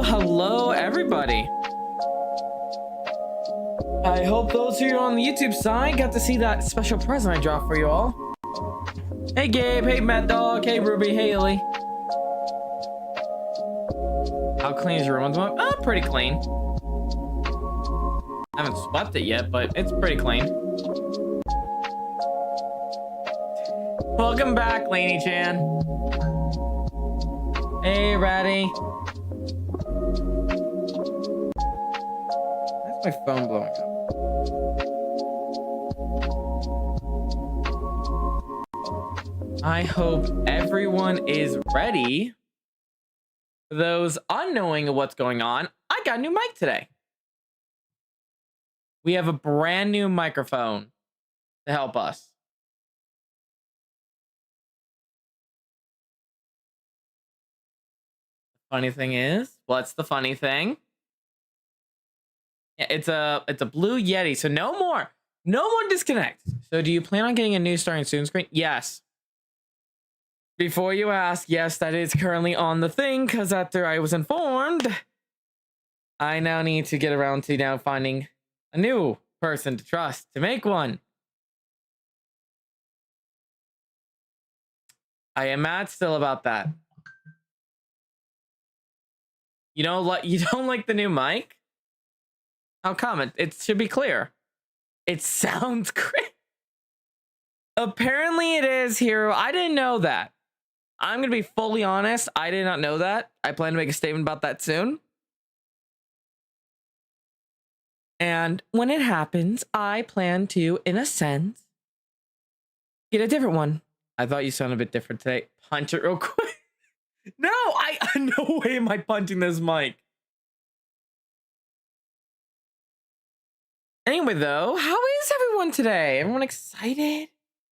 Hello, everybody. I hope those of you on the YouTube side got to see that special present I dropped for you all. Hey Gabe, hey Mad Dog, hey Ruby, hey Illy. How clean is your room? Pretty clean. I haven't swept it yet, but it's pretty clean. Welcome back, Laney Chan. Hey Ratty. My phone blowing up. I hope everyone is ready. For those unknowing of what's going on, I got a new mic today. We have a brand new microphone to help us. Funny thing is, what's the funny thing? Yeah, it's a Blue Yeti, so no more disconnect. So do you plan on getting a new starting soon screen? Yes. Before you ask, yes, that is currently on the thing, because after I was informed, I now need to get around to now finding a new person to trust to make one. I am mad still about that. You don't like the new mic? How come? It should be clear. It sounds great. Apparently it is, Hero. I didn't know that. I'm going to be fully honest. I did not know that. I plan to make a statement about that soon. And when it happens, I plan to, in a sense, get a different one. I thought you sounded a bit different today. Punch it real quick. No, no way am I punching this mic. Anyway, though, how is everyone today? Everyone excited?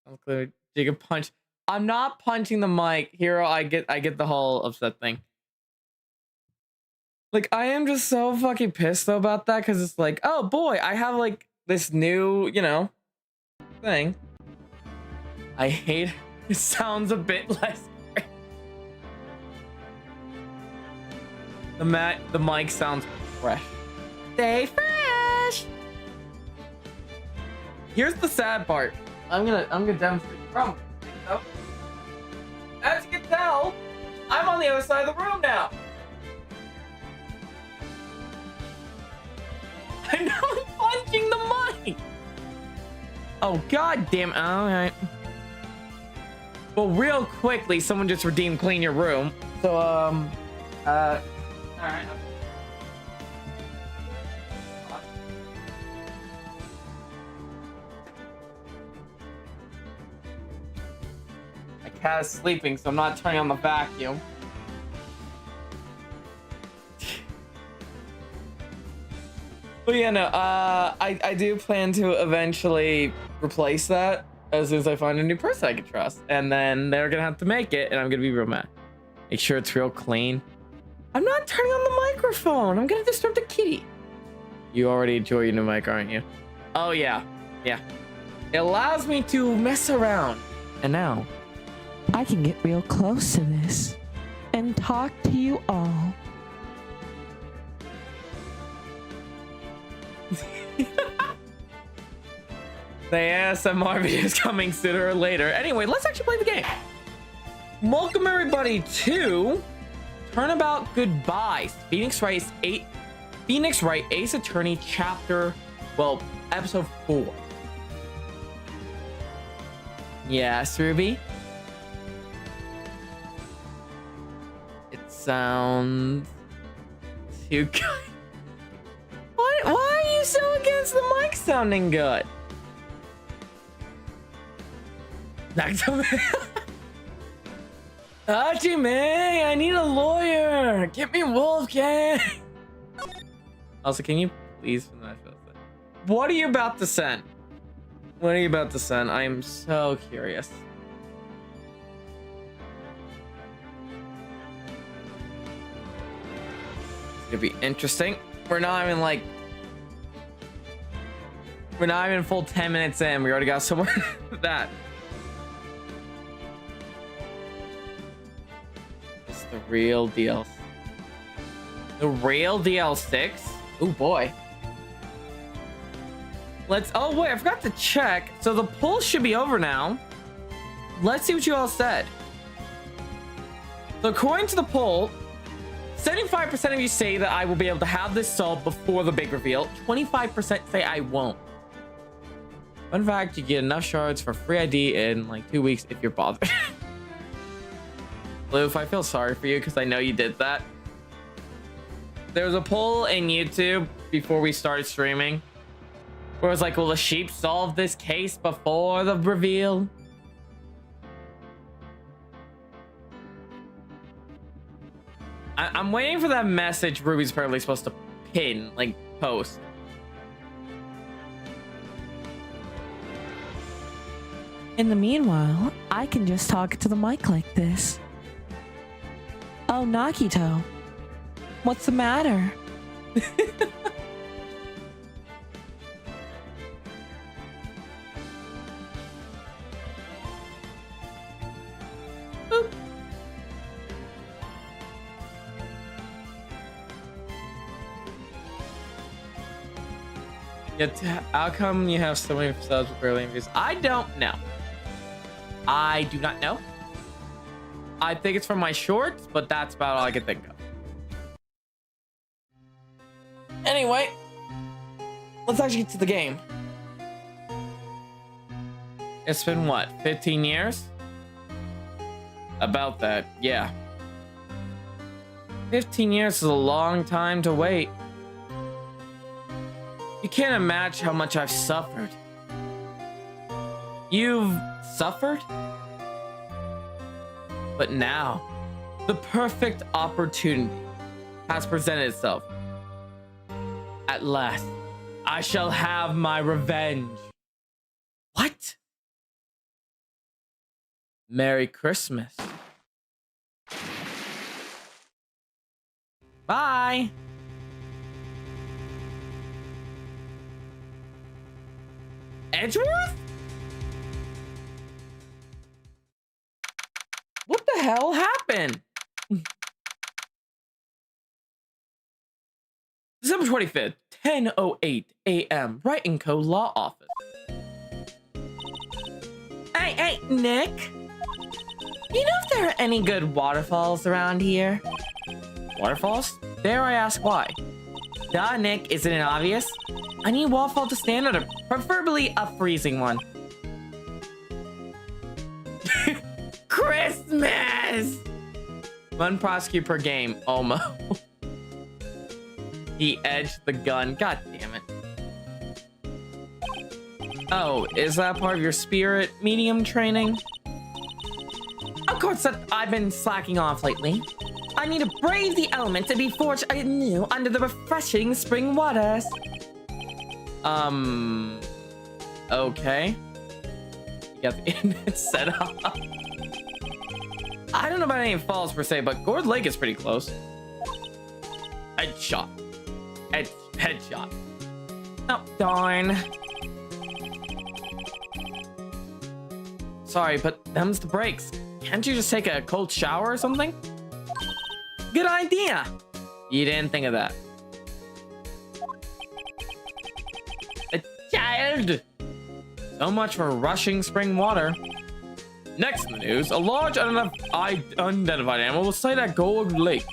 I'm clear. Take a punch. I'm not punching the mic, Hero. I get the whole upset thing. Like, I am just so fucking pissed though about that, because it's like, oh boy, I have like this new, thing. I hate it. It sounds a bit less great. The mic sounds fresh. Stay fresh. Here's the sad part. I'm gonna demonstrate the problem. So, as you can tell, I'm on the other side of the room now. I know I'm punching the mic. Oh god damn it. Alright. Well, real quickly, someone just redeemed clean your room. So alright. Cat is sleeping, so I'm not turning on the vacuum. But yeah, no, I do plan to eventually replace that as soon as I find a new person I can trust. And then they're gonna have to make it, and I'm gonna be real mad. Make sure it's real clean. I'm not turning on the microphone. I'm gonna disturb the kitty. You already enjoy your new mic, aren't you? Oh yeah, yeah. It allows me to mess around. And now I can get real close to this and talk to you all. The ASMR video is coming sooner or later. Anyway, let's actually play the game. Welcome everybody to Turnabout Goodbyes. Phoenix Wright Ace Attorney episode 4. Yes, Ruby. sound too good. Why are you so against the mic sounding good? Hajime, I need a lawyer. Get me Wolfgang. Also, can you please finish this? What are you about to send? What are you about to send? I am so curious. It's gonna be interesting. We're not even full 10 minutes in. We already got somewhere with that. It's the real deal. The real DL6? Oh boy. Oh wait, I forgot to check. So the poll should be over now. Let's see what you all said. So according to the poll, 75% of you say that I will be able to have this solved before the big reveal. 25% say I won't. Fun fact, you get enough shards for free ID in like 2 weeks if you're bothered. Loof, I feel sorry for you because I know you did that. There was a poll in YouTube before we started streaming where it was like, will the sheep solve this case before the reveal? I'm waiting for that message Ruby's apparently supposed to pin, like, post. In the meanwhile, I can just talk to the mic like this. Oh, Nakito. What's the matter? Yet, how come you have so many subs with barely any views? I don't know. I do not know. I think it's from my shorts, but that's about all I can think of. Anyway, let's actually get to the game. It's been what, 15 years? About that, yeah. 15 years is a long time to wait. You can't imagine how much I've suffered. You've suffered? But now, the perfect opportunity has presented itself. At last, I shall have my revenge. What? Merry Christmas. Bye. Edgeworth? What the hell happened? December 25th, 10:08 a.m. Wright & Co. Law Office. Hey, Nick. You know if there are any good waterfalls around here? Waterfalls? Dare I ask why? Duh, Nick, isn't it obvious? I need a waterfall to stand under, preferably a freezing one. Christmas! One prosecute per game, almost. He edged the gun, god damn it. Oh, is that part of your spirit medium training? Of course, I've been slacking off lately. I need to brave the elements and be forged anew under the refreshing spring waters. Okay. You got the internet set up. I don't know about any falls per se, but Gourd Lake is pretty close. Headshot. Headshot. Oh, darn. Sorry, but them's the breaks. Can't you just take a cold shower or something? Good idea. You didn't think of that. A child. So much for rushing spring water. Next in the news, a large unidentified animal was sighted at Gold Lake.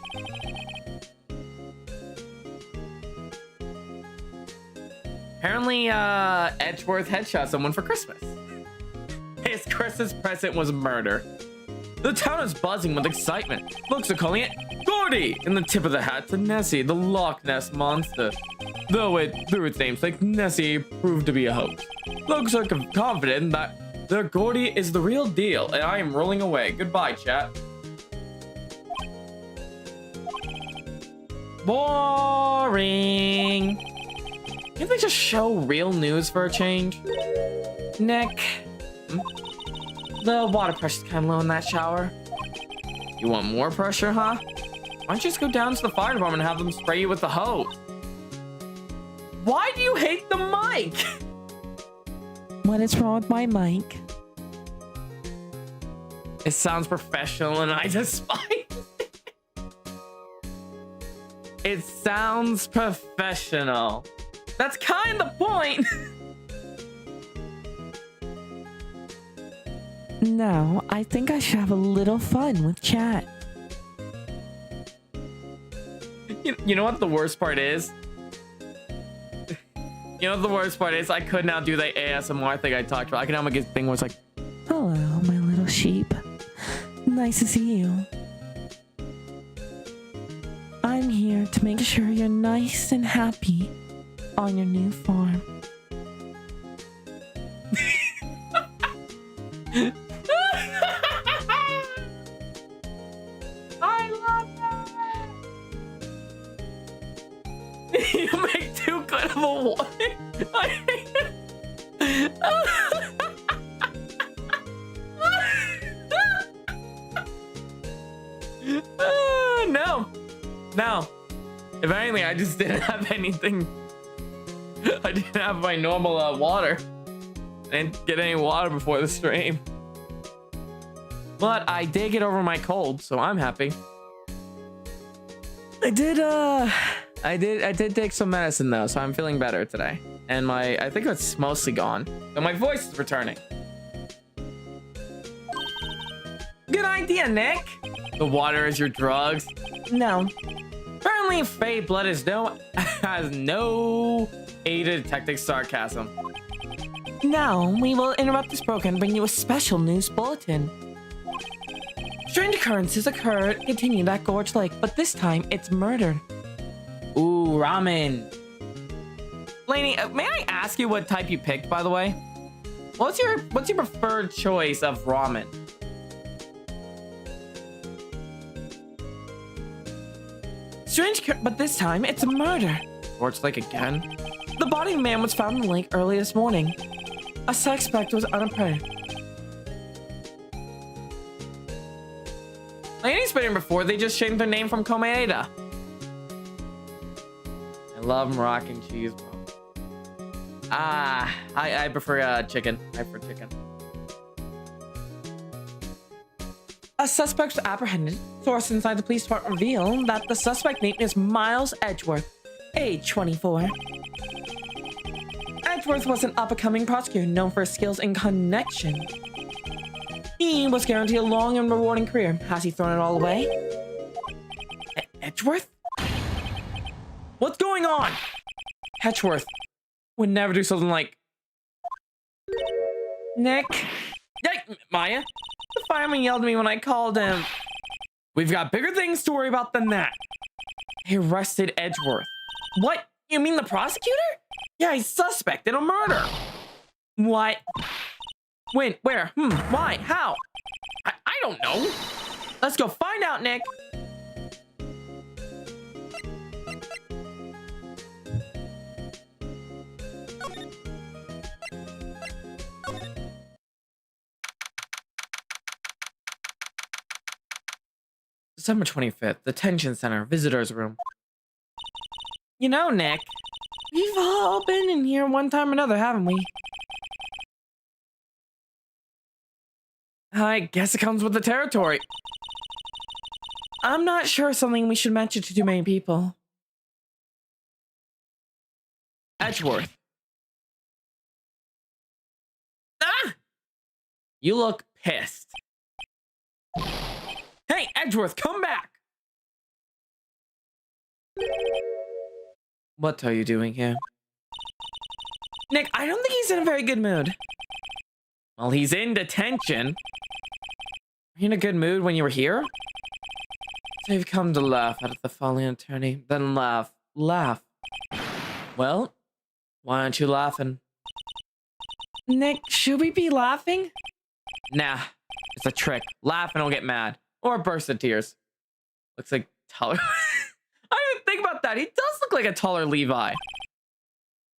Apparently, Edgeworth headshot someone for Christmas. His Christmas present was murder. The town is buzzing with excitement. Folks are calling it Gordy, and the tip of the hat to Nessie, the Loch Ness monster. Though through its namesake, Nessie proved to be a hoax. Folks are confident that their Gordy is the real deal, and I am rolling away. Goodbye, chat. Boring. Can't they just show real news for a change? Nick. The water pressure's kind of low in that shower. You want more pressure, huh? Why don't you just go down to the fire department and have them spray you with the hose? Why do you hate the mic? What is wrong with my mic? It sounds professional and I despise it. It sounds professional. That's kind of the point. No, I think I should have a little fun with chat. You know what the worst part is? You know what the worst part is? I could now do the ASMR thing I talked about. I can now make a thing where it's like, hello, my little sheep. Nice to see you. I'm here to make sure you're nice and happy on your new farm. I love that. You make too good of a one. I hate it. No. If anything, I just didn't have anything. I didn't have my normal water. I didn't get any water before the stream. But I did get over my cold, so I'm happy. I did take some medicine though, so I'm feeling better today. And I think it's mostly gone. But my voice is returning. Good idea, Nick. The water is your drugs. No. Apparently, Fey Blood has no aid to detecting sarcasm. Now, we will interrupt this program and bring you a special news bulletin. Strange occurrences occurred continued at Gorge Lake, but this time it's murder. Ooh, ramen. Lainey, may I ask you what type you picked, by the way? What's your preferred choice of ramen? But this time it's a murder. Gorge Lake again? The body of a man was found in the lake early this morning. A suspect was unapprehended. Lainey's been here before. They just changed their name from Komeida. I love Moroccan cheese, bro. I prefer chicken. I prefer chicken. A suspect was apprehended. Sources inside the police department reveal that the suspect name is Miles Edgeworth, age 24. Edgeworth was an up-and-coming prosecutor known for his skills in connection. He was guaranteed a long and rewarding career. Has he thrown it all away? Edgeworth? What's going on? Hedgeworth would never do something like... Nick? Hey, Maya. The fireman yelled at me when I called him. We've got bigger things to worry about than that. He arrested Edgeworth. What? You mean the prosecutor? Yeah, he's suspect in a murder. What? When? Where? Why? How? I don't know. Let's go find out, Nick. December 25th, Detention Center, Visitor's Room. You know, Nick, we've all been in here one time or another, haven't we? I guess it comes with the territory. I'm not sure something we should mention to too many people. Edgeworth. Ah! You look pissed. Hey, Edgeworth, come back! What are you doing here? Nick, I don't think he's in a very good mood. Well, he's in detention. you in a good mood when you were here? So you've come to laugh at the fallen attorney. Then laugh. Laugh. Well, why aren't you laughing? Nick, should we be laughing? Nah, it's a trick. Laugh and I'll get mad. Or burst of tears. Looks like taller. I didn't even think about that. He does look like a taller Levi.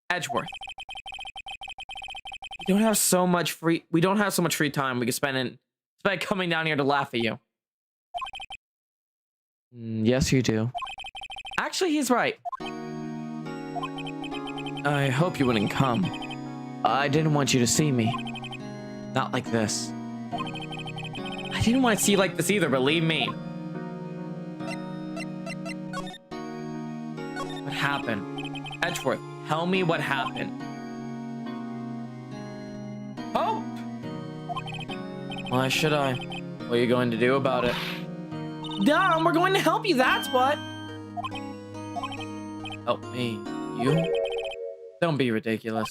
Edgeworth. We don't have so much free time we can spend coming down here to laugh at you. Yes, you do. Actually, he's right. I hope you wouldn't come. I didn't want you to see me. Not like this. I didn't want to see you like this either, believe me. What happened? Edgeworth, tell me what happened. Hope! Why should I? What are you going to do about it? We're going to help you, that's what. Help me? You? Don't be ridiculous.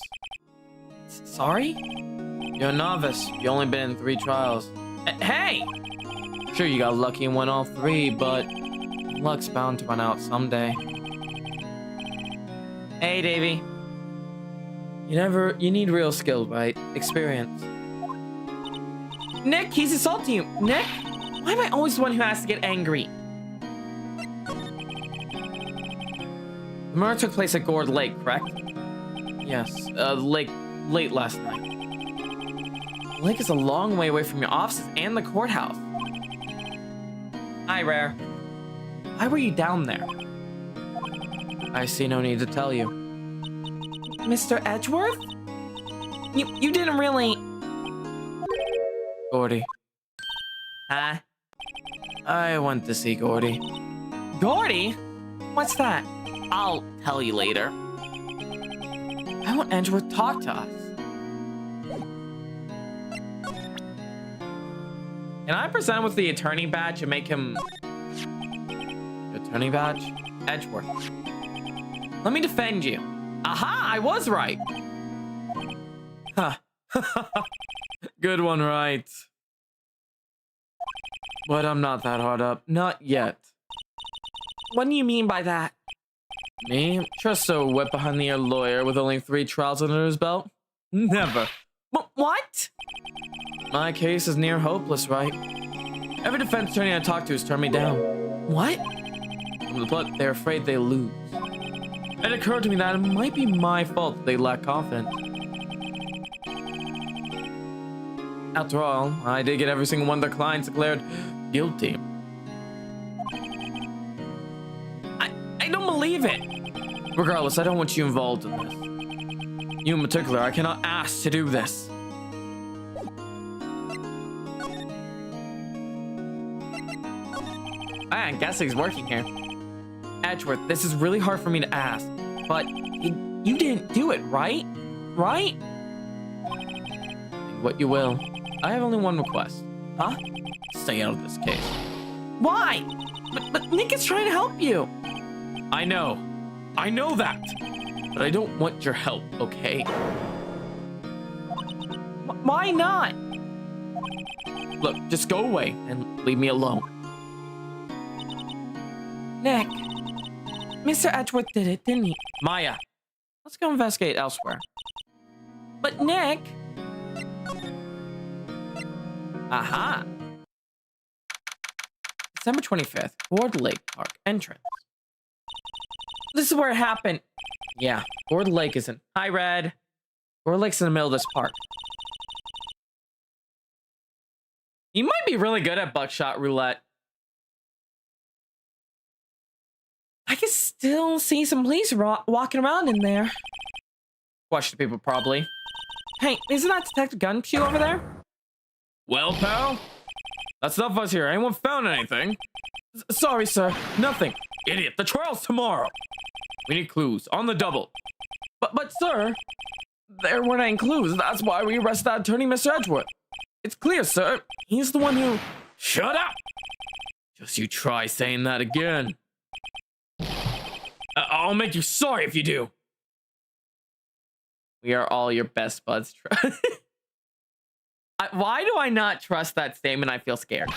Sorry? You're a novice. You only been in 3 trials. Hey! Sure, you got lucky and won all 3, but luck's bound to run out someday. Hey, Davey. You need real skill, right? Experience. Nick, he's assaulting you. Nick? Why am I always the one who has to get angry? The murder took place at Gourd Lake, correct? Yes, late last night. The lake is a long way away from your offices and the courthouse. Hi, Rare. Why were you down there? I see no need to tell you. Mr. Edgeworth? You didn't really... Gordy. Huh? I went to see Gordy. Gordy? What's that? I'll tell you later. I want Edgeworth to talk to us. Can I present with the attorney badge and make him... Attorney badge? Edgeworth. Let me defend you. Aha! I was right! Huh. Good one, Wright. But I'm not that hard up. Not yet. What do you mean by that? Me? Trust a whip behind the ear lawyer with only 3 trials under his belt? Never. What? My case is near hopeless, right? Every defense attorney I talk to has turned me down. What? But they're afraid they lose. It occurred to me that it might be my fault that they lack confidence. After all, I did get every single one of their clients declared guilty. I don't believe it. Regardless, I don't want you involved in this. You in particular, I cannot ask to do this. I guess he's working here. Edgeworth, this is really hard for me to ask, but you didn't do it, right? Right? What you will. I have only one request. Huh? Stay out of this case. Why? But Nick is trying to help you. I know that. But I don't want your help, okay? Why not? Look, just go away and leave me alone. Nick, Mr. Edgeworth did it, didn't he? Maya, let's go investigate elsewhere. But Nick... Aha! December 25th, Gourd Lake Park entrance. This is where it happened. Yeah, Gourd Lake isn't. Hi, Red. Gourd Lake's in the middle of this park. You might be really good at buckshot roulette. I can still see some police walking around in there. Question people, probably. Hey, isn't that Detective Gumshoe over there? Well, pal? That's enough of us here. Anyone found anything? Sorry, sir. Nothing. Idiot, the trial's tomorrow. We need clues. On the double. But sir, there weren't any clues. That's why we arrested that attorney, Mr. Edgeworth. It's clear, sir. He's the one who... Shut up! Just you try saying that again. I'll make you sorry if you do. We are all your best buds. Why do I not trust that statement? I feel scared.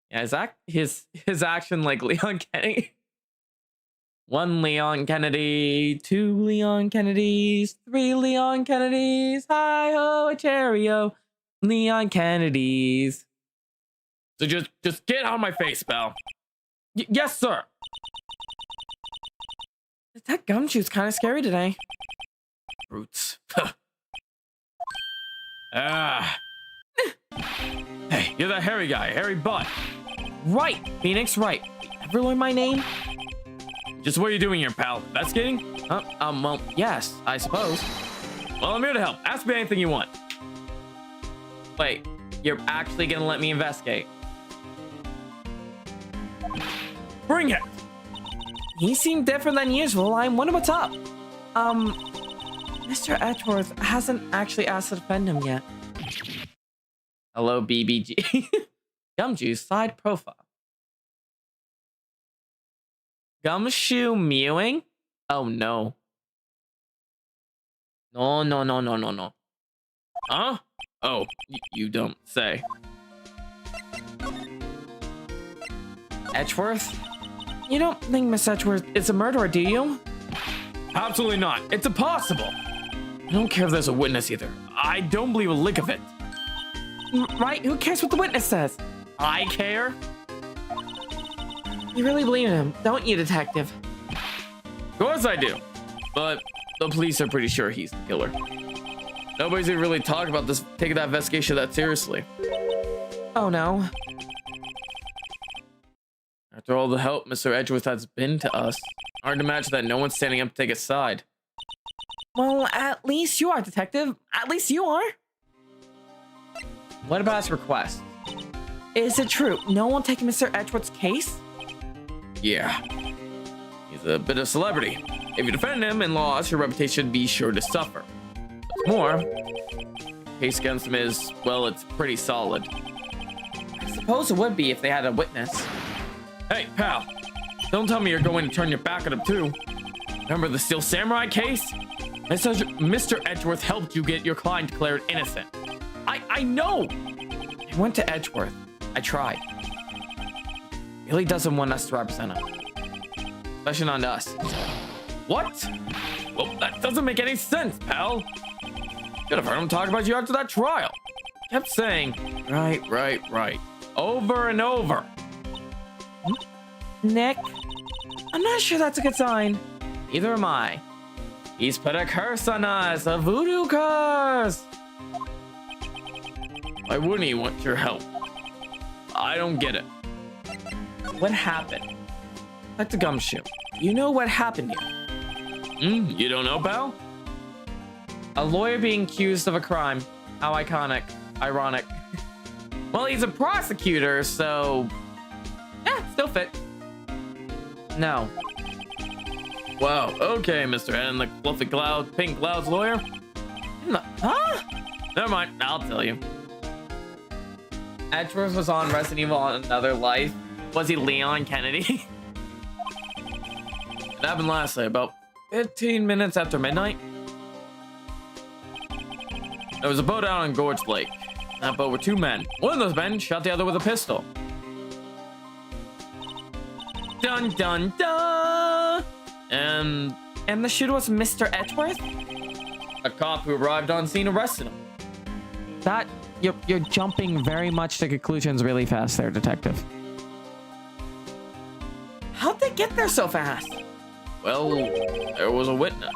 Yeah, his action like Leon Kennedy? 1 Leon Kennedy, 2 Leon Kennedys, 3 Leon Kennedys, hi-ho, a cheerio, Leon Kennedys. So just get out of my face, pal. Yes, sir. That gumshoe's kind of scary today. Brutes. Ah. Hey, you're that hairy guy, hairy butt. Right, Phoenix, right. Ever learn my name? Just what are you doing here, pal? Investigating? Well, yes, I suppose. Well, I'm here to help. Ask me anything you want. Wait, you're actually gonna let me investigate? Bring it! He seemed different than usual. I wonder what's up. Mr. Edgeworth hasn't actually asked to defend him yet. Hello, BBG. Gumshoe's side profile. Gumshoe mewing? Oh, no. No. Huh? Oh, you don't say. Edgeworth? You don't think Miss Edgeworth is a murderer, do you? Absolutely not. It's impossible. I don't care if there's a witness either. I don't believe a lick of it. Right? Who cares what the witness says? I care? You really believe in him, don't you, detective? Of course I do. But the police are pretty sure he's the killer. Nobody's even really talking about this, taking that investigation that seriously. Oh no. After all the help Mr. Edgeworth has been to us, hard to imagine that no one's standing up to take his side. Well, at least you are, detective. At least you are. What about his request? Is it true? No one taking Mr. Edgeworth's case? Yeah. He's a bit of a celebrity. If you defend him in laws, your reputation would be sure to suffer. What's more, the case against him is, well, it's pretty solid. I suppose it would be if they had a witness. Hey, pal. Don't tell me you're going to turn your back on him, too. Remember the Steel Samurai case? Mr. Edgeworth helped you get your client declared innocent. I know! I went to Edgeworth. I tried. He really doesn't want us to represent him. Especially not us. What? Well, that doesn't make any sense, pal. Could have heard him talk about you after that trial. Kept saying, right. Over and over. Nick, I'm not sure that's a good sign. Neither am I. He's put a curse on us, a voodoo curse. Why wouldn't he want your help? I don't get it. What happened? Back to Gumshoe. You know what happened here? You don't know, pal? A lawyer being accused of a crime. How iconic. Ironic. Well, he's a prosecutor, so... yeah, still fit. No. Wow, okay, Mr. Head and the fluffy cloud, pink clouds lawyer. Huh? Never mind, I'll tell you. Edgeworth was on Resident Evil on Another Life. Was he Leon Kennedy? It happened last night, about 15 minutes after midnight. There was a boat out on Gorge Lake. That boat were 2 men. One of those men shot the other with a pistol. Dun dun dun! And the shooter was Mr. Edgeworth? a cop who arrived on scene arrested him. That you're jumping very much to conclusions really fast there, detective. How'd they get there so fast? Well, there was a witness.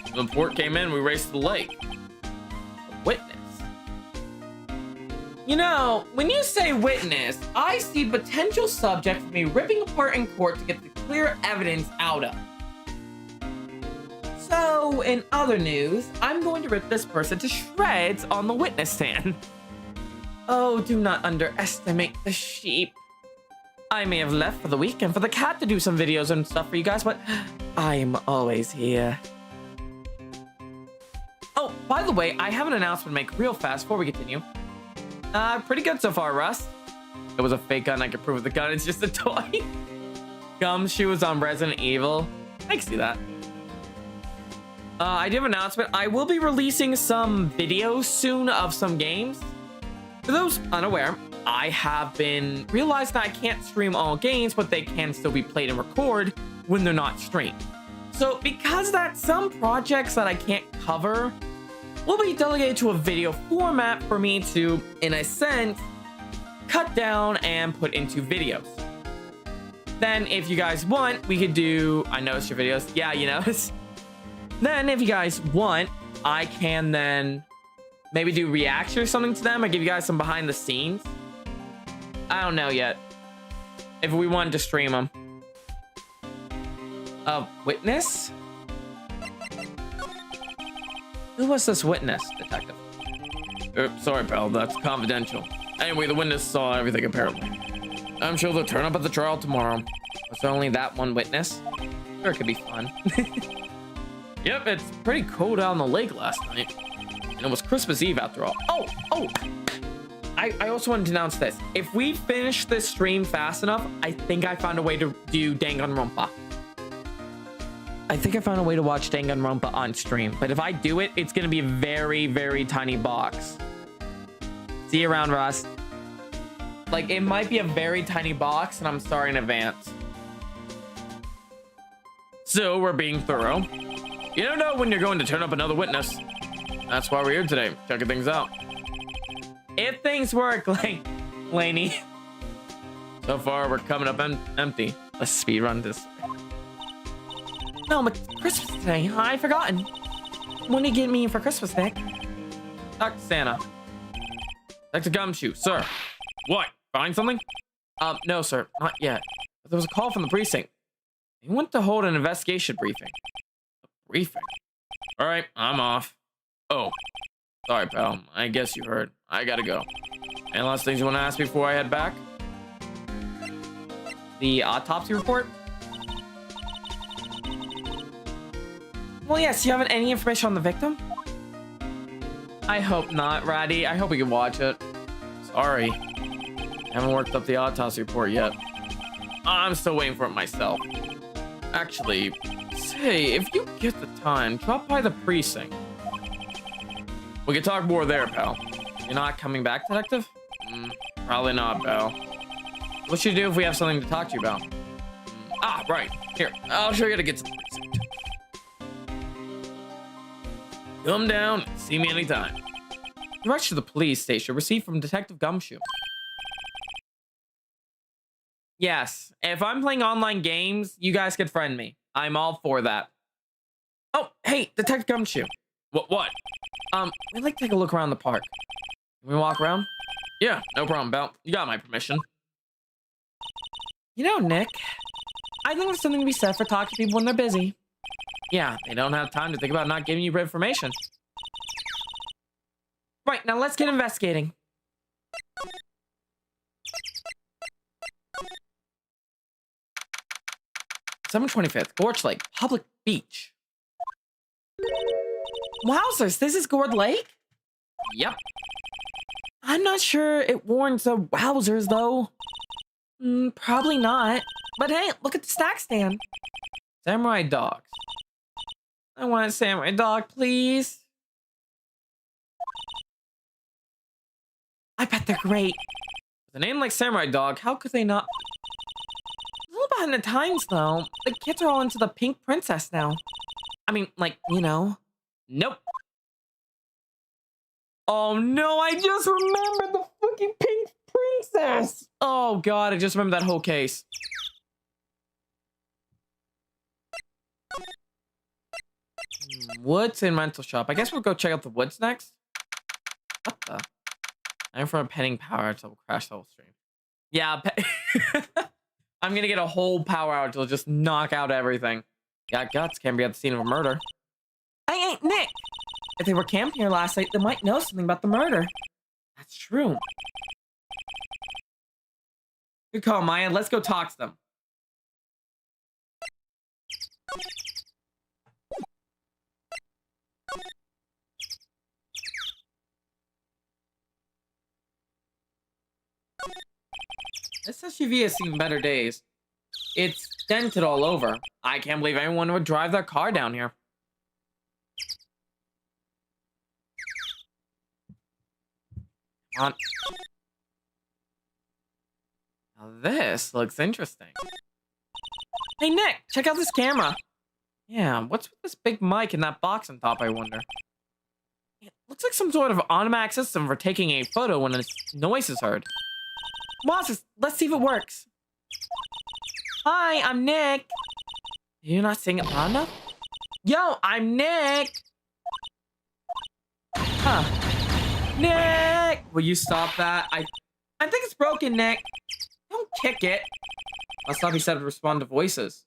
When the report came in, we raced to the lake. A witness? You know, when you say witness, I see potential subject for me ripping apart in court to get the clear evidence out of. So, in other news, I'm going to rip this person to shreds on the witness stand. Oh, do not underestimate the sheep. I may have left for the weekend for the cat to do some videos and stuff for you guys, but I'm always here. Oh, by the way, I have an announcement to make real fast before we continue. Pretty good so far, Russ. It was a fake gun. I could prove the gun. It's just a toy. Gumshoe was on Resident Evil. I can see that. I do have an announcement. I will be releasing some videos soon of some games. For those unaware, I have been realized that I can't stream all games, but they can still be played and record when they're not streamed. So because that, some projects that I can't cover will be delegated to a video format for me to, in a sense, cut down and put into videos. Then if you guys want, we could do, I noticed your videos. Yeah, you noticed. Then if you guys want, I can then maybe do reaction or something to them. I give you guys some behind the scenes. I don't know yet. If we wanted to stream them. Witness? Who was this witness, detective? Sorry, pal, that's confidential. Anyway, the witness saw everything, apparently. I'm sure they'll turn up at the trial tomorrow. Was there only that one witness? Sure, it could be fun. Yep, it's pretty cold out on the lake last night. And it was Christmas Eve after all. Oh! I also wanted to announce this. If we finish this stream fast enough, I think I found a way to do Danganronpa. I think I found a way to watch Danganronpa on stream. But if I do it, it's going to be a very, very tiny box. See you around, Ross. Like, it might be a very tiny box, and I'm sorry in advance. So, we're being thorough. You don't know when you're going to turn up another witness. That's why we're here today, checking things out. If things work, Laney. So far, we're coming up empty. Let's speedrun this. No, but Christmas today. I've forgotten. What do you get me for Christmas, Nick? Dr. Santa. Dr. Gumshoe, sir. What? Find something? No, sir. Not yet. But there was a call from the precinct. They want to hold an investigation briefing. A briefing? Alright, I'm off. Oh. Sorry, pal. I guess you heard. I gotta go. Any last things you want to ask before I head back? The autopsy report? Well, yes, you haven't any information on the victim? I hope not, Ratty. I hope we can watch it. Sorry. Haven't worked up the autopsy report yet. I'm still waiting for it myself. Actually, say, if you get the time, drop by the precinct. We can talk more there, pal. You're not coming back, detective? Probably not, pal. What should you do if we have something to talk to you about? Right. Here, I'll show you how to get to the precinct. Come down and see me anytime. Direction to the police station received from Detective Gumshoe. Yes, if I'm playing online games, you guys could friend me. I'm all for that. Oh, hey, Detective Gumshoe. What? We'd like to take a look around the park. Can we walk around? Yeah, no problem, pal. You got my permission. You know, Nick, I think there's something to be said for talking to people when they're busy. Yeah, they don't have time to think about not giving you information. Right, now let's get investigating. December 25th, Gorge Lake, public beach. Wowzers, this is Gourd Lake? Yep. I'm not sure it warrants a wowzers, though. Probably not. But hey, look at the stack stand. Samurai dogs. I want a samurai dog, please. I bet they're great. With a name like Samurai Dog, how could they not? A little behind the times, though. The kids are all into the pink princess now. I mean, like, you know. Nope. Oh no, I just remembered the fucking pink princess. Oh god, I just remember that whole case. Woods and rental shop. I guess we'll go check out the woods next. What the? I'm from a penning power outage that will crash the whole stream. Yeah, I'm gonna get a whole power outage that'll just knock out everything. Yeah, guts can't be at the scene of a murder. I ain't Nick. If they were camping here last night, they might know something about the murder. That's true. Good call, Maya. Let's go talk to them. This SUV has seen better days. It's dented all over. I can't believe anyone would drive their car down here. On. Now this looks interesting. Hey Nick, check out this camera. Yeah, what's with this big mic and that box on top, I wonder? It looks like some sort of automatic system for taking a photo when a noise is heard. Boss, let's see if it works. Hi, I'm Nick. You're not saying it loud enough? Yo, I'm Nick. Huh. Nick! Will you stop that? I think it's broken, Nick. Don't kick it. Last time he said respond to voices.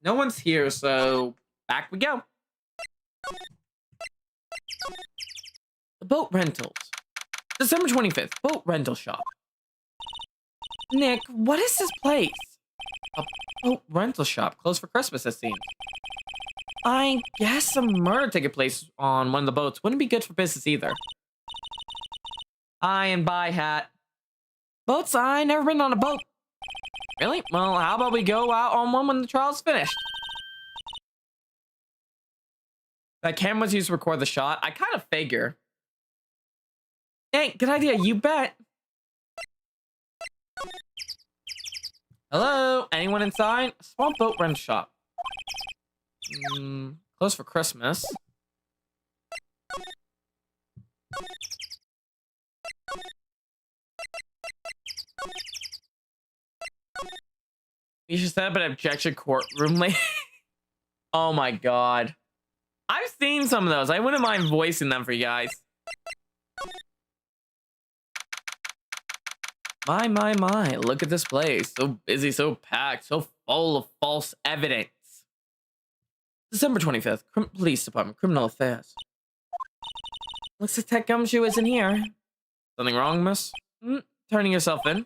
No one's here, so back we go. The boat rentals. December 25th, boat rental shop. Nick, what is this place? A boat rental shop, closed for Christmas, it seems. I guess a murder took place on one of the boats wouldn't be good for business either. Hi and bye, hat. Boats? I never been on a boat. Really? Well, how about we go out on one when the trial's finished? That camera was used to record the shot. I kind of figure. Hey, good idea. You bet. Hello? Anyone inside? A small boat rental shop. Closed for Christmas. You should set up an objection courtroom late. Oh my god. I've seen some of those. I wouldn't mind voicing them for you guys. My. Look at this place. So busy, so packed, so full of false evidence. December 25th, Police Department, Criminal Affairs. Looks like Tech Gumshoe isn't here. Something wrong, miss? Turning yourself in?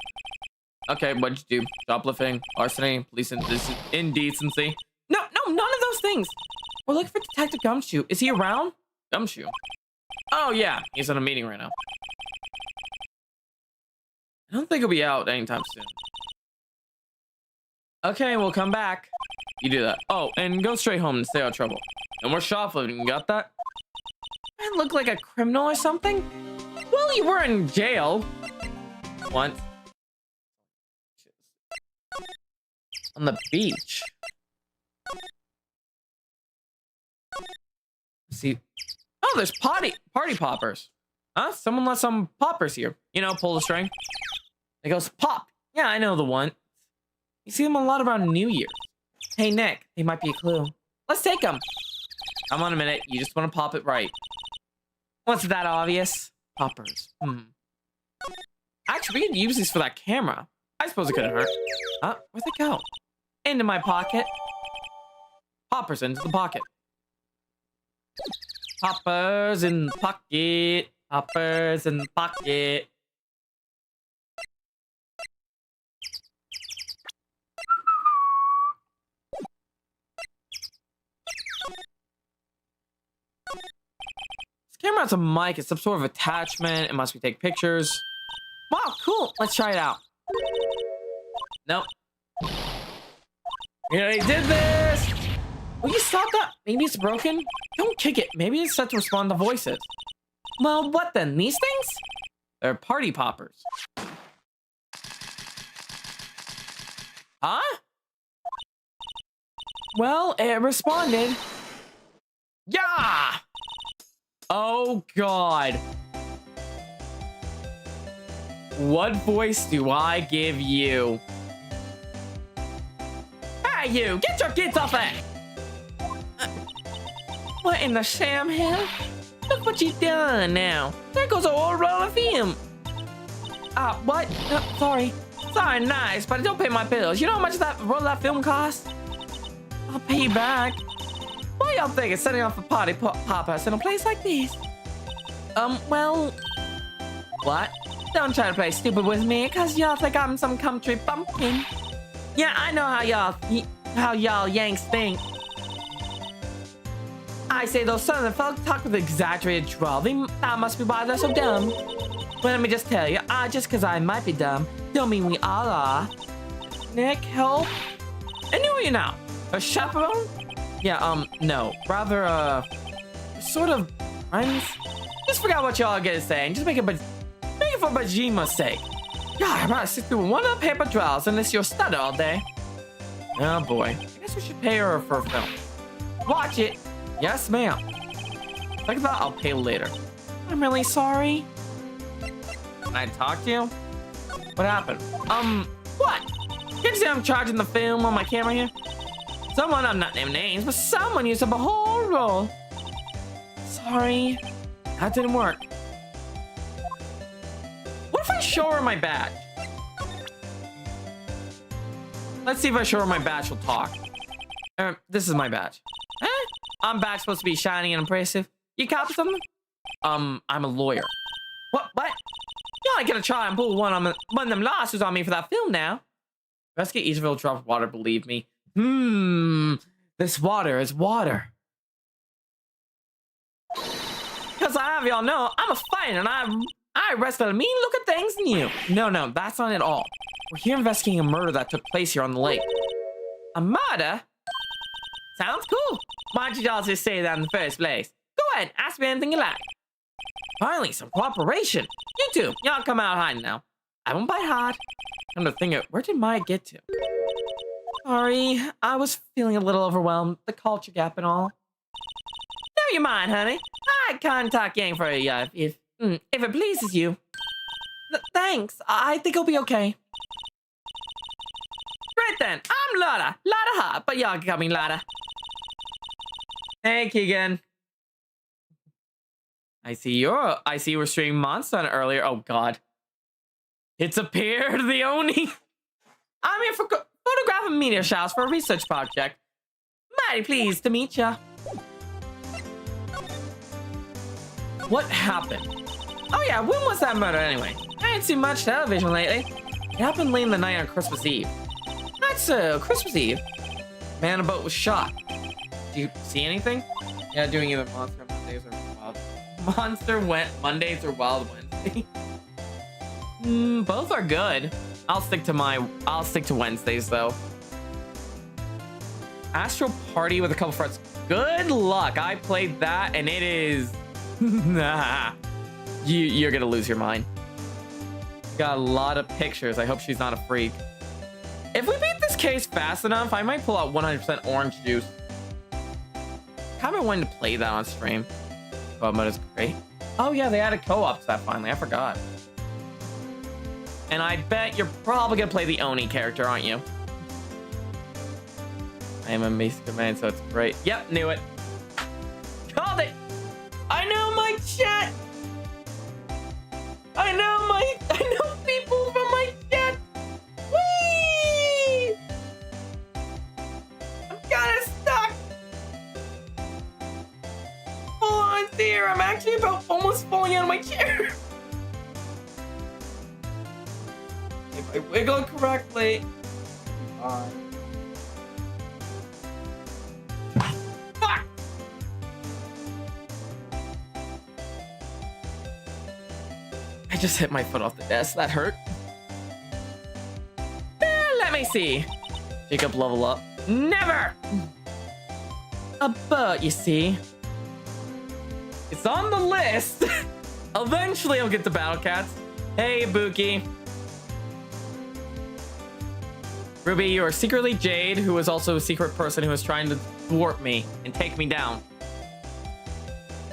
Okay, what'd you do? Shoplifting, larceny, police indecency? No, none of those things! We're looking for Detective Gumshoe. Is he around? Gumshoe? Oh yeah, he's in a meeting right now. I don't think he'll be out anytime soon. Okay, we'll come back. You do that. Oh, and go straight home and stay out of trouble. No more shoplifting, you got that? I look like a criminal or something? Well, you were in jail. Once. On the beach. See. Oh, there's party poppers. Huh? Someone left some poppers here. You know, pull the string. It goes pop. Yeah, I know the one. You see them a lot around New Year. Hey, Nick, they might be a clue. Let's take them. Come on a minute. You just want to pop it right. What's that obvious? Poppers. Actually, we can use these for that camera. I suppose it couldn't hurt. Huh? Where'd they go? Into my pocket. Poppers into the pocket. Poppers in the pocket. Poppers in the pocket. This camera has a mic. It's some sort of attachment. It must be take pictures. Wow, cool. Let's try it out. Nope. We already did this. Will you stop that? Maybe it's broken? Don't kick it. Maybe it's set to respond to voices. Well, what then? These things? They're party poppers. Huh? Well, it responded. Yeah! Oh, God. What voice do I give you? Hey, you! Get your kids off there! What in the Sam Hill? Look what you done now. There goes a whole roll of film. What? Sorry. Sorry, nice, but don't pay my bills. You know how much that roll of that film cost? I'll pay you back. What y'all think of setting off a party poppers in a place like this? Well... What? Don't try to play stupid with me, cause y'all think I'm some country bumpkin. Yeah, I know how y'all Yanks think. I say those southern folk talk with exaggerated drawl. That must be why they're so dumb. But let me just tell you, just cause I might be dumb, don't mean we all are. Nick, help? And who are you now? A chaperone? Yeah, no. Rather, sort of friends. Just forgot what y'all gonna say and just make it for Bajima's sake. God, I'm gonna sit through one of the paper draws and it's your study all day. Oh boy, I guess we should pay her for a film. Watch it. Yes, ma'am. Like that, I'll pay later. I'm really sorry. Can I talk to you? What happened? What? Can't you see I'm charging the film on my camera here? Someone, I'm not naming names, but someone used up a whole roll. Sorry. That didn't work. What if I show her my badge? Let's see if I show her my badge, she'll talk. This is my badge. Huh? I'm badge supposed to be shiny and impressive. You copy something? I'm a lawyer. What? Y'all ain't gonna try and pull one of them lawsuits on me for that film now. Rescue each of a drop of water, believe me. This water is water. Because I have y'all know, I'm a fighter and I wrestle mean-looking things in you. No, that's not at all. We're here investigating a murder that took place here on the lake. A murder? Sounds cool. Why don't you all just say that in the first place? Go ahead, ask me anything you like. Finally, some cooperation. You two, y'all come out hiding now. I won't bite hard. I'm to think, where did Maya get to? Sorry, I was feeling a little overwhelmed. The culture gap and all. Never you mind, honey. I can't talk yang for you if it pleases you. Thanks. I think it'll be okay. Great then. I'm Lotta. Lotta hot, but y'all can call me Lotta. Hey, Keegan. I see you were streaming Monster Hunter earlier. Oh God. It's appeared, the Oni. I'm here for photographing meteor showers for a research project. Mighty pleased to meet ya. What happened? Oh yeah, when was that murder anyway? I ain't seen much television lately. It happened late in the night on Christmas Eve. Not so, Christmas Eve. Man, a boat was shot. Do you see anything? Yeah, doing either Monster Mondays or Wild. Mondays or Wild Wednesday. Both are good. I'll stick to Wednesdays though. Astral Party with a couple friends. Good luck. I played that and it is nah. You're gonna lose your mind. Got a lot of pictures. I hope she's not a freak. If we beat this case fast enough, I might pull out 100% orange juice. Kind of wanted to play that on stream. Co-op mode is great. Oh yeah, they added co-op to that finally. I forgot. And I bet you're probably gonna play the Oni character, aren't you? I am a basic command, so it's great. Yep, knew it. Called it. I know my chat. I know people from my chat. Whee! I'm kind of stuck. Hold on, dear. I'm actually about almost falling out of my chair. If I wiggle correctly. Fuck! I just hit my foot off the desk. That hurt. Let me see. Jacob, level up. Never! A boat, you see. It's on the list. Eventually, I'll get the Battle Cats. Hey, Buki. Ruby, you are secretly Jade, who is also a secret person who is trying to thwart me and take me down.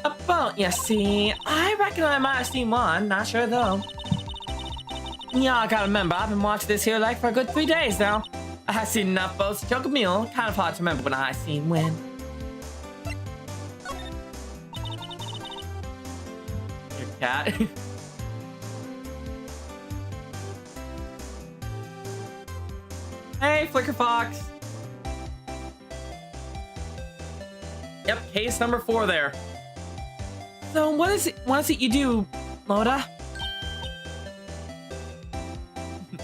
A boat, you see. I reckon I might have seen one. Not sure, though. Yeah, I gotta remember, I've been watching this here like for a good 3 days now. I have seen enough boats to choke a meal. Kind of hard to remember when I seen when. Your cat. Hey, Flicker Fox. Yep, case number 4 there. So what is it you do, Loda?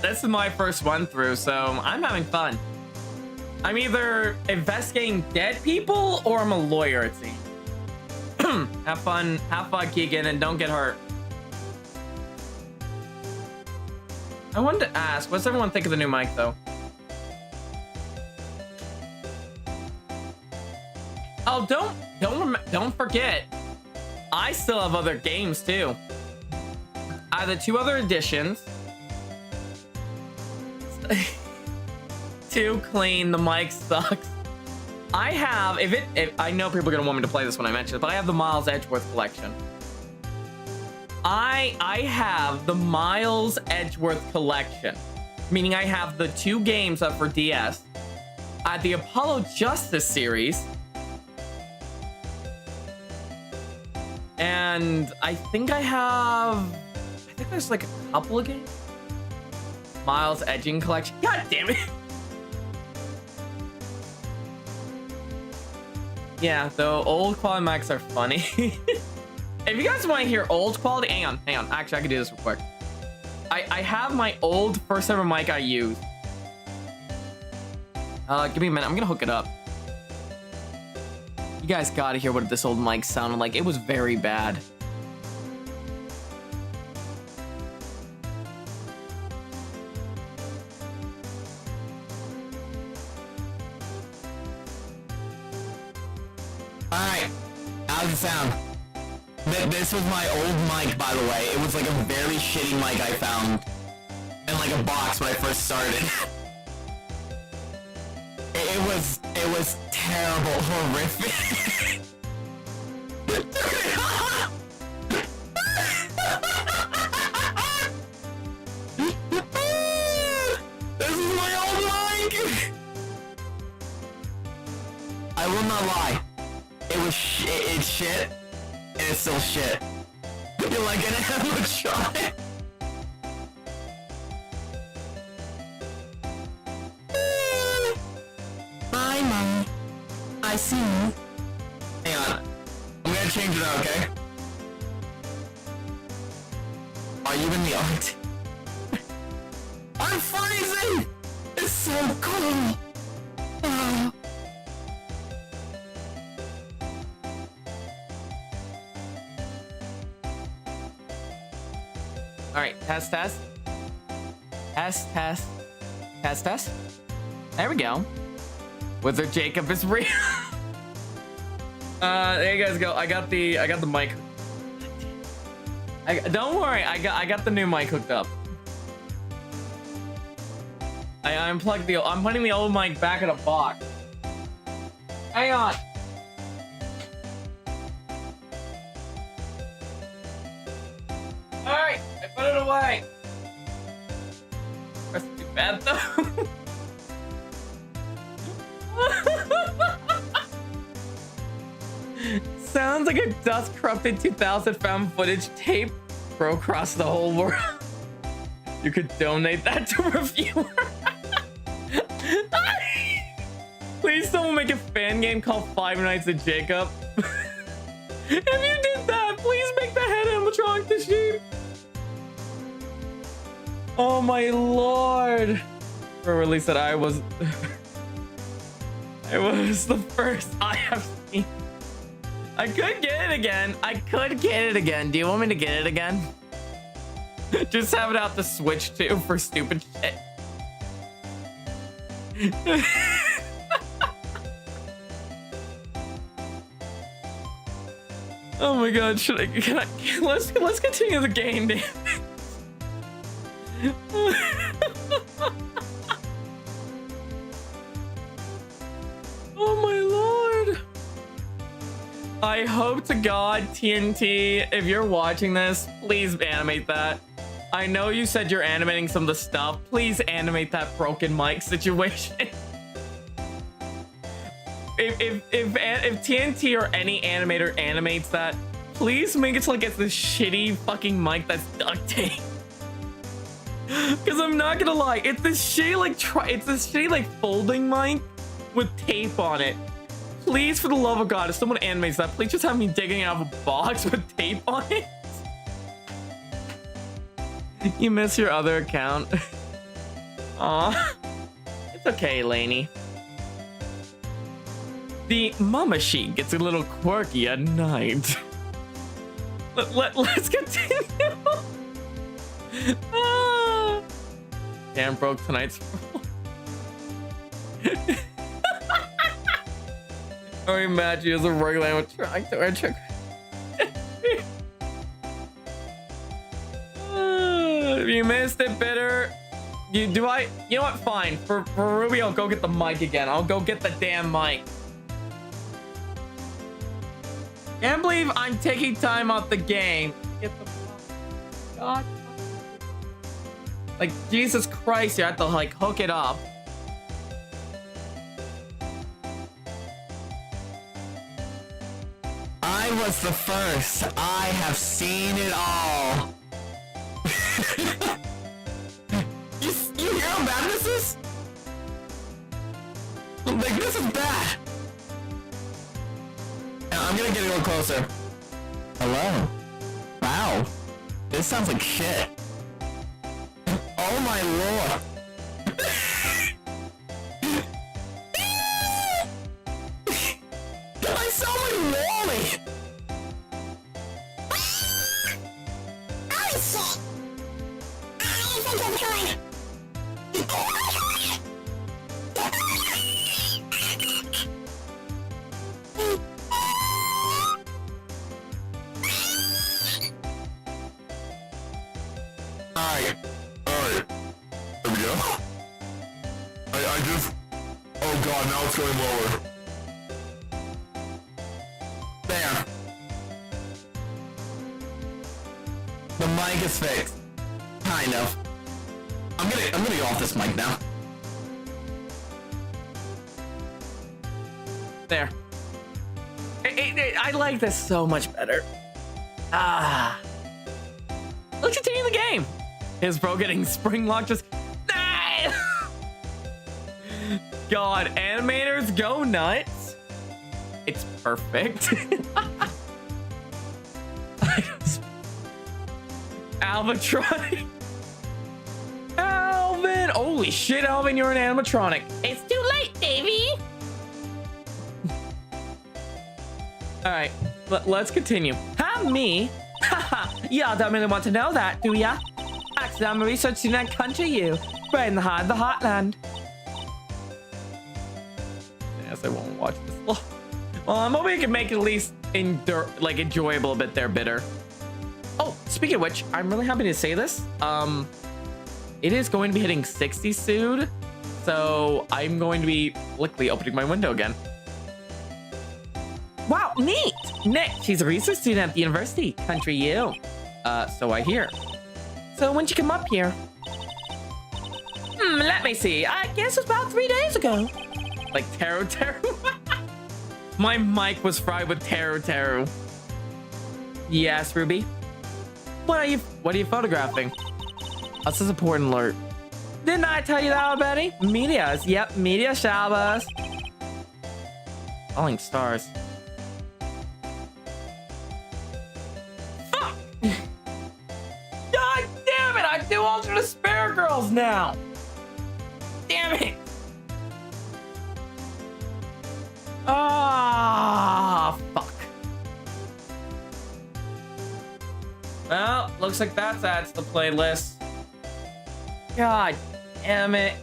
This is my first run through, so I'm having fun. I'm either investigating dead people or I'm a lawyer, it seems. Have fun, Keegan, and don't get hurt. I wanted to ask, what does everyone think of the new mic, though? Oh, don't forget. I still have other games too. I have the 2 other editions. 2 clean, the mic sucks. I have, if I know people are gonna want me to play this when I mention it, but I have the Miles Edgeworth collection. I have the Miles Edgeworth collection, meaning I have the 2 games up for DS. I had the Apollo Justice series, and I think there's like a couple of games. Miles Edging collection. God damn it. Yeah, the old quality mics are funny. If you guys want to hear old quality, hang on. Actually, I can do this real quick. I have my old first ever mic I used. Give me a minute. I'm gonna hook it up. You guys gotta hear what this old mic sounded like. It was very bad. Alright, how's it sound? This was my old mic, by the way. It was like a very shitty mic I found in like a box when I first started. It was terrible, horrific. This is my old mic. I will not lie. It's shit, and it's still shit. You're like an animatronic. Hi, Mom. I see you. Hang on. I'm gonna change it out, okay? Are you in the art? I'm freezing! It's so cold! Alright, test. Test. There we go. Wizard Jacob is real. There you guys go. I got the mic. Don't worry, I got the new mic hooked up. I unplugged I'm putting the old mic back in a box. Hang on. Alright, I put it away. That's too bad though. Sounds like a dust corrupted 2000 found footage tape broke across the whole world. You could donate that to a reviewer. Please someone make a fan game called Five Nights at Jacob. If you did that, please make the head animatronic the sheep. Oh my lord. Or at least that I was it was the first I have seen. I could get it again. Do you want me to get it again? Just have it out the Switch too for stupid shit. Oh my god, let's continue the game, damn it. Oh my lord. I hope to God, TNT, if you're watching this, please animate that. I know you said you're animating some of the stuff. Please animate that broken mic situation. If TNT or any animator animates that, please make it so like it's this shitty fucking mic that's duct tape. Because I'm not gonna lie, it's this shitty like folding mic with tape on it. Please, for the love of God, if someone animates that, please just have me digging out of a box with tape on it. You miss your other account. Aw. It's okay, Lainey. The mama sheet gets a little quirky at night. Let's continue. Ah. Damn, broke tonight's. Or imagine as a regular animatronic to our trick. instant bitter. You know what? Fine. For Ruby, I'll go get the mic again. I'll go get the damn mic. Can't believe I'm taking time off the game. Get the God. Like, Jesus Christ, you have to like hook it up. I was the first. I have seen it all. you hear how bad this is? Like, this is bad. I'm gonna get a little closer. Hello? Wow. This sounds like shit. Oh my lord. My someone rolling. Oh shit. I think I'm going. Alright. There we go. I just... Oh god, now it's going lower. There. The mic is fixed. Kind of. I'm gonna go off this mic now. There. I like this so much better. Ah. Let's continue the game. Is bro getting spring lock just... God, animators go nuts. It's perfect. Albatronic. Alvin. Holy shit, Alvin, you're an animatronic. It's too late, Davey. All right, let's continue. Huh, me? Haha, y'all don't really want to know that, do ya? Actually, I'm researching that country you. Right in the heart of the heartland. Yes, I won't watch this. Well, I'm hoping I can make it at least enjoyable a bit there, bitter. Oh, speaking of which, I'm really happy to say this. It is going to be hitting 60 soon. So I'm going to be lickly opening my window again. Wow, neat! Nick, she's a research student at the university. Country you. So I hear. So when'd you come up here? Let me see. I guess it's about 3 days ago. Like Taro. My mic was fried with Taro. Yes, Ruby. What are you photographing? That's an important alert. Didn't I tell you that already? Meteors. Yep, meteor showers. Falling stars. Fuck! God damn it! I do alternate spare girls now. Damn it! Ah, fuck. Well, looks like that's adds to the playlist. God damn it.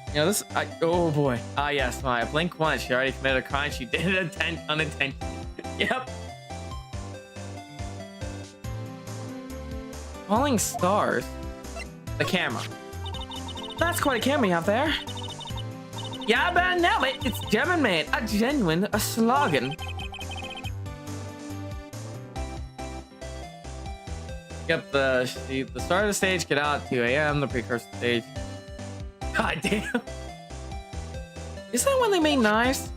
You know, oh boy. Ah, yes, I blink once. She already committed a crime. She did it unintentionally. Yep. Falling stars. The camera. That's quite a camera you have there. Yeah, I better know it. It's German made. A genuine slogan. Yep, the start of the stage, get out at 2 a.m. The precursor stage. God damn. Is that when they made knives?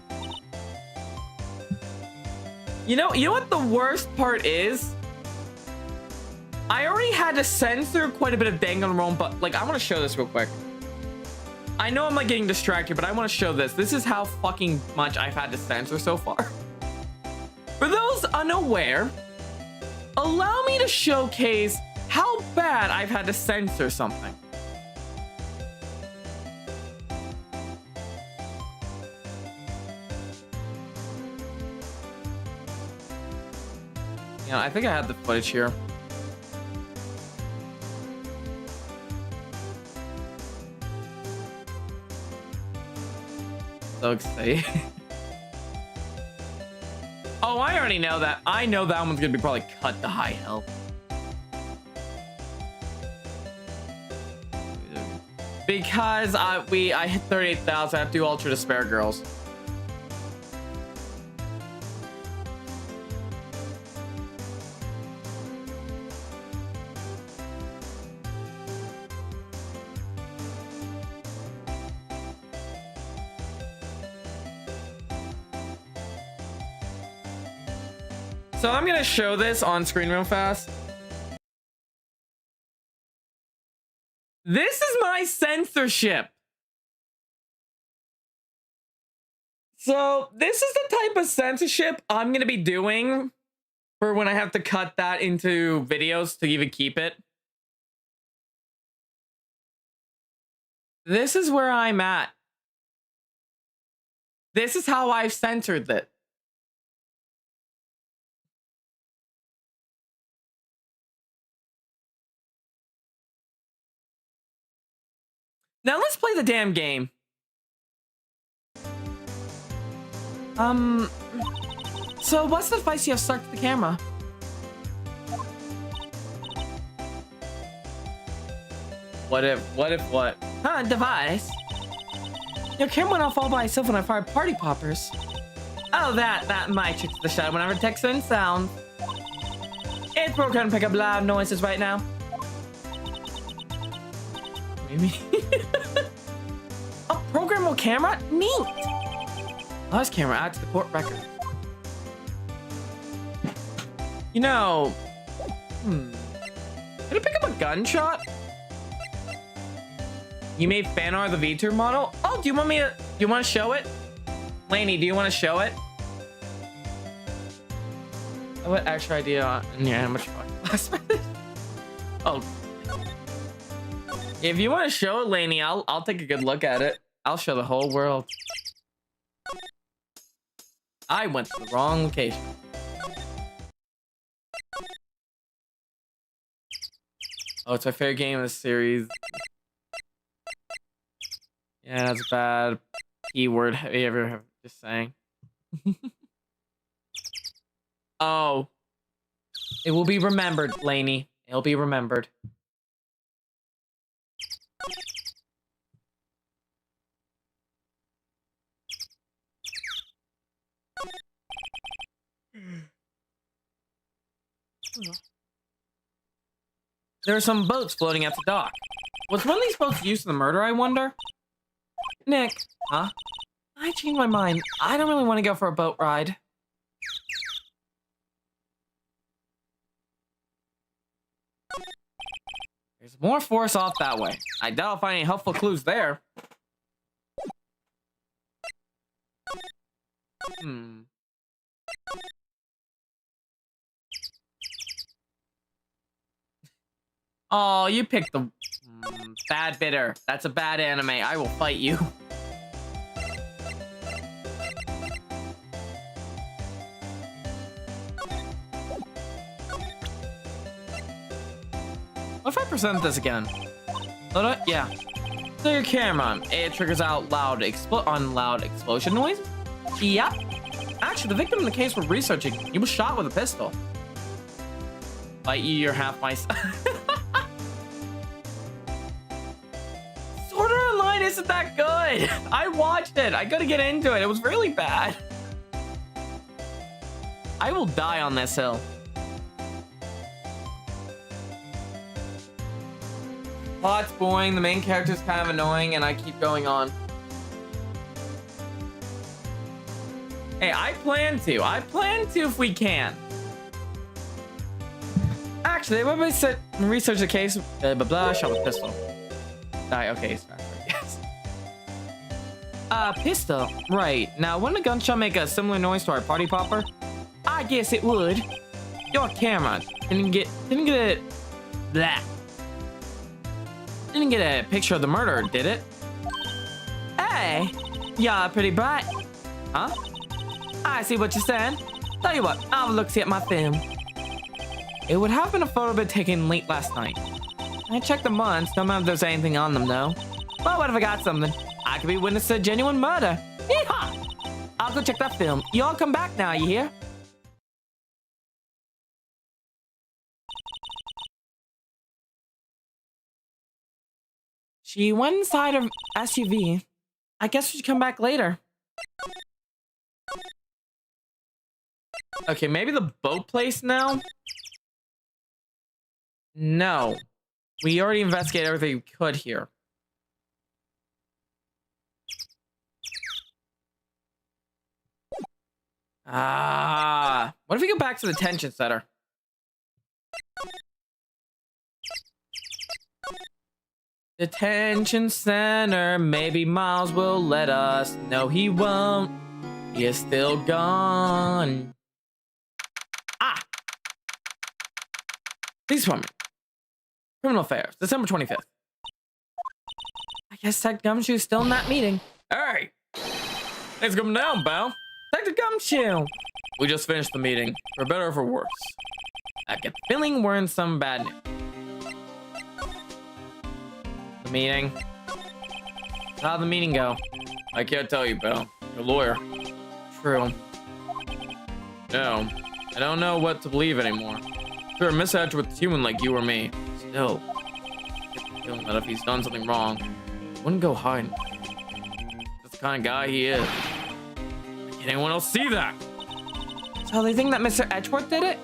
You know what the worst part is? I already had to censor quite a bit of Danganronpa, but like I want to show this real quick. I know I'm like getting distracted, but I want to show this. This is how fucking much I've had to censor so far. For those unaware, allow me to showcase how bad I've had to censor something. Yeah, I think I had the footage here. So excited. Oh, I already know that. I know that one's gonna be probably cut to high hell. Because I hit 38,000. I have to do Ultra Despair Girls. So I'm gonna show this on screen real fast. This is my censorship. So this is the type of censorship I'm gonna be doing for when I have to cut that into videos to even keep it. This is where I'm at. This is how I've censored it. Now let's play the damn game. So what's the device you have stuck to the camera? What? Huh, device? Your camera went off all by itself when I fired party poppers. Oh, that might trick the shot whenever text in sound. It's programmed to pick up loud noises right now. Maybe. A programmable camera? Neat. Last camera add to the court record. You know, Can I pick up a gunshot? You made fan art of the V2 model? Oh, do you want to show it? Lainey, do you want to show it? What extra idea? Yeah, how much last minute? Oh. If you want to show it, Lainey, I'll take a good look at it. I'll show the whole world. I went to the wrong location. Oh, it's my favorite game in the series. Yeah, that's a bad keyword. Have you ever have just saying? Oh. It will be remembered, Lainey. It'll be remembered. There are some boats floating at the dock. Was one of these boats used in the murder, I wonder? Nick. Huh? I changed my mind. I don't really want to go for a boat ride. There's more forest off that way. I doubt I'll find any helpful clues there. Oh, you picked the bad bitter. That's a bad anime. I will fight you. What if I present this again? Yeah. So your camera, it triggers out loud explosion noise? Yep. Actually, the victim in the case we're researching, he was shot with a pistol. Fight you, you're half my Sword Art Online isn't that good. I watched it. I gotta get into it. It was really bad. I will die on this hill. Plot's boring, the main character's kind of annoying, and I keep going on. Hey, I plan to if we can. Actually, when we research the case, blah blah, shot with pistol. Die, okay, it's faster, yes. Pistol, right. Now, wouldn't a gunshot make a similar noise to our party popper? I guess it would. Your camera didn't get a picture of the murderer, did it? Hey, y'all pretty bright. Huh? I see what you're saying. Tell you what, I'll look see at my film. It would have been a photo bit taken late last night. I checked the months, don't know if there's anything on them though. But what if I got something? I could be witness to a genuine murder. Yeehaw! I'll go check that film. You all come back now, you hear? She went inside her SUV. I guess she should come back later. Okay, maybe the boat place now? No. We already investigated everything we could here. What if we go back to the detention center? Detention center, maybe Miles will let us. No, he won't. He is still gone. Ah! Police Department. Criminal Affairs, December 25th. I guess Tech Gumshoe's still in that meeting. Hey! Thanks for coming down, pal. Tech Gumshoe! We just finished the meeting, for better or for worse. I get the feeling we're in some bad news. The meeting? How'd the meeting go? I can't tell you, pal. You're a lawyer. True. No, I don't know what to believe anymore. Sure, Miss Edgeworth's human like you or me. Still, I get the feeling that if he's done something wrong, he wouldn't go hiding. That's the kind of guy he is. Can anyone else see that? So they think that Mr. Edgeworth did it?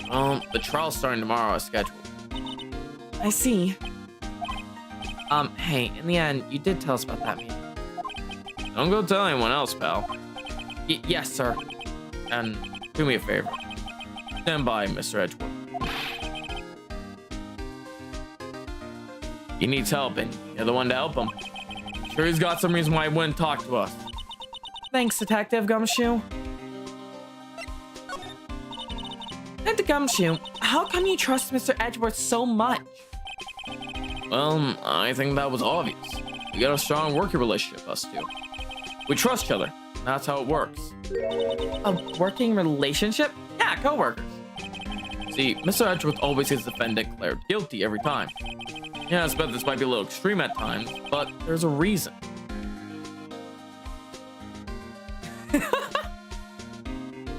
The trial's starting tomorrow as scheduled. I see. Hey, in the end, you did tell us about that meeting. Don't go tell anyone else, pal. Yes, sir. And do me a favor. Stand by, Mr. Edgeworth. He needs help, and you're the one to help him. Sure, he's got some reason why he wouldn't talk to us. Thanks, Detective Gumshoe. Detective Gumshoe, how come you trust Mr. Edgeworth so much? Well, I think that was obvious. We got a strong working relationship, us two. We trust each other. That's how it works. A working relationship? Yeah, co-workers. See, Mr. Edgeworth always gets the defendant declared guilty every time. Yeah, I bet this might be a little extreme at times, but there's a reason.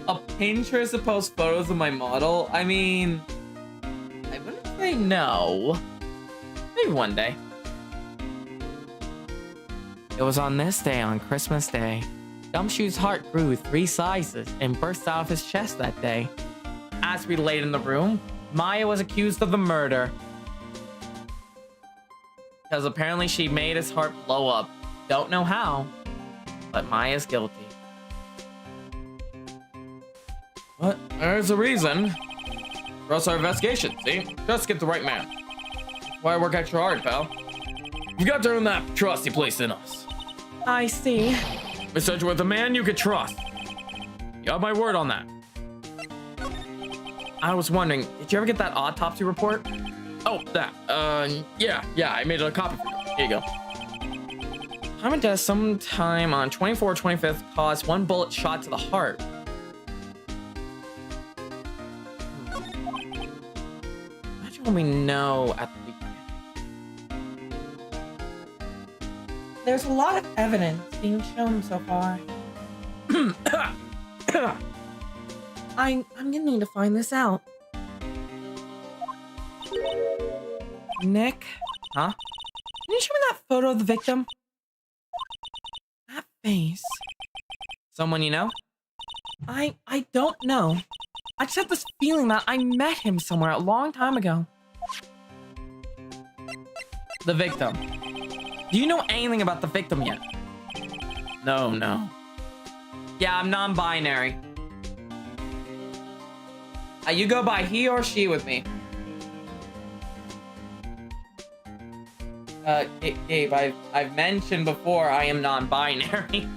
A Pinterest to post photos of my model? I mean, I wouldn't say no. Maybe one day. It was on this day, on Christmas Day. Gumshoe's heart grew 3 sizes and burst out of his chest that day. As we laid in the room, Maya was accused of the murder. Because apparently she made his heart blow up. Don't know how, but Maya's guilty. What? There's a reason. Trust our investigation, see? Just get the right man. That's why I work extra hard, pal. You got to earn that trust you placed in us. I see. Mr. Edgeworth, a man you could trust. You got my word on that. I was wondering, did you ever get that autopsy report? Oh, that. Yeah, I made a copy for you. Here you go. Common death sometime on 24/25 caused 1 bullet shot to the heart. Imagine what we know at the beginning. There's a lot of evidence being shown so far. I'm gonna need to find this out. Nick? Huh? Can you show me that photo of the victim? That face. Someone you know? I don't know. I just have this feeling that I met him somewhere a long time ago. The victim. Do you know anything about the victim yet? No. Yeah, I'm non-binary. You go by he or she with me. Gabe, I've mentioned before I am non-binary.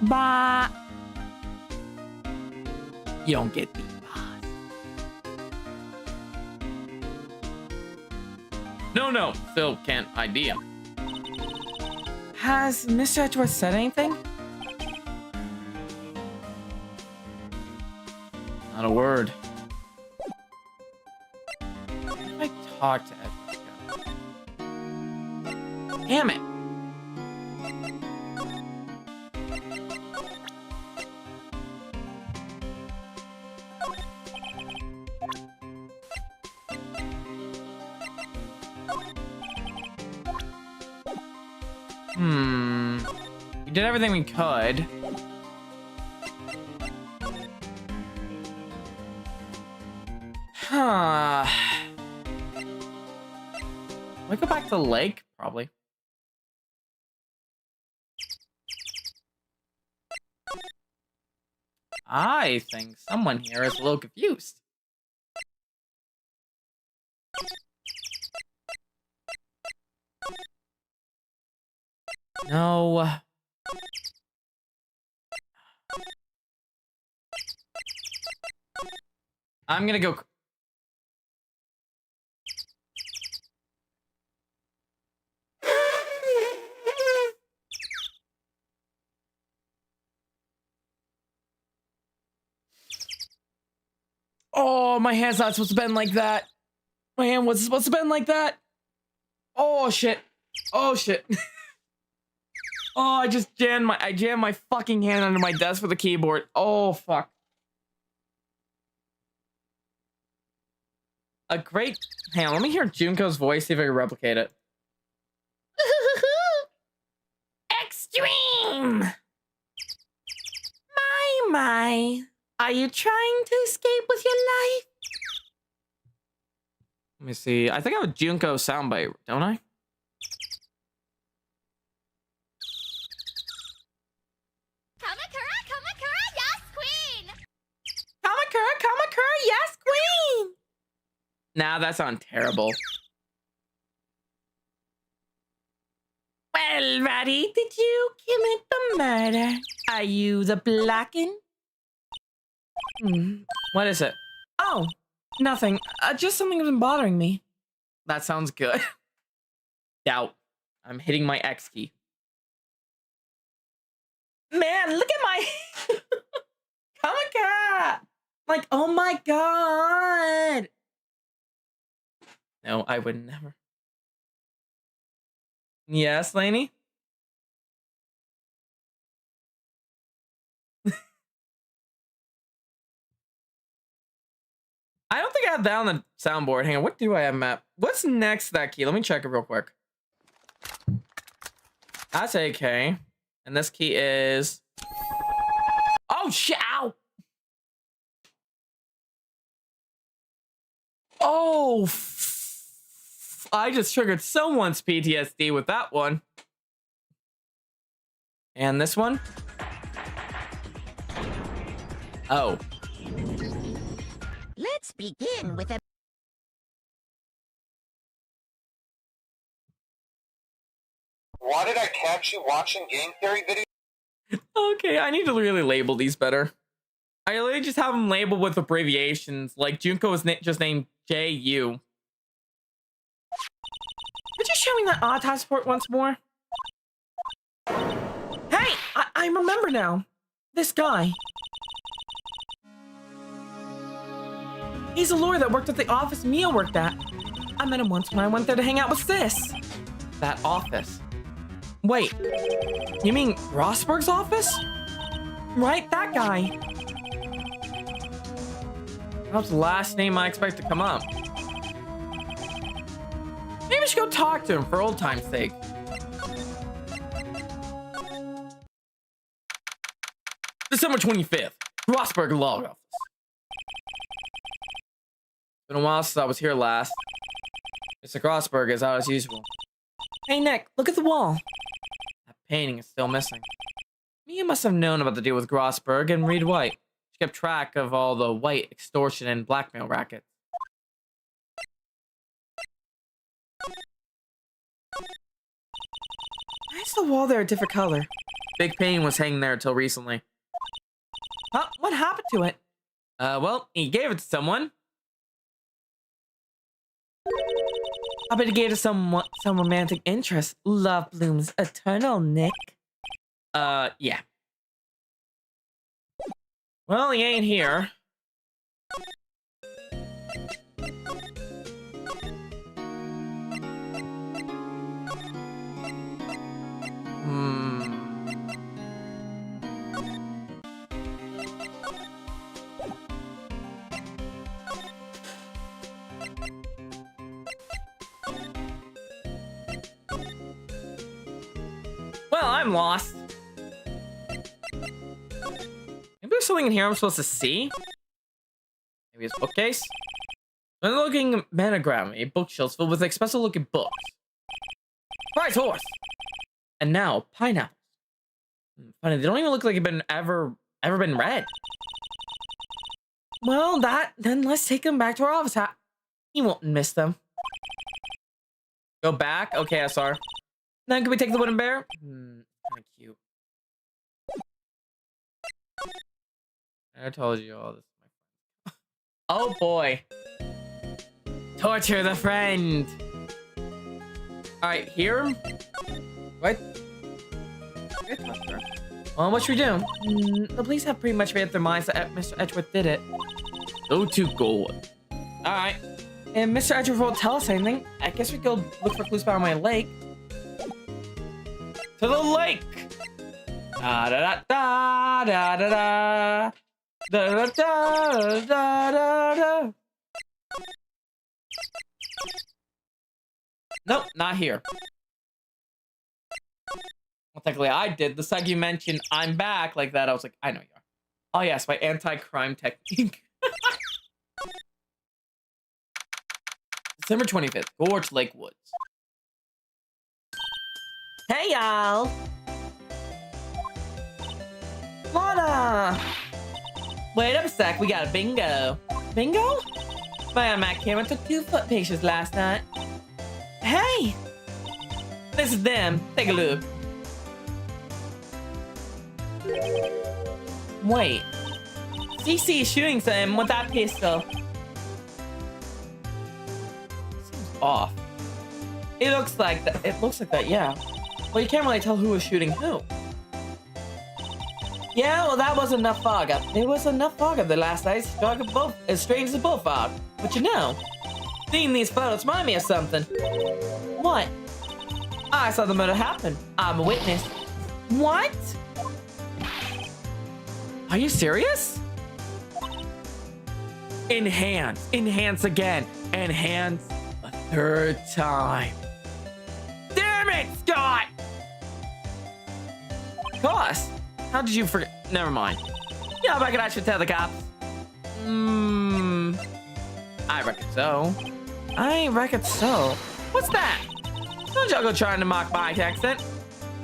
Bah. You don't get these bahs. No. Still can't ID him. Has Mr. Edgeworth said anything? Not a word. What if I talk to Edgeworth again? Damn it. We did everything we could. Huh. We go back to the lake, probably. I think someone here is a little confused. No. I'm gonna go. Oh, my hand's not supposed to bend like that. My hand wasn't supposed to bend like that. Oh shit. Oh shit. Oh, I jammed my fucking hand under my desk with the keyboard. Oh fuck. A great. Hang on, let me hear Junko's voice, see if I can replicate it. Extreme! My. Are you trying to escape with your life? Let me see. I think I have a Junko soundbite, don't I? Kamakura, Kamakura, yes, queen! Kamakura, yes, queen! Nah, that sounds terrible. Well, Ratty, did you commit the murder? Are you the Blackened? What is it? Oh, nothing. Just something has been bothering me. That sounds good. Doubt. I'm hitting my X key. Man, look at my... Kamaka! Like, oh my god! No, I would never. Yes, Lainey? I don't think I have that on the soundboard. Hang on, what do I have mapped? What's next to that key? Let me check it real quick. That's AK. And this key is... Oh, shit! Ow! Oh, I just triggered someone's PTSD with that one. And this one? Oh. Let's begin with a... Why did I catch you watching game theory videos? Okay, I need to really label these better. I literally just have them labeled with abbreviations, like Junko is just named J.U. Could you show me that autopsy report once more? Hey, I remember now. This guy. He's a lawyer that worked at the office Mia worked at. I met him once when I went there to hang out with Sis. That office. Wait, you mean Rosberg's office? Right, that guy. That's the last name I expect to come up. Maybe we should go talk to him for old time's sake. December 25th, Rosberg Law Office. Been a while since I was here last. Mr. Rosberg is out as usual. Hey Nick, look at the wall. That painting is still missing. Mia must have known about the deal with Rosberg and Reed White. She kept track of all the White extortion and blackmail rackets. Why is the wall there a different color? Big painting was hanging there until recently. Huh? What happened to it? Well, he gave it to someone. I bet he gave it to some romantic interest. Love blooms eternal, Nick. Yeah. Well, he ain't here. I'm lost. Maybe there's something in here I'm supposed to see? Maybe it's a bookcase? An looking manogram, a bookshelf filled with expensive looking books. Prize horse! And now, pineapples. Funny, they don't even look like they've been ever been read. Well, then let's take them back to our office. He won't miss them. Go back? Okay, SR. Then can we take the wooden bear? Kinda cute. I told you all this. Oh boy. Torture the friend. Alright, here. What? Well, what should we do? The police have pretty much made up their minds that Mr. Edgeworth did it. Go to gold. Alright. And Mr. Edgeworth won't tell us anything. I guess we go look for clues by my lake. To the lake! Da da da da da da da da da da da da. Nope, not here. Well, technically I did. The second you mentioned I'm back like that, I was like, I know you are. Oh yes, my anti-crime technique. December 25th, Gorge Lake Woods. Hey y'all! Lana! Wait up a sec, we got a bingo. Bingo? My Mac camera took 2 foot pictures last night. Hey! This is them. Take a look. Wait. CC is shooting something with that pistol. Seems off. It looks like that. It looks like that, yeah. Well, you can't really tell who was shooting who. Yeah, well, that wasn't enough fog up. There was enough fog up the last night. As strange as a bullfog. But you know, seeing these photos remind me of something. What? I saw the murder happen. I'm a witness. What? Are you serious? Enhance. Enhance again. Enhance a 3rd time. Damn it, Scott! Cost? How did you forget? Never mind. Yeah, I reckon I should tell the cops. I reckon so. I reckon so. What's that? Don't y'all go trying to mock my accent.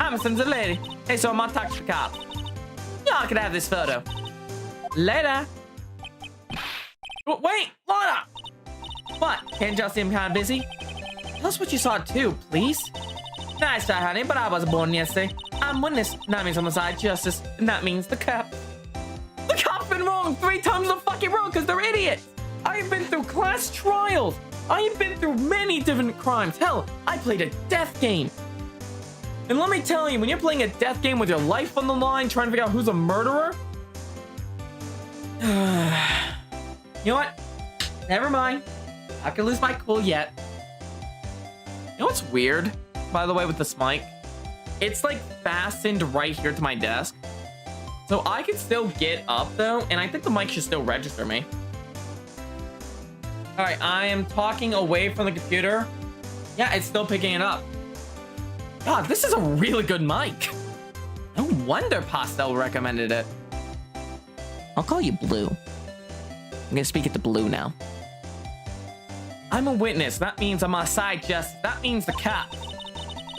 I'm a sensitive lady. Hey, so I'm gonna talk to the cops. Y'all can have this photo. Later. Wait, Lana! What? Can't y'all see I'm kind of busy? Tell us what you saw too, please. Nice try, honey, but I wasn't born yesterday. I'm witness. That means homicide, justice, and that means the cop. The cop's been wrong 3 times in a fucking row because they're idiots. I've been through class trials. I have been through many different crimes. Hell, I played a death game. And let me tell you, when you're playing a death game with your life on the line, trying to figure out who's a murderer, you know what? Never mind. I can lose my cool yet. You know what's weird, by the way, with this mic? It's like fastened right here to my desk. So I can still get up though, and I think the mic should still register me. All right, I am talking away from the computer. Yeah, it's still picking it up. God, this is a really good mic. No wonder Pastel recommended it. I'll call you Blue. I'm gonna speak it to Blue now. I'm a witness. That means I'm on side justice. That means the cop.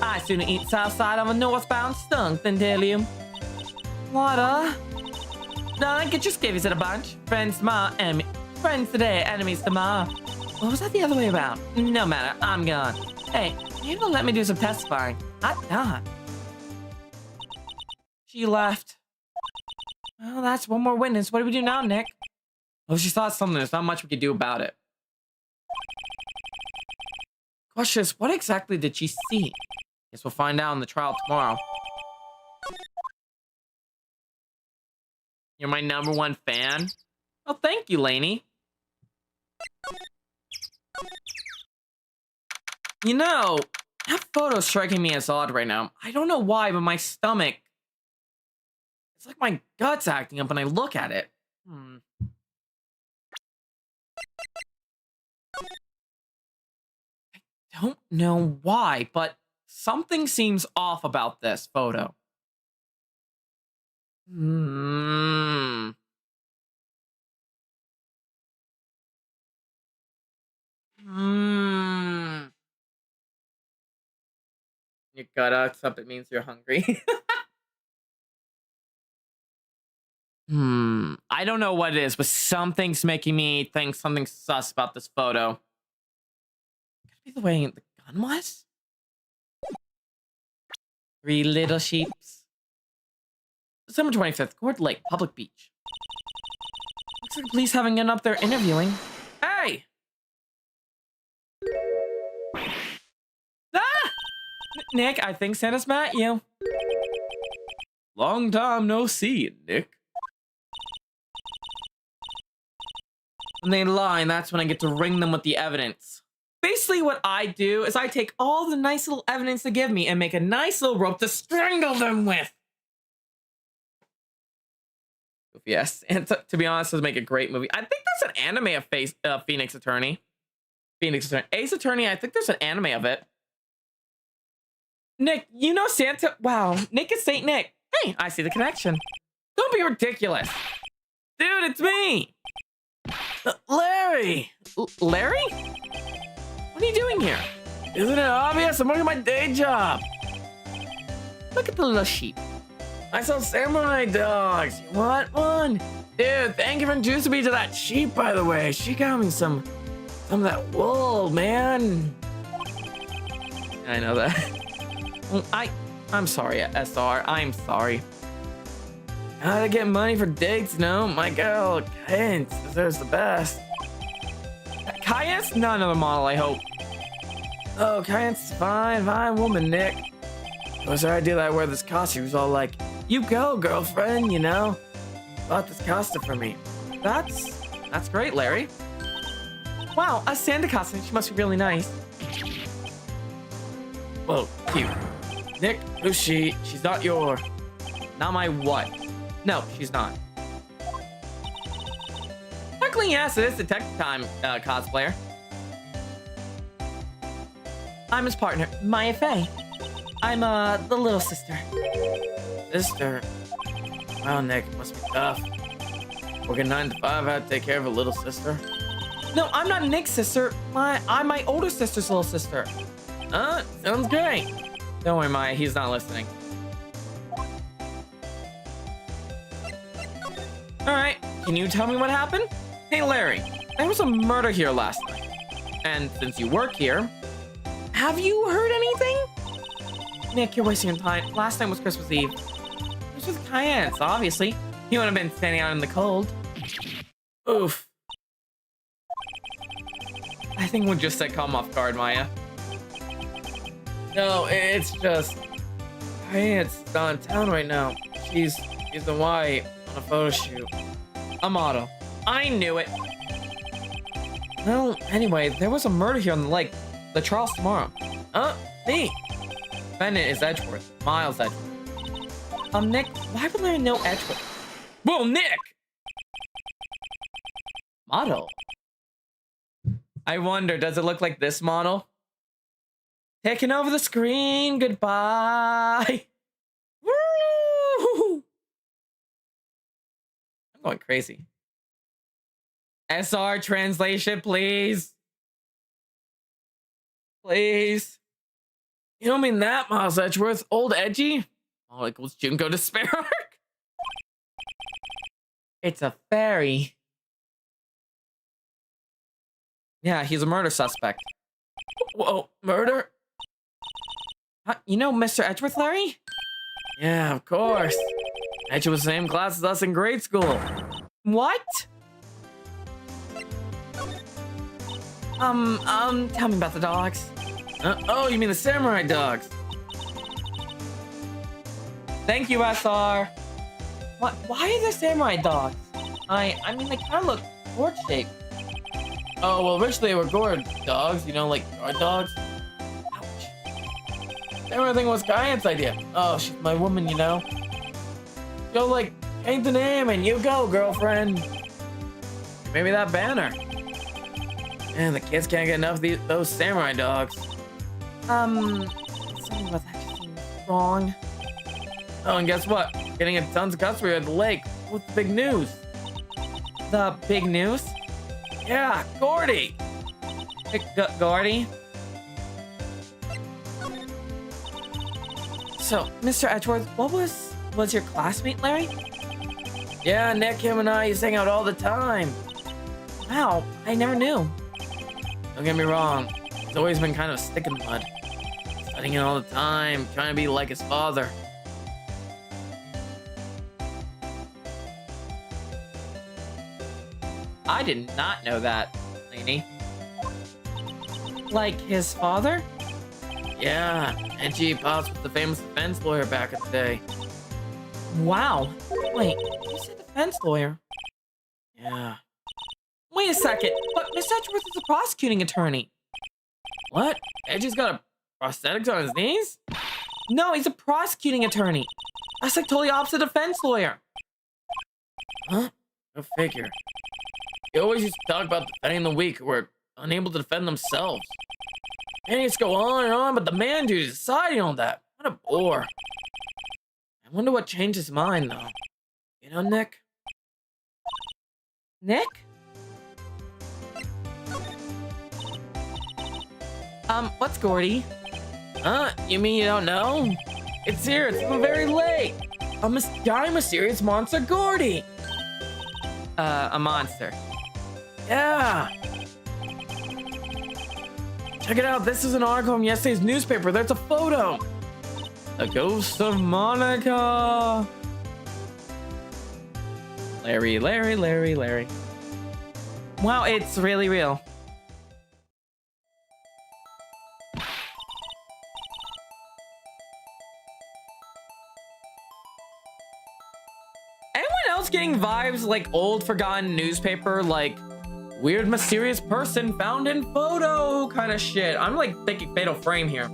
I sooner eat south side of a northbound stunk than tell you. What, Don't get your skivvies in a bunch. Friends tomorrow, enemy. Friends today, enemies tomorrow. What was that the other way around? No matter, I'm gone. Hey, you don't let me do some testifying. Hot done. She left. Well, that's one more witness. What do we do now, Nick? Oh, she saw something. There's not much we could do about it. Question is, what exactly did she see? Guess we'll find out in the trial tomorrow. You're my #1 fan? Oh, thank you, Lainey. You know, that photo's striking me as odd right now. I don't know why, but my stomach... It's like my gut's acting up when I look at it. I don't know why, but something seems off about this photo. Hmm. Hmm. You gotta accept it means you're hungry. I don't know what it is, but something's making me think something sus about this photo. Could be the way the gun was? 3 little sheeps. December 25th, Court Lake, Public Beach. Looks like the police haven't gotten up there interviewing. Hey! Ah! Nick, I think Santa's mad at you. Long time no see, Nick. When they lie, and that's when I get to ring them with the evidence. Basically, what I do is I take all the nice little evidence they give me and make a nice little rope to strangle them with. Yes, and to be honest, this would make a great movie. I think there's an anime of Phoenix Attorney. Ace Attorney, I think there's an anime of it. Nick, you know Santa? Wow, Nick is Saint Nick. Hey, I see the connection. Don't be ridiculous. Dude, it's me. Larry. Larry? What are you doing here? Isn't it obvious? I'm working my day job. Look at the little sheep. I sell samurai dogs. You want one? Dude, thank you for introducing me to that sheep, by the way. She got me some of that wool, man. I know that. I'm sorry, SR. I'm sorry. How to get money for dates? No, my girl, Kayence deserves the best. Kayence? Not another model, I hope. Oh, Kayence, fine woman, Nick. It was her idea that I wear this costume. She was all like, you go, girlfriend, you know? Bought this costume for me. That's great, Larry. Wow, a Santa costume. She must be really nice. Whoa, cute. Nick, who's she? She's not not my what? No, she's not. Luckily, yes, it is Detective Time cosplayer. I'm his partner, Maya Faye. I'm the little sister. Sister? Wow, Nick, it must be tough. Working 9 to 5, I have to take care of a little sister. No, I'm not Nick's sister. I'm my older sister's little sister. Sounds great. Don't worry, Maya, he's not listening. Alright, can you tell me what happened? Hey, Larry, there was a murder here last night. And since you work here, have you heard anything? Nick, you're wasting your time. Last night was Christmas Eve. It was with Kayence, obviously. He wouldn't have been standing out in the cold. Oof. I think we'll just come off guard, Maya. No, it's just... Kayence not in town right now. She's in Hawaii on a photo shoot. A model. I knew it. Well, anyway, there was a murder here on the lake. The trial's tomorrow. Me. Defendant is Edgeworth. Miles Edgeworth. Nick, why would Larry know Edgeworth? Whoa, Nick! Model? I wonder, does it look like this model? Taking over the screen, goodbye! Woo! I'm going crazy. SR translation, please. Please. You don't mean that, Miles Edgeworth. Old Edgy? All equals Junko Despair arc? It's a fairy. Yeah, he's a murder suspect. Whoa, murder? You know Mr. Edgeworth, Larry? Yeah, of course. Edgeworth was the same class as us in grade school. What? Tell me about the dogs. Oh, you mean the samurai dogs? Thank you, SR. What? Why are there samurai dogs? I mean, they kind of look sword-shaped. Oh, well, originally they were gourd dogs, you know, like guard dogs. Ouch. Everything was Kayen's idea. Oh, she's my woman, you know. Go, like, paint the name and you go, girlfriend. Maybe that banner. Man, the kids can't get enough of those samurai dogs. Something about that just seems wrong. Oh, and guess what? getting a tons of customers at the lake. What's the big news? The big news? Yeah, Gordy. Hey, Gordy. So, Mr. Edgeworth, what was your classmate, Larry? Yeah, Nick, him, and I used to hang out all the time. Wow, I never knew. Don't get me wrong, he's always been kind of a stick in the mud. Studying it all the time, trying to be like his father. I did not know that, Lainey. Like his father? Yeah, and G. Potts was the famous defense lawyer back in the day. Wow. Wait, you said defense lawyer? Yeah. Wait a second, but Miss Edgeworth is a prosecuting attorney. What? Edgy's got a prosthetics on his knees? No, he's a prosecuting attorney. That's like totally opposite defense lawyer. Huh? Go figure. They always used to talk about defending the weak who are unable to defend themselves. And it's go on and on, but the man dude is deciding on that. What a bore. I wonder what changed his mind, though. You know, Nick? Nick? What's Gordy? Huh? You mean you don't know? It's here, it's very late. A mysterious monster Gordy. A monster. Yeah. Check it out, this is an article from yesterday's newspaper. There's a photo. The ghost of Monica. Larry. Wow, it's really real. Anyone else getting vibes like old forgotten newspaper, like weird mysterious person found in photo kind of shit? I'm like thinking Fatal Frame here.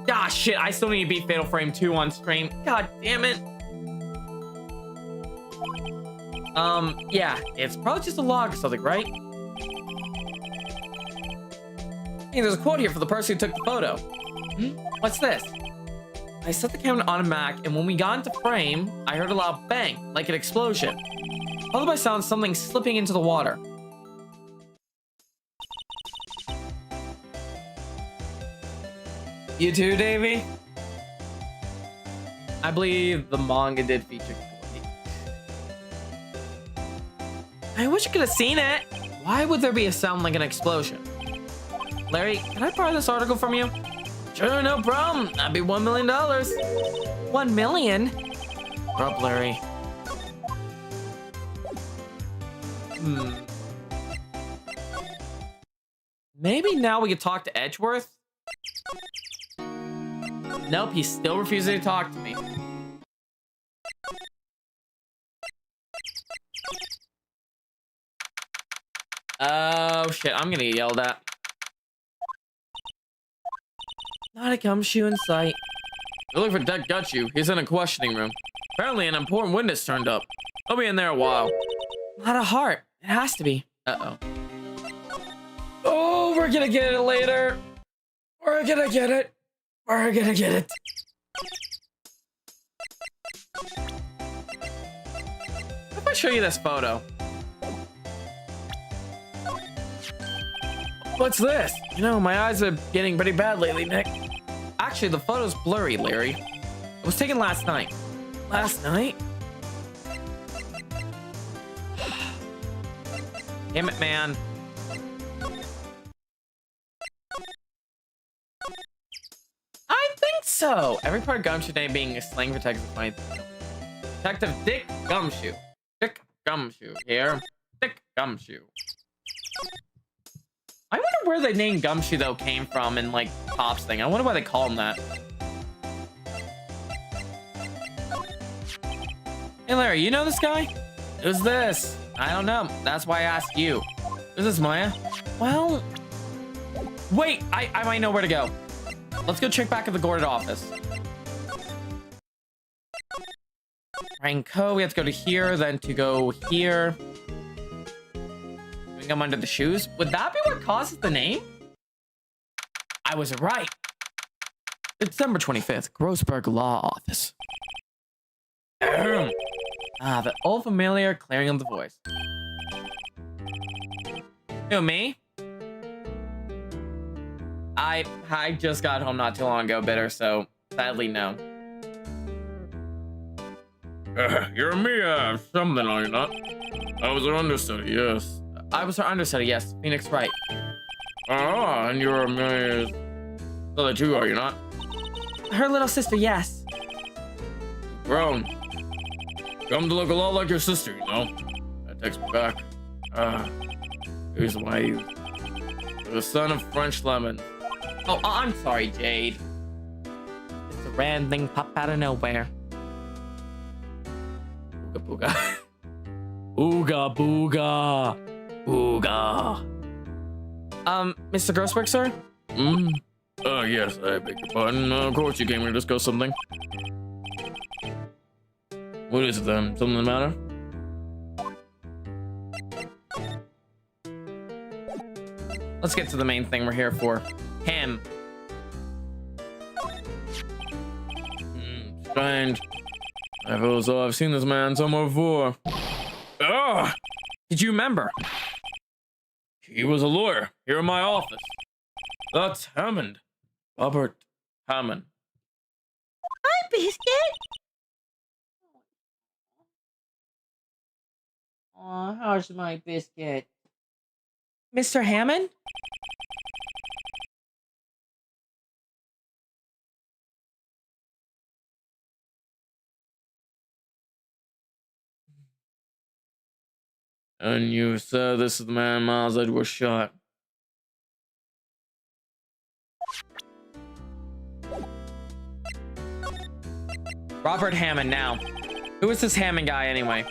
Ah, shit, I still need to beat Fatal Frame 2 on stream. God damn it. Yeah, it's probably just a log or something, right? Hey, there's a quote here for the person who took the photo. What's this? I set the camera on a Mac, and when we got into frame, I heard a loud bang, like an explosion. Followed by sound something slipping into the water. You too, Davey? I believe the manga did feature Gordy. I wish you could have seen it. Why would there be a sound like an explosion? Larry, can I borrow this article from you? Sure, no problem. That'd be $1 million. 1 million? Drop, Larry. Maybe now we could talk to Edgeworth? Nope, he's still refusing to talk to me. Oh shit, I'm gonna get yelled at. Not a gumshoe in sight. They're looking for Deck Gumshoe. He's in a questioning room. Apparently an important witness turned up. He'll be in there a while. Not a heart. It has to be. Uh-oh. Oh, we're gonna get it later. We're gonna get it. We're gonna get it. If I show you this photo. What's this? You know, my eyes are getting pretty bad lately, Nick. Actually, the photo's blurry, Larry. It was taken last night. Last night? Damn it, man. I think so. Every part of Gumshoe name being a slang for Detective Detective Dick Gumshoe. Dick Gumshoe here. Dick Gumshoe. I wonder where the name Gumshoe though came from in like Pop's thing. I wonder why they call him that. Hey Larry, you know this guy? Who's this? I don't know. That's why I asked you. Who's this, Maya? Well, wait, I might know where to go. Let's go check back at the Gordon office. Ranko, we have to go to here, then to go here. We come under the shoes. Would that be what causes the name? I was right. December 25th, Grossberg Law Office. Ah, the old familiar clearing of the voice. Who, me? I just got home not too long ago, Bitter, so sadly no. You're me, something, are you not? I was her understudy, yes. I was her understudy, yes. Phoenix Wright. Ah, and you're Amanda's other two, are you not? Her little sister, yes. Grown. Come to look a lot like your sister, you know? That takes me back. Here's why you... You're the son of French Lemon. Oh, I'm sorry, Jade. It's a random thing pop out of nowhere. Booga booga. Ooga booga. Booga. Mr. Grossberg, sir? Yes, I beg your pardon. Of course you came here to discuss something. What is it then? Something the matter? Let's get to the main thing we're here for. Him. Strange. I feel as though I've seen this man somewhere before. Ah! Did you remember? He was a lawyer here in my office. That's Hammond. Robert Hammond. Hi, Biscuit. Aw, how's my biscuit? Mr. Hammond? And you said this is the man Miles Edgeworth shot. Robert Hammond now. Who is this Hammond guy anyway?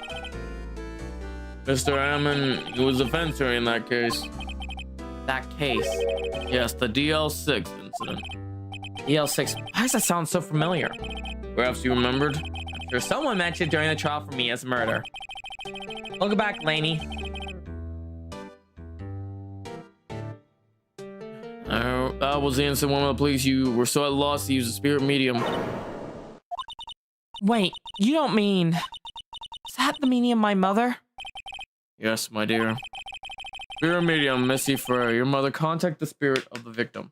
Mr. Hammond, he was a fencer in that case. That case. Yes, the DL6 incident. EL6. Why does that sound so familiar? Perhaps you remembered? I'm sure someone mentioned during the trial for me as murder. Welcome back, Lainey. That was the incident when the police you were so at a loss to use a spirit medium. Wait, you don't mean... Is that the meaning of my mother? Yes, my dear. Spirit medium, Missy Frey. Your mother contact the spirit of the victim.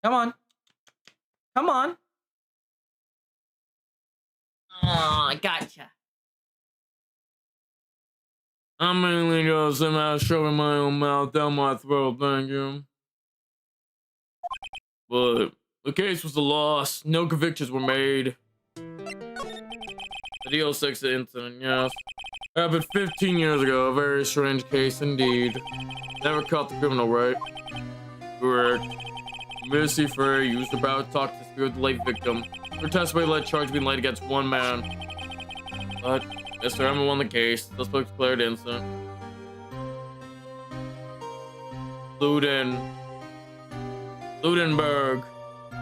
Come on. Come on. Oh, I gotcha. I'm mainly just somehow shoving my own mouth down my throat, thank you. But the case was a loss. No convictions were made. The DL6 incident, yes. Happened 15 years ago. A very strange case indeed. Never caught the criminal, right? Correct. Missy Frey used about to talk to the spirit of the late victim. Her testimony led charge being laid against one man. But Mr. Emma won the case. The suspect declared innocent. Ludenberg.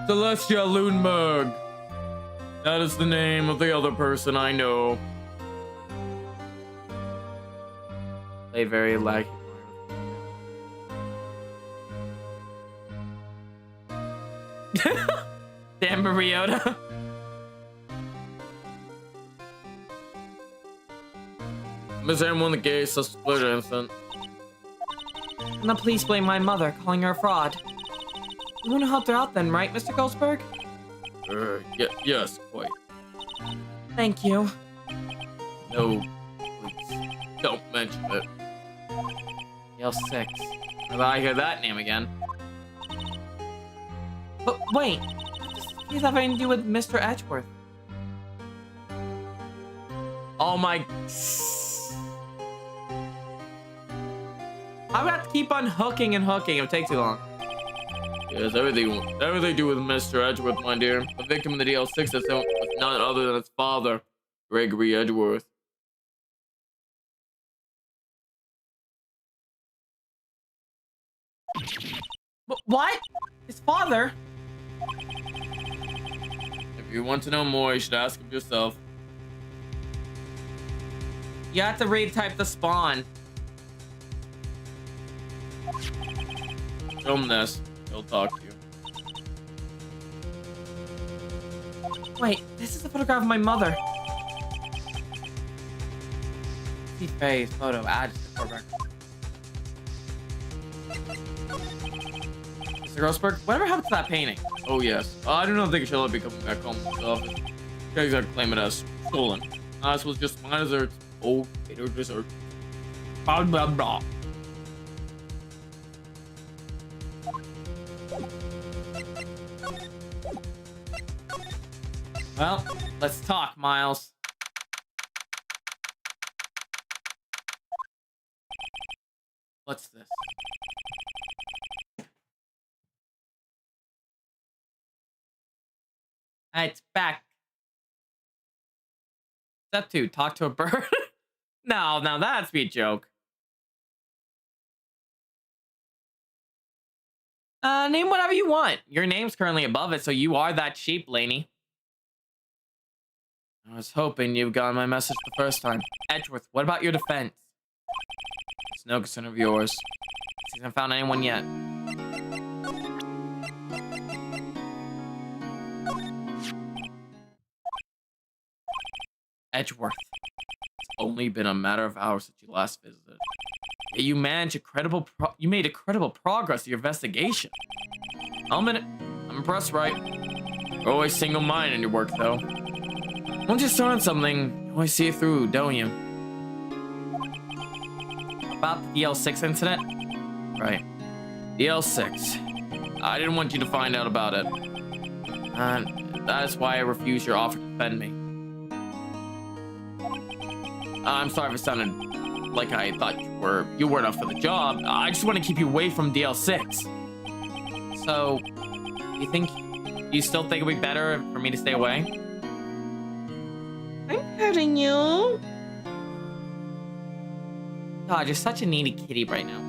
Celestia Ludenberg. That is the name of the other person I know. They very like. Damn Mariota. Miss Emma won the case. Suspect declared innocent. And the police blame my mother, calling her a fraud. You want to help her out then, right, Mr. Goldsberg? Yes, quite. Thank you. No, please, don't mention it. EL6. I hear that name again. But wait, what does this have anything to do with Mr. Edgeworth? Oh my... I'm gonna have to keep on hooking and hooking. It'll take too long. Yes, everything to do with Mr. Edgeworth, my dear. The victim in the DL6 was none other than his father, Gregory Edgeworth. What? His father? If you want to know more, you should ask him yourself. You have to retype the spawn. Film this. He'll talk to you. Wait, this is a photograph of my mother. See face, photo, add to the photograph. Mr. Grossberg, whatever happened to that painting? Oh, yes. I do not think it should let me come back home to the office. Guys are claim it as stolen. This was just my dessert. Oh, cater dessert. Blah, blah, blah. Well, let's talk, Miles. What's this? It's back. Step 2, talk to a bird. No, now that's be a joke. Name whatever you want. Your name's currently above it, so you are that sheep, Laney. I was hoping you've gotten my message the first time. Edgeworth, what about your defense? It's no concern of yours. I haven't found anyone yet. Edgeworth. It's only been a matter of hours since you last visited. Yet you made incredible progress in your investigation. I'll admit it. I'm impressed, Wright. You're always single-minded in your work, though. Once you start on something, you always see it through, don't you? About the DL6 incident? Right. DL6. I didn't want you to find out about it. That is why I refused your offer to defend me. I'm sorry if it sounded like I thought you weren't up for the job. I just want to keep you away from DL6. So, you still think it'd be better for me to stay away? I'm hurting you. God, you're such a needy kitty right now.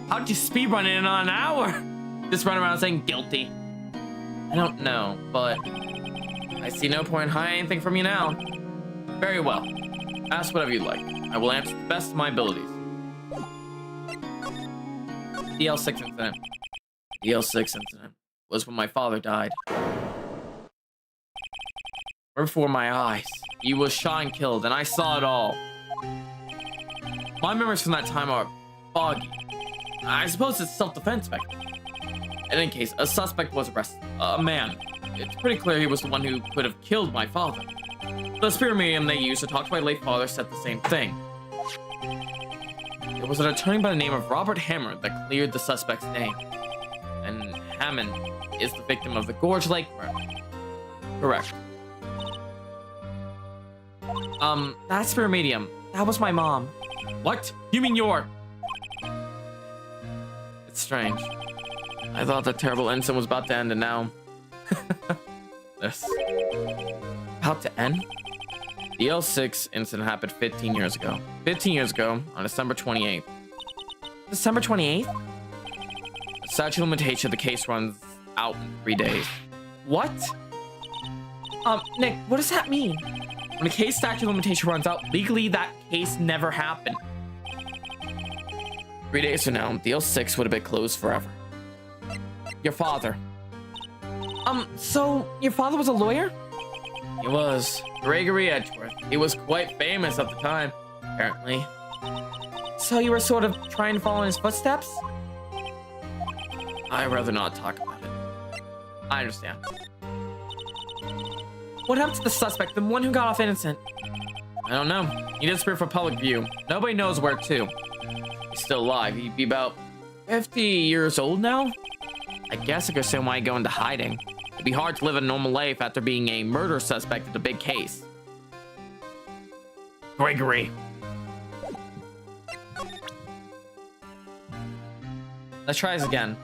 How'd you speedrun it in an hour? Just run around saying guilty. I don't know, but I see no point in hiding anything from you now. Very well. Ask whatever you like. I will answer to the best of my abilities. DL6 incident. DL6 incident was when my father died. Right before my eyes. He was shot and killed, and I saw it all. My memories from that time are foggy. I suppose it's self-defense mechanism. In any case, a suspect was arrested. A man. It's pretty clear he was the one who could have killed my father. The spirit medium they used to talk to my late father said the same thing. It was an attorney by the name of Robert Hammer that cleared the suspect's name. And Hammond is the victim of the Gorge Lake murder. Correct. That spirit medium, that was my mom. What? You mean your... It's strange. I thought that terrible incident was about to end, and now... this. About to end? The L6 incident happened 15 years ago. 15 years ago, on December 28th. December 28th? The statute of limitation of the case runs out in 3 days. What? Nick, what does that mean? When a case statute of limitation runs out, legally that case never happened. 3 days from now, the L6 would have been closed forever. Your father. So your father was a lawyer? He was. Gregory Edgeworth. He was quite famous at the time, apparently. So you were sort of trying to follow in his footsteps? I'd rather not talk about it. I understand. What happened to the suspect, the one who got off innocent? I don't know. He disappeared from public view. Nobody knows where to. He's still alive. He'd be about 50 years old now? I guess I could assume why he'd go into hiding. It'd be hard to live a normal life after being a murder suspect in a big case. Gregory. Let's try this again.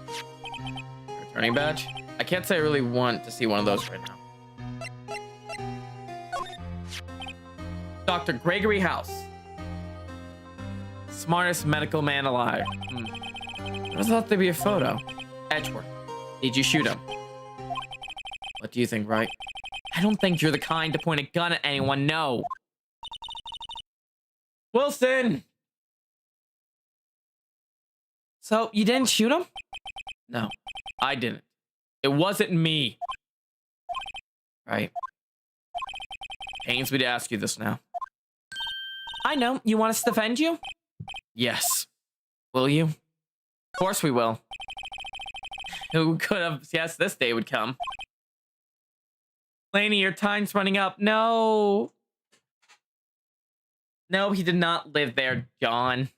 Returning badge? I can't say I really want to see one of those right now. Dr. Gregory House. Smartest medical man alive. I thought there'd be a photo. Edgeworth. Did you shoot him? What do you think, Wright? I don't think you're the kind to point a gun at anyone, no. Wilson! So, you didn't shoot him? No, I didn't. It wasn't me. Right. Pains me to ask you this now. I know. You want us to defend you? Yes. Will you? Of course we will. Who could have guessed this day would come? Lainey, your time's running up. No. No, he did not live there, John.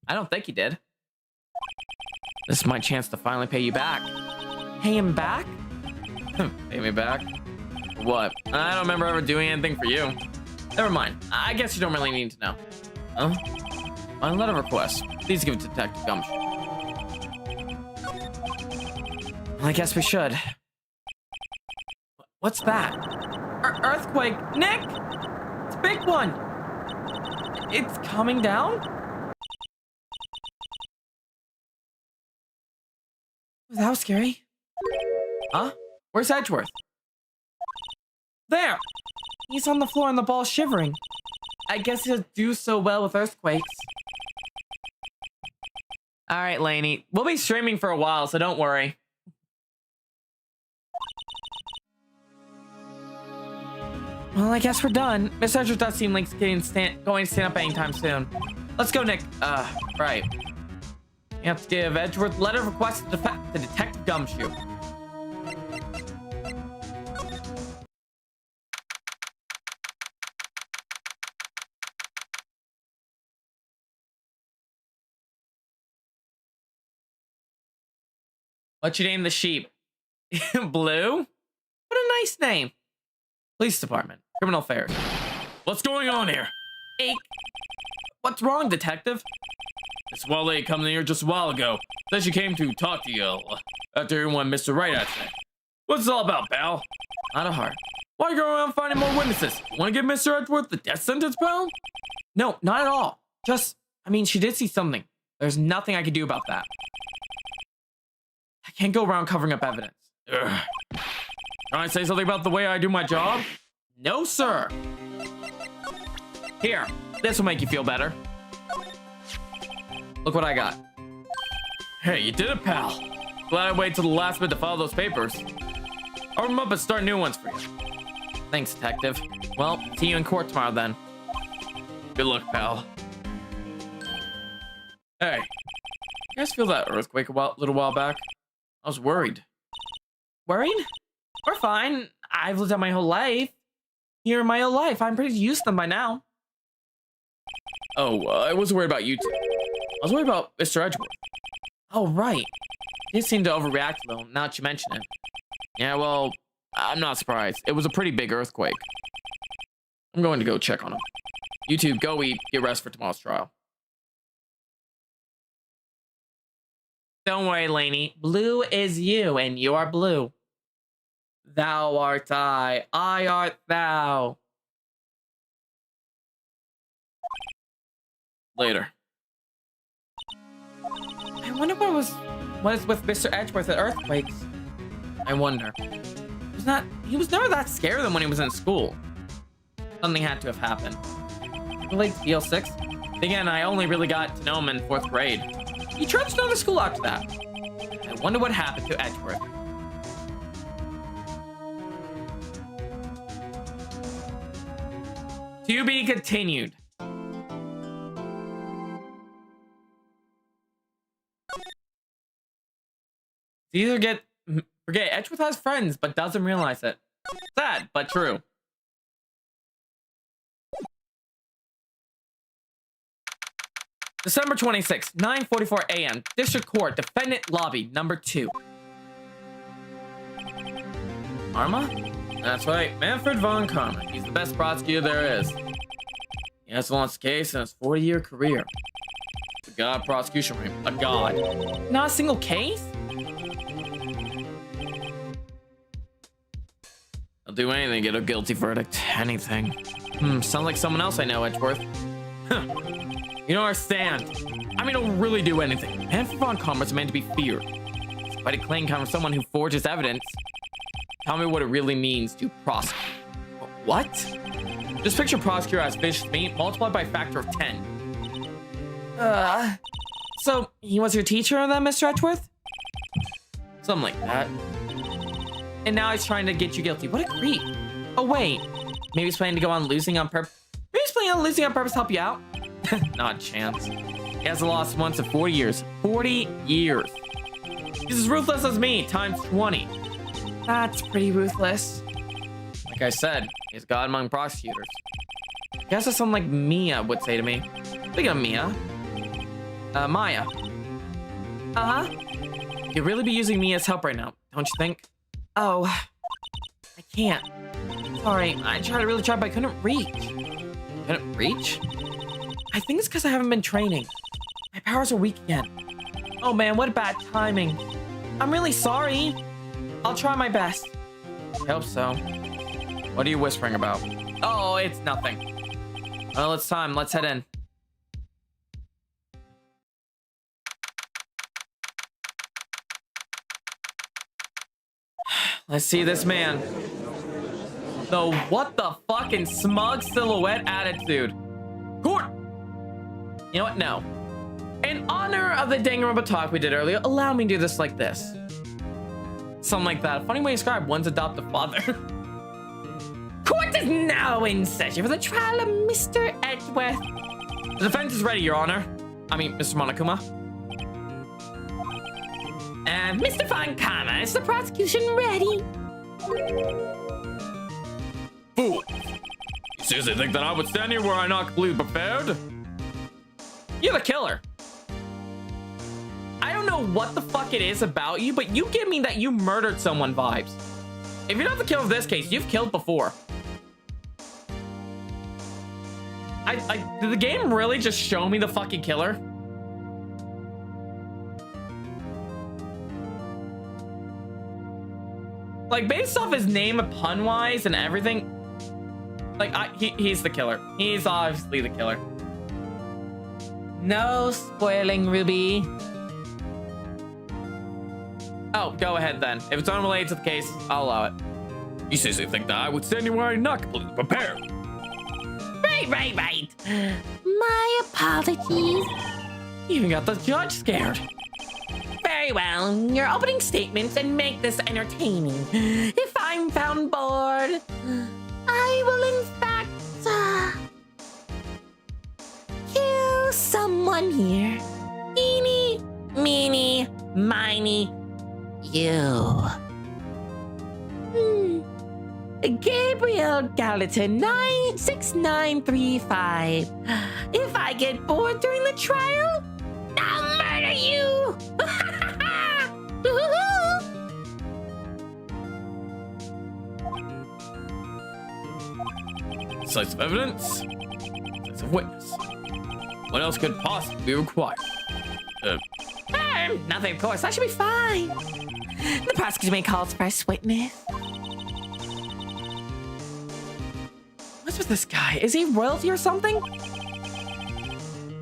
I don't think he did. This is my chance to finally pay you back. Pay him back? Pay me back? What? I don't remember ever doing anything for you. Never mind. I guess you don't really need to know. Oh? My letter request. Please give it to Detective Gumshoe. Well, I guess we should. What's that? Earthquake! Nick! It's a big one! It's coming down? That was scary. Huh? Where's Edgeworth? There! He's on the floor and the ball's shivering. I guess he'll do so well with earthquakes. Alright, Lainey. We'll be streaming for a while, so don't worry. Well, I guess we're done. Miss Edgeworth does seem like going to stand up anytime soon. Let's go, Nick. Right. You have to give Edgeworth letter of request to Detective Gumshoe. What'd you name the sheep? Blue? What a nice name. Police Department. Criminal Affairs. What's going on here? Hey, what's wrong, Detective? This wild lady come in here just a while ago. Said she came to talk to you after hearing what Mr. Wright had said. What's this all about, pal? Not a heart. Why are you going around finding more witnesses? Want to give Mr. Edgeworth the death sentence, pal? No, not at all. Just, I mean, she did see something. There's nothing I can do about that. I can't go around covering up evidence. Ugh. Trying to say something about the way I do my job? No, sir. Here, this will make you feel better. Look what I got. Hey, you did it, pal. Glad I waited till the last minute to file those papers. I'll them up and start new ones for you. Thanks, Detective. Well, see you in court tomorrow, then. Good luck, pal. Hey, you guys feel that earthquake a little while back? I was worried. Worried? We're fine. I've lived out my whole life. Here my whole life. I'm pretty used to them by now. Oh, I wasn't worried about you two. I was worried about Mr. Edgeworth. Oh, right. He seemed to overreact, though, now that you mention it. Yeah, well, I'm not surprised. It was a pretty big earthquake. I'm going to go check on him. You two, go eat, get rest for tomorrow's trial. Don't worry, Lainey. Blue is you, and you are blue. Thou art I art thou. Later. I wonder what is with Mr. Edgeworth at earthquakes. I wonder. He was never that scared of them when he was in school. Something had to have happened. Like BL6? Again, I only really got to know him in 4th grade. He transferred out of school after that. I wonder what happened to Edgeworth. To be continued. Forget Edgeworth has friends, but doesn't realize it. Sad, but true. December 26, 9:44 a.m. District Court, Defendant Lobby, number 2. Karma? That's right, Manfred von Karma. He's the best prosecutor there is. He has launched the case in his 40-year career. The god prosecution room, a god. Not a single case? I'll do anything to get a guilty verdict. Anything. Sounds like someone else I know, Edgeworth. You don't understand. I mean, he'll really do anything. Manfred von Karma's meant to be feared. It's quite a claim coming from someone who forges evidence. Tell me what it really means to prosecute. What? Just picture prosecutor as vicious meat multiplied by a factor of 10. So, he was your teacher then, Mr. Edgeworth? Something like that. And now he's trying to get you guilty. What a creep. Oh, wait. Maybe he's planning to go on losing on purpose. Maybe he's planning on losing on purpose to help you out? Not a chance. He hasn't lost once in 40 years. 40 years. He's as ruthless as me, times 20. That's pretty ruthless. Like I said, he's God among prosecutors. I guess that's something like Mia would say to me. Speaking of Mia. Maya. Uh-huh. You'd really be using Mia's help right now, don't you think? Oh, I can't. Sorry, I really tried, but I couldn't reach. Couldn't reach? I think it's because I haven't been training. My powers are weak again. Oh man, what bad timing. I'm really sorry. I'll try my best. I hope so. What are you whispering about? Oh, it's nothing. Well, it's time. Let's head in. Let's see this man. The what the fucking smug silhouette attitude. Court! You know what? No. In honor of the Danganronpa talk we did earlier, allow me to do this like this. Something like that. A funny way to describe one's adoptive father. Court is now in session for the trial of Mr. Edgeworth. The defense is ready, Your Honor. I mean, Mr. Monokuma. And Mr. Fankama, is the prosecution ready? Fool! You seriously think that I would stand here where I'm not completely prepared? You're the killer. I don't know what the fuck it is about you, but you give me that you murdered someone vibes. If you're not the killer of this case, you've killed before. Did the game really just show me the fucking killer? Like, based off his name and pun-wise and everything, like, he's the killer. He's obviously the killer. No spoiling, Ruby. Oh, go ahead then. If it's unrelated to the case, I'll allow it. You seriously think that I would stand here where I'm not completely prepared? Right. My apologies. You even got the judge scared. Very well. Your opening statements and make this entertaining. If I'm found bored, I will in fact kill someone here. Eeny, meeny, miny, you. Gabriel Gallatin 96935. If I get bored during the trial, I'll murder you. Decisive evidence, decisive witness. What else could possibly be required? Nothing, of course. That should be fine. The prosecutor may call its first witness. What's with this guy? Is he royalty or something?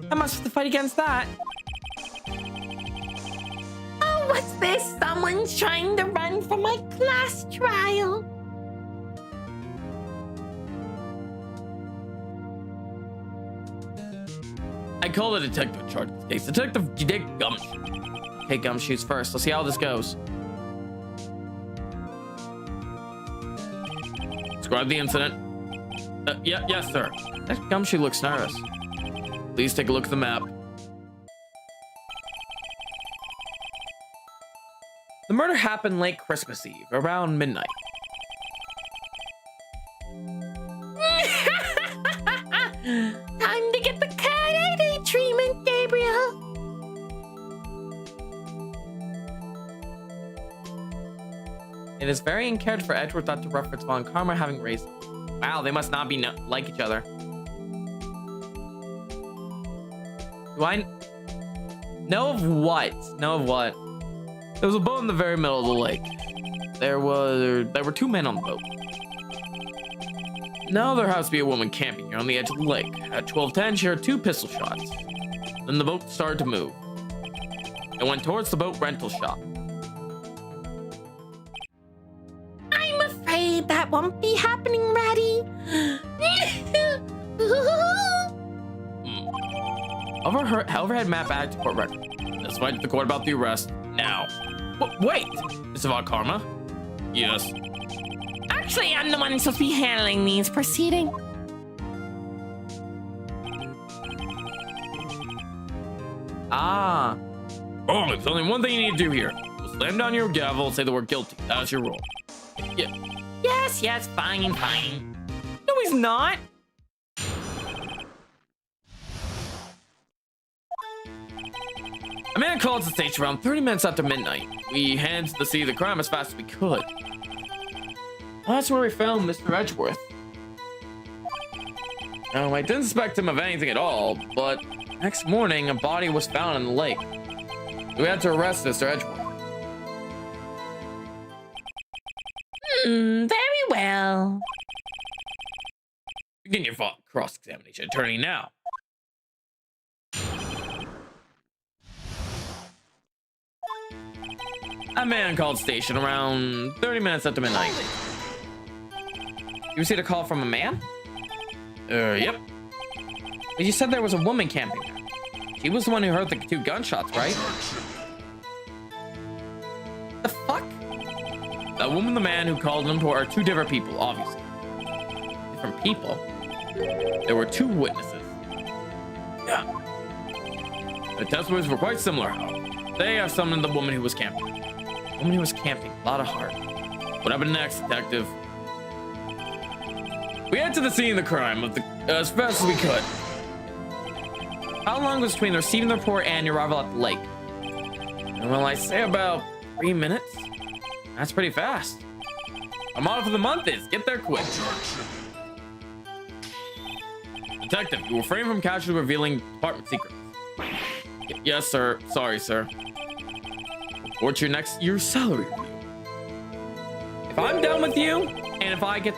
I must have to fight against that. Oh, what's this? Someone's trying to run from my class trial. I call the detective in charge of this case. Detective Dick Gumshoe. Okay, Gumshoes first. Let's see how this goes. Describe the incident. Yes, sir. That Gumshoe looks nervous. Please take a look at the map. The murder happened late Christmas Eve, around midnight. Time to get the cat ID treatment, Gabriel. It is very encouraged for Edgeworth not to reference Von Karma having raised him. Wow, they must not be like each other. Do I know of what? Know of what? There was a boat in the very middle of the lake. There were two men on the boat. Now there has to be a woman camping here on the edge of the lake. At 12:10, she heard 2 pistol shots. Then the boat started to move. It went towards the boat rental shop. I'm afraid that won't be happening, Ratty. Overhead map added to court record. write to the court about the arrest now. Wait, it's about Karma? Yes. Actually, I'm the one supposed to be handling these proceedings. Ah. Oh, there's only one thing you need to do here. You'll slam down your gavel and say the word guilty. That's your rule. Yeah. Yes, fine. No, he's not. A man called the station around 30 minutes after midnight. We headed to the scene of the crime as fast as we could. That's where we found Mr. Edgeworth. I didn't suspect him of anything at all, but next morning a body was found in the lake. We had to arrest Mr. Edgeworth. Very well. Begin your cross-examination, attorney, now. A man called station around 30 minutes after midnight. You received a call from a man? Yep. But you said there was a woman camping there. She was the one who heard the 2 gunshots, right? The fuck? The woman and the man who called them are 2 different people, obviously. Different people? There were 2 witnesses. Yeah. The testimonies were quite similar, however. They have summoned the woman who was camping. The woman who was camping. A lot of heart. What happened next, detective? We headed to the scene of the crime as fast as we could. How long was between receiving the report and your arrival at the lake? Well, I say about 3 minutes. That's pretty fast. Our motto for the month is get there quick. Detective, you refrain from casually revealing department secrets. Yes, sir. Sorry, sir. Report your next year's salary review. If I'm done with you, and if I get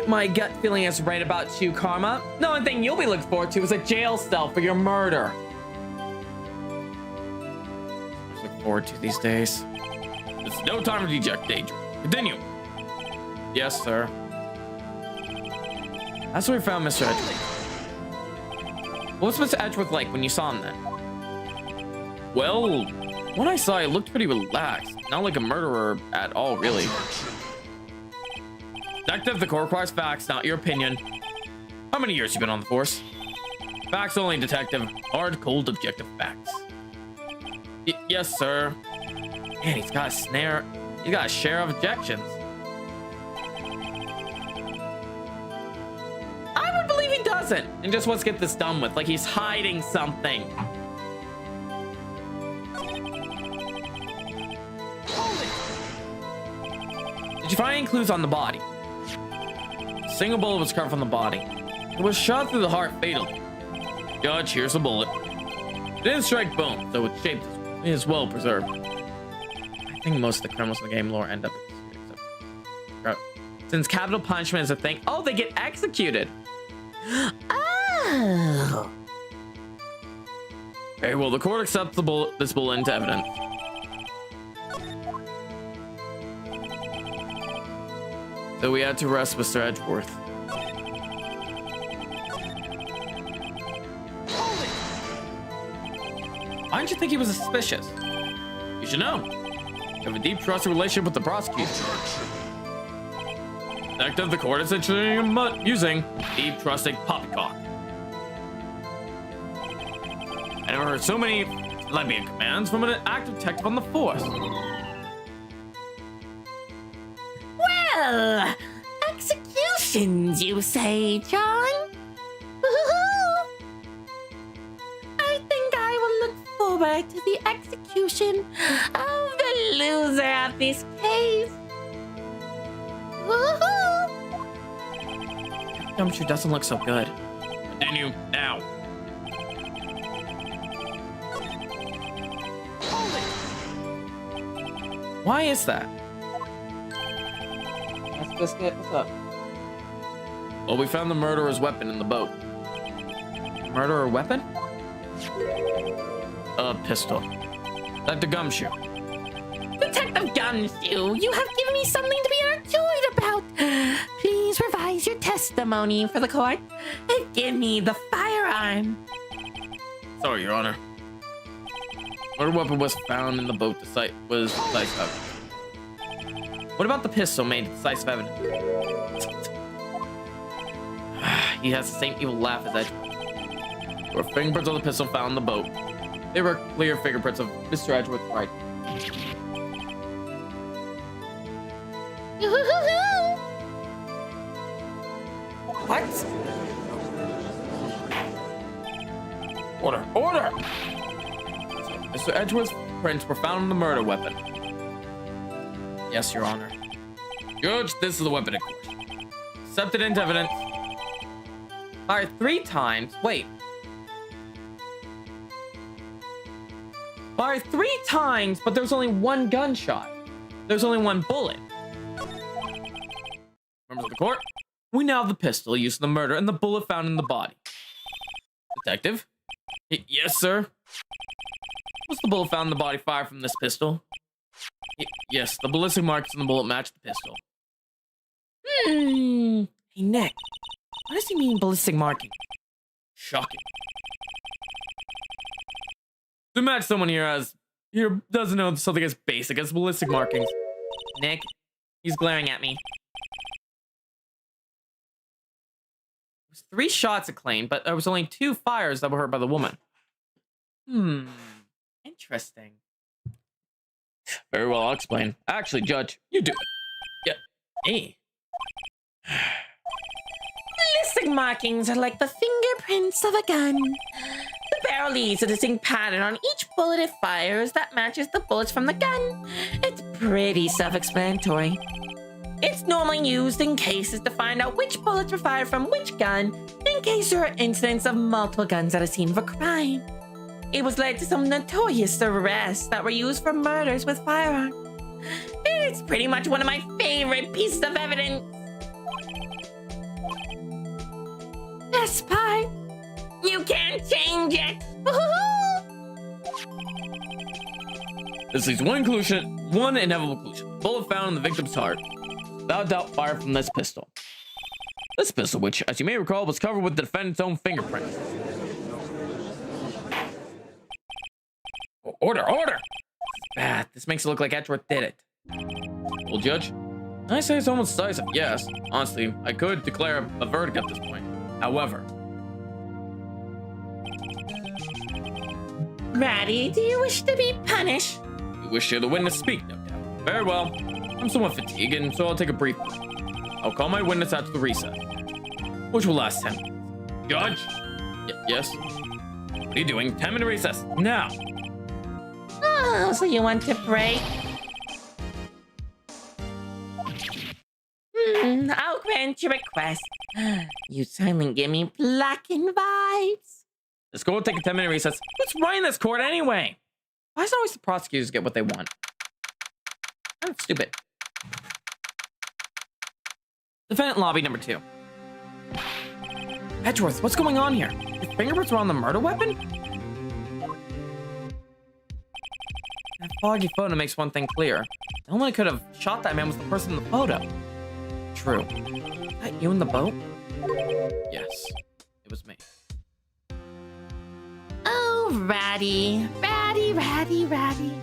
my gut feeling is right about you, Karma, the only thing you'll be looking forward to is a jail cell for your murder. I look forward to these days. There's no time to deject danger. Continue. Yes, sir. That's where we found Mr. Edgeworth. What was Mr. Edgeworth like when you saw him then? Well, when I saw, he looked pretty relaxed. Not like a murderer at all, really. Detective, the court requires facts, not your opinion. How many years you been on the force? Facts only, detective. Hard, cold, objective facts. Yes, sir. Man, he's got a snare. He's got a share of objections. I would believe he doesn't, and just wants to get this done with, like he's hiding something. Did you find any clues on the body? A single bullet was cut from the body. It was shot through the heart fatally. Judge, here's a bullet. It didn't strike bone, so its shape is well preserved. I think most of the criminals in the game lore end up since capital punishment is a thing. Oh, they get executed. Oh. Okay, well, the court accepts this bullet into evidence. So we had to arrest Mr. Edgeworth. Why didn't you think he was suspicious? You should know. You have a deep trusting relationship with the prosecutor. Detective, the court is interested in using deep trusting poppycock. I never heard so many Lesbian commands from an active detective on the force. Well, executions, you say, John? Woohoo! I think I will look forward to the execution of the loser of this case. Woohoo! Gumshoe doesn't look so good. Continue now. Why is that? That's Biscuit. What's up? Well, we found the murderer's weapon in the boat. Murderer weapon? A pistol. Dr. Gumshoe. Detective Gumshoe, you have given me something to be overjoyed about. Please revise your testimony for the court and give me the firearm. Sorry, Your Honor. Murder weapon was found in the boat. The site was decisive evidence. What about the pistol made decisive evidence? He has the same evil laugh as Edgeworth. There were fingerprints on the pistol found in the boat. They were clear fingerprints of Mr. Edgeworth Wright. What? Order! Order! Mr. Edgeworth's prints were found in the murder weapon. Yes, Your Honor. Judge, this is the weapon in court. Accepted into evidence. Fired 3 times. Wait. Fired 3 times, but there's only 1 gunshot. There's only 1 bullet. Members of the court, we now have the pistol used in the murder and the bullet found in the body. Detective? Yes, sir. Was the bullet found in the body fired from this pistol? Yes, the ballistic marks on the bullet match the pistol. Hey, Nick. What does he mean, ballistic marking? Shocking. To imagine someone here doesn't know something as basic as ballistic markings. Nick, he's glaring at me. It was 3 shots acclaimed, but there was only 2 fires that were heard by the woman. Interesting. Very well, I'll explain. Actually, Judge, you do it. Yeah, hey. Ballistic markings are like the fingerprints of a gun. The barrel leaves a distinct pattern on each bullet it fires that matches the bullets from the gun. It's pretty self-explanatory. It's normally used in cases to find out which bullets were fired from which gun in case there are incidents of multiple guns at a scene of a crime. It was led to some notorious arrests that were used for murders with firearms. It's pretty much one of my favorite pieces of evidence. This part, you can't change it. This leaves one inevitable conclusion. Bullet found in the victim's heart. Without doubt, fired from this pistol. This pistol, which, as you may recall, was covered with the defendant's own fingerprints. Order! Order! Bad. This makes it look like Edgeworth did it. Well, Judge, I say it's almost decisive. Yes, honestly, I could declare a verdict at this point. However, Ratty, do you wish to be punished? you wish to hear the witness speak, no doubt. Very well. I'm somewhat fatigued, and so I'll take a brief break. I'll call my witness out to the recess, which will last 10 minutes. Judge? Yes? What are you doing? 10-minute recess, now! Oh, so you want to break? I'll grant your request. You certainly give me blackened vibes. Let's go take a 10-minute recess. What's right in this court anyway? Why is it always the prosecutors get what they want? I'm stupid. Defendant lobby number 2. Edgeworth, what's going on here? Your fingerprints were on the murder weapon? That foggy photo makes one thing clear. The only one who could have shot that man was the person in the photo. True. Is that you in the boat? Yes, it was me. Oh, Ratty. Ratty, Ratty, Ratty.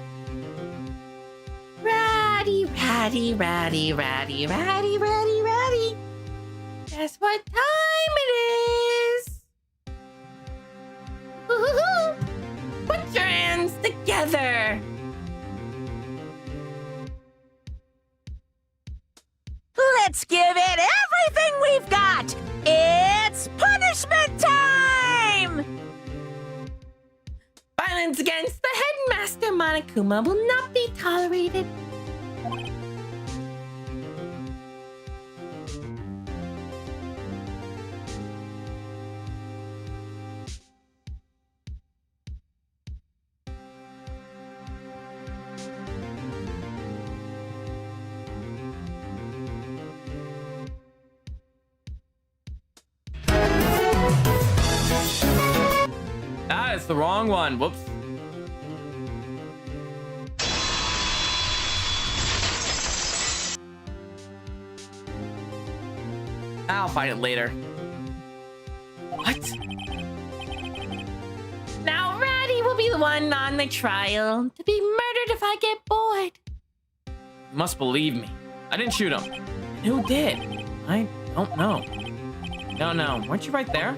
Ratty, Ratty, Ratty, Ratty, Ratty, Ratty, Ratty. Guess what time it is? Woo-hoo-hoo. Put your hands together. Let's give it everything we've got! It's punishment time! Violence against the headmaster Monokuma will not be tolerated. Ah, it's the wrong one. Whoops. I'll find it later. What? Now Ratty will be the one on the trial to be murdered if I get bored. You must believe me. I didn't shoot him. And who did? I don't know. No, weren't you right there?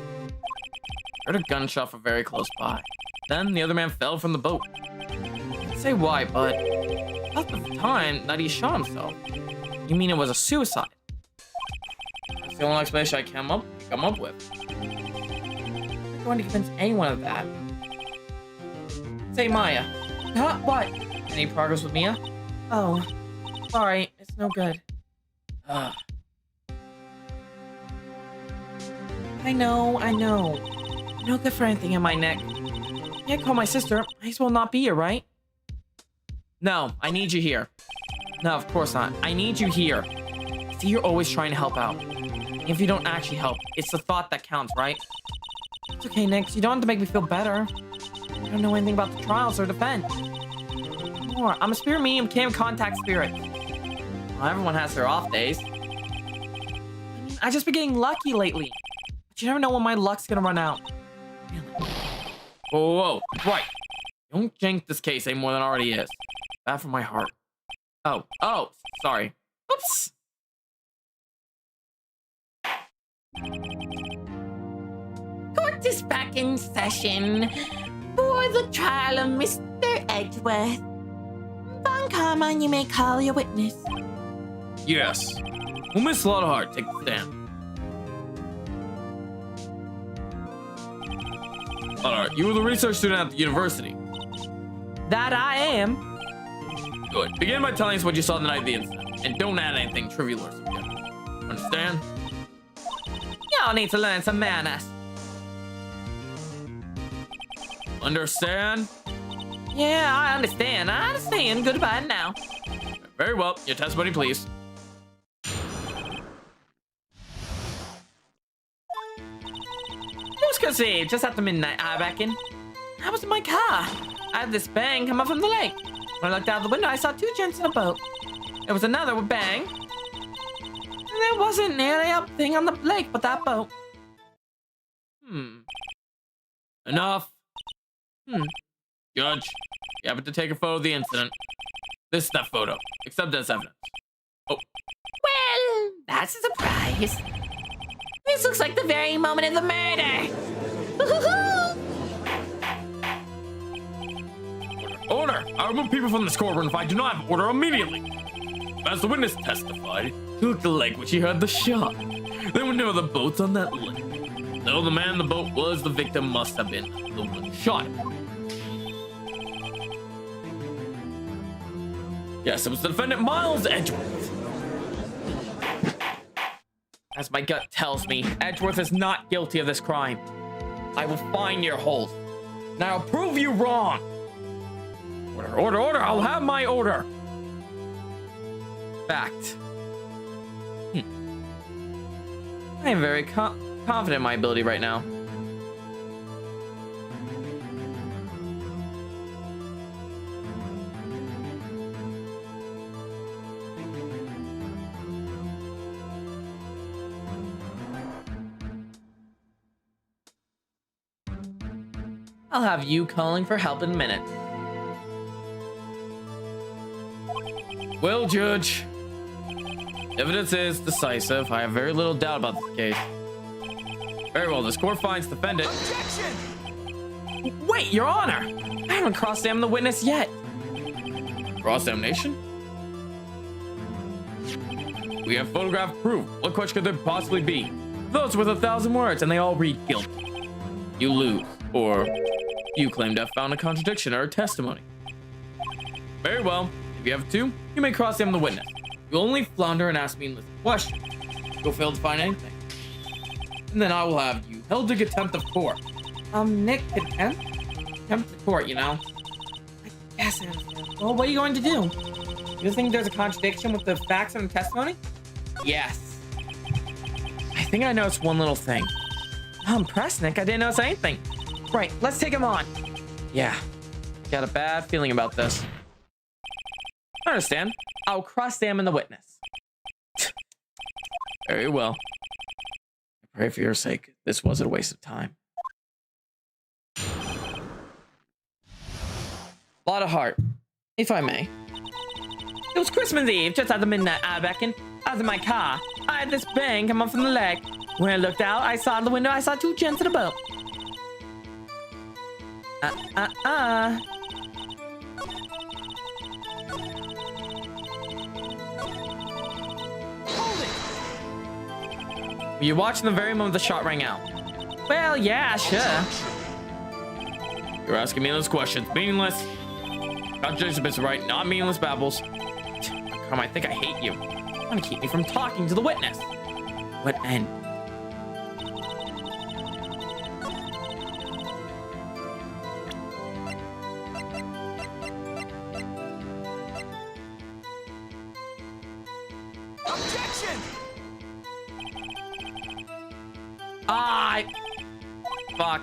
Heard a gunshot from very close by. Then the other man fell from the boat. I can't say why, but at the time that he shot himself. You mean it was a suicide? That's the only explanation I come up with. I'm not going to convince anyone of that. Say, Maya. Huh? What? Any progress with Mia? Oh, sorry. It's no good. I know. No good for anything in my neck. Can't call my sister. Might as well not be here, right? No, I need you here. No, of course not. I need you here. See, you're always trying to help out. If you don't actually help, it's the thought that counts, right? It's okay, Nix. You don't have to make me feel better. I don't know anything about the trials or defense. More, I'm a spirit medium, can't contact spirits. Well, everyone has their off days. I mean, I've just been getting lucky lately. But you never know when my luck's gonna run out. Really? Whoa, right. Don't jank this case any more than it already is. Bad for my heart. Oh, sorry. Oops. Court is back in session for the trial of Mr. Edgeworth. Von Karma, you may call your witness. Yes. Well, Miss Slaughterheart, take the stand. Alright, you were the research student at the university. That I am. Good. Begin by telling us what you saw the night of the incident, and don't add anything trivial or subjective. Understand? Y'all need to learn some manners. Understand? Yeah, I understand. Goodbye now. Very well. Your testimony, please. Who's conceived? Just after midnight, I reckon. I was in my car. I had this bang come up from the lake. When I looked out the window, I saw two gents in a boat. There was another with bang. And there wasn't nearly a thing on the lake but that boat. Enough. Judge, you happen to take a photo of the incident. This is that photo. Accept as evidence. Oh. Well, that's a surprise. This looks like the very moment of the murder. Order! I remove people from this courtroom if I do not have order immediately. As the witness testified, he looked at the lake which he heard the shot. There were no other boats on that lake. Though the man in the boat was the victim, must have been the one shot. Yes, it was the defendant Miles Edgeworth. As my gut tells me, Edgeworth is not guilty of this crime. I will find your hold. And I'll prove you wrong. Order, I'll have my order. Fact. I am very confident in my ability right now. I'll have you calling for help in a minute. Well, Judge, evidence is decisive. I have very little doubt about this case. Very well, this court finds defendant. Objection! Wait, Your Honor! I haven't cross-examined the witness yet. Cross-examination? We have photograph proof. What question could there possibly be? Those with 1,000 words, and they all read guilty. You lose, or you claim to have found a contradiction or a testimony. Very well. If you have two, you may cross-examine the witness. You'll only flounder and ask meaningless questions. You'll fail to find anything. And then I will have you held to contempt of court. Nick, contempt? Contempt of court, you know? I guess I understand. Well, what are you going to do? You think there's a contradiction with the facts and the testimony? Yes. I think I noticed one little thing. I'm impressed, Nick. I didn't notice anything. Right, let's take him on. Yeah. Got a bad feeling about this. I understand. I'll cross-examine the witness. Very well. I pray for your sake, this wasn't a waste of time. A lot of heart, if I may. It was Christmas Eve, just after midnight, I reckon. I was in my car. I had this bang come up from the leg. When I looked out, I saw the window, I saw two gents in a boat. Were you watching the very moment the shot rang out? Well, yeah, sure. You're asking meaningless questions. Meaningless. Contradiction is right, not meaningless babbles. Come, I think I hate you. You want to keep me from talking to the witness. What end? Objection! Fuck.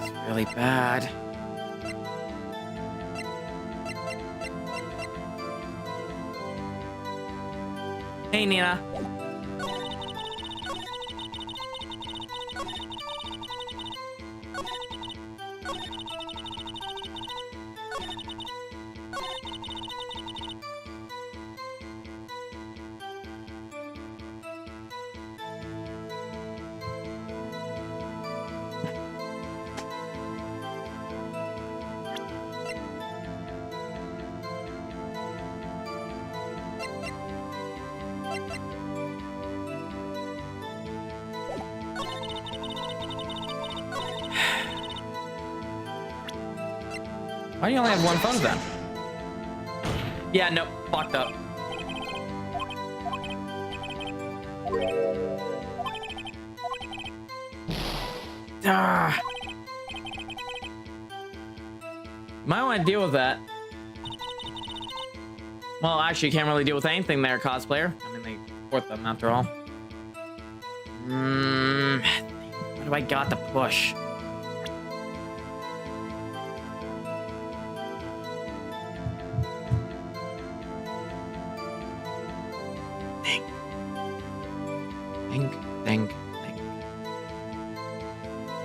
It's really bad. Hey, Nina. Why do you only have one photo then? Yeah, nope, fucked up. Ah. Might want to deal with that. Well, actually, you can't really deal with anything there, cosplayer. I mean, they support them after all. What do I got to push? Think.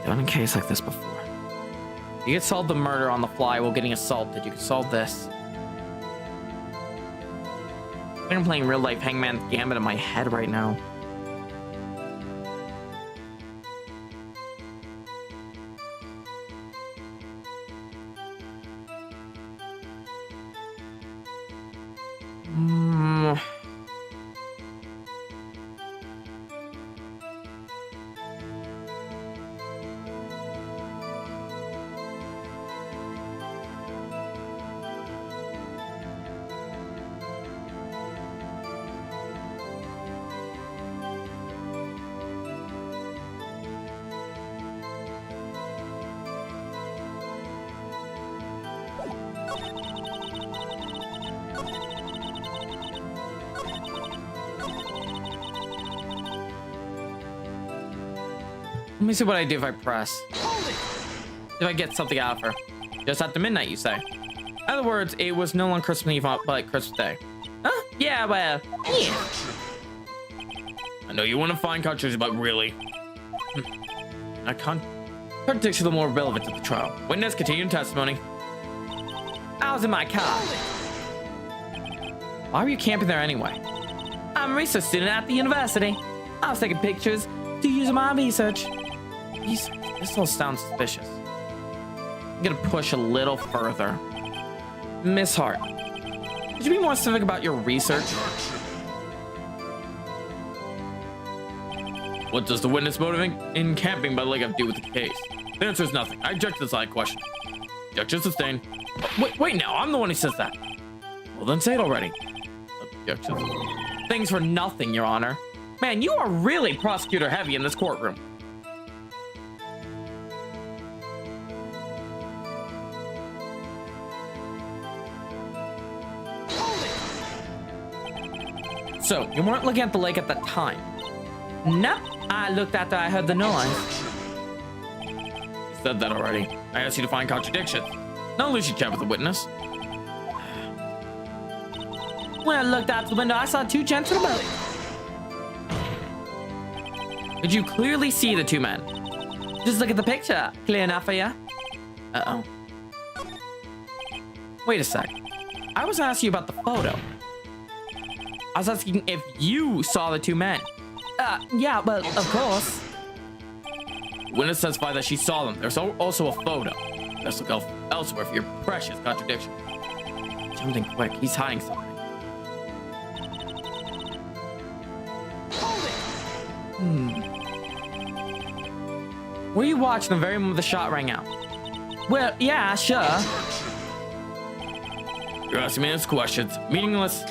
Done a case like this before. You could solve the murder on the fly while getting assaulted. You could solve this. I'm playing real life Hangman's Gambit in my head right now. Let me see what I do if I press. If I get something out of her. Just after midnight, you say. In other words, it was no longer Christmas Eve, but Christmas Day. Huh? Yeah, well, yeah. I know you want to find countries, but really. I can't. Contradiction the more relevant to the trial. Witness, continue testimony. I was in my car. Why were you camping there anyway? I'm a research student at the university. I was taking pictures to use in my research. This all sounds suspicious. I'm gonna push a little further. Miss Hart, could you be more specific about your research? What does the witness motive in camping by the lake have to do with the case? The answer is nothing. I object to the side question. Objection sustained. Oh, wait, now I'm the one who says that. Well, then say it already. Objection. Things for nothing, Your Honor. Man, you are really prosecutor heavy in this courtroom. So, you weren't looking at the lake at that time? Nope. I looked after I heard the noise. You said that already. I asked you to find contradictions. Not lose your chat with the witness. When I looked out the window, I saw two gents in a boat. Did you clearly see the two men? Just look at the picture. Clear enough for you? Uh-oh. Wait a sec. I was asking you about the photo. I was asking if you saw the two men. Yeah, well, of course. Witness testified that she saw them. There's also a photo. Let's look elsewhere for your precious contradiction. Something quick. He's hiding something. Were you watching the very moment the shot rang out? Well, yeah, sure. You're asking me these questions. Meaningless.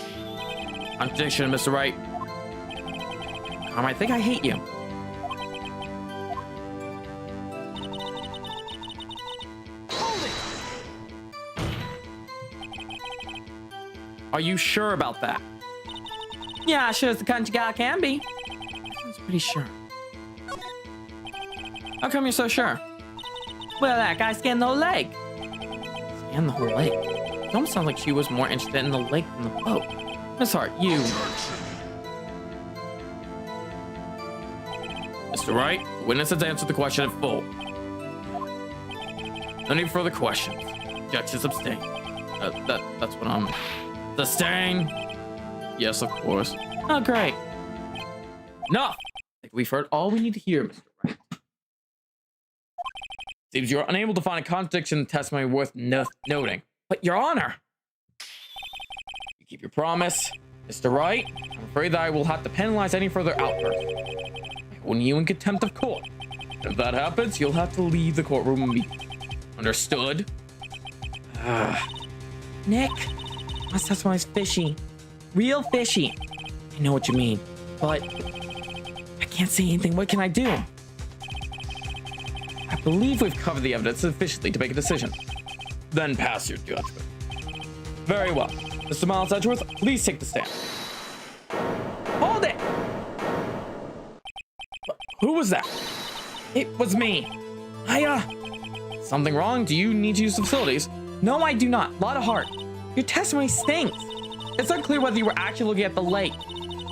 Contradiction, Mr. Wright. I think I hate you. Are you sure about that? Yeah, sure as the country guy can be. I was pretty sure. How come you're so sure? Well, that guy scanned the whole lake. Scanned the whole lake. It almost sounds like she was more interested in the lake than the boat. Miss Hart, you... Mr. Wright, the witness has answered the question in full. No need for further questions. Objections abstain. That's what I'm... Sustain? Yes, of course. Oh, great. Enough! I think we've heard all we need to hear, Mr. Wright. Seems you're unable to find a contradiction in the testimony worth noting. But, Your Honor... You keep your promise. Mr. Wright, I'm afraid that I will have to penalize any further outbursts. When you in contempt of court. If that happens, you'll have to leave the courtroom immediately. Understood? Nick, my testimony's fishy. Real fishy. I know what you mean, but I can't say anything. What can I do? I believe we've covered the evidence sufficiently to make a decision. Then pass your judgment. Very well. Mr. Miles Edgeworth, please take the stand. Hold it! Who was that? It was me. Something wrong? Do you need to use the facilities? No, I do not. Lot of heart. Your testimony stinks. It's unclear whether you were actually looking at the lake.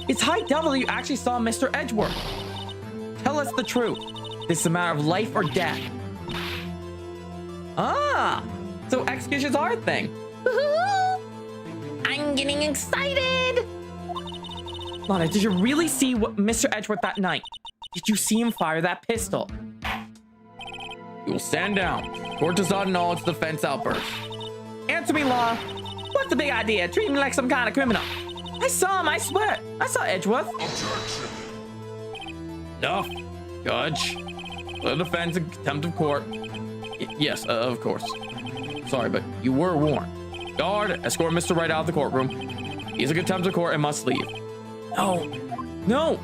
It's high double that you actually saw Mr. Edgeworth. Tell us the truth. This is a matter of life or death. Ah, so executions are a thing. Woohoo! I'm getting excited! Lana, did you really see what Mr. Edgeworth that night? Did you see him fire that pistol? You will stand down. Court does not acknowledge the defense outburst. Answer me, Law. What's the big idea? Treat me like some kind of criminal. I saw him, I swear. I saw Edgeworth. Enough. Judge. The defense in contempt of court. Yes, of course. Sorry, but you were warned. Guard, escort Mr. Wright out of the courtroom. He's in contempt of court and must leave. No.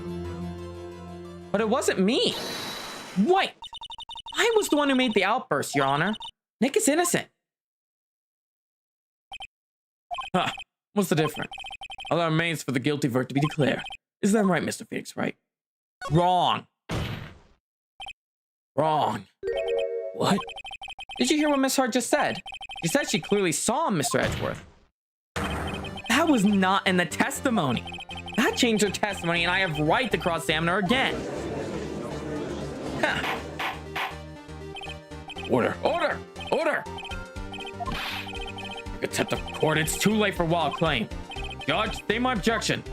But it wasn't me. Wait. I was the one who made the outburst, Your Honor. Nick is innocent. Huh. What's the difference? All that remains for the guilty verdict to be declared. Is that right, Mr. Phoenix, right? Wrong. Wrong. What? Did you hear what Miss Hart just said? She said she clearly saw Mr. Edgeworth. That was not in the testimony. That changed her testimony, and I have right to cross-examine her again. Huh. Order. Contempt of court, it's too late for wild claim. Judge, state my objection.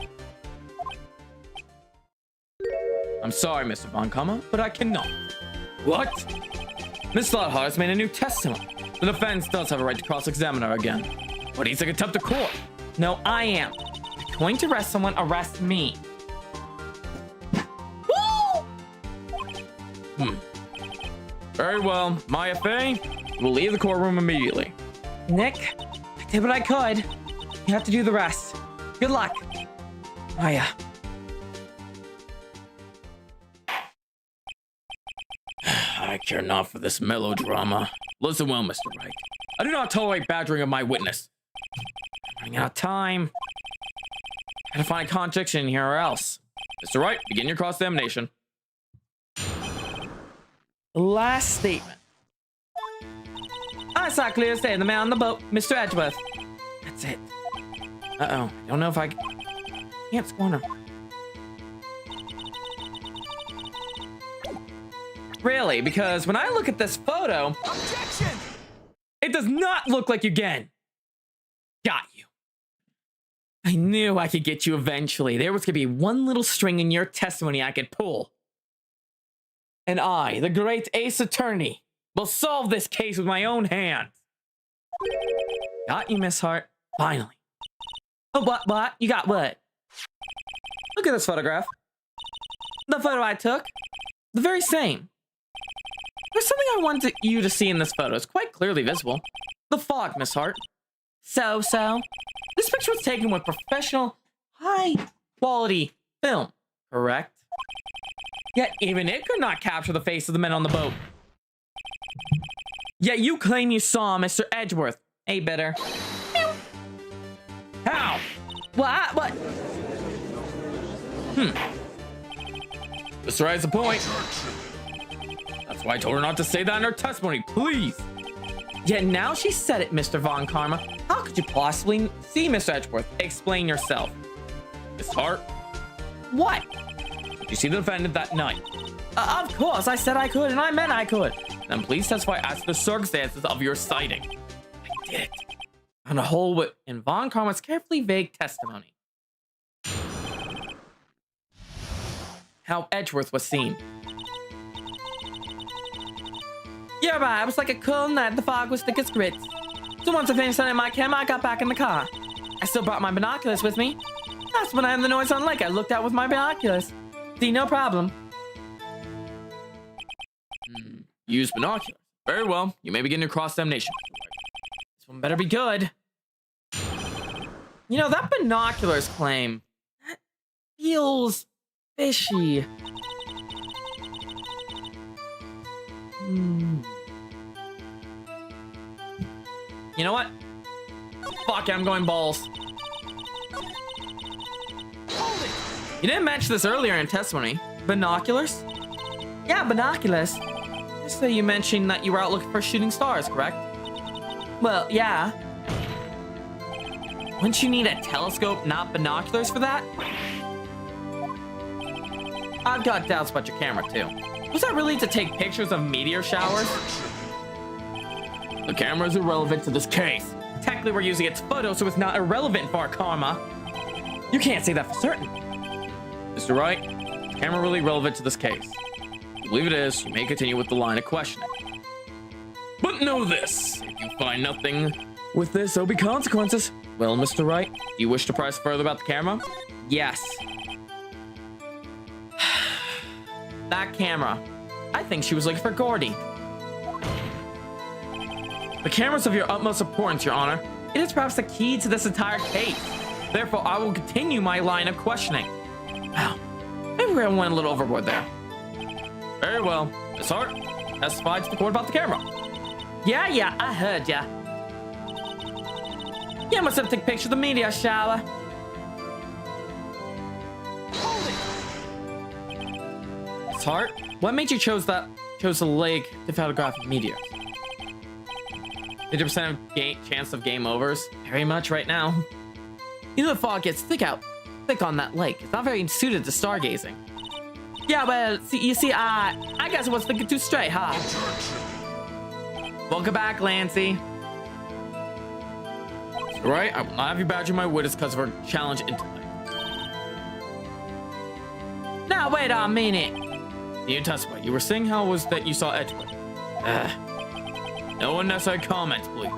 I'm sorry, Mr. Von Kamma, but I cannot. What? Miss Lockhart has made a new testimony. The defense does have a right to cross-examine her again. But he's in contempt of court. No, I am. If you're going to arrest someone, arrest me. Very well. Maya Fey, we'll leave the courtroom immediately. Nick, I did what I could. You have to do the rest. Good luck. Maya. I care not for this melodrama. Listen well, Mr. Wright. I do not tolerate badgering of my witness. Running out of time. Gotta find a contradiction here or else. Mr. Wright, begin your cross-examination. Last statement. I saw clear as day the man on the boat, Mr. Edgeworth. That's it. Uh-oh. I don't know if I can't scorn her. Really, because when I look at this photo, Objection! it does not look like you again. Got you. I knew I could get you eventually. There was gonna be one little string in your testimony I could pull. And I, the great ace attorney, will solve this case with my own hands. Got you, Miss Hart. Finally. Oh, what? You got what? Look at this photograph. The photo I took. The very same. There's something I wanted you to see in this photo. It's quite clearly visible. The fog, Miss Hart. So? This picture was taken with professional, high-quality film, correct? Yet even it could not capture the face of the men on the boat. Yet you claim you saw Mr. Edgeworth. Hey, bitter. How? What? Mr. Wright has a point. That's why I told her not to say that in her testimony, please. Yet now she said it, Mr. Von Karma. How could you possibly see Mr. Edgeworth? Explain yourself. Miss Hart, What? did you see the defendant that night? Of course, I said I could, and I meant I could. Then please testify as to the circumstances of your sighting. I did it. On a whole, in Von Karma's carefully vague testimony. How Edgeworth was seen. Yeah, right. It was like a cold night. The fog was thick as grits. So once I finished setting my camera, I got back in the car. I still brought my binoculars with me. That's when I heard the noise on the lake. I looked out with my binoculars. See, no problem. Use binoculars. Very well. You may begin your cross-examination. This one better be good. You know, that binoculars claim, that feels fishy. You know what? Fuck it, I'm going balls. You didn't mention this earlier in testimony. Binoculars? Yeah, binoculars. Just so you mentioned that you were out looking for shooting stars, correct? Well, yeah. Wouldn't you need a telescope, not binoculars for that? I've got doubts about your camera, too. Was that really to take pictures of meteor showers? The camera is irrelevant to this case. Technically, we're using its photo, so it's not irrelevant for our karma. You can't say that for certain. Mr. Wright, is the camera really relevant to this case? If you believe it is, you may continue with the line of questioning. But know this, if you find nothing with this, there'll be consequences. Well, Mr. Wright, do you wish to press further about the camera? Yes. That camera. I think she was looking for Gordy. The camera's of your utmost importance, Your Honor. It is perhaps the key to this entire case. Therefore, I will continue my line of questioning. Wow, maybe I went a little overboard there. Very well. Miss Hart, testify to the court about the camera. Yeah, I heard ya. You must have taken pictures of the meteor shower. Miss Hart, what made you chose the lake to photograph meteors? 50% of chance of game overs. Very much right now. You know the fog gets thick on that lake. It's not very suited to stargazing. Yeah, well, I guess I was thinking too straight, huh? Welcome back, Lancy. Right, I will not have you badger my witness because of our challenge intellect. Now, wait a minute. You testify. You were saying how it was that you saw Edgewood. No unnecessary comments, please.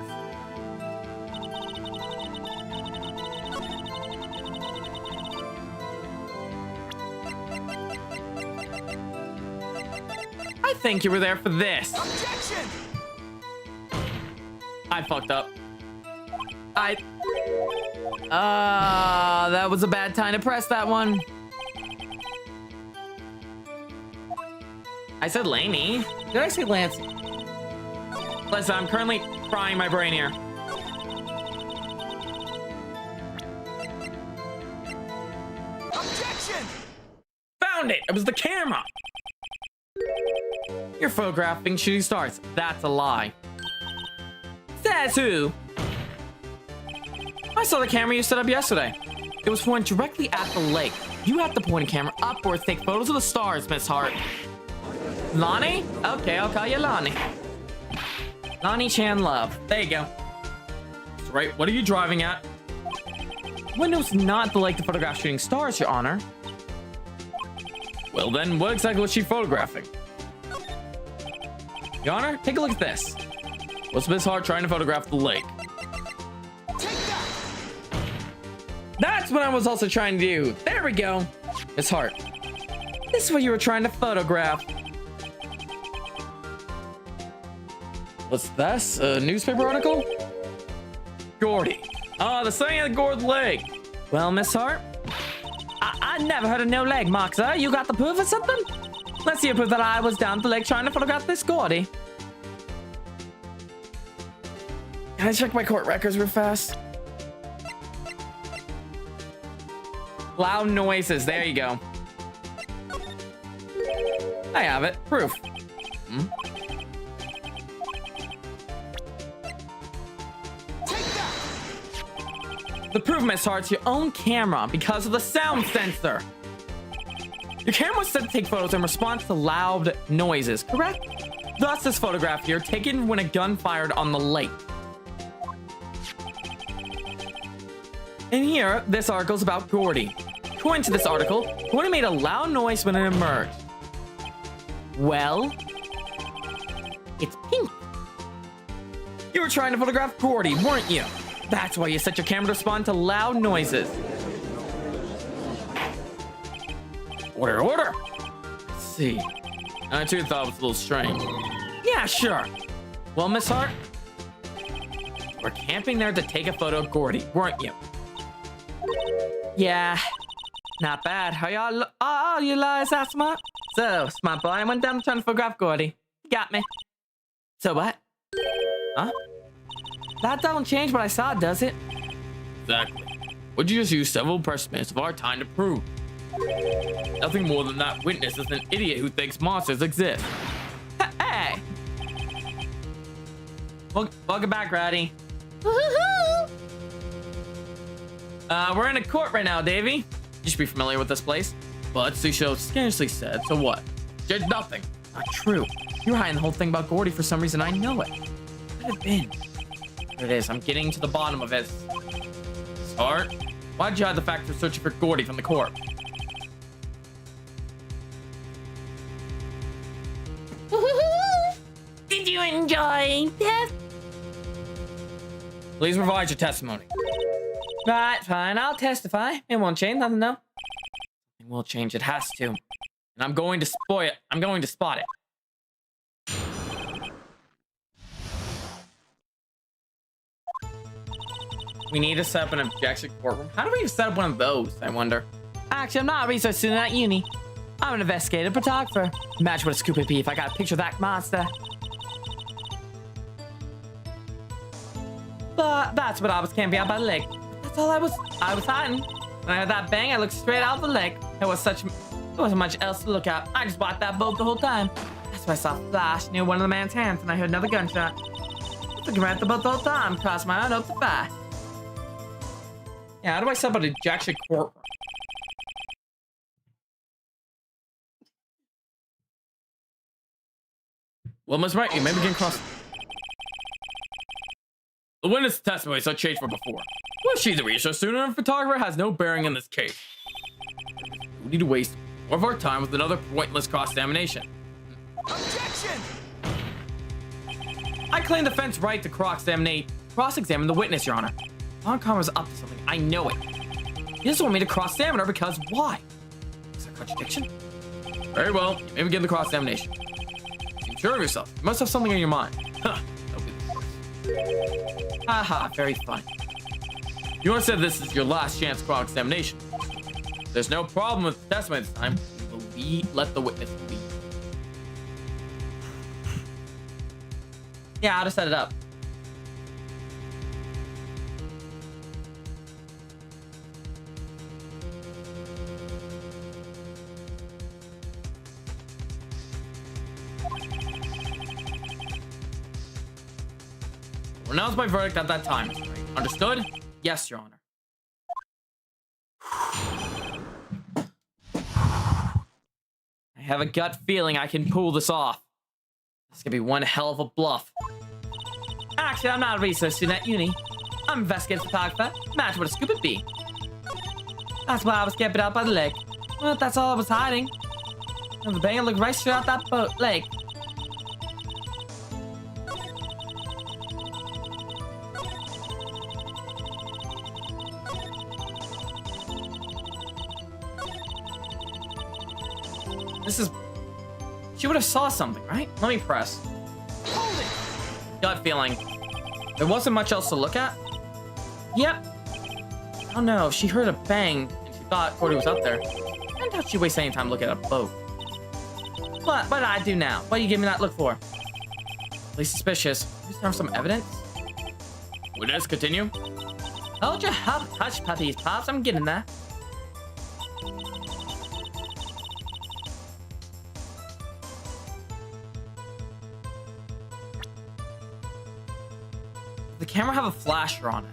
I think you were there for this. Objection! I fucked up. That was a bad time to press that one. I said Laney. Did I say Lancy? Listen, I'm currently frying my brain here. found it. It was the camera. You're photographing shooting stars. That's a lie. Says who? I saw the camera you set up yesterday. It was pointed directly at the lake. You have to point a camera upwards to take photos of the stars, Miss Hart. Lonnie? Okay, I'll call you Lonnie. Lonnie Chan Love. There you go. That's right. What are you driving at? Window's not the lake to photograph shooting stars, Your Honor. Well then, what exactly was she photographing? Your Honor, take a look at this. What's Miss Hart trying to photograph the lake? That's what I was also trying to do. There we go. Miss Hart, this is what you were trying to photograph. What's this? A newspaper article? Gordy. Oh, the sighting of the Gord Lake. Well, Miss Hart, I never heard of no leg mark, sir. You got the proof or something? Let's see a proof that I was down the lake trying to photograph this Gordy. Can I check my court records real fast? Loud noises. There you go. I have it. Proof. The proof, Miss Hart's your own camera because of the sound sensor. Your camera was set to take photos in response to loud noises, correct? Thus, this photograph here, taken when a gun fired on the lake. And here, this article is about Gordy. According to this article, Gordy made a loud noise when it emerged. Well, it's pink. You were trying to photograph Gordy, weren't you? That's why you set your camera to respond to loud noises. Order, order. Let's see. I too thought it was a little strange. Yeah, sure. Well, Miss Hart, you were camping there to take a photo of Gordy, weren't you? Yeah, not bad. Are you liars that smart? So, smart boy, I went down trying to photograph Gordy. Got me. So what? Huh? That don't change what I saw, does it? Exactly. Would you just use several precious minutes of our time to prove? Nothing more than that witness is an idiot who thinks monsters exist. Hey! Welcome back, Ratty. Woohoo! We're in a court right now, Davey. You should be familiar with this place. But Susho scarcely said, so what? Did nothing. Not true. You're hiding the whole thing about Gordy for some reason. I know it. What could it have been? There it is. I'm getting to the bottom of it. Hart, why'd you hide the fact you're searching for Gordy from the court? Woohoo! Did you enjoy this? Please provide your testimony. Right, fine. I'll testify. It won't change nothing, though. It will change. It has to. And I'm going to spoil it. I'm going to spot it. We need to set up an objection courtroom. How do we set up one of those, I wonder? Actually, I'm not a research student at uni. I'm an investigative photographer. Imagine what a scoop it'd be if I got a picture of that monster. But that's what I was camping out by the lake. That's all I was hiding. When I heard that bang, I looked straight out the lake. There wasn't much else to look at. I just watched that boat the whole time. That's when I saw a flash near one of the man's hands, and I heard another gunshot. I was looking right at the boat the whole time, crossed my arm up to fire. Yeah, how do I set up an ejection courtroom? Well, Ms. Wright, you maybe can cross. The witness testimony is unchanged from before. Well, she's a research student and a photographer has no bearing in this case. We need to waste more of our time with another pointless cross-examination. Objection! I claim the defense right to cross-examine the witness, Your Honor. Montgomery's up to something. I know it. He doesn't want me to cross-examine her because why? Is that a contradiction? Very well. You may begin the cross-examination. Seem sure of yourself. You must have something on your mind. Huh. Haha, very fun. You once said this is your last chance cross-examination. There's no problem with the testimony this time. We will let the witness lead. Yeah, I'll just set it up. Pronounce my verdict at that time. Understood? Yes, Your Honor. I have a gut feeling I can pull this off. This could be one hell of a bluff. Actually, I'm not a research student at uni. I'm an investigative photographer. Imagine what a scoop it'd be. That's why I was kept out by the lake. Well, that's all I was hiding. And the banger looked right straight out that boat lake. This is... She would have saw something, right? Let me press. Hold it! Gut feeling. There wasn't much else to look at? Yep. Oh no, she heard a bang and she thought Gordy was up there. I doubt she'd waste any time looking at a boat. What do I do now? What are you giving me that look for? At least suspicious. You have some evidence? Witness, continue. Hold your hush puppies, Pops. I'm getting there. Does the camera have a flasher on it?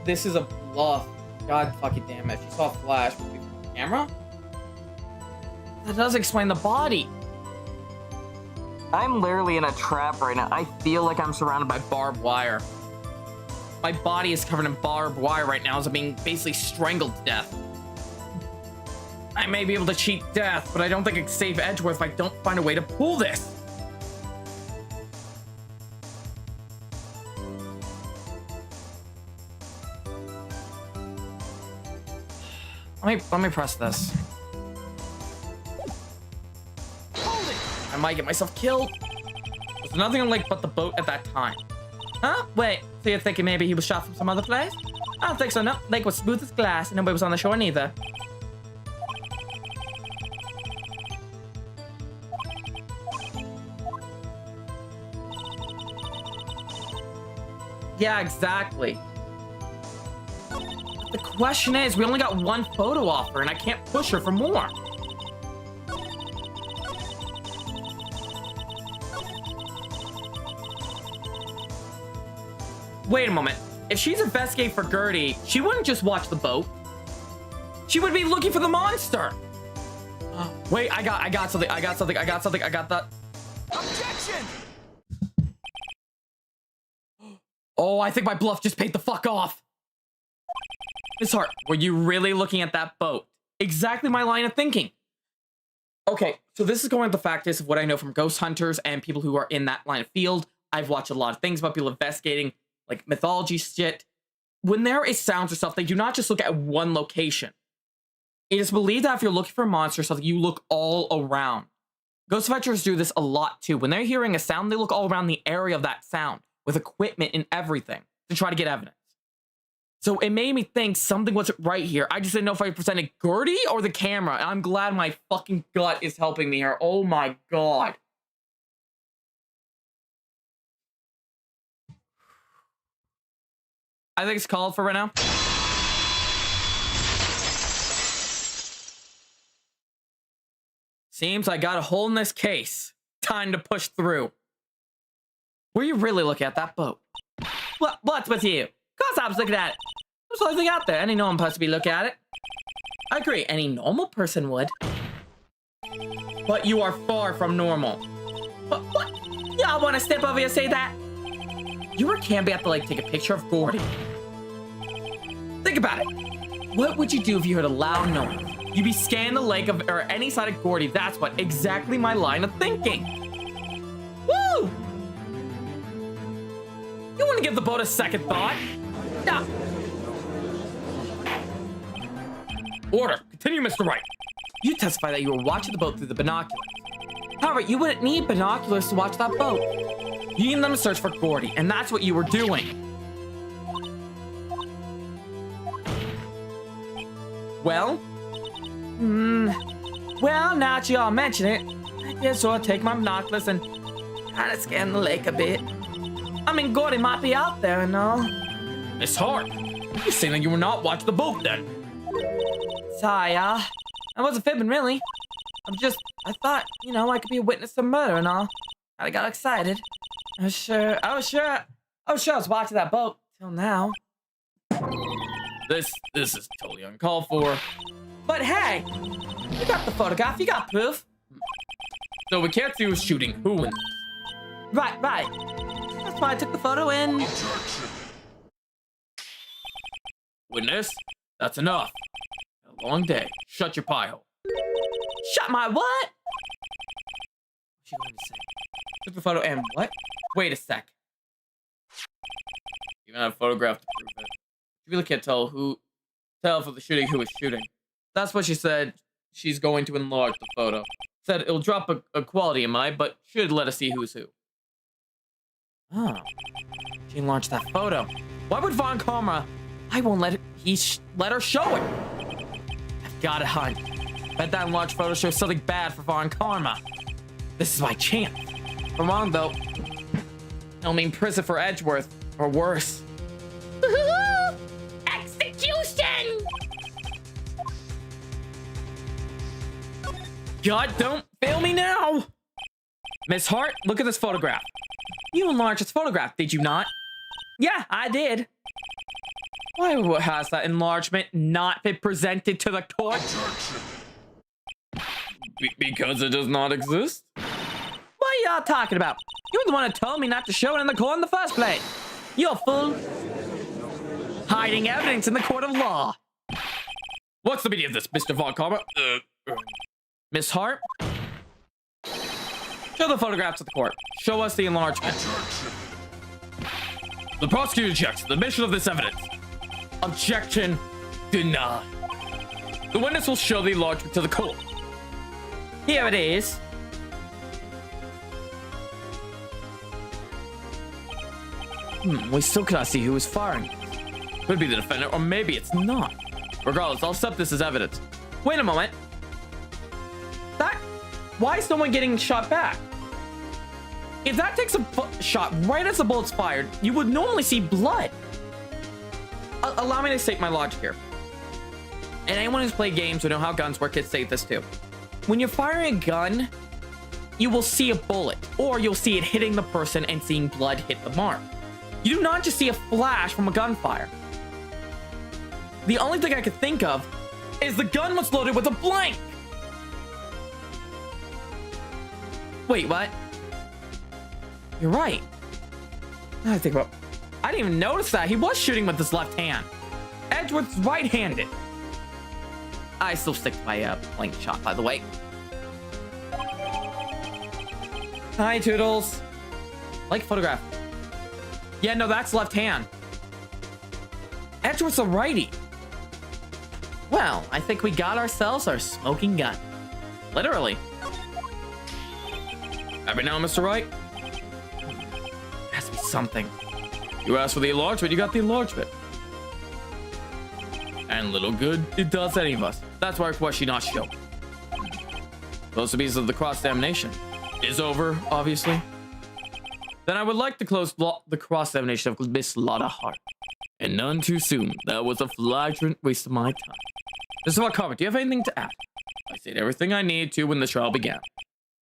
This is a bluff. God fucking damn it. She saw a flash with the camera? That does explain the body. I'm literally in a trap right now. I feel like I'm surrounded by barbed wire. My body is covered in barbed wire right now as I'm being basically strangled to death. I may be able to cheat death, but I don't think I can save Edgeworth if I don't find a way to pull this. Let me press this. Hold it! I might get myself killed. There's nothing on lake but the boat at that time. Huh? Wait, so you're thinking maybe he was shot from some other place? I don't think so, no. Lake was smooth as glass and nobody was on the shore neither. Yeah, exactly. The question is, we only got one photo off her, and I can't push her for more. Wait a moment. If she's investigating for Gertie, she wouldn't just watch the boat. She would be looking for the monster. Wait, I got something. I got that. Objection! Oh, I think my bluff just paid the fuck off. Miss Hart, were you really looking at that boat? Exactly my line of thinking. Okay, so this is going with the factors of what I know from ghost hunters and people who are in that line of field. I've watched a lot of things about people investigating, like mythology shit. When there is sounds or stuff, they do not just look at one location. It is believed that if you're looking for a monster or something, you look all around. Ghost hunters do this a lot too. When they're hearing a sound, they look all around the area of that sound with equipment and everything to try to get evidence. So it made me think something wasn't right here. I just didn't know if I presented Gertie or the camera. And I'm glad my fucking gut is helping me here. Oh my god. I think it's called for right now. Seems I got a hole in this case. Time to push through. Were you really looking at that boat? What's with you? Of course I was looking at it. There's something out there. Any normal person would be looking at it. I agree. Any normal person would. But you are far from normal. What? Y'all want to step over here and say that? You or Camby have to, like, take a picture of Gordy. Think about it. What would you do if you heard a loud noise? You'd be scanning the lake or any side of Gordy. That's what. Exactly my line of thinking. Woo! You want to give the boat a second thought? Yeah. Order. Continue, Mr. Wright. You testify that you were watching the boat through the binoculars. However, you wouldn't need binoculars to watch that boat. You need them to search for Gordy, and that's what you were doing. Well? Well, now that you all mention it, I guess I'll take my binoculars and kind of scan the lake a bit. I mean, Gordy might be out there and all. Miss Hart, You're saying that you were not watching the boat then. Sire, I wasn't fibbing, really. I thought, you know, I could be a witness to murder and all. I got excited. I was sure I was watching that boat till now. This is totally uncalled for. But hey, you got the photograph, you got proof. So we can't see who's shooting who. Right. That's why I took the photo in. Witness, that's enough. A long day. Shut your pie hole. Shut my what? What's she going to say? Took the photo and what? Wait a sec. You have a photograph to prove it. You really can't tell for the shooting who is shooting. That's what she said. She's going to enlarge the photo. Said it'll drop a quality in mine, but should let us see who's who. Oh. She enlarged that photo. Why would Von Karma? I won't let her show it. I've got it, hon. Bet that enlarged photo shows something bad for Von Karma. This is my chance. If I'm wrong, though, it'll mean prison for Edgeworth, or worse. Execution! God, don't fail me now! Miss Hart, look at this photograph. You enlarged this photograph, did you not? Yeah, I did. Why has that enlargement not been presented to the court? Because it does not exist? What are y'all talking about? You're the one who told me not to show it in the court in the first place. You're a fool. Hiding evidence in the court of law. What's the meaning of this, Mr. Von Karma? Miss Hart? Show the photographs to the court. Show us the enlargement. The prosecutor checks the admission of this evidence. Objection denied. The witness will show the enlargement to the court. Here it is. We still cannot see who was firing. Could be the defendant, or maybe it's not. Regardless, I'll accept this as evidence. Wait a moment. Why is someone getting shot back? If that takes a shot right as the bullet's fired, you would normally see blood. Allow me to state my logic here. And anyone who's played games who know how guns work can state this too. When you're firing a gun, you will see a bullet, or you'll see it hitting the person and seeing blood hit the mark. You do not just see a flash from a gunfire. The only thing I could think of is the gun was loaded with a blank. Wait, what? You're right. I think about. I didn't even notice that he was shooting with his left hand. Edgeworth's right-handed. I still stick to my blank shot, by the way. Hi, Toodles. Like photograph. Yeah, no, that's left hand. Edgeworth's a righty. Well, I think we got ourselves our smoking gun. Literally. Happy now, Mr. Wright? Has to be something. You asked for the enlargement, you got the enlargement. And little good it does any of us. That's why I request you not show. Those pieces of the cross-examination is over, obviously. Then I would like to close the cross-examination of Miss Lotta Hart. And none too soon. That was a flagrant waste of my time. Mr. Von Karma, do you have anything to add? I said everything I needed to when the trial began.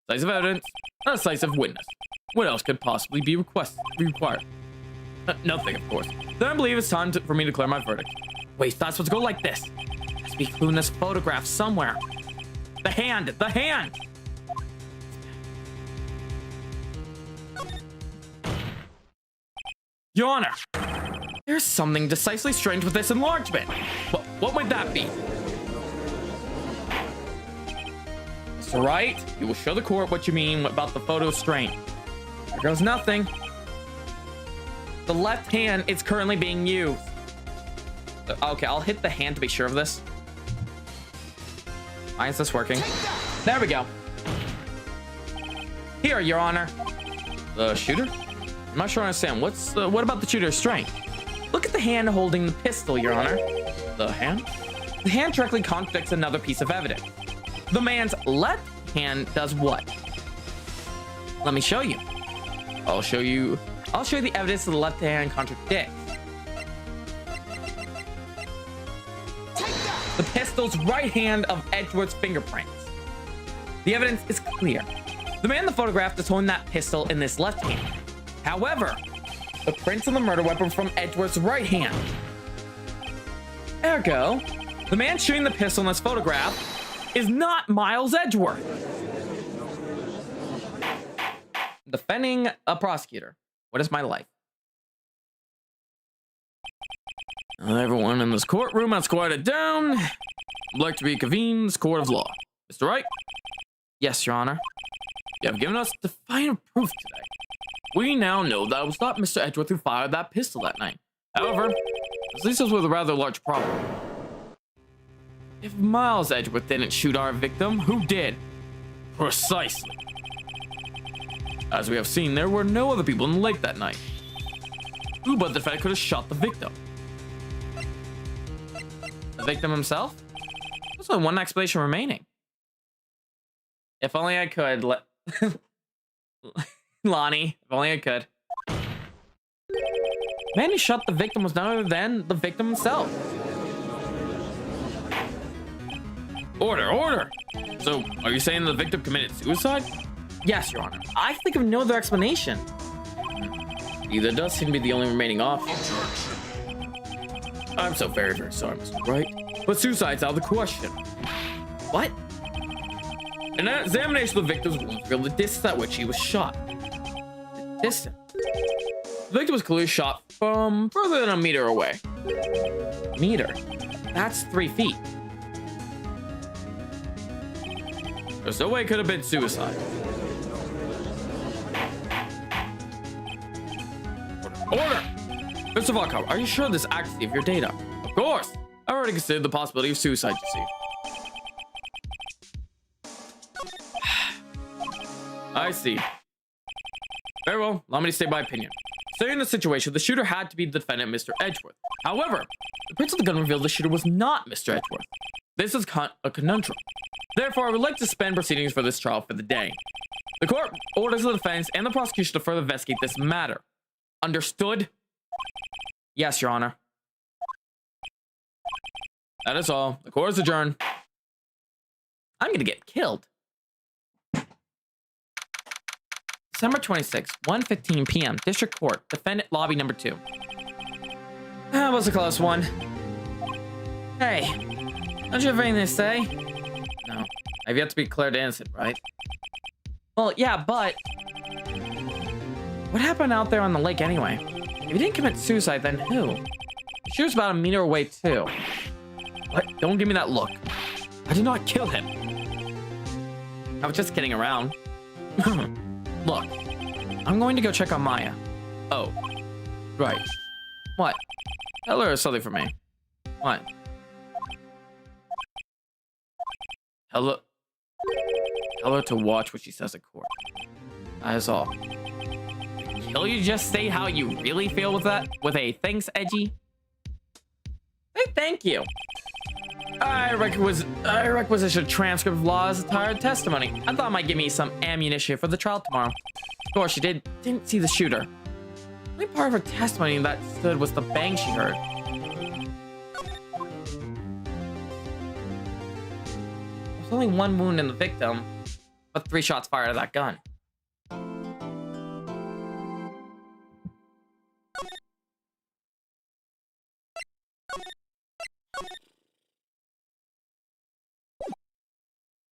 Decisive evidence, not a decisive witness. What else could possibly be required? Nothing, of course. Then I believe it's time for me to declare my verdict. Wait, that's supposed to go like this. There must be a clue in this photograph somewhere. The hand! The hand! Your Honor, there's something decisively strange with this enlargement. What might that be? Mr. Wright, you will show the court what you mean about the photo strain. There goes nothing. The left hand is currently being used. Okay, I'll hit the hand to be sure of this. Why is this working? There we go. Here, Your Honor. The shooter? I'm not sure I understand. What about the shooter's strength? Look at the hand holding the pistol, Your Honor. The hand? The hand directly contradicts another piece of evidence. The man's left hand does what? Let me show you. I'll show you the evidence of the left hand contradicts. the pistol's right hand of Edgeworth's fingerprints. The evidence is clear. The man in the photograph is holding that pistol in this left hand. However, the prints on the murder weapon from Edgeworth's right hand. Ergo, the man shooting the pistol in this photograph is not Miles Edgeworth. Defending a prosecutor. What is my life? Everyone in this courtroom has quieted down. I'd like to reconvene this court of law. Mr. Wright? Yes, Your Honor. You have given us defiant proof today. We now know that it was not Mr. Edgeworth who fired that pistol that night. However, this leaves us with a rather large problem. If Miles Edgeworth didn't shoot our victim, who did? Precisely. As we have seen, there were no other people in the lake that night. Who but the defendant could have shot the victim? The victim himself? There's only one explanation remaining. If only I could let... Lonnie, if only I could. The man who shot the victim was none other than the victim himself. Order, order! So, are you saying the victim committed suicide? Yes, Your Honor. I think of no other explanation. Either does seem to be the only remaining option. I'm so very, very sorry, Mr. Wright. But suicide's out of the question. What? An examination of the victim's wounds revealed the distance at which he was shot. The distance? The victim was clearly shot from further than a meter away. Meter? That's 3 feet. There's no way it could have been suicide. Order! Mr. Volkov, are you sure of this accuracy of your data? Of course! I already considered the possibility of suicide, you see. I see. Very well, allow me to state my opinion. Considering the situation, the shooter had to be the defendant, Mr. Edgeworth. However, the prints of the gun revealed the shooter was not Mr. Edgeworth. This is a conundrum. Therefore, I would like to suspend proceedings for this trial for the day. The court orders the defense and the prosecution to further investigate this matter. Understood? Yes, Your Honor. That is all. The court is adjourned. I'm gonna get killed. December 26, 1:15 p.m. District Court. Defendant Lobby number 2. That was a close one. Hey, don't you have anything to say? No. I've yet to be declared innocent, right? Well, yeah, but... what happened out there on the lake anyway? If he didn't commit suicide, then who? The shooter's about a meter away, too. What? Don't give me that look. I did not kill him. I was just kidding around. Look, I'm going to go check on Maya. Oh, right. What? Tell her something for me. What? Tell her to watch what she says at court. That is all. Will you just say how you really feel with that? With a thanks, Edgy? Hey, thank you. I requisitioned a transcript of Law's entire testimony. I thought it might give me some ammunition for the trial tomorrow. Of course, she didn't see the shooter. The only part of her testimony that stood was the bang she heard. There's only one wound in the victim, but 3 shots fired out of that gun.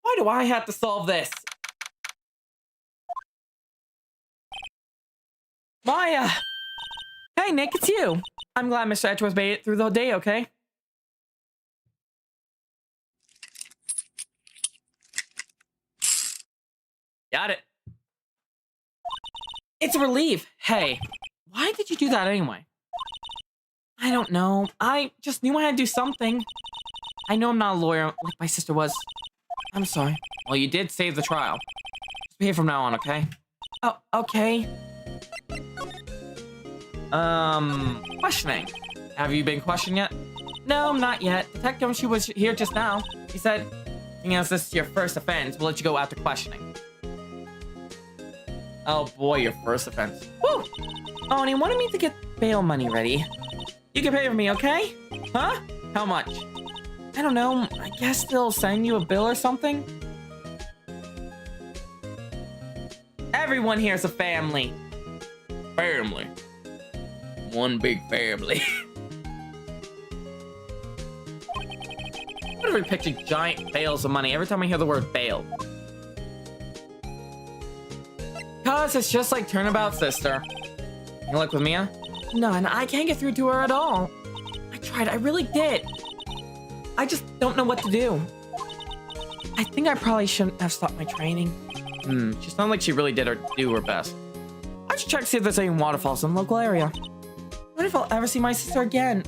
Why do I have to solve this? Maya! Hey, Nick, it's you. I'm glad Mr. Edgeworth made it through the day, okay? Got it. It's a relief. Hey, why did you do that anyway? I don't know. I just knew I had to do something. I know I'm not a lawyer like my sister was. I'm sorry. Well, you did save the trial. Just behave from now on, okay? Oh, okay. Questioning. Have you been questioned yet? No, not yet. Detective, she was here just now. He said, seeing as this is your first offense, we'll let you go after questioning. Oh boy, your first offense. Woo! Oh, and he wanted me to get bail money ready. You can pay for me, okay? Huh? How much? I don't know. I guess they'll send you a bill or something. Everyone here's a family. Family. One big family. What if we picture giant bales of money every time I hear the word bale? Cause it's just like Turnabout Sister. You look with Mia? None. I can't get through to her at all. I tried. I really did. I just don't know what to do. I think I probably shouldn't have stopped my training. She sounded like she really did do her best. I should check to see if there's any waterfalls in the local area. I wonder if I'll ever see my sister again.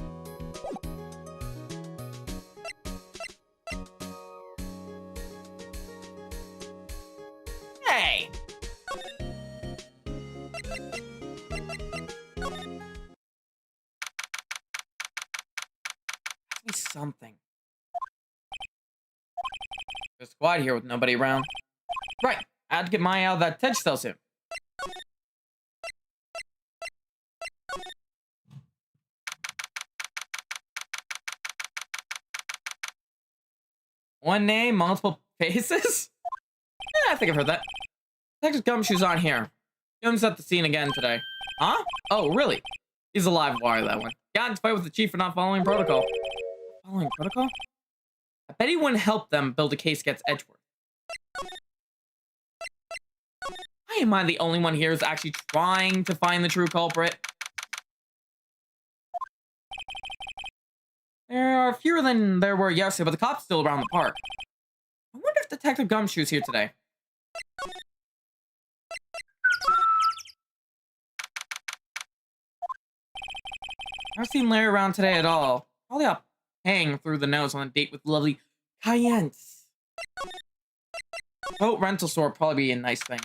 Hey! Ask me something. There's a squad here with nobody around. Right, I had to get Maya out of that tent cell soon. One name, multiple faces? Yeah, I think I've heard that. Detective Gumshoe's on here. Gum's at the scene again today. Huh? Oh, really? He's a live wire, that one. Got into fight with the chief for not following protocol. Following protocol? I bet he wouldn't help them build a case against Edgeworth. Why am I the only one here who's actually trying to find the true culprit? There are fewer than there were yesterday, but the cops still around the park. I wonder if Detective Gumshoe's here today. I've seen Larry around today at all. Probably up hang through the nose on a date with lovely Cayennes. Boat rental store would probably be a nice thing.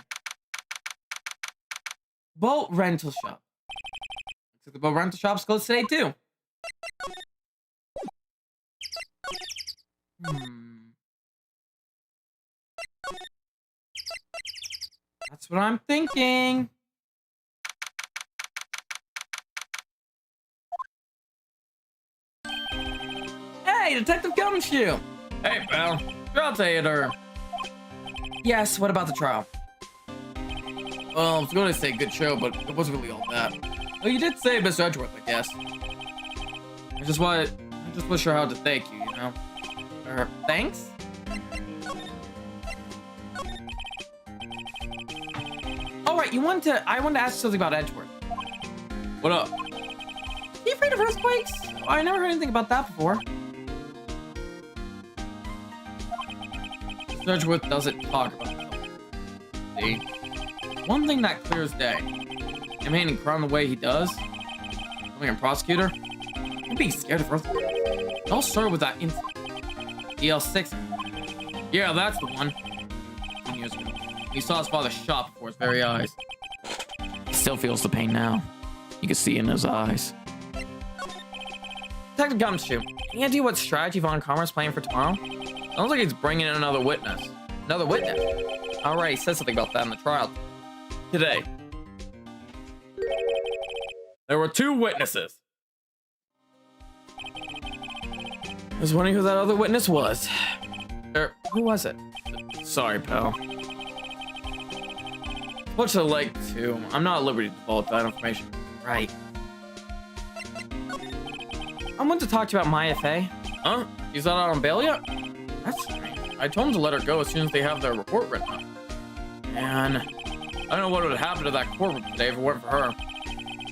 Boat rental shop. Looks like the boat rental shop's closed today too. That's what I'm thinking. Hey, Detective Gumshoe! Hey, pal. Trial theater. Yes, what about the trial? Well, I was going to say good show, but it wasn't really all that. Well, you did say Mr. Edgeworth, I guess. I just wasn't sure how to thank you, you know? Thanks? All right, I wanted to ask you something about Edgeworth. What up? Are you afraid of earthquakes? I never heard anything about that before. Mr. Edgeworth doesn't talk about it. See? One thing that clears day. Him handling crime the way he does, becoming a prosecutor, I'm being scared of earthquakes. It all started with that incident. DL6. Yeah, that's the one. 10 years ago. He saw his father shot before his very eyes. He still feels the pain now. You can see in his eyes. Detective Gumshoe, any idea what strategy Von Karma's playing for tomorrow? Sounds like he's bringing in another witness. Another witness? Alright, he said something about that in the trial. Today. There were 2 witnesses. I was wondering who that other witness was. Who was it? Sorry, pal. Much I'd like to. I'm not at liberty to divulge that information. Right. I want to talk to you about Maya Fey. Huh? She's not out on bail yet? That's strange. I told him to let her go as soon as they have their report written up. Man, I don't know what would happen to that courtroom today if it weren't for her.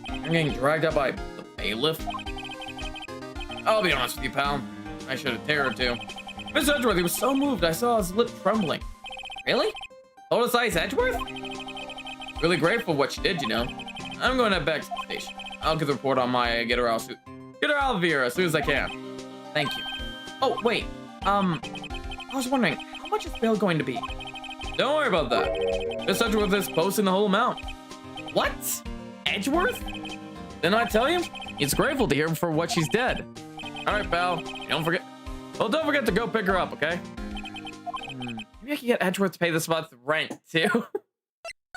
I'm getting dragged up by the bailiff. I'll be honest with you, pal. I should have taken her too. Miss Edgeworth, he was so moved I saw his lip trembling. Really? Told us Ice Edgeworth? Really grateful for what she did, you know. I'm going to head back to the station. I'll get the report on Maya, get her out of here as soon as I can. Thank you. Oh, wait. I was wondering, how much is bail going to be? Don't worry about that. Miss Edgeworth is posting the whole amount. What? Edgeworth? Didn't I tell you? He's grateful to hear for what she's dead. All right, pal. Don't forget to go pick her up, okay? Maybe I can get Edgeworth to pay this month's rent, too.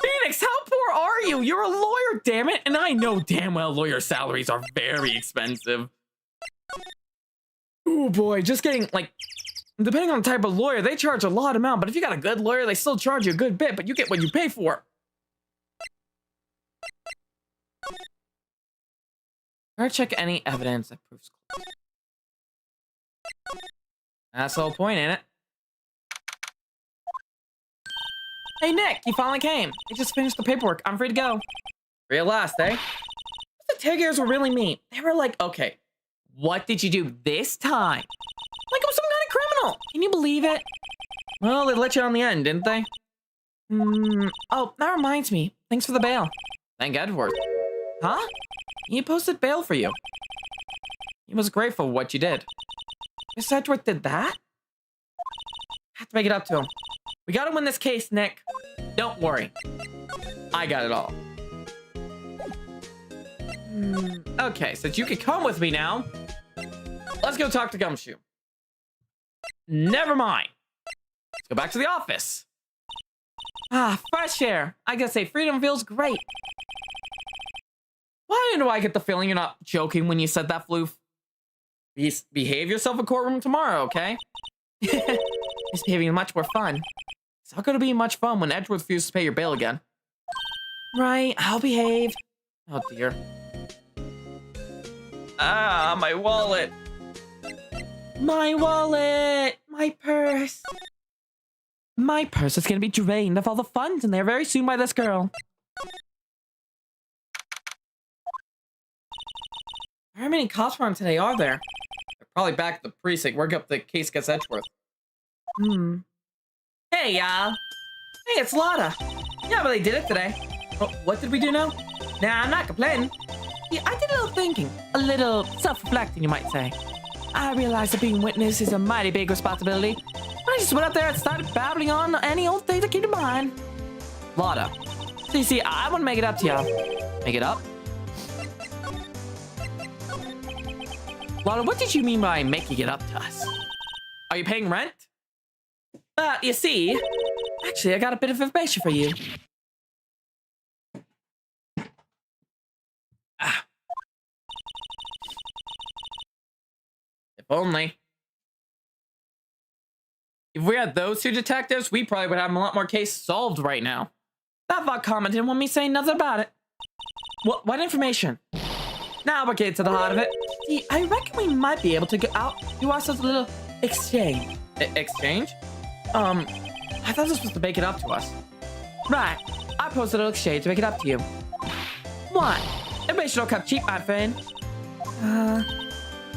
Phoenix, how poor are you? You're a lawyer, damn it. And I know damn well lawyer salaries are very expensive. Oh boy, just getting like, depending on the type of lawyer, they charge a lot amount, but if you got a good lawyer, they still charge you a good bit, but you get what you pay for. Or check any evidence that proves. That's the whole point, ain't it? Hey Nick, you finally came. I just finished the paperwork. I'm free to go. Real last, eh? The Tigers were really mean. They were like, okay, what did you do this time? Like I'm some kind of criminal. Can you believe it? Well, they let you on the end, didn't they? Oh, that reminds me. Thanks for the bail. Thank Edward. Huh? He posted bail for you. He was grateful for what you did. Miss Edward did that? Have to make it up to him. We gotta win this case, Nick. Don't worry. I got it all. Okay, since you can come with me now, let's go talk to Gumshoe. Never mind. Let's go back to the office. Ah, fresh air. I gotta say, freedom feels great. Why do I get the feeling you're not joking when you said that, Floof? Behave yourself in courtroom tomorrow, okay? Misbehaving is much more fun. It's not gonna be much fun when Edgeworth refuses to pay your bail again. Right, I'll behave. Oh dear. Ah, my wallet. My wallet! My purse! My purse is gonna be drained of all the funds in there very soon by this girl. How many cops around today are there? They're probably back at the precinct working up the case against Edgeworth. Hey, y'all. Hey, it's Lotta. Yeah, but they did it today. Oh, what did we do now? Nah, I'm not complaining. Yeah, I did a little thinking. A little self-reflecting, you might say. I realized that being witness is a mighty big responsibility. I just went up there and started babbling on any old thing that came to mind. Lotta. So you see, I want to make it up to y'all. Make it up? Lotta, what did you mean by making it up to us? Are you paying rent? You see, actually, I got a bit of information for you. Ah. If only. If we had those two detectives, we probably would have a lot more cases solved right now. That Vought comment didn't want me saying nothing about it. What information? Now we're getting to the heart of it. See, I reckon we might be able to get out, do ourselves a little exchange. Exchange? I thought this was to make it up to us. Right. I posted a little exchange to make it up to you. What? Information don't come cheap, my friend.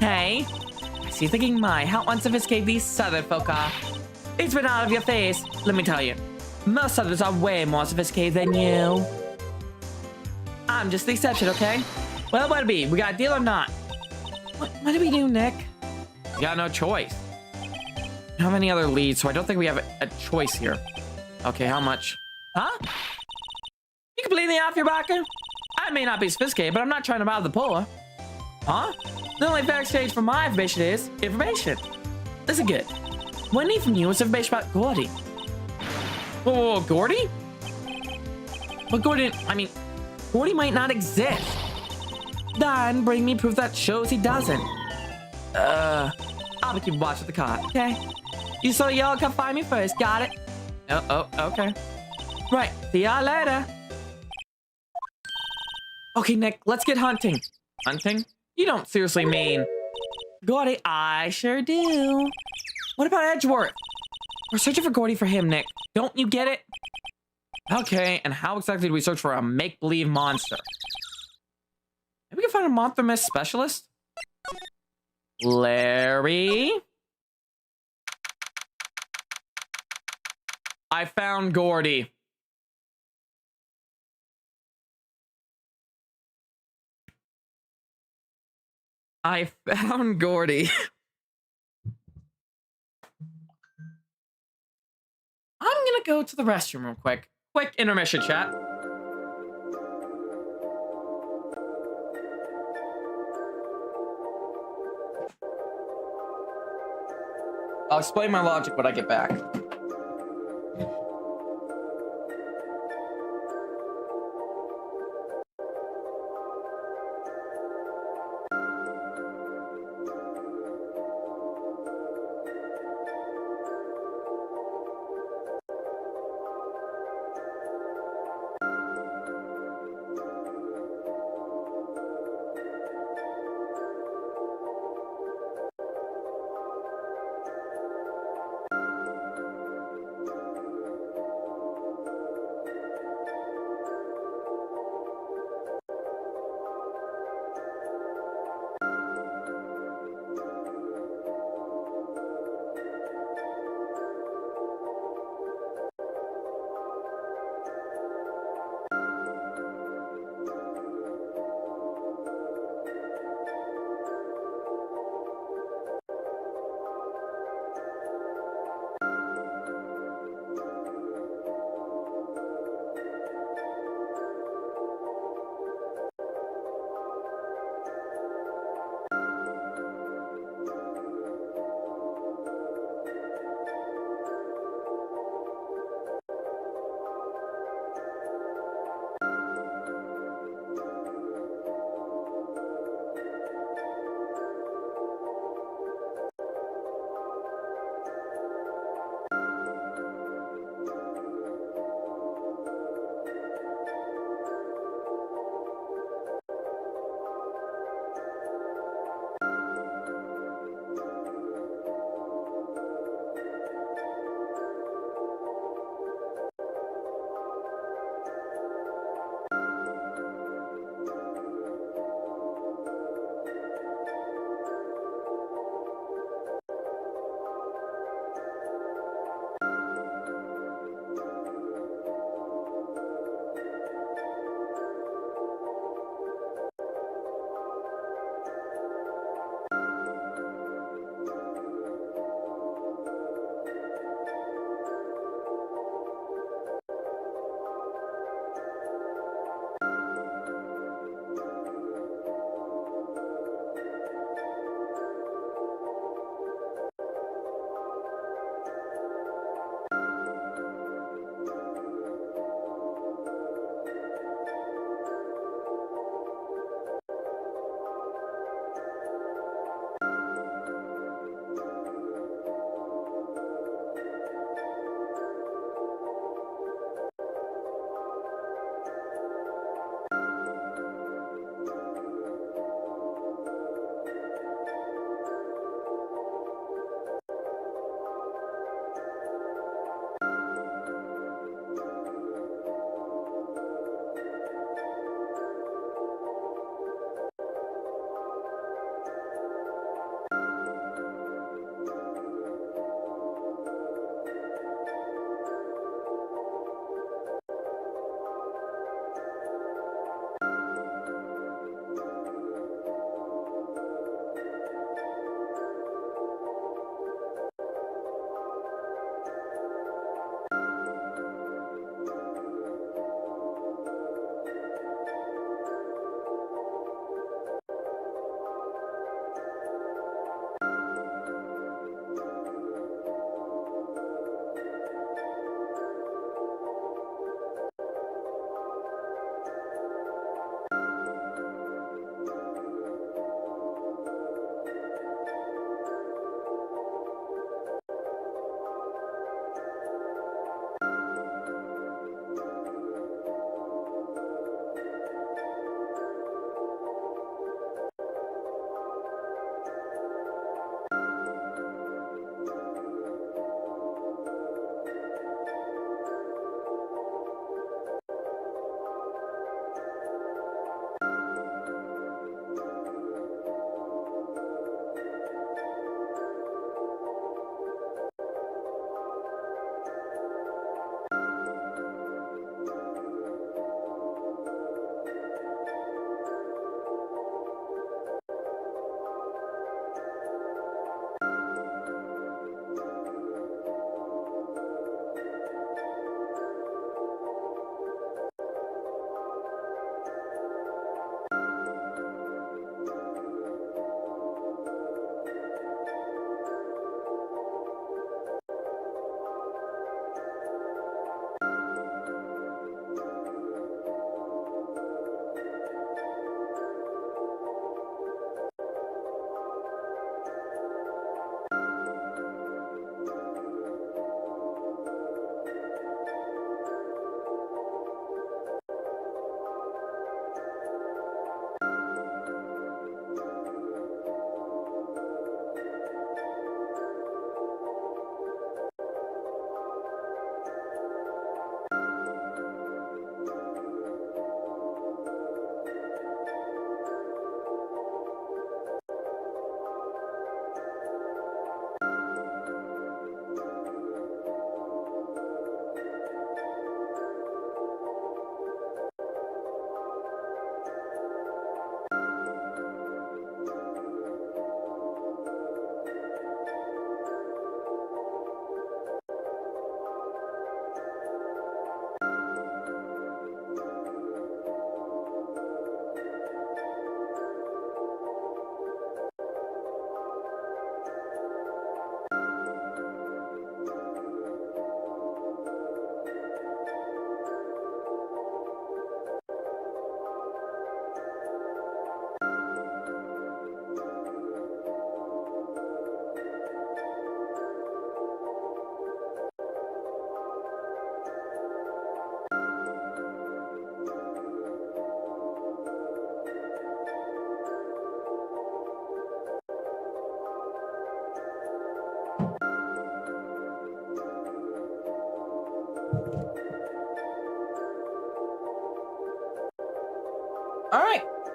Hey. I see you thinking, my, how unsophisticated these southern folk are. It's been out of your face, let me tell you. Most southerners are way more sophisticated than you. I'm just the exception, okay? Well, what'd it be? We got a deal or not? What do we do, Nick? We got no choice. We don't have any other leads, so I don't think we have a choice here. Okay, how much? Huh? You completely off your rocker? I may not be sophisticated, but I'm not trying to bother the poor. Huh? The only fair exchange for my information is information. Listen good. What I need from you is information about Gordy. Whoa, Gordy? But Gordy might not exist. Then bring me proof that shows he doesn't. I'll be keeping watch of the car, okay? You saw y'all come find me first, got it? Oh, okay. Right, see y'all later. Okay, Nick, let's get hunting. Hunting? You don't seriously mean... Gordy, I sure do. What about Edgeworth? We're searching for Gordy for him, Nick. Don't you get it? Okay, and how exactly do we search for a make-believe monster? Maybe we can find a monster myth specialist? Larry? I found Gordy. I found Gordy. I'm gonna go to the restroom real quick. Quick intermission chat. I'll explain my logic when I get back.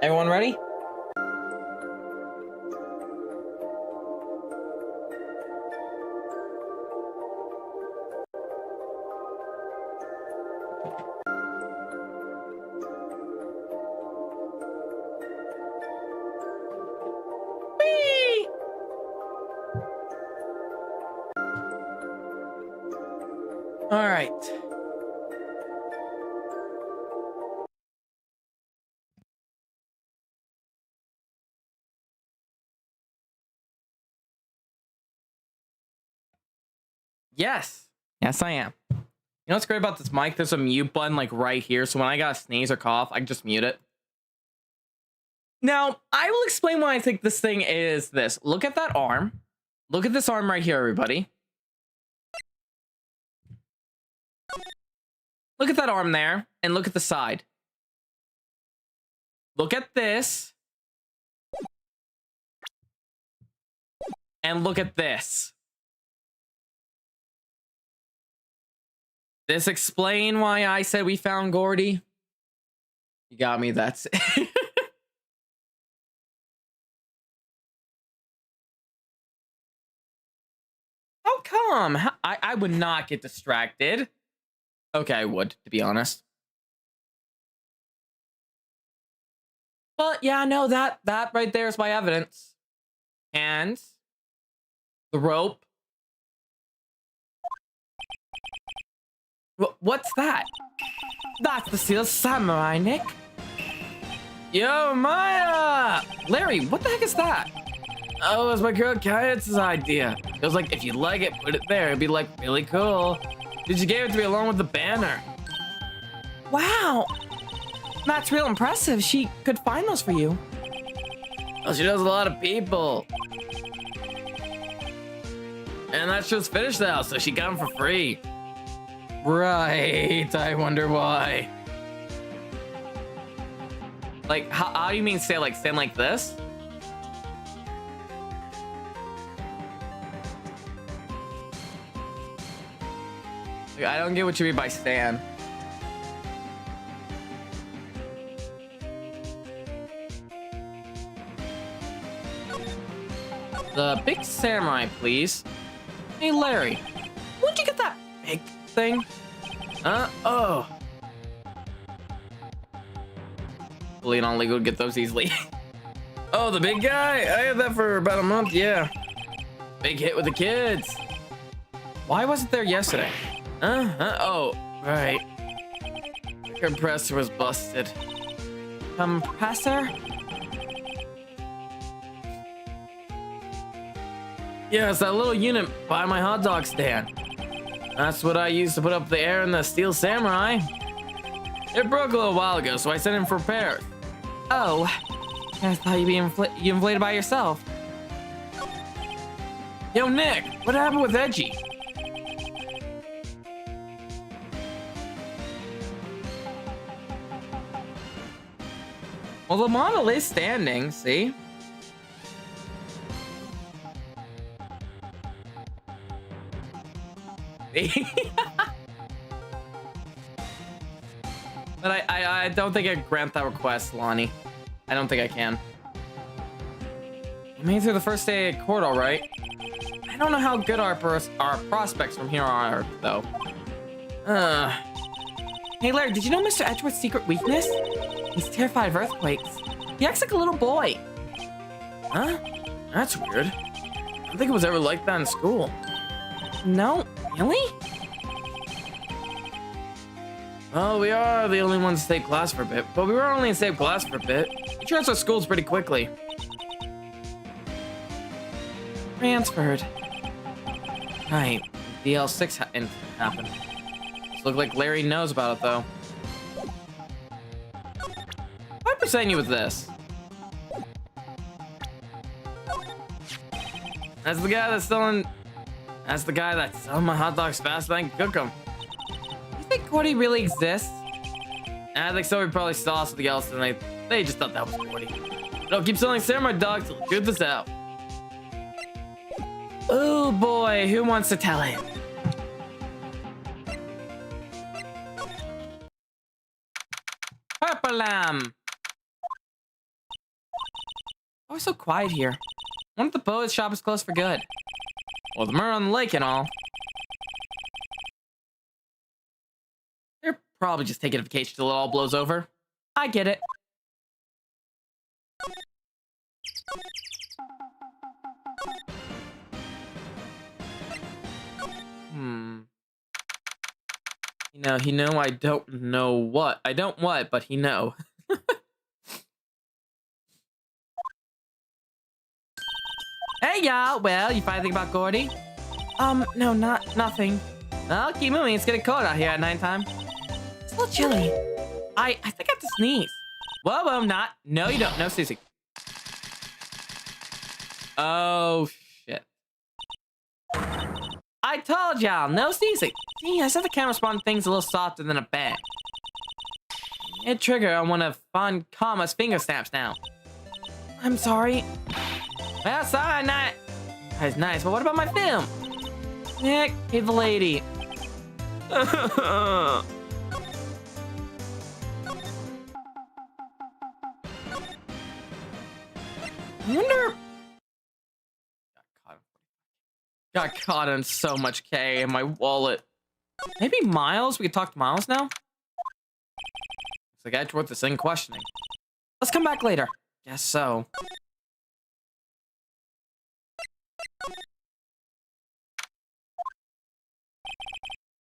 Everyone ready? Whee! All right. Yes. Yes, I am. You know what's great about this mic? There's a mute button like right here. So when I gotta sneeze or cough, I can just mute it. Now, I will explain why I think this thing is this. Look at that arm. Look at this arm right here, everybody. Look at that arm there, and look at the side. Look at this. And look at this. This explain why I said we found Gordy? You got me, that's it. How come? I would not get distracted. Okay, I would, to be honest. But yeah, no, that right there is my evidence. And the rope. What's that? That's the Steel Samurai, Nick. Yo, Maya! Larry, what the heck is that? Oh, it was my girl Kayet's idea. It was like, if you like it, put it there. It'd be like really cool. Did you give it to me along with the banner? Wow. That's real impressive. She could find those for you. Well, she knows a lot of people. And that's just finished now, so she got them for free. Right, I wonder why. Like, how do you mean stand like this? Like, I don't get what you mean by stand. The big samurai, please. Hey, Larry, where'd you get that big thing? Oh. Believe it only go get those easily. Oh, the big guy? I had that for about a month, yeah. Big hit with the kids. Why wasn't there yesterday? Oh, right. Compressor was busted. Compressor? Yeah, it's that little unit by my hot dog stand. That's what I used to put up the air in the Steel Samurai. It broke a little while ago, so I sent in for repairs. Oh, I thought you'd be inflated by yourself. Yo, Nick, what happened with Edgy? Well, the model is standing, see? But I don't think I grant that request, Lonnie. I don't think I can. You made it through the first day at court, all right? I don't know how good our prospects from here are, though. Hey, Larry, did you know Mr. Edgeworth's secret weakness? He's terrified of earthquakes. He acts like a little boy. Huh? That's weird. I don't think it was ever like that in school. No, really? Oh, we are the only ones to take class for a bit, but we were only in same class for a bit. We transferred schools pretty quickly. Transferred. Right, DL6 incident happened. Look like Larry knows about it, though. Why present you with this? That's the guy that's selling... That's the guy that's selling my hot dogs fast than I can cook them. You think Gordy really exists? I think so. We probably saw something else, and they just thought that was Gordy. Don't keep selling samurai dogs till the truth is out. Oh boy, who wants to tell him? Purple Lamb. Why so quiet here? One of the boat shop is closed for good. Well, the murder on the lake and all. They're probably just taking a vacation till it all blows over. I get it. He know I don't know what. I don't what, but he know. Hey, y'all. Well, you find anything about Gordy? No, nothing. Well, keep moving. It's getting cold out here at nighttime. It's a little chilly. I think I have to sneeze. Whoa, not. No, you don't. No sneezing. Oh, shit. I told y'all, no sneezing. See, I said the camera spawned things a little softer than a bat. Hit trigger on one of Von Kama's finger snaps now. I'm sorry. Well, sorry, not. That's nice, but what about my film? Nick, hey, the lady. I wonder. Got caught in so much K in my wallet. Maybe Miles? We could talk to Miles now? It's the guy worth the same questioning. Let's come back later. Guess so.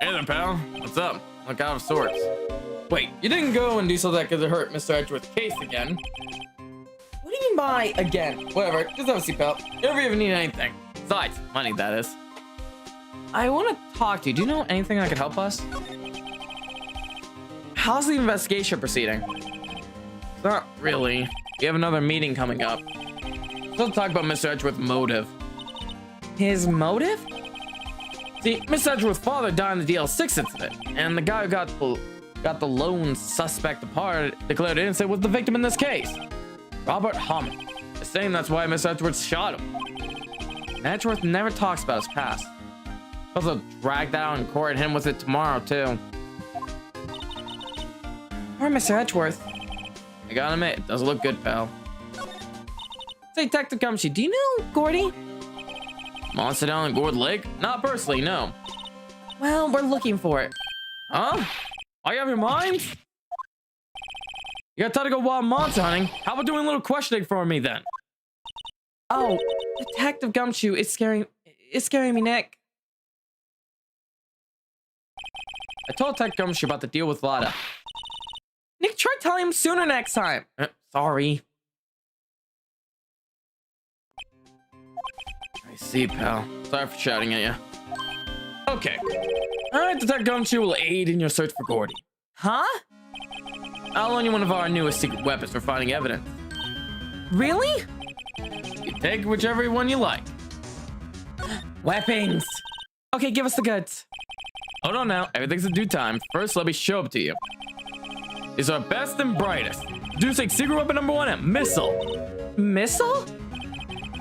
Hey there, pal. What's up? Look out of sorts. Wait, you didn't go and do something that could hurt Mr. Edgeworth's case again. What do you mean by again? Whatever, just have a seat, pal. You never even need anything. Besides, money, that is. I want to talk to you. Do you know anything that could help us? How's the investigation proceeding? Not really. We have another meeting coming up. Let's talk about Mr. Edgeworth's motive. His motive? See, Mr. Edgeworth's father died in the DL6 incident, and the guy who got the lone suspect apart declared innocent was the victim in this case. Robert Hammond. The same, that's why Mr. Edgeworth shot him. Edgeworth never talks about his past. Also drag that out in court and hit him with it tomorrow, too. Poor Mr. Edgeworth. I gotta admit, it doesn't look good, pal. Say, Detective Gumshoe, do you know Gordy? Monster down in Gourd Lake? Not personally, no. Well, we're looking for it. Huh? Oh, you have your mind? You got time to go wild monster hunting? How about doing a little questioning for me, then? Oh, Detective Gumshoe, it's scaring me, Nick. I told Detective Gumshoe about the deal with Lada. Nick, try telling him sooner next time. Sorry. I see, pal. Sorry for shouting at you. Okay. Alright, Detective Gumshoe will aid in your search for Gordy. Huh? I'll loan you one of our newest secret weapons for finding evidence. Really? You take whichever one you like. Weapons! Okay, give us the goods. Hold on now, everything's in due time. First, let me show them to you. These are best and brightest. Introducing secret weapon number 1, Missile. Missile?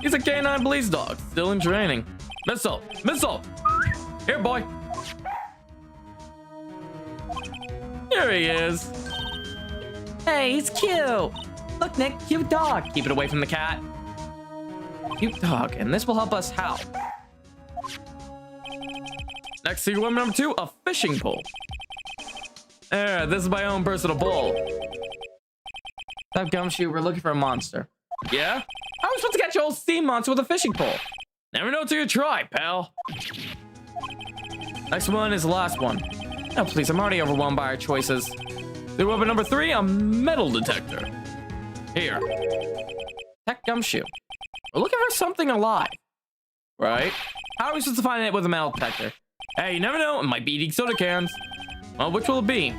He's a canine police dog, still in training. Missile! Missile! Here, boy! Here he is. Hey, he's cute! Look, Nick, cute dog. Keep it away from the cat. Cute dog, and this will help us how? Next secret weapon number 2, a fishing pole. There, this is my own personal pole. That Gumshoe, we're looking for a monster. Yeah? How are we supposed to catch an old steam monster with a fishing pole? Never know till you try, pal. Next one is the last one. Oh, please, I'm already overwhelmed by our choices. Secret weapon number 3, a metal detector. Here. Tech Gumshoe. We're looking for something alive. Right? How are we supposed to find it with a metal detector? Hey, you never know. It might be eating soda cans. Well, which will it be?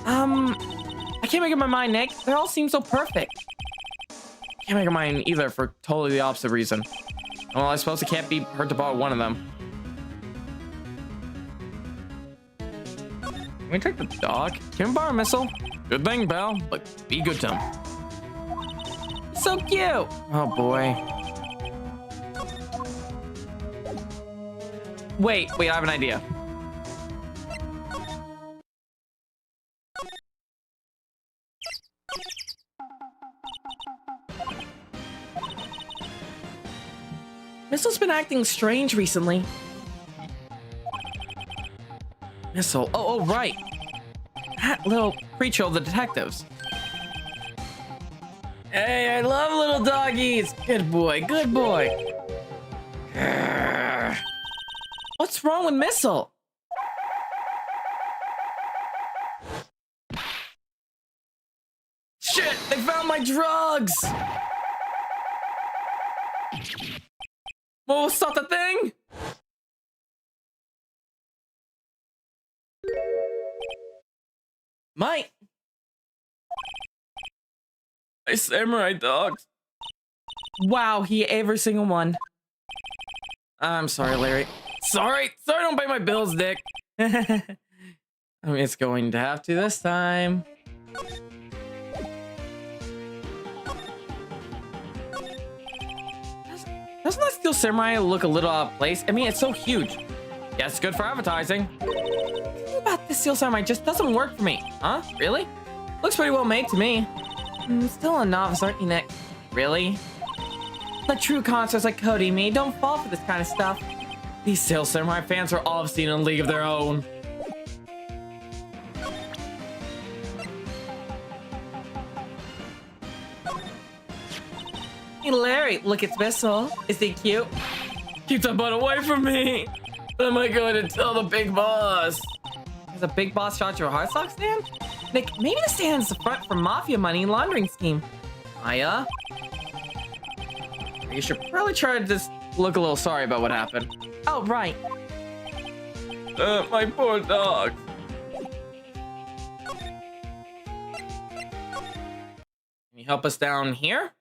I can't make up my mind, Nick. They all seem so perfect. Can't make up my mind either for totally the opposite reason. Well, I suppose it can't be hurt to borrow one of them. Can we take the dog? Can we borrow a missile? Good thing, pal, but be good to him. So cute! Oh boy. Wait, I have an idea. been acting strange recently. Missile. Oh, right. That little creature of the detectives. Hey, I love little doggies. Good boy, good boy. Grr. What's wrong with Missile? Shit, they found my drugs. Whoa, stop the thing. Mike. My samurai dogs. Wow, he ate every single one. I'm sorry, Larry. Sorry, don't pay my bills, Dick. I mean, it's going to have to this time. Doesn't that Steel Samurai look a little out of place? I mean, it's so huge. Yeah, it's good for advertising. Something about this Steel Samurai just doesn't work for me. Huh? Really? Looks pretty well made to me. Still a novice, aren't you, Nick? Really? The true concerts like Cody and me don't fall for this kind of stuff. These Steel Samurai fans are obviously in a league of their own. Hey, Larry, look, it's Missile. Is he cute? Keep that butt away from me. What am I going to tell the big boss? Has a big boss shot your hard sock stand? Nick, maybe the stand's the front for mafia money laundering scheme. Maya? You should probably try to just look a little sorry about what happened. Oh, right. My poor dog. Can you help us down here?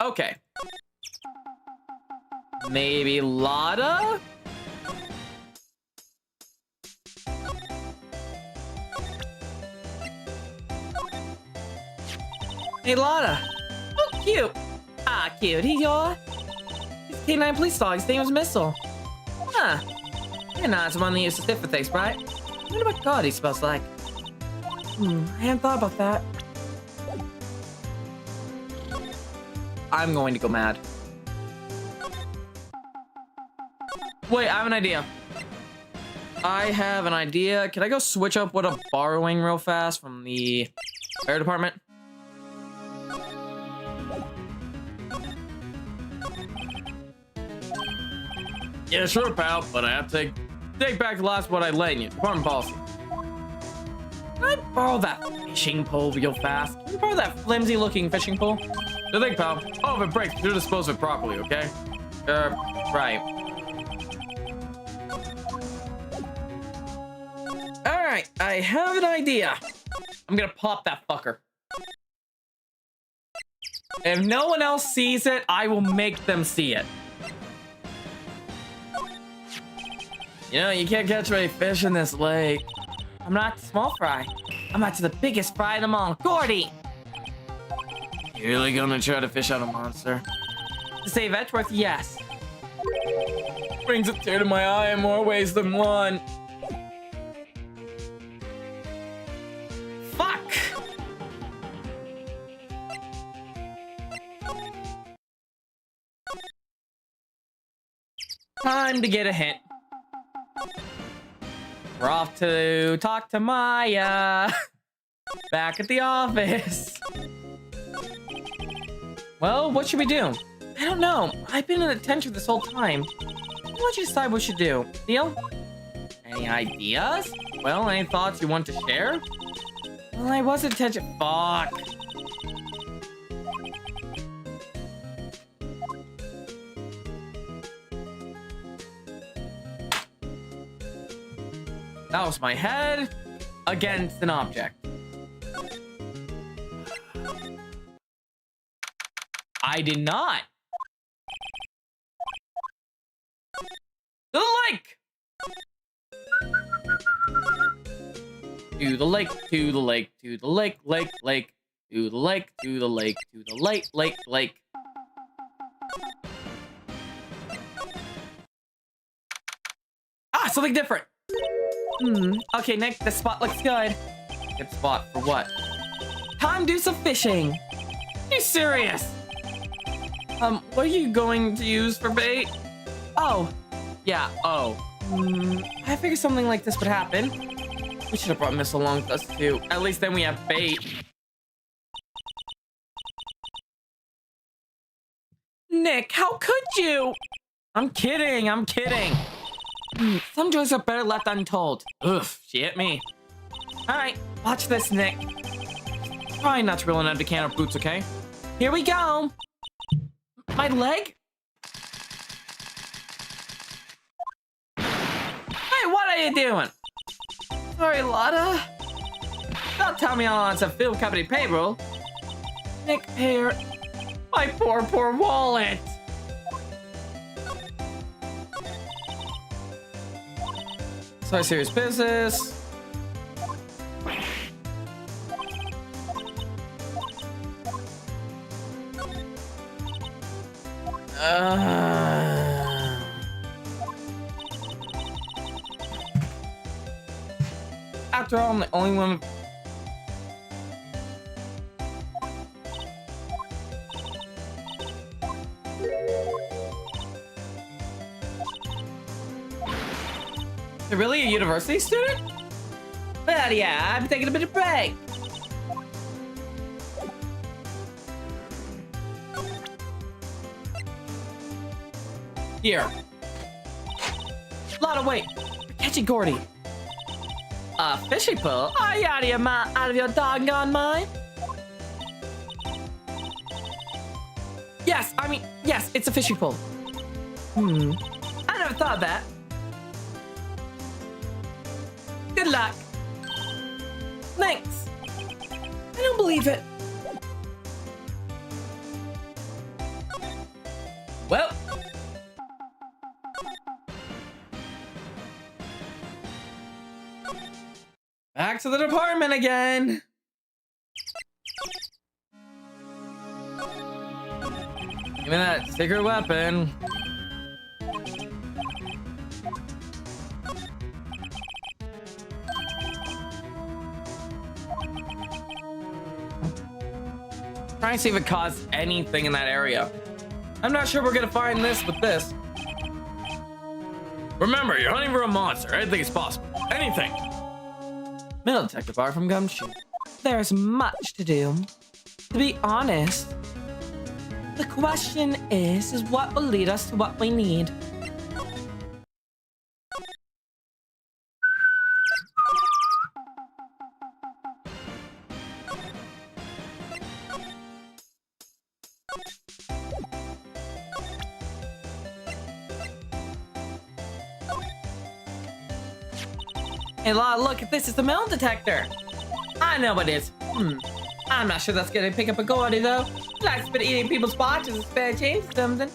Okay. Maybe Lada? Hey, Lada. Oh, cute. Ah, cute. He's K9 police dog. His name is Missile. Huh. You're not one that used to sniff for things, right? What about God he smells like? I hadn't thought about that. I'm going to go mad. Wait, I have an idea. Can I go switch up what I'm borrowing real fast from the fire department? Yeah, sure, pal, but I have to take back the last what I lent you. Department policy. Can I borrow that fishing pole real fast? Can you borrow that flimsy-looking fishing pole? No thing, pal. Oh, if it breaks, you dispose of it properly, okay? Right. Alright, I have an idea. I'm gonna pop that fucker. If no one else sees it, I will make them see it. You know, you can't catch any fish in this lake. I'm not the small fry. I'm actually the biggest fry of them all, Gordy! You really gonna try to fish out a monster? To save Edgeworth, yes. Brings a tear to my eye in more ways than one. Fuck! Time to get a hint. We're off to talk to Maya. Back at the office. Well, what should we do? I don't know. I've been in attention this whole time. Why don't you decide what we should do? Deal? Any ideas? Well, any thoughts you want to share? Well, I was attention. Fuck. That was my head against an object. I did not. To the lake! To the lake, to the lake, to the lake, lake, lake. To the lake, to the lake, to the lake, lake, lake. Ah, something different. Okay, Nick, this spot looks good. Good spot for what? Time to do some fishing. You serious? What are you going to use for bait? Oh, yeah, I figured something like this would happen. We should have brought Miss along with us too. At least then we have bait. Nick, how could you? I'm kidding. Some joys are better left untold. Ugh, she hit me. All right, watch this, Nick. Try not to reel an empty can of boots, okay? Here we go. My leg? Hey, what are you doing? Sorry, Lotta. Don't tell me all on some field company payroll. Nick, here. My poor wallet. Sorry, serious business. After all, I'm the only one. You're really a university student? Well, yeah, I'm taking a bit of break. Here. Lotta, wait. You're catching Gordy. A fishing pole? Are you out of your doggone mind? Yes, yes, it's a fishing pole. I never thought of that. Good luck. Thanks. I don't believe it. Well. Back to the department again. Give me that secret weapon. Trying to see if it caused anything in that area. I'm not sure we're gonna find this with this. Remember, you're hunting for a monster. Anything is possible. Anything. Middle detective bar from Gumshoe. There's much to do. To be honest, the question is what will lead us to what we need? Hey, look, this is the metal detector. I know what it is. I'm not sure that's gonna pick up a Gordy, though. Likes been eating people's watches and spare change or something.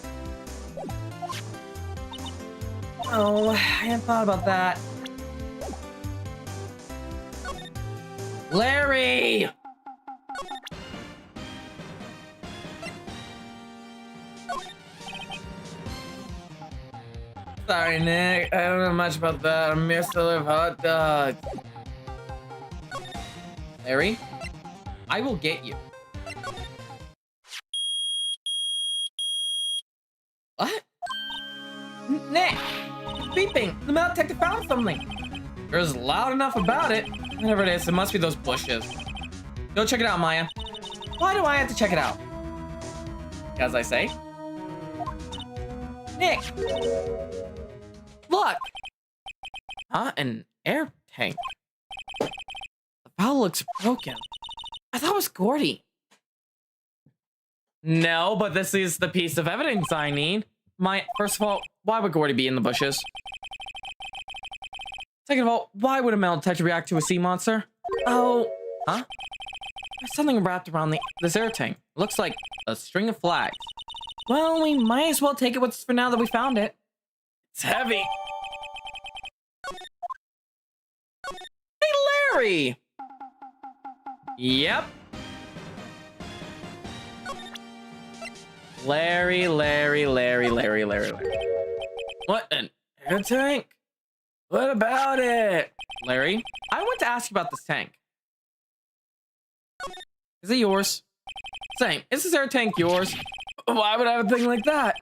Oh, I hadn't thought about that. Larry! Sorry, Nick. I don't know much about that. I'm a mere seller of hot dogs. Larry, I will get you. What? Nick! It's beeping! The metal detector found something! It was loud enough about it. Whatever it is, it must be those bushes. Go check it out, Maya. Why do I have to check it out? As I say. Nick! Look! Huh? An air tank. The valve looks broken. I thought it was Gordy. No, but this is the piece of evidence I need. First of all, why would Gordy be in the bushes? Second of all, why would a metal detector react to a sea monster? Oh, huh? There's something wrapped around this air tank. Looks like a string of flags. Well, we might as well take it with us for now that we found it. It's heavy. Hey, Larry! Yep. Larry. What, an air tank? What about it? Larry, I want to ask you about this tank. Is it yours? Same. Is this air tank yours? Why would I have a thing like that?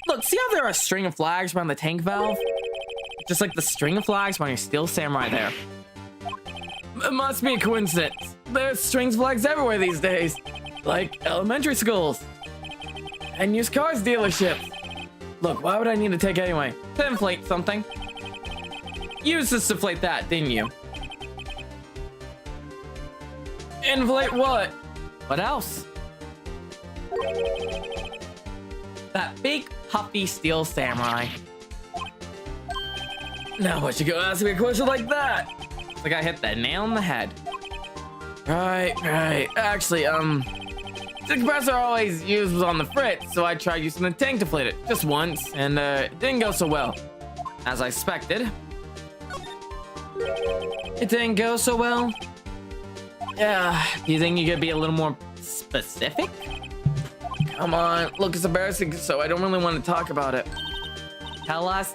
Look, see how there are a string of flags around the tank valve? Just like the string of flags around your steel samurai there. It must be a coincidence. There's strings of flags everywhere these days. Like elementary schools. And used cars dealerships. Look, why would I need a tank anyway? To inflate something. You used this to inflate that, didn't you? Inflate what? What else? That big puffy steel samurai. Now what you go ask me a question like that? It's like I hit the nail on the head. Right. Actually, the compressor I always used was on the fritz, so I tried using the tank to inflate it just once, and it didn't go so well. As I expected. It didn't go so well. Yeah, do you think you could be a little more specific? Come on, look, it's embarrassing, so I don't really want to talk about it. Tell us.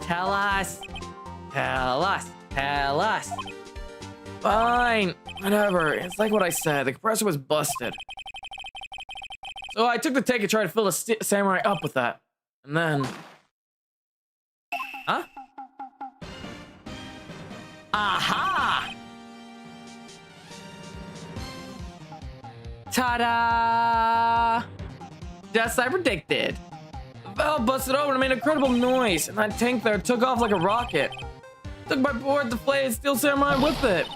Fine, whatever. It's like what I said. The compressor was busted. So I took the tank and tried to fill the samurai up with that. And then... Huh? Aha! Ta-da! Just as I predicted. The valve busted open and made an incredible noise, and that tank there took off like a rocket. Took my board, deflated steel samurai with it.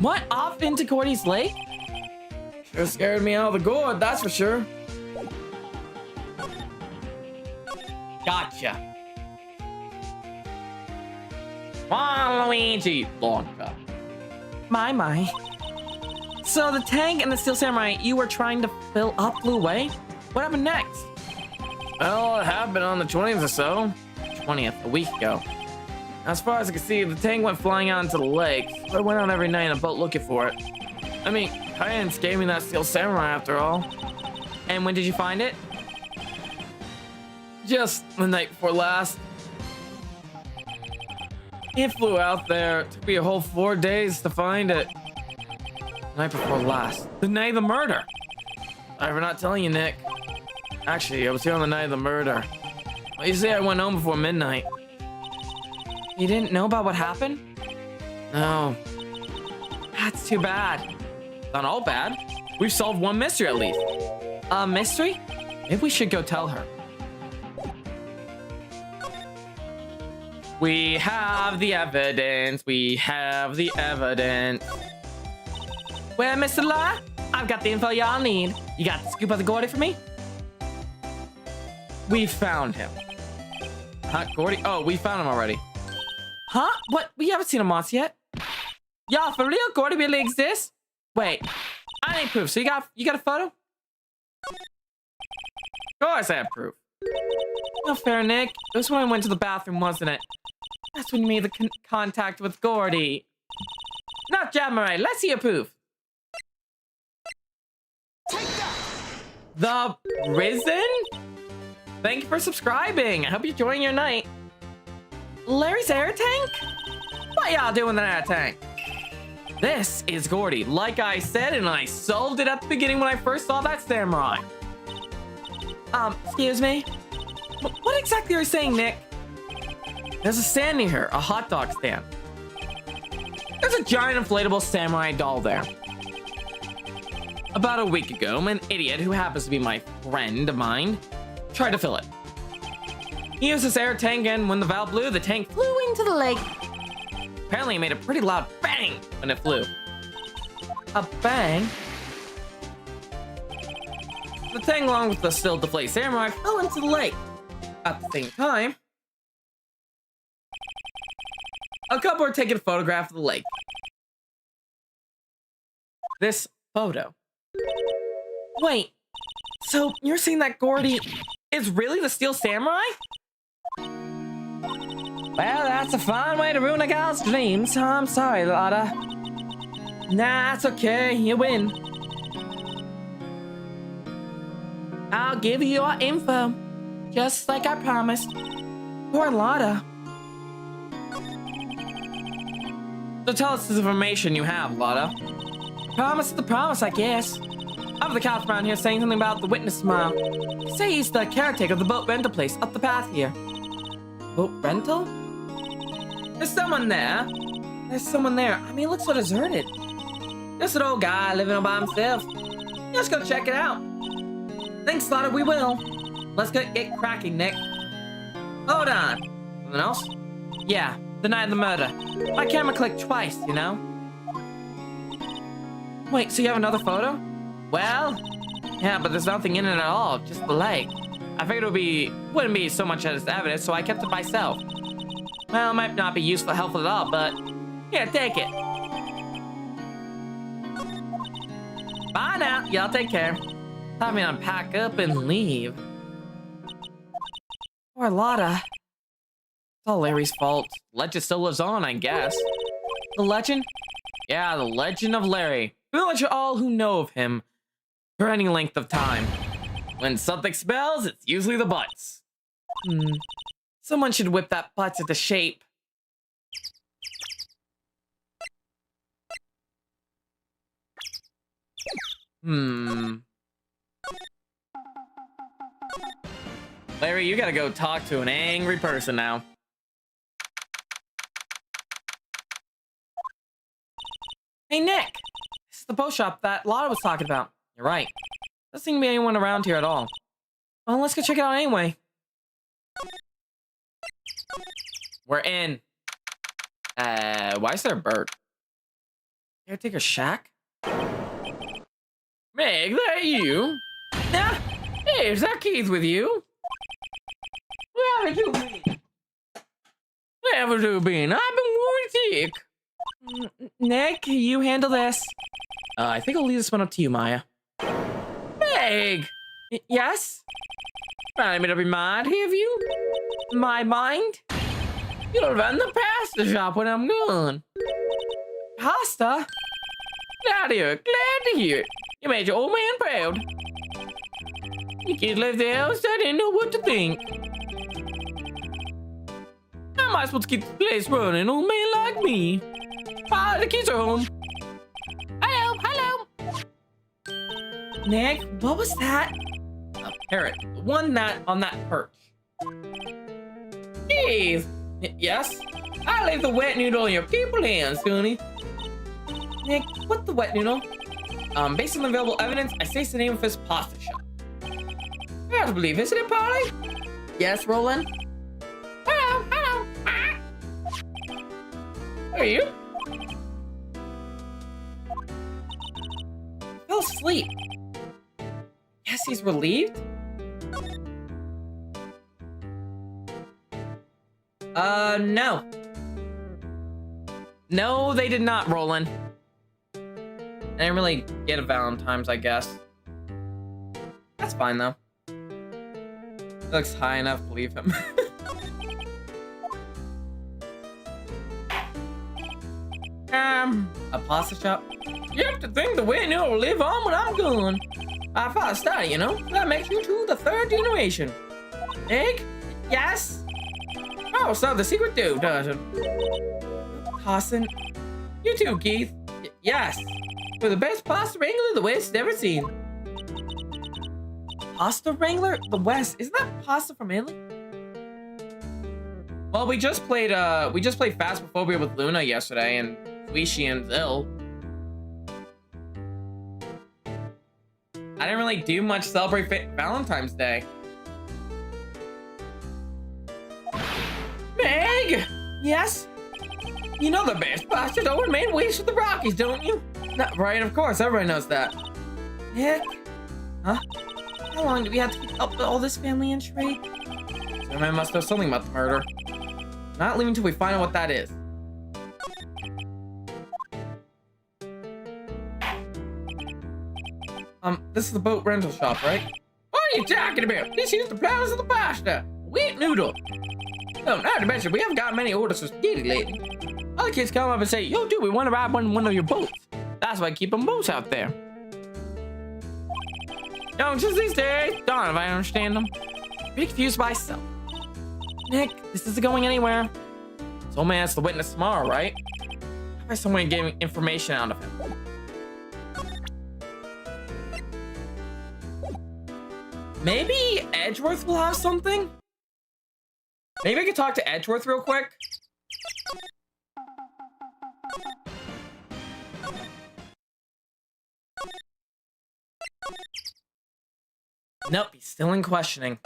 What? Off into Gordy's lake? Sure scared me out of the gourd, that's for sure. Gotcha. Waluigi Blanca. My. So the tank and the steel samurai you were trying to fill up blew away? What happened next? Well, it happened on the 20th or so. 20th, a week ago. As far as I can see, the tank went flying out into the lake. So I went out every night in a boat looking for it. I mean, Kyan's gave me that steel samurai after all. And when did you find it? Just the night before last. It flew out there. It took me a whole 4 days to find it. The night before last. The night of the murder. Sorry for not telling you, Nick. Actually, I was here on the night of the murder. Well, you see, I went home before midnight. You didn't know about what happened? No. That's too bad. Not all bad. We've solved one mystery at least. A mystery? Maybe we should go tell her. We have the evidence. Well, Mr. La, I've got the info y'all need. You got the scoop of the Gordy for me? We found him. Huh, Gordy? Oh, we found him already. Huh? What? We haven't seen a moss yet. Y'all, for real? Gordy really exists? Wait, I need proof. So you got a photo? Of course I have proof. No fair, Nick. It was when I went to the bathroom, wasn't it? That's when you made the contact with Gordy. Not Jamarai. Let's see your proof. The Risen? Thank you for subscribing. I hope you're enjoying your night. Larry's air tank? What y'all doing in that air tank? This is Gordy, like I said, and I solved it at the beginning when I first saw that samurai. Excuse me? What exactly are you saying, Nick? There's a stand near here, a hot dog stand. There's a giant inflatable samurai doll there. About a week ago, an idiot who happens to be my friend of mine tried to fill it. He used this air tank, and when the valve blew, the tank flew into the lake. Apparently, it made a pretty loud bang when it flew. A bang? The tank, along with the still deflated samurai, fell into the lake. At the same time, a couple are taking a photograph of the lake. This photo. Wait, so you're saying that Gordy is really the steel samurai? Well, that's a fine way to ruin a gal's dreams. I'm sorry, Lotta. Nah, it's okay. You win. I'll give you your info, just like I promised. Poor Lotta. So tell us this information you have, Lotta. Promise is the promise, I guess. I have the couch around here saying something about the witness tomorrow. They say he's the caretaker of the boat rental place up the path here. Boat rental? There's someone there. There's someone there. I mean, it looks so deserted. Just an old guy living all by himself. Let's go check it out. Thanks, Lotta, we will. Let's get cracking, Nick. Hold on. Something else? Yeah, the night of the murder. My camera clicked twice, you know? Wait, so you have another photo? Well, yeah, but there's nothing in it at all, just the leg. I figured wouldn't be so much as evidence, so I kept it myself. Well, it might not be helpful at all, but here, take it. Bye now, y'all take care. Time me to pack up and leave. Poor Lotta. It's all Larry's fault. Legend still lives on, I guess. The legend? Yeah, the legend of Larry. We'll let you all who know of him for any length of time. When something smells, it's usually the butts. Someone should whip that butt into shape. Larry, you gotta go talk to an angry person now. Hey, Nick! This is the post shop that Lotta was talking about. You're right. Doesn't seem to be anyone around here at all. Well, let's go check it out anyway. We're in. Why is there a bird? Caretaker shack? Meg, that you? Nah. Hey, is that Keith with you? Where have you been? Where have you been? I've been worried sick. Nick, you handle this. I think I'll leave this one up to you, Maya. Meg! Yes? Trying me to be mad, have you? My mind? You'll run the pasta shop when I'm gone. Pasta? Glad to hear it, glad to hear it. You made your old man proud. You kids left the house, I didn't know what to think. How am I supposed to keep the place running, old man like me? Ah, the kids are home. Hello, hello. Nick, what was that? A parrot. The one on that perch. Steve. Yes? I leave the wet noodle in your people hands, honey. Nick, what the wet noodle? Based on the available evidence, I say it's the name of his pasta shop. Hard to believe, isn't it, Polly? Yes, Roland? Hello, hello. Ah. How are you? I fell asleep. Yes, he's relieved? No. No, they did not, Roland. I didn't really get a Valentine's, I guess. That's fine, though. It looks high enough, believe him. A pasta shop? You have to think the way will live on when I'm gone. I thought study, you know? That makes you two the third generation. Egg? Yes? Oh, so the secret dude doesn't. Hassan? You too, Keith. Yes. We're the best pasta wrangler the West's ever seen. Pasta wrangler? The West? Isn't that pasta from Italy? Well, we just played Phasmophobia with Luna yesterday, and Suishi and Zill. I didn't really do much celebrate Valentine's Day. Meg! Yes? You know the best pasta dough and made west of the Rockies, don't you? Not right, of course, everybody knows that. Nick? Huh? How long do we have to keep up with all this family intrigue? Someone must know something about the murder. Not leaving until we find out what that is. This is the boat rental shop, right? What are you talking about? This is the price of the pasta. Wheat noodle. No, not to mention, we haven't got many orders for spaghetti lately. Other kids come up and say, yo, dude, we want to ride one of your boats. That's why I keep them boats out there. No, just these days. Darn if I understand them. Pretty confused myself. Nick, this isn't going anywhere. So man, it's the witness tomorrow, right? How Try some way of getting information out of him. Maybe Edgeworth will have something? Maybe I could talk to Edgeworth real quick? Nope, he's still in questioning.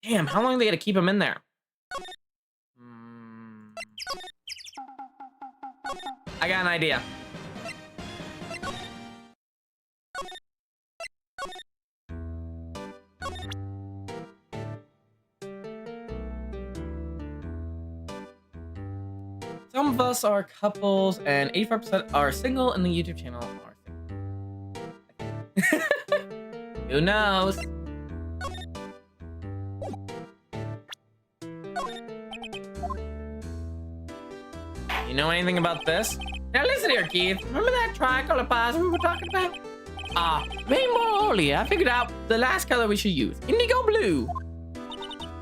Damn, how long are they gonna keep him in there? I got an idea. Some of us are couples, and 85% are single, and the YouTube channel are single. Who knows? You know anything about this? Now listen here, Keith. Remember that tricolor pause we were talking about? Rainbow Oli. I figured out the last color we should use. Indigo blue.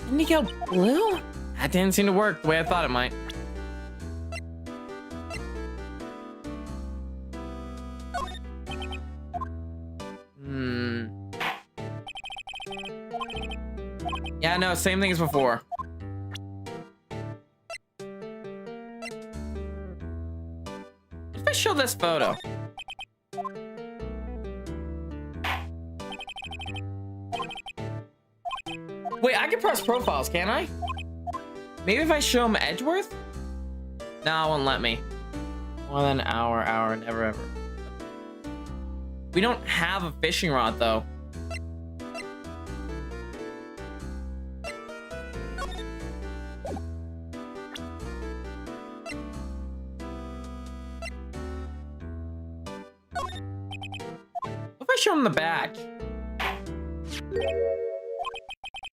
Indigo blue? That didn't seem to work the way I thought it might. Yeah, no, same thing as before. If I show this photo. Wait, I can press profiles, can't I? Maybe if I show him Edgeworth? No, it won't let me. More than an hour, never ever. We don't have a fishing rod, though. What if I show him the badge?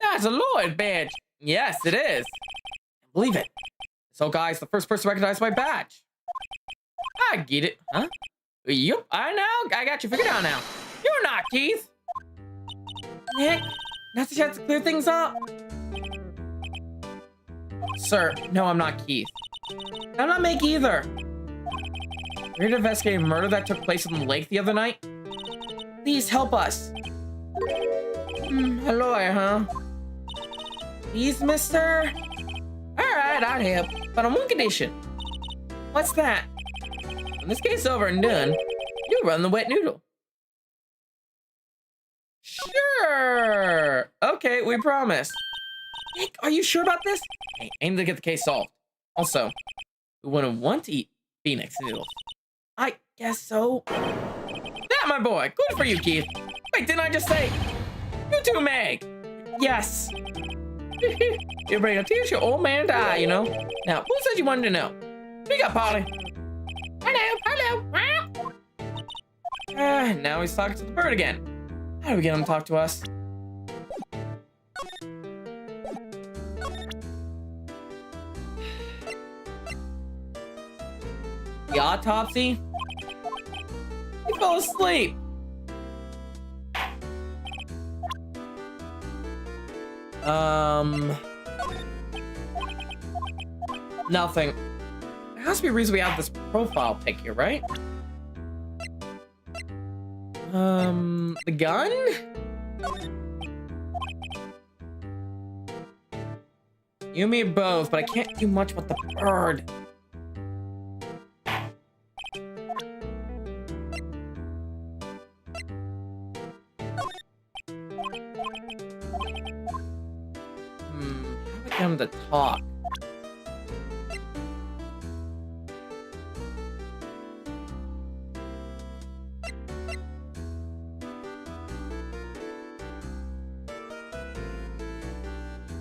That's a Lloyd badge. Yes, it is. Believe it. So, guys, the first person to recognize my badge. I get it. Huh? Yup, I know. I got you figured out now. You're not Keith. Nick, now's the chance to clear things up. Sir, no, I'm not Keith. I'm not Mick either. We're here to investigate a murder that took place in the lake the other night. Please help us. A lawyer, huh? Please, mister? Alright, I'll help. But on one condition. What's that? When this case is over and done, you run the wet noodle. Sure. Okay, we promise. Nick, are you sure about this? Hey, aim to get the case solved. Also, we wouldn't want to eat Phoenix noodles. I guess so. That, my boy. Good for you, Keith. Wait, didn't I just say? You too, Meg. Yes. You're bringing a tears your old man die, you know. Now, who said you wanted to know? Speak up, Polly. Hello. Now he's talking to the bird again. How do we get him to talk to us? The autopsy? He fell asleep. Nothing. There has to be a reason we have this profile pic here, right? The gun? You and me both, but I can't do much with the bird. How do I get him to talk?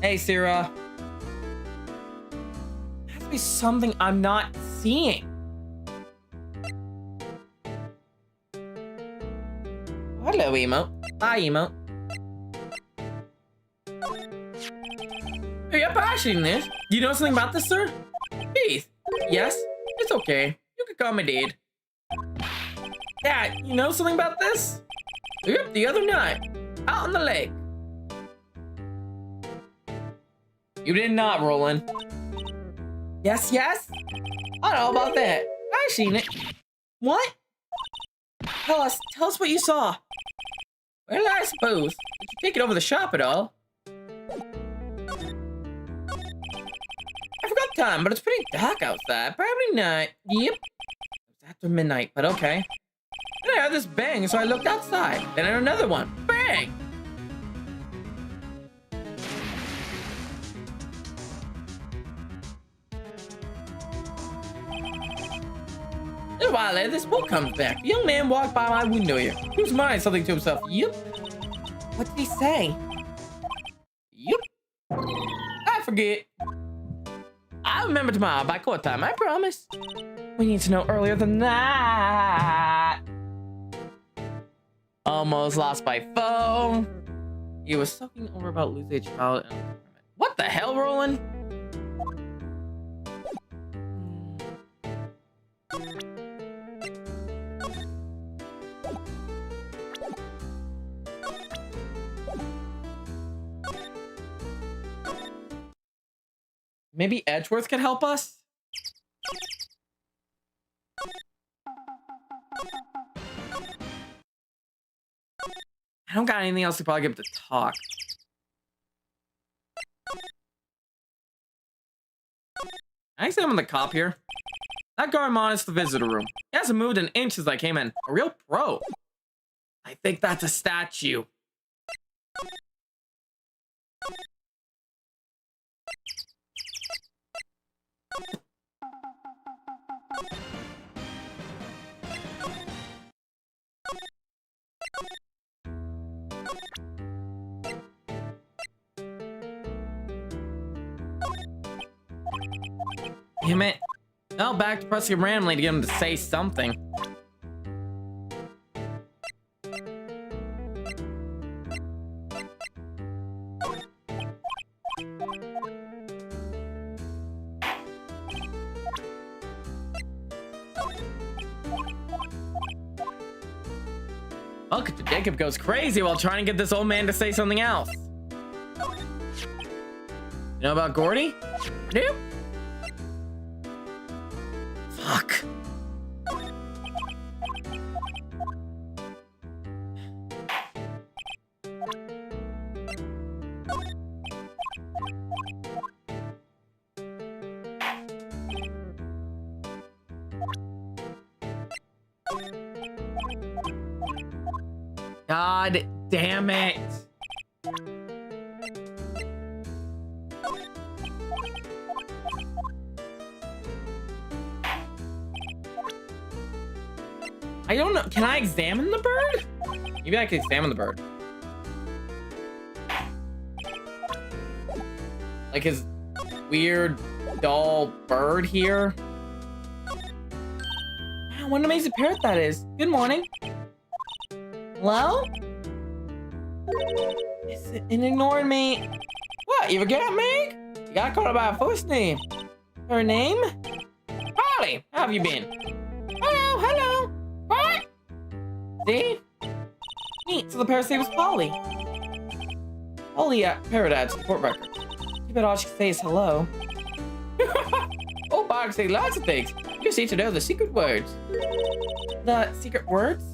Hey, Sarah. There has to be something I'm not seeing. Hello, Emo. Hi, Emo. Hey, I'm passionate this. Do you know something about this, sir? Keith. Yes? It's okay. You can call me Dad. Dad, you know something about this? Yep, the other night. Out on the lake. You did not, Roland. Yes, yes? I don't know about that. I seen it. What? Tell us what you saw. Well, I suppose. Did you take it over the shop at all? I forgot the time, but it's pretty dark outside. Probably not. Yep. It's after midnight, but okay. Then I heard this bang, so I looked outside. Then I heard another one. Bang! A little while later, this boat comes back. A young man walked by my window here. He was muttering something to himself. Yep. What did he say? Yep. I forget. I'll remember tomorrow by court time, I promise. We need to know earlier than that. Almost lost by phone. He was soaking over about losing a child. What the hell, Roland? Maybe Edgeworth could help us? I don't got anything else to probably give to talk. I examine the cop here. That guard monitors the visitor room. He hasn't moved an inch since I came in. A real pro. I think that's a statue. Damn it. Now back to pressing randomly to get him to say something. Look, Jacob goes crazy while trying to get this old man to say something else. You know about Gordy? Nope. Fuck. God damn it. I don't know. Can I examine the bird? Maybe I can examine the bird. Like his weird doll bird here. Wow, what an amazing parrot that is. Good morning. Hello? Is it ignoring me? What, you forget me? You got called by a first name. Her name? Polly, how have you been? Hello, hello. What? See? Neat, so the parrot's name was Polly. Polly at Paradise support record. You bet all she can say is hello. Oh, Bog say lots of things. You just need to know the secret words. The secret words?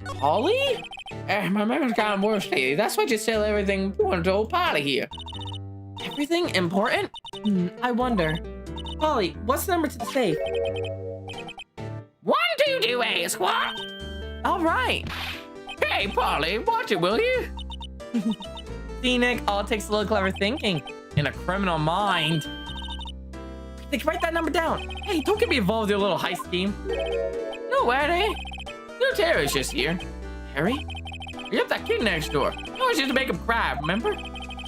Polly? My memory's gotten worse lately. That's why you sell everything important to old Polly here. Everything important? I wonder. Polly, what's the number to the safe? 122A, squad. All right. Hey, Polly, watch it, will you? See, Nick, all it takes is a little clever thinking and a criminal mind. They can write that number down. Hey, don't get me involved in your little heist scheme. No, Eddie. No Terry's just here. Harry? Yep, that kid next door. You always used to make him cry, remember?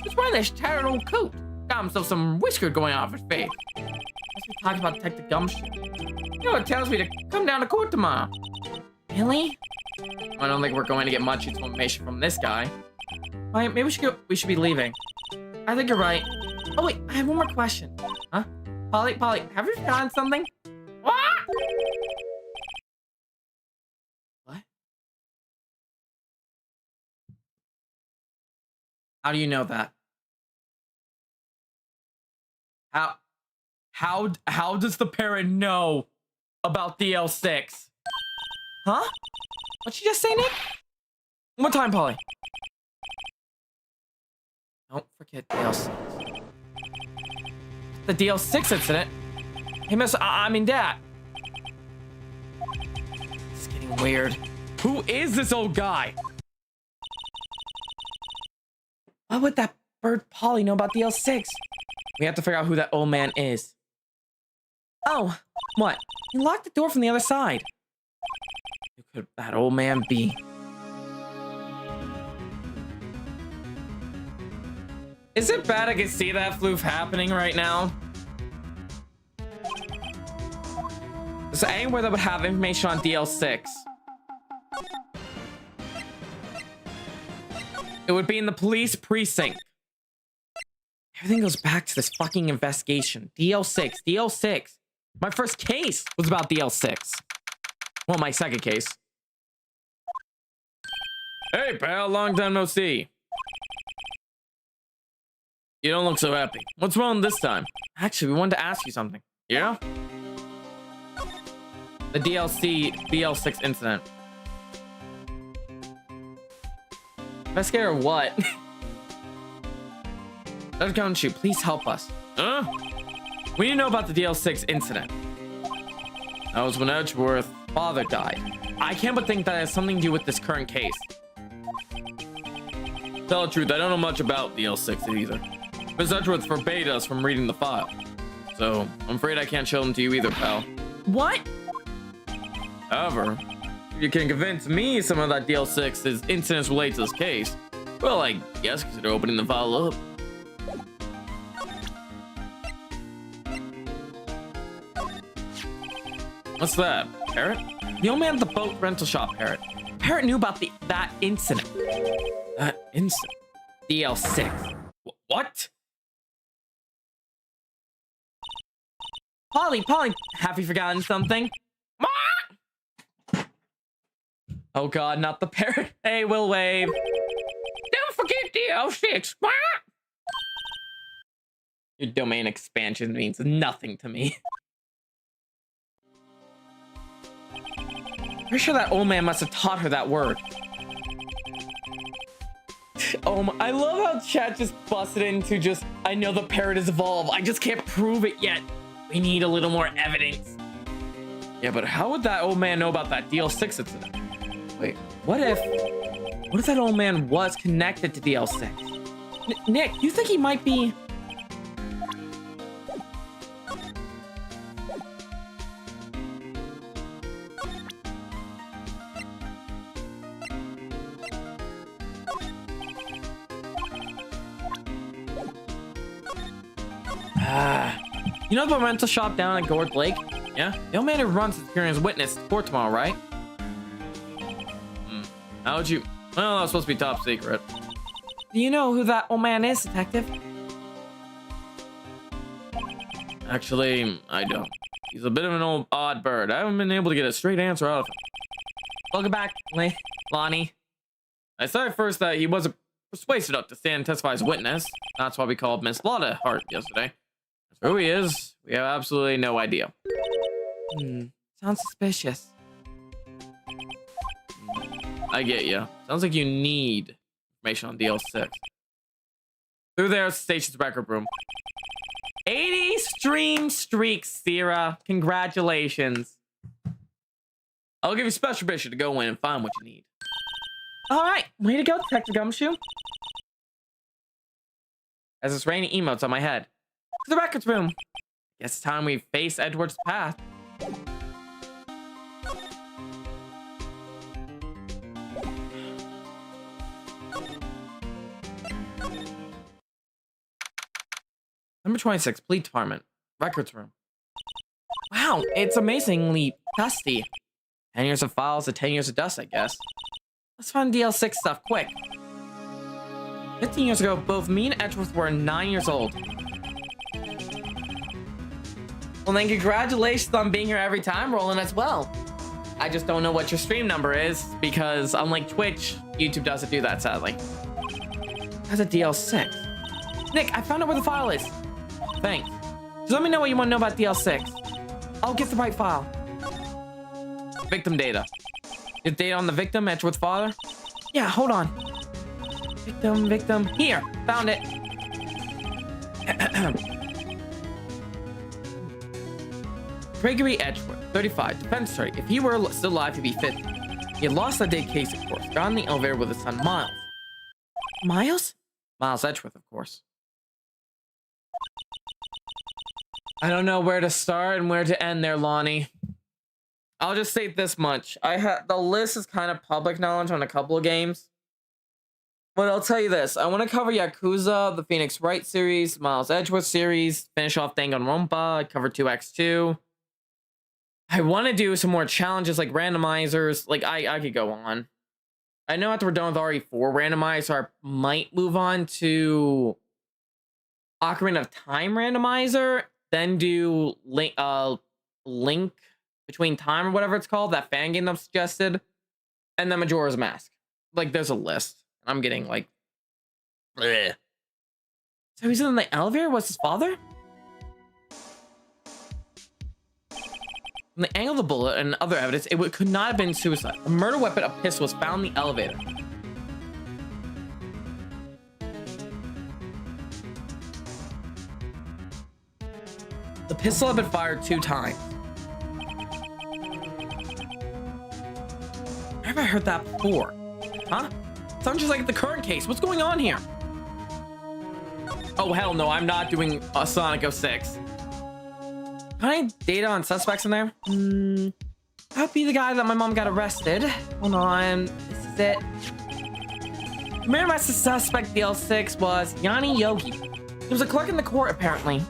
He's wearing this tattered old coat. Got himself some whisker going off his face. Let's be talking about Detective Gumshoe. You know, it tells me to come down to court tomorrow. Really? I don't think we're going to get much information from this guy. Alright, maybe we should be leaving. I think you're right. Oh wait, I have one more question. Huh? Polly, have you found something? What? How do you know that? How does the parent know about DL6? Huh? What'd you just say, Nick? One more time, Polly. Don't forget DL6. The DL6 incident? Hey, Miss, I mean, Dad. It's getting weird. Who is this old guy? Why would that bird Polly know about DL6? We have to figure out who that old man is. Oh, what? He locked the door from the other side. Who could that old man be? Is it bad I can see that floof happening right now? Is there anywhere that would have information on DL6? It would be in the police precinct. Everything goes back to this fucking investigation. DL6, DL6. My first case was about DL6. Well, my second case. Hey, pal, long time no see. You don't look so happy. What's wrong this time? Actually, we wanted to ask you something. Yeah? The DL6 incident. Investigator what? Dr. Gumshoe, please help us. Huh? We didn't know about the DL6 incident. That was when Edgeworth's father died. I can't but think that has something to do with this current case. Tell the truth, I don't know much about DL6 either. Miss Edgeworth forbade us from reading the file. So, I'm afraid I can't show them to you either, pal. What? However, if you can convince me some of that DL6's incidents relate to this case, well, I guess consider opening the file up. What's that? Parrot? The old man at the boat rental shop, Parrot. Parrot knew about that incident. That incident? DL6. What? Polly, have you forgotten something? Oh god, not the parrot. Hey, we'll wave. Don't forget DL6. Your domain expansion means nothing to me. Pretty sure that old man must have taught her that word. Oh my, I love how chat just busted into just, I know the parrot is evolved. I just can't prove it yet. We need a little more evidence. Yeah, but how would that old man know about that DL6 incident? Wait, what if that old man was connected to DL6? Nick, you think he might be... You know the rental shop down at Gord Lake? Yeah? The old man who runs is appearing as witness in court tomorrow, right? How would you... Well, that's supposed to be top secret. Do you know who that old man is, detective? Actually, I don't. He's a bit of an old odd bird. I haven't been able to get a straight answer out of him. Welcome back, Lonnie. I said at first that he wasn't persuasive enough to stand and testify as a witness. That's why we called Miss Lotta Hart yesterday. As for who he is, we have absolutely no idea. Sounds suspicious. I get you. Sounds like you need information on DL6. Through there, station's record room. 80 stream streaks, Sierra. Congratulations. I'll give you special permission to go in and find what you need. All right, way to go, Detective Gumshoe. As it's raining emotes on my head. To the records room. Guess it's time we face Edward's path. Number 26, Police Department. Records room. Wow, it's amazingly dusty. 10 years of files to 10 years of dust, I guess. Let's find DL6 stuff quick. 15 years ago, both me and Edgeworth were 9 years old. Well, then congratulations on being here every time, Roland, as well. I just don't know what your stream number is because unlike Twitch, YouTube doesn't do that, sadly. That's a DL6. Nick, I found out where the file is. Thanks. Just let me know what you want to know about DL6. I'll get the right file. Victim data. Is data on the victim, Edgeworth's father? Yeah, hold on. Victim. Here, found it. Gregory Edgeworth, 35, defense attorney. If he were still alive, he'd be 50. He had lost that day case, of course. Got in the elevator with his son, Miles. Miles? Miles Edgeworth, of course. I don't know where to start and where to end there, Lonnie. I'll just state this much. The list is kind of public knowledge on a couple of games. But I'll tell you this. I want to cover Yakuza, the Phoenix Wright series, Miles Edgeworth series, finish off Danganronpa, I cover 2x2. I want to do some more challenges like randomizers. Like, I could go on. I know after we're done with RE4 randomizer, I might move on to Ocarina of Time randomizer, then do Link Between Time or whatever it's called, that fan game I've suggested, and then Majora's Mask. Like, there's a list. I'm getting like, bleh. So he's in the elevator? Was his father? From the angle of the bullet and other evidence, it could not have been suicide. A murder weapon, a pistol, was found in the elevator. The pistol had been fired 2 times. Where have I heard that before? Huh? Sounds just like the current case. What's going on here? Oh, hell no. I'm not doing a Sonic 06. Got any data on suspects in there? That'd be the guy that my mom got arrested. Hold on. This is it. The main arrested suspect, DL6, was Yanni Yogi. He was a clerk in the court, apparently.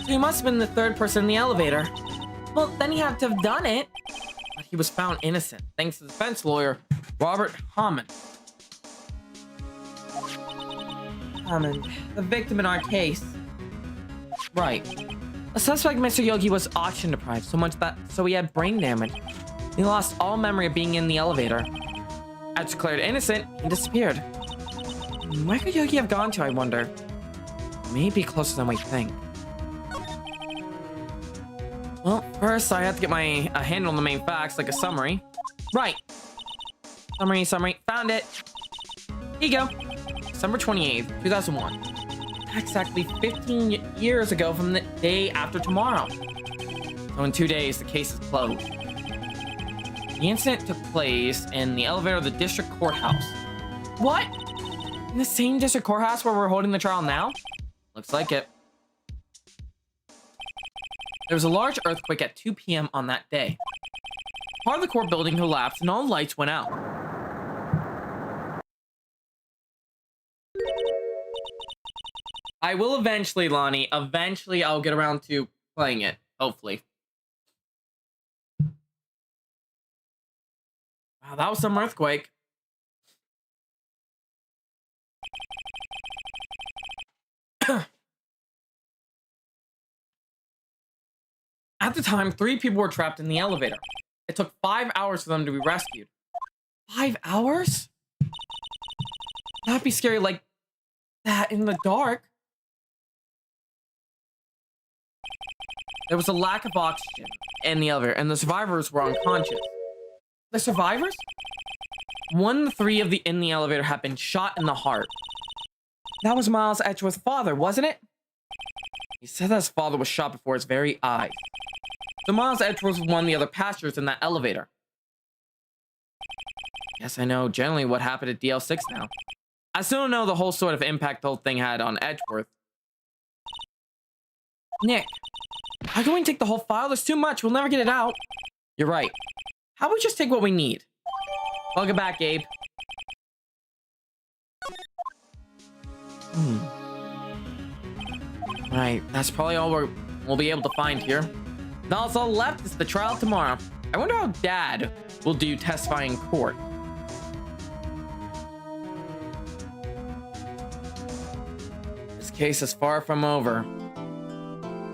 So he must have been the 3rd person in the elevator. Well, then he had to have done it. But he was found innocent, thanks to the defense lawyer, Robert Hammond. The victim in our case. Right. The suspect, Mr. Yogi, was oxygen deprived so he had brain damage. He lost all memory of being in the elevator. As declared innocent, he disappeared. Where could Yogi have gone to, I wonder? Maybe closer than we think. Well, first I have to get my handle on the main facts, like a summary. Right. Summary. Found it. Here you go. December 28th, 2001. Exactly 15 years ago from the day after tomorrow. So in 2 days, the case is closed. The incident took place in the elevator of the district courthouse. What? In the same district courthouse where we're holding the trial now? Looks like it. There was a large earthquake at 2 p.m. on that day. Part of the court building collapsed and all lights went out. I will eventually, Lonnie. Eventually, I'll get around to playing it. Hopefully. Wow, that was some earthquake. At the time, 3 people were trapped in the elevator. It took 5 hours for them to be rescued. 5 hours? That'd be scary like that in the dark. There was a lack of oxygen in the elevator, and the survivors were unconscious. The survivors? 1 of 3 in the elevator had been shot in the heart. That was Miles Edgeworth's father, wasn't it? He said that his father was shot before his very eyes. So Miles Edgeworth was one of the other passengers in that elevator. Yes, I know generally what happened at DL6 now. I still don't know the whole sort of impact the whole thing had on Edgeworth. Nick, how can we take the whole file? There's too much. We'll never get it out. You're right. How about we just take what we need? Plug it back, Gabe. Right, that's probably all we'll be able to find here. Now all left is the trial tomorrow. I wonder how Dad will do testifying in court. This case is far from over.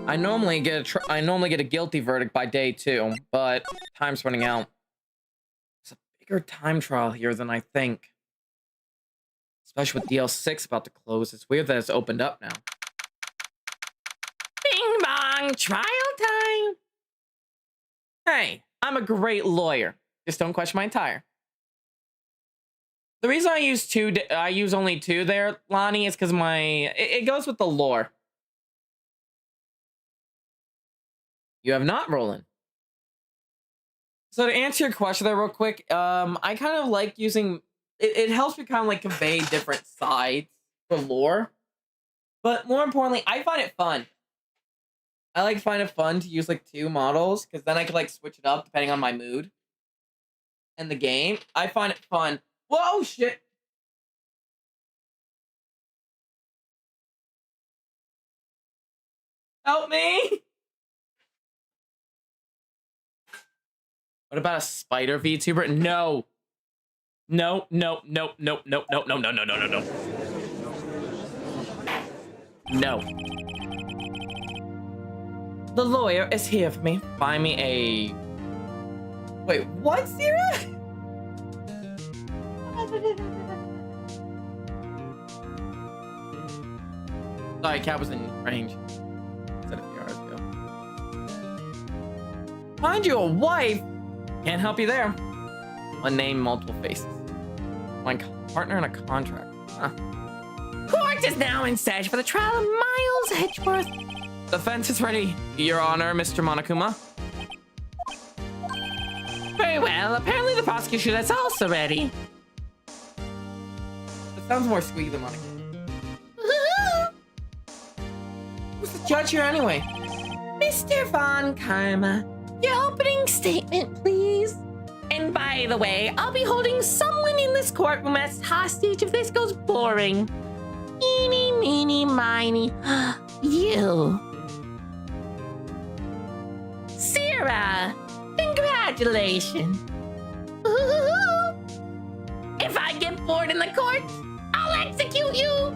I normally get a guilty verdict by day 2, but time's running out. It's a bigger time trial here than I think. Especially with DL6 about to close. It's weird that it's opened up now. Bing bong, trial time. Hey, I'm a great lawyer. Just don't question my attire. The reason I use only 2 there, Lonnie, is because it goes with the lore. You have not, Roland. So to answer your question there real quick, I kind of like using... It helps me kind of like convey different sides for lore. But more importantly, I find it fun. I like find it fun to use like 2 models, because then I can like switch it up depending on my mood. And the game. I find it fun. Whoa, shit! Help me! What about a spider VTuber? No. No, no, no, no, no, no, no, no, no, no, no, no. No. The lawyer is here for me. Find me a... Wait, what, Sierra? Sorry, cat was in range. Instead of few hours ago. Find you a wife? Can't help you there. One name, multiple faces. My partner in a contract. Huh. Court is now in session for the trial of Miles Edgeworth. The fence is ready, Your Honor, Mr. Monokuma. Very well. Apparently the prosecution is also ready. That sounds more squeaky than Monokuma. Who's the judge here anyway? Mr. Von Karma, your opening statement, please. And by the way, I'll be holding someone in this courtroom as hostage if this goes boring. Eeny, meeny, miny. You. Sarah, congratulations. If I get bored in the court, I'll execute you.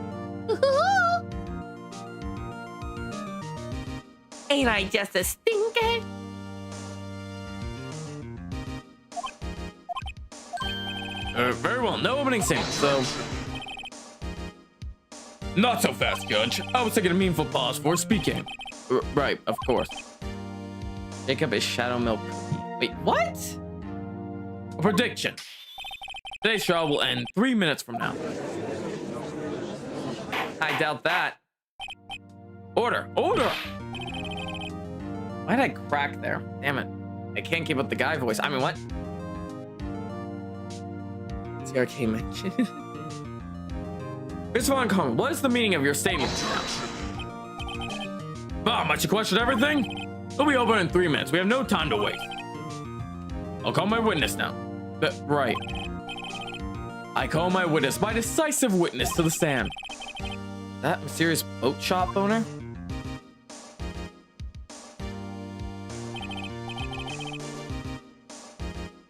Ain't I just a stinker? Very well, no opening statement, so... Not so fast, Judge. I was taking a meaningful pause for speaking. Right, of course. Jacob is Shadow Milk. Wait, what? A prediction. Today's trial will end 3 minutes from now. I doubt that. Order, order! Why did I crack there? Damn it. I can't keep up the guy voice. I mean, what? TRK mention. Mr. Von Karma, what is the meaning of your statement? Ah, must you question everything? We'll be over in 3 minutes. We have no time to waste. I'll call my witness now. Right. I call my witness, my decisive witness to the stand. That mysterious boat shop owner?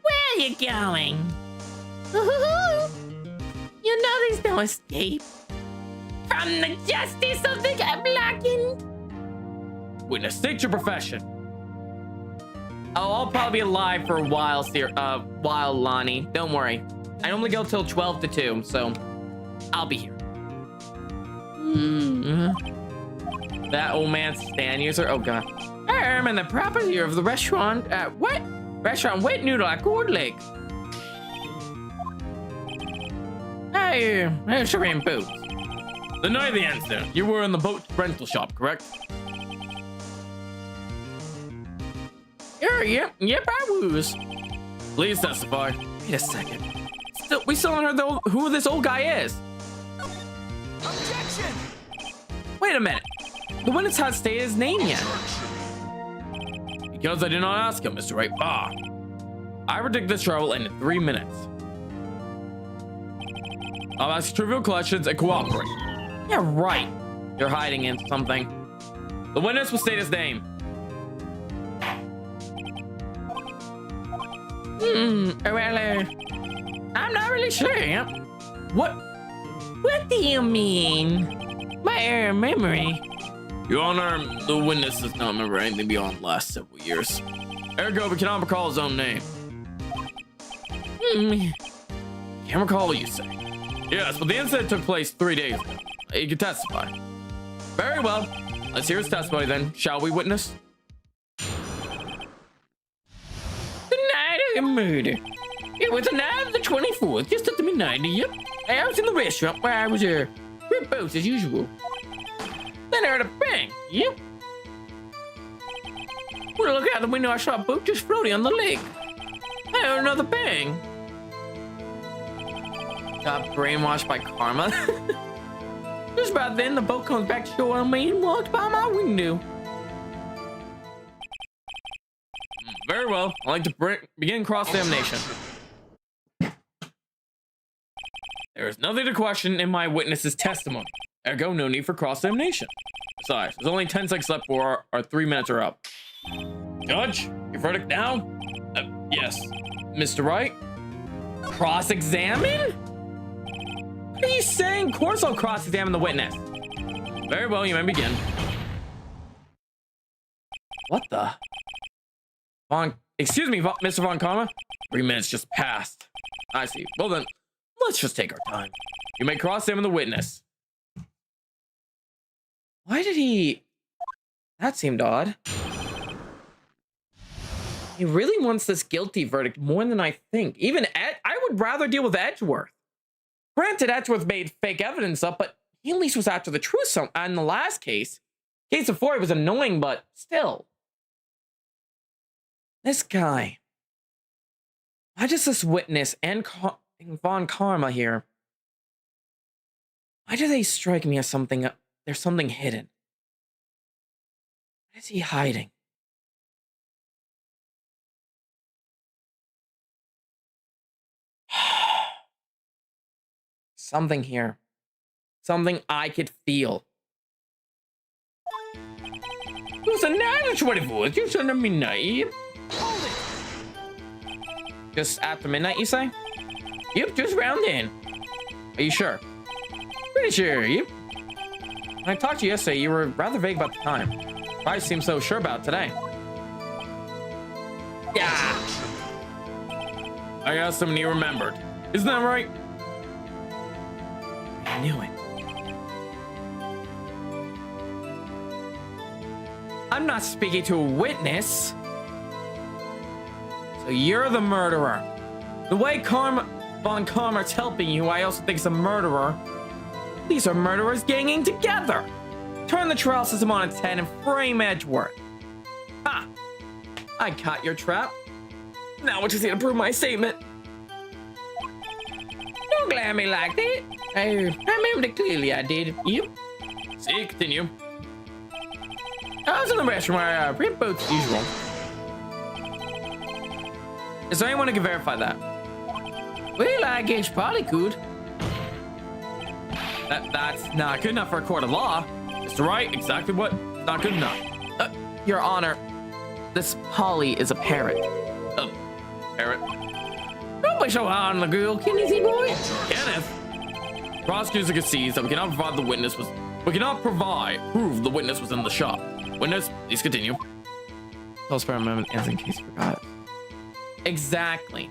Where are you going? You know there's no escape from the justice of the blackened. Witness, state your profession. Oh, I'll probably be alive for a while, Lonnie. Don't worry. I normally go till 12 to 2, so I'll be here. That old man's stand user? Oh, God. I'm in the property of the restaurant. What? Restaurant Wet Noodle at Gourd Lake. Hey, Shrimp Boots. Deny the answer. You were in the boat rental shop, correct? Yep, I was. Please testify. Wait a second. We still haven't heard who this old guy is. Objection! Wait a minute. The witness hasn't stated his name yet. Because I did not ask him, Mr. Wright. I predict this trial will end in 3 minutes. I'll ask trivial questions and cooperate. Yeah, right. You're hiding in something. The witness will state his name. Well, I'm not really sure. What? What do you mean? My my memory. Your Honor, the witness does not remember anything beyond the last several years. Ergo, we cannot recall his own name. Can't recall, you say? Yes, but the incident took place 3 days ago. He can testify. Very well. Let's hear his testimony then, shall we, witness? The night of the murder. It was the night of the 24th, just at the midnight. Yep. I was in the restaurant where I was rib boats as usual. Then I heard a bang. Yep. When I looked out the window, I saw a boat just floating on the lake. I heard another bang. Got brainwashed by karma. Just about then, the boat comes back to shore on me and walks by my window. Very well. I'd like to begin cross-examination. There is nothing to question in my witness's testimony. Ergo, no need for cross-examination. Besides, there's only 10 seconds left before our 3 minutes are up. Judge, your verdict now? Yes. Mr. Wright? Cross-examine? What are you saying? Of course I'll cross-examine the witness. Very well, you may begin. What the? Excuse me, Mr. Von Karma? 3 minutes just passed. I see. Well then, let's just take our time. You may cross-examine the witness. Why did he... That seemed odd. He really wants this guilty verdict more than I think. Even I would rather deal with Edgeworth. Granted, Edgeworth made fake evidence up, but he at least was after the truth. So, in the last case before, it was annoying, but still. This guy. Why does this witness and Von Karma here? Why do they strike me as something? There's something hidden. What is he hiding? Something here. Something I could feel. It was a night of 24th, just under midnight. Hold it. Just after midnight, you say? Yep, just round in. Are you sure? Pretty sure, yep. When I talked to you yesterday, you were rather vague about the time. Why seem so sure about it today? Yeah. I asked him and he remembered. Isn't that right? I knew it. I'm not speaking to a witness. So you're the murderer. The way Von Karma's helping you, I also think is a murderer. These are murderers ganging together. Turn the trial system on its head and frame Edgeworth. Ha! I caught your trap. Now what you see to prove my statement? Don't glare at me like that. I remember it clearly, I did. Yep. See, continue. I was in the restroom where I rib boats as usual. Is there anyone who can verify that? Well, I guess probably could. That's not good enough for a court of law. Mr. Wright, exactly what? Not good enough. Your Honor, this Polly is a parrot. Parrot. Don't be so hard on the girl, Kenneth, boy. Kenneth. Prosecutor concedes that we cannot provide prove the witness was in the shop. Witness, please continue. I'll spare a moment as in case you forgot. Exactly.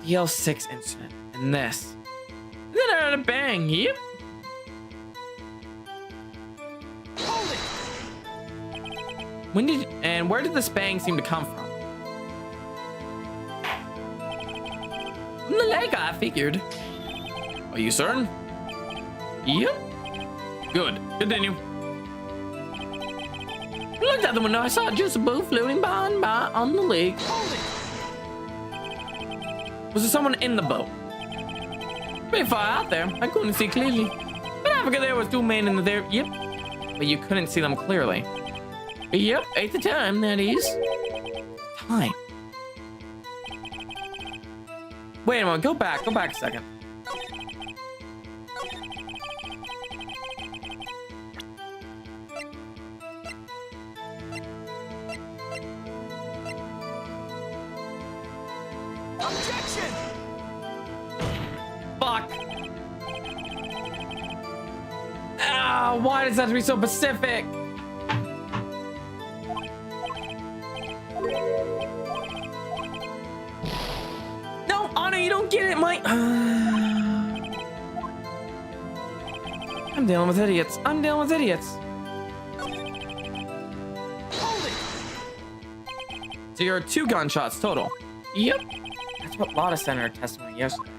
The L6 incident and this. Then I heard a bang, yep. Hold it. Where did this bang seem to come from? From the lake, I figured. Are you certain? Yep. Good. Continue. Looked out the window, I saw just a boat floating by on the lake. Was there someone in the boat? Pretty far out there. I couldn't see clearly. But I figured there was 2 men in there. Yep. But you couldn't see them clearly. Yep, at the time, that is. Time. Wait a moment, go back a second. Objection! Fuck. Why does that have to be so specific? No, Anna, you don't get it, Mike. I'm dealing with idiots. I'm dealing with idiots. So you're 2 gunshots total. Yep. That's what Lotta sent in her testimony yesterday.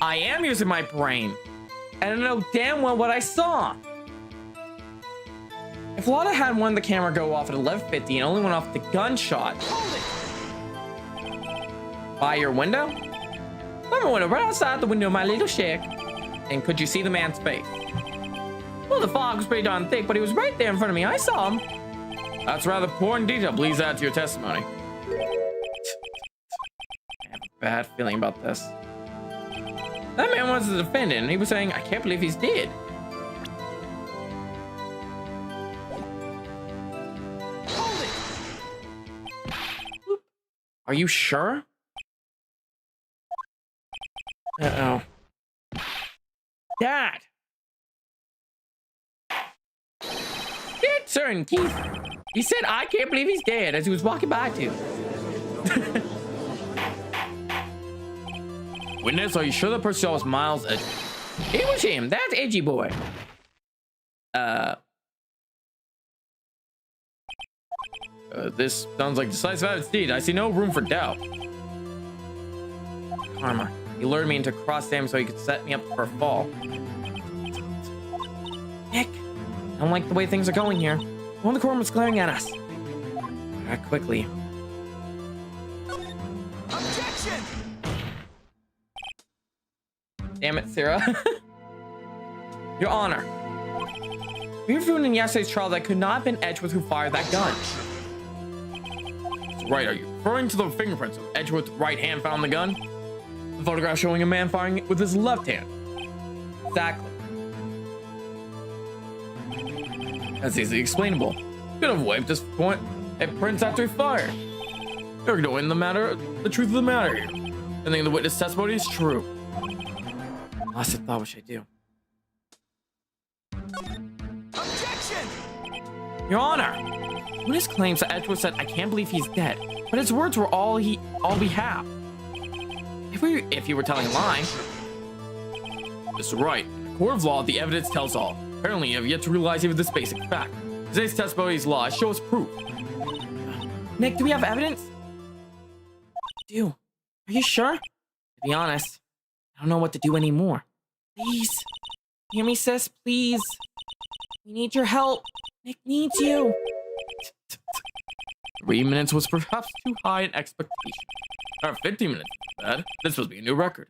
I am using my brain. And I know damn well what I saw. If Lotta had one the camera go off at 11:50 and only went off the gunshot. By your window? By my window, right outside the window of my little shack. And could you see the man's face? Well, the fog was pretty darn thick, but he was right there in front of me. I saw him. That's rather poor in detail. Please add to your testimony. I have a bad feeling about this. That man was the defendant, and he was saying, I can't believe he's dead. Are you sure? Uh-oh. Dad! Good turn, Keith. He said, I can't believe he's dead, as he was walking by, too. Witness, are you sure the person was Miles? It was him. That's Edgy Boy. This sounds like decisive evidence indeed. I see no room for doubt. Karma. He lured me into cross dam so he could set me up for a fall. Nick, I don't like the way things are going here. One of the corpsmen was glaring at us. Act quickly. Objection! Damn it, Sarah. Your Honor. We were proven in yesterday's trial that could not have been Edgeworth who fired that gun. Right, are you referring to the fingerprints of Edgeworth's right hand found the gun? The photograph showing a man firing it with his left hand. Exactly. That's easily explainable. Could have wiped his point at prints after he fired. You're ignoring the truth of the matter here. I think the witness testimony is true. Lost a thought, what should I do? Objection! Your Honor! Witness claims that Edgeworth said, I can't believe he's dead. But his words were all we have. If you were telling a lie. Mr. Wright, in the court of law, the evidence tells all. Apparently, you have yet to realize even this basic fact. Today's testimony's law shows proof. Nick, do we have evidence? We do. Are you sure? To be honest, I don't know what to do anymore. Please. Hear me, sis? Please. We need your help. Nick needs you. 3 minutes was perhaps too high an expectation. Or 15 minutes. Bad. This must be a new record.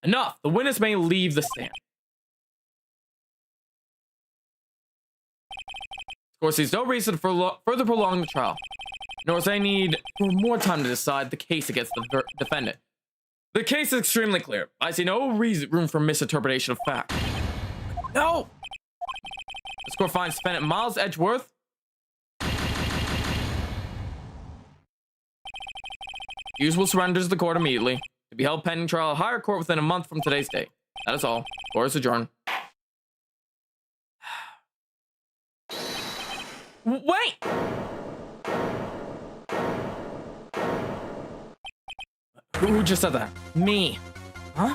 Enough. The witness may leave the stand. Of course, there's no reason for further prolong the trial, nor is there need for more time to decide the case against the defendant. The case is extremely clear. I see no room for misinterpretation of fact. No! The court finds defendant Miles Edgeworth will surrender to the court immediately, to be held pending trial at higher court within a month from today's date. That is all. Court is adjourned. Wait! Who just said that? Me. Huh?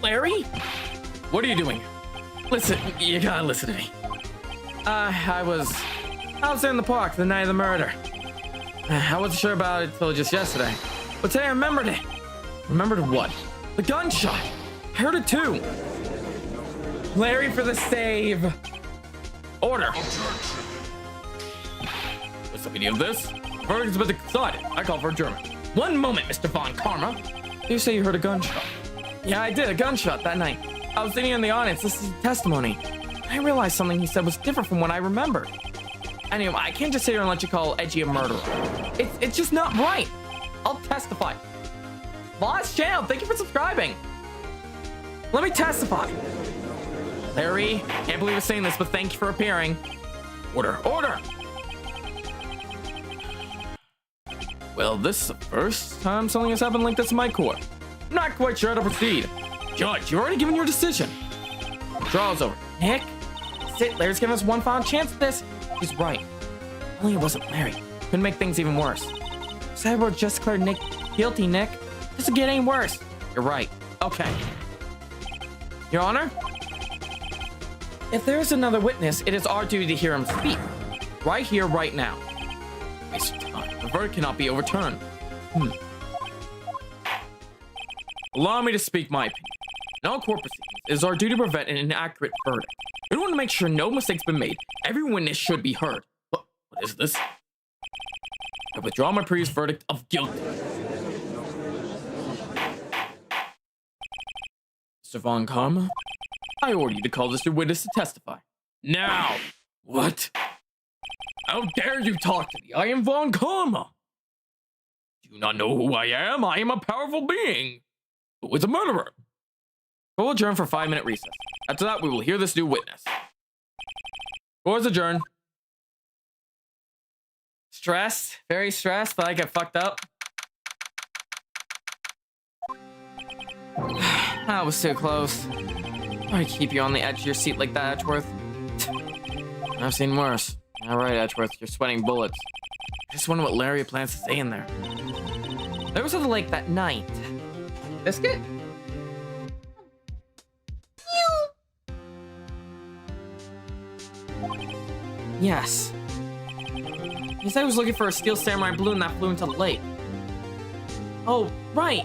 Larry? What are you doing? Listen, you gotta listen to me. I was in the park the night of the murder. I wasn't sure about it till just yesterday. But today I remembered it. Remembered what? The gunshot. I heard it too. Larry for the save. Order. What's the meaning of this? The verdict's been decided. I call for adjournment. One moment, Mr. Von Karma. You say you heard a gunshot. Yeah, I did. A gunshot that night. I was sitting in the audience listening to testimony. I realized something he said was different from what I remembered. Anyway, I can't just sit here and let you call Edgy a murderer. It's just not right. I'll testify. Lost channel, thank you for subscribing. Let me testify. Larry, can't believe I'm saying this, but thank you for appearing. Order, order. Well, this is the first time something has happened like this in my court. I'm not quite sure how to proceed. Judge, you've already given your decision. Trial's over. Nick, sit. Larry's giving us one final chance at this. He's right. Only it wasn't Larry. Couldn't make things even worse. Cyborg just declared Nick guilty, Nick. This will get any worse. You're right. Okay. Your Honor? If there is another witness, it is our duty to hear him speak. Right here, right now. Waste of time. The verdict cannot be overturned. Allow me to speak my opinion. In all court proceedings, it is our duty to prevent an inaccurate verdict. We want to make sure no mistake's been made. Every witness should be heard. What is this? I withdraw my previous verdict of guilty. Mr. Von Karma, I order you to call this new witness to testify. Now! What? How dare you talk to me? I am Von Karma. Do you not know who I am? I am a powerful being who is a murderer. We'll adjourn for a 5-minute recess. After that, we will hear this new witness. Court is adjourned. Stressed. Very stressed that I get fucked up. That was too close. Why keep you on the edge of your seat like that, Edgeworth? I've seen worse. All right, Edgeworth, you're sweating bullets. I just wonder what Larry plans to say in there. There was at the lake that night. Biscuit? Yes. He said he was looking for a steel samurai balloon that flew into the lake. Oh, right.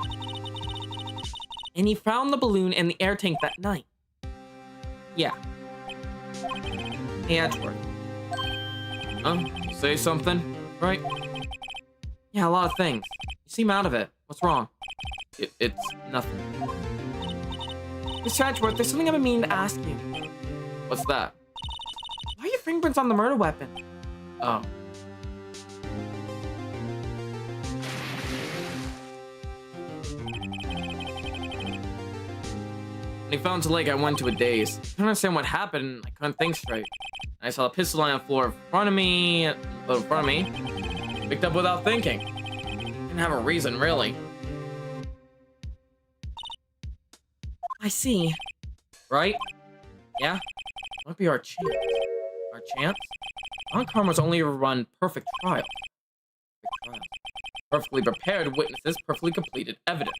And he found the balloon in the air tank that night. Yeah. Hey, Edgeworth. Say something, right? Yeah, a lot of things. You seem out of it. What's wrong? It's nothing. Mr. Edgeworth, there's something I've been meaning to ask you. What's that? Why are your fingerprints on the murder weapon? Oh. When he found the lake, I went to a daze. I couldn't understand what happened. I couldn't think straight. I saw a pistol lying on the floor in front of me. Picked up without thinking. Didn't have a reason, really. I see. Right? Yeah? Might be our chance. Our chance? Von Karma's only ever run perfect trial. Perfectly prepared witnesses, perfectly completed evidence.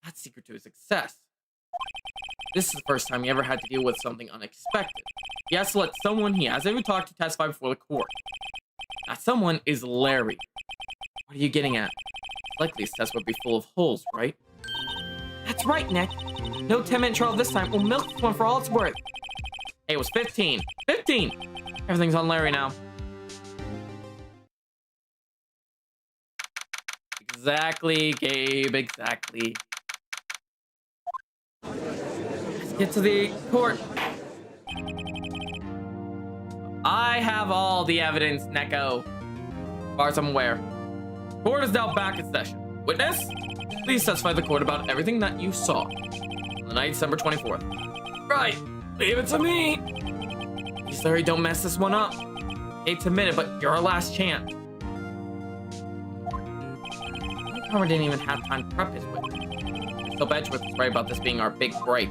That's secret to his success. This is the first time he ever had to deal with something unexpected. He has to let someone he has ever talked to testify before the court. That someone is Larry. What are you getting at? Likely this test would be full of holes, right? That's right, Nick. No 10-minute trial this time. We'll milk this one for all it's worth. Hey, it was 15. 15! Everything's on Larry now. Exactly, Gabe, exactly. Let's get to the court. I have all the evidence, Neko. As far as I'm aware. Court is now back in session. Witness, please testify to the court about everything that you saw on the night December 24th. Right, leave it to me. Please, Larry, don't mess this one up. Hate to admit it, but you're our last chance. Karma didn't even have time to prep his witness. So Edgeworth was right about this being our big break.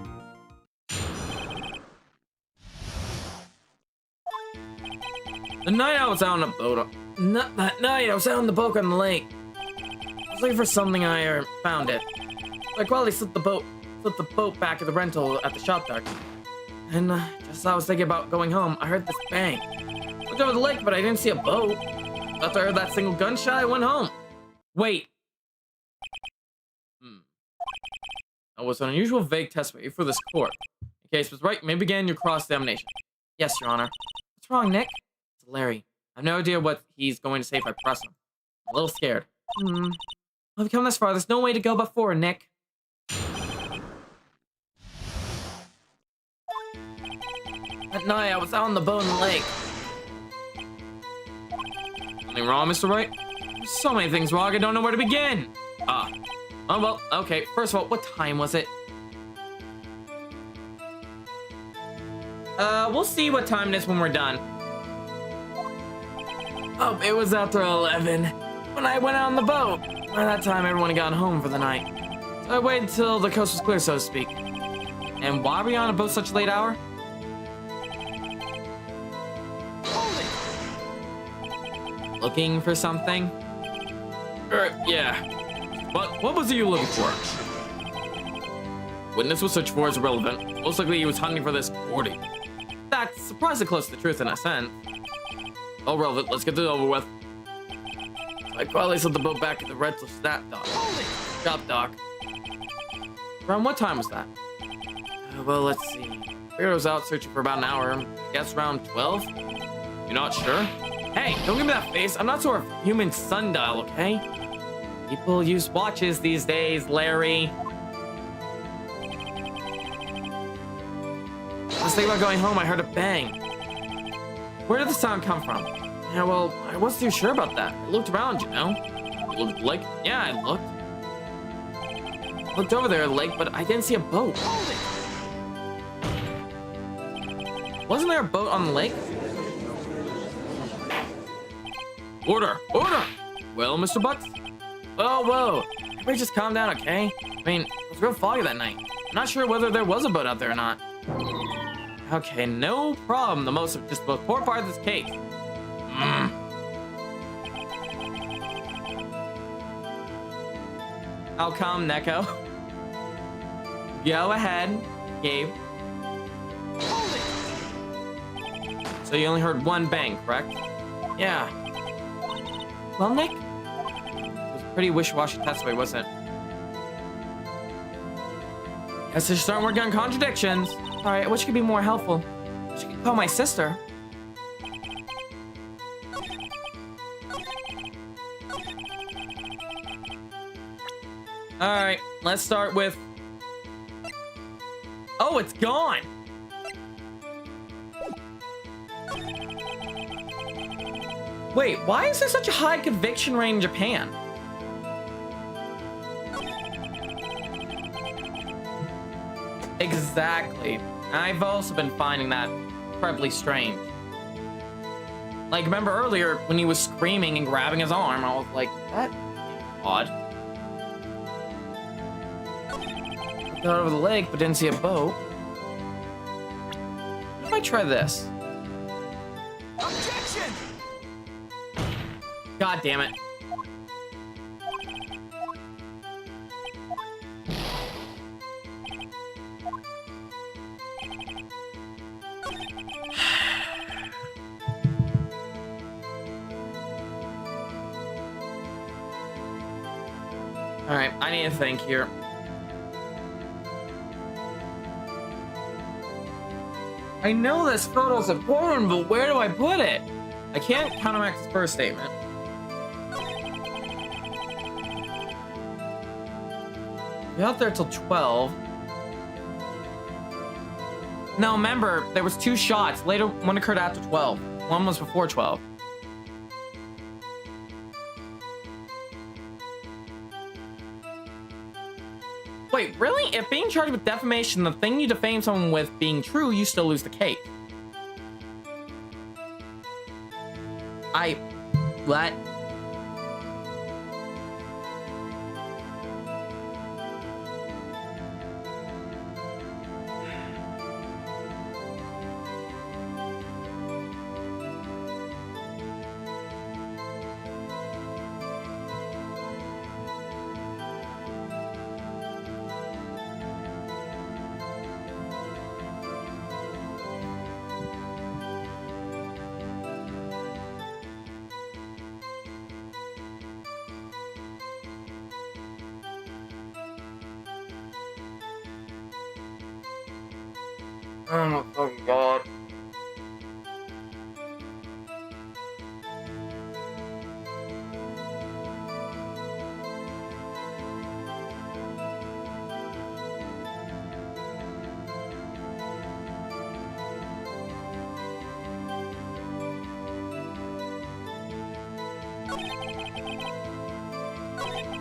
The night I was out on the boat. That night I was out on the boat on the lake. I was looking for something and I found it. I quietly slipped the boat back at the rental at the shop dock. And just as I was thinking about going home, I heard this bang. I looked over the lake, but I didn't see a boat. After I heard that single gunshot, I went home. Wait. That was an unusual vague testimony for this court. In case was right, may begin your cross-examination. Yes, Your Honor. What's wrong, Nick? It's Larry. I have no idea what he's going to say if I press him. I'm a little scared. We've come this far. There's no way to go but forward, Nick. That night, I was out on the boat in the lake. Something wrong, Mr. Wright? There's so many things wrong, I don't know where to begin. Oh, well, okay. First of all, what time was it? We'll see what time it is when we're done. Oh, it was after 11 when I went out on the boat. By that time, everyone had gone home for the night. So I waited until the coast was clear, so to speak. And why were you on a boat such a late hour? Looking for something? Yeah. What was it you looking for? Witness was searched for is irrelevant. Most likely he was hunting for this 40. That's surprisingly close to the truth in a sense. Oh, relevant. Let's get this over with. I quietly sent the boat back at the rental snap dock. Stop dock. Around what time was that? Well, let's see. I was out searching for about an hour. I guess around 12? You're not sure? Hey, don't give me that face. I'm not sort of human sundial, okay? People use watches these days, Larry. I was thinking about going home. I heard a bang. Where did the sound come from? Yeah, well, I wasn't too sure about that. I looked around, you know. You looked at the lake? Yeah, I looked. I looked over there at the lake, but I didn't see a boat. Wasn't there a boat on the lake? Order! Order! Well, Mr. Butts? Oh, whoa. Everybody just calm down, okay? I mean, it was real foggy that night. I'm not sure whether there was a boat out there or not. Okay, no problem. The most poor part of this case. How come, Neko? Go ahead, Gabe. So you only heard one bang, correct? Yeah. Well, Nick? It was a pretty wishy-washy testimony, wasn't it? Guess they're starting working on contradictions. Alright, which could be more helpful? She could call my sister. Alright, let's start with... Oh, it's gone! Wait, why is there such a high conviction rate in Japan? Exactly. I've also been finding that incredibly strange. Like, remember earlier when he was screaming and grabbing his arm, I was like, that's odd. Looked out over the lake, but didn't see a boat. What if I try this? Objection! God damn it. Alright, I need to think here. I know this photo's important, but where do I put it? I can't counteract his first statement. We're out there till 12. No, remember, there was 2 shots. Later, one occurred after 12. One was before 12. Wait, really? If being charged with defamation, the thing you defame someone with being true, you still lose the case. What? Oh my fucking god.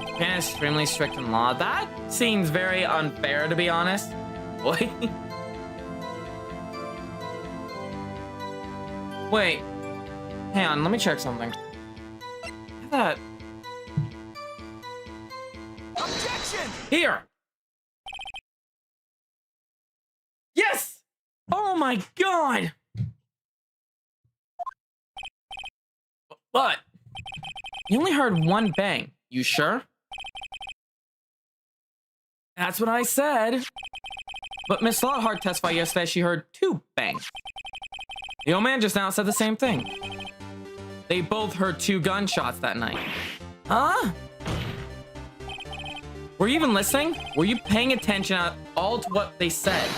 Japan is extremely strict in law. That seems very unfair, to be honest. Boy. Wait. Hang on, let me check something. Look at that. Objection! Here! my god! What? You only heard one bang. You sure? That's what I said. But Miss Loudheart testified yesterday she heard 2 bangs. The old man just now said the same thing. They both heard 2 gunshots that night. Huh? Were you even listening? Were you paying attention at all to what they said?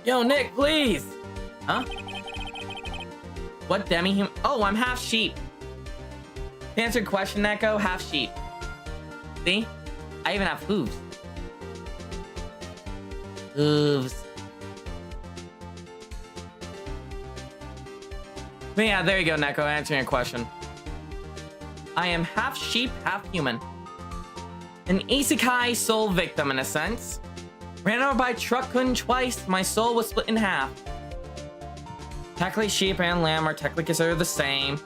Yo, Nick, please. Huh? What demi-human? Oh, I'm half sheep. To answer your question, Neko, half sheep. See? I even have hooves. Hooves. But yeah, there you go, Neko, answering your question. I am half sheep, half human. An isekai soul victim, in a sense. Ran over by truck-kun twice, my soul was split in half. Technically, sheep and lamb are technically considered the same.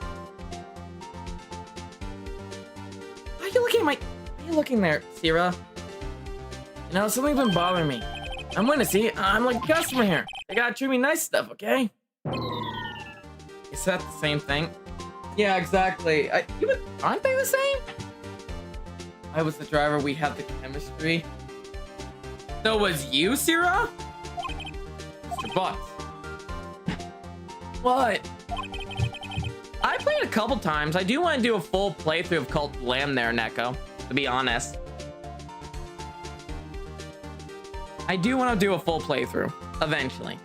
Why are you looking at my... Why are you looking there, Sierra? You know, something's been bothering me. I'm gonna see. I'm like a customer here. They gotta treat me nice stuff, okay? Is that the same thing? Yeah, exactly. Aren't they the same? I was the driver. We had the chemistry. So was you, Sierra? Mr. Butts. What? I played a couple times. I do want to do a full playthrough of Cult Lamb there, Neko, to be honest. I do want to do a full playthrough, eventually.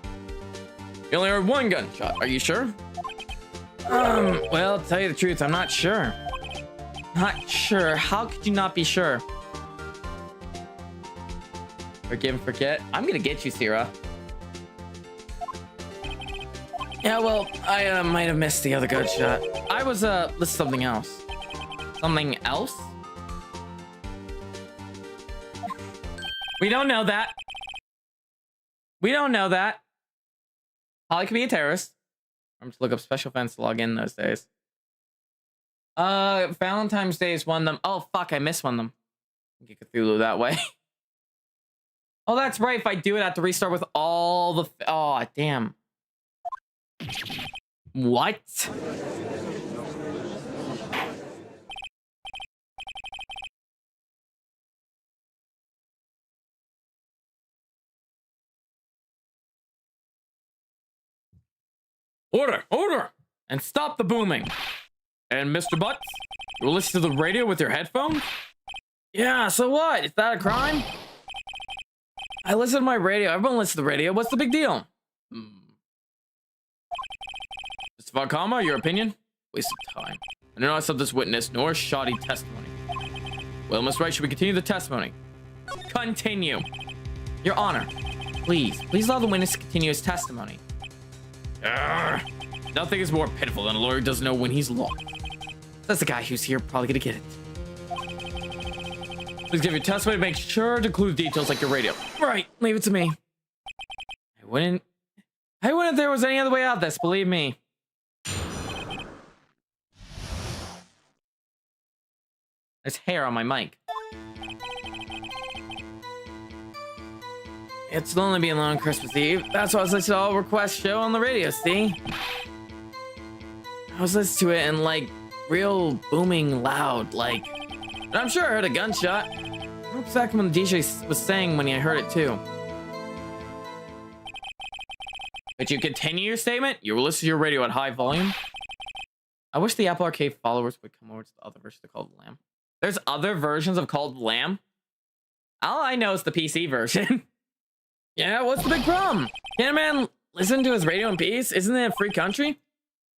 You only heard 1 gunshot. Are you sure? Well, to tell you the truth, I'm not sure. Not sure? How could you not be sure? Forgive and forget. I'm gonna get you, Sierra. Yeah, well, I might have missed the other gunshot. I was, this is something else. Something else? We don't know that. We don't know that. Holly could be a terrorist. I'm just look up special events to log in those days. Valentine's Day is one of them. Oh, fuck, I missed one of them. Get Cthulhu that way. Oh, that's right. If I do it, I have to restart with all the... Oh, damn. What? Order! Order! And stop the booming. And Mr. Butts, you will listen to the radio with your headphones? Yeah, so what? Is that a crime? I listen to my radio. Everyone listens to the radio. What's the big deal? Mr. Vakama, your opinion? Waste of time. I do not accept this witness, nor shoddy testimony. Well, Miss Wright, should we continue the testimony? Continue. Your Honor, please allow the witness to continue his testimony. Nothing is more pitiful than a lawyer who doesn't know when he's lost. That's the guy who's here probably gonna get it. Please give your testimony, make sure to include details like your radio. Right, leave it to me. I wouldn't if there was any other way out of this, believe me. There's hair on my mic. It's lonely being alone on Christmas Eve. That's why I was listening to All Request show on the radio, see? I was listening to it and like real booming loud, like, and I'm sure I heard a gunshot. What exactly what the DJ was saying when I heard it too? But you continue your statement? You will listen to your radio at high volume? I wish the Apple Arcade followers would come over to the other version of Called Lamb. There's other versions of Called Lamb? All I know is the PC version. Yeah, what's the big problem? Can't a man listen to his radio in peace? Isn't it a free country?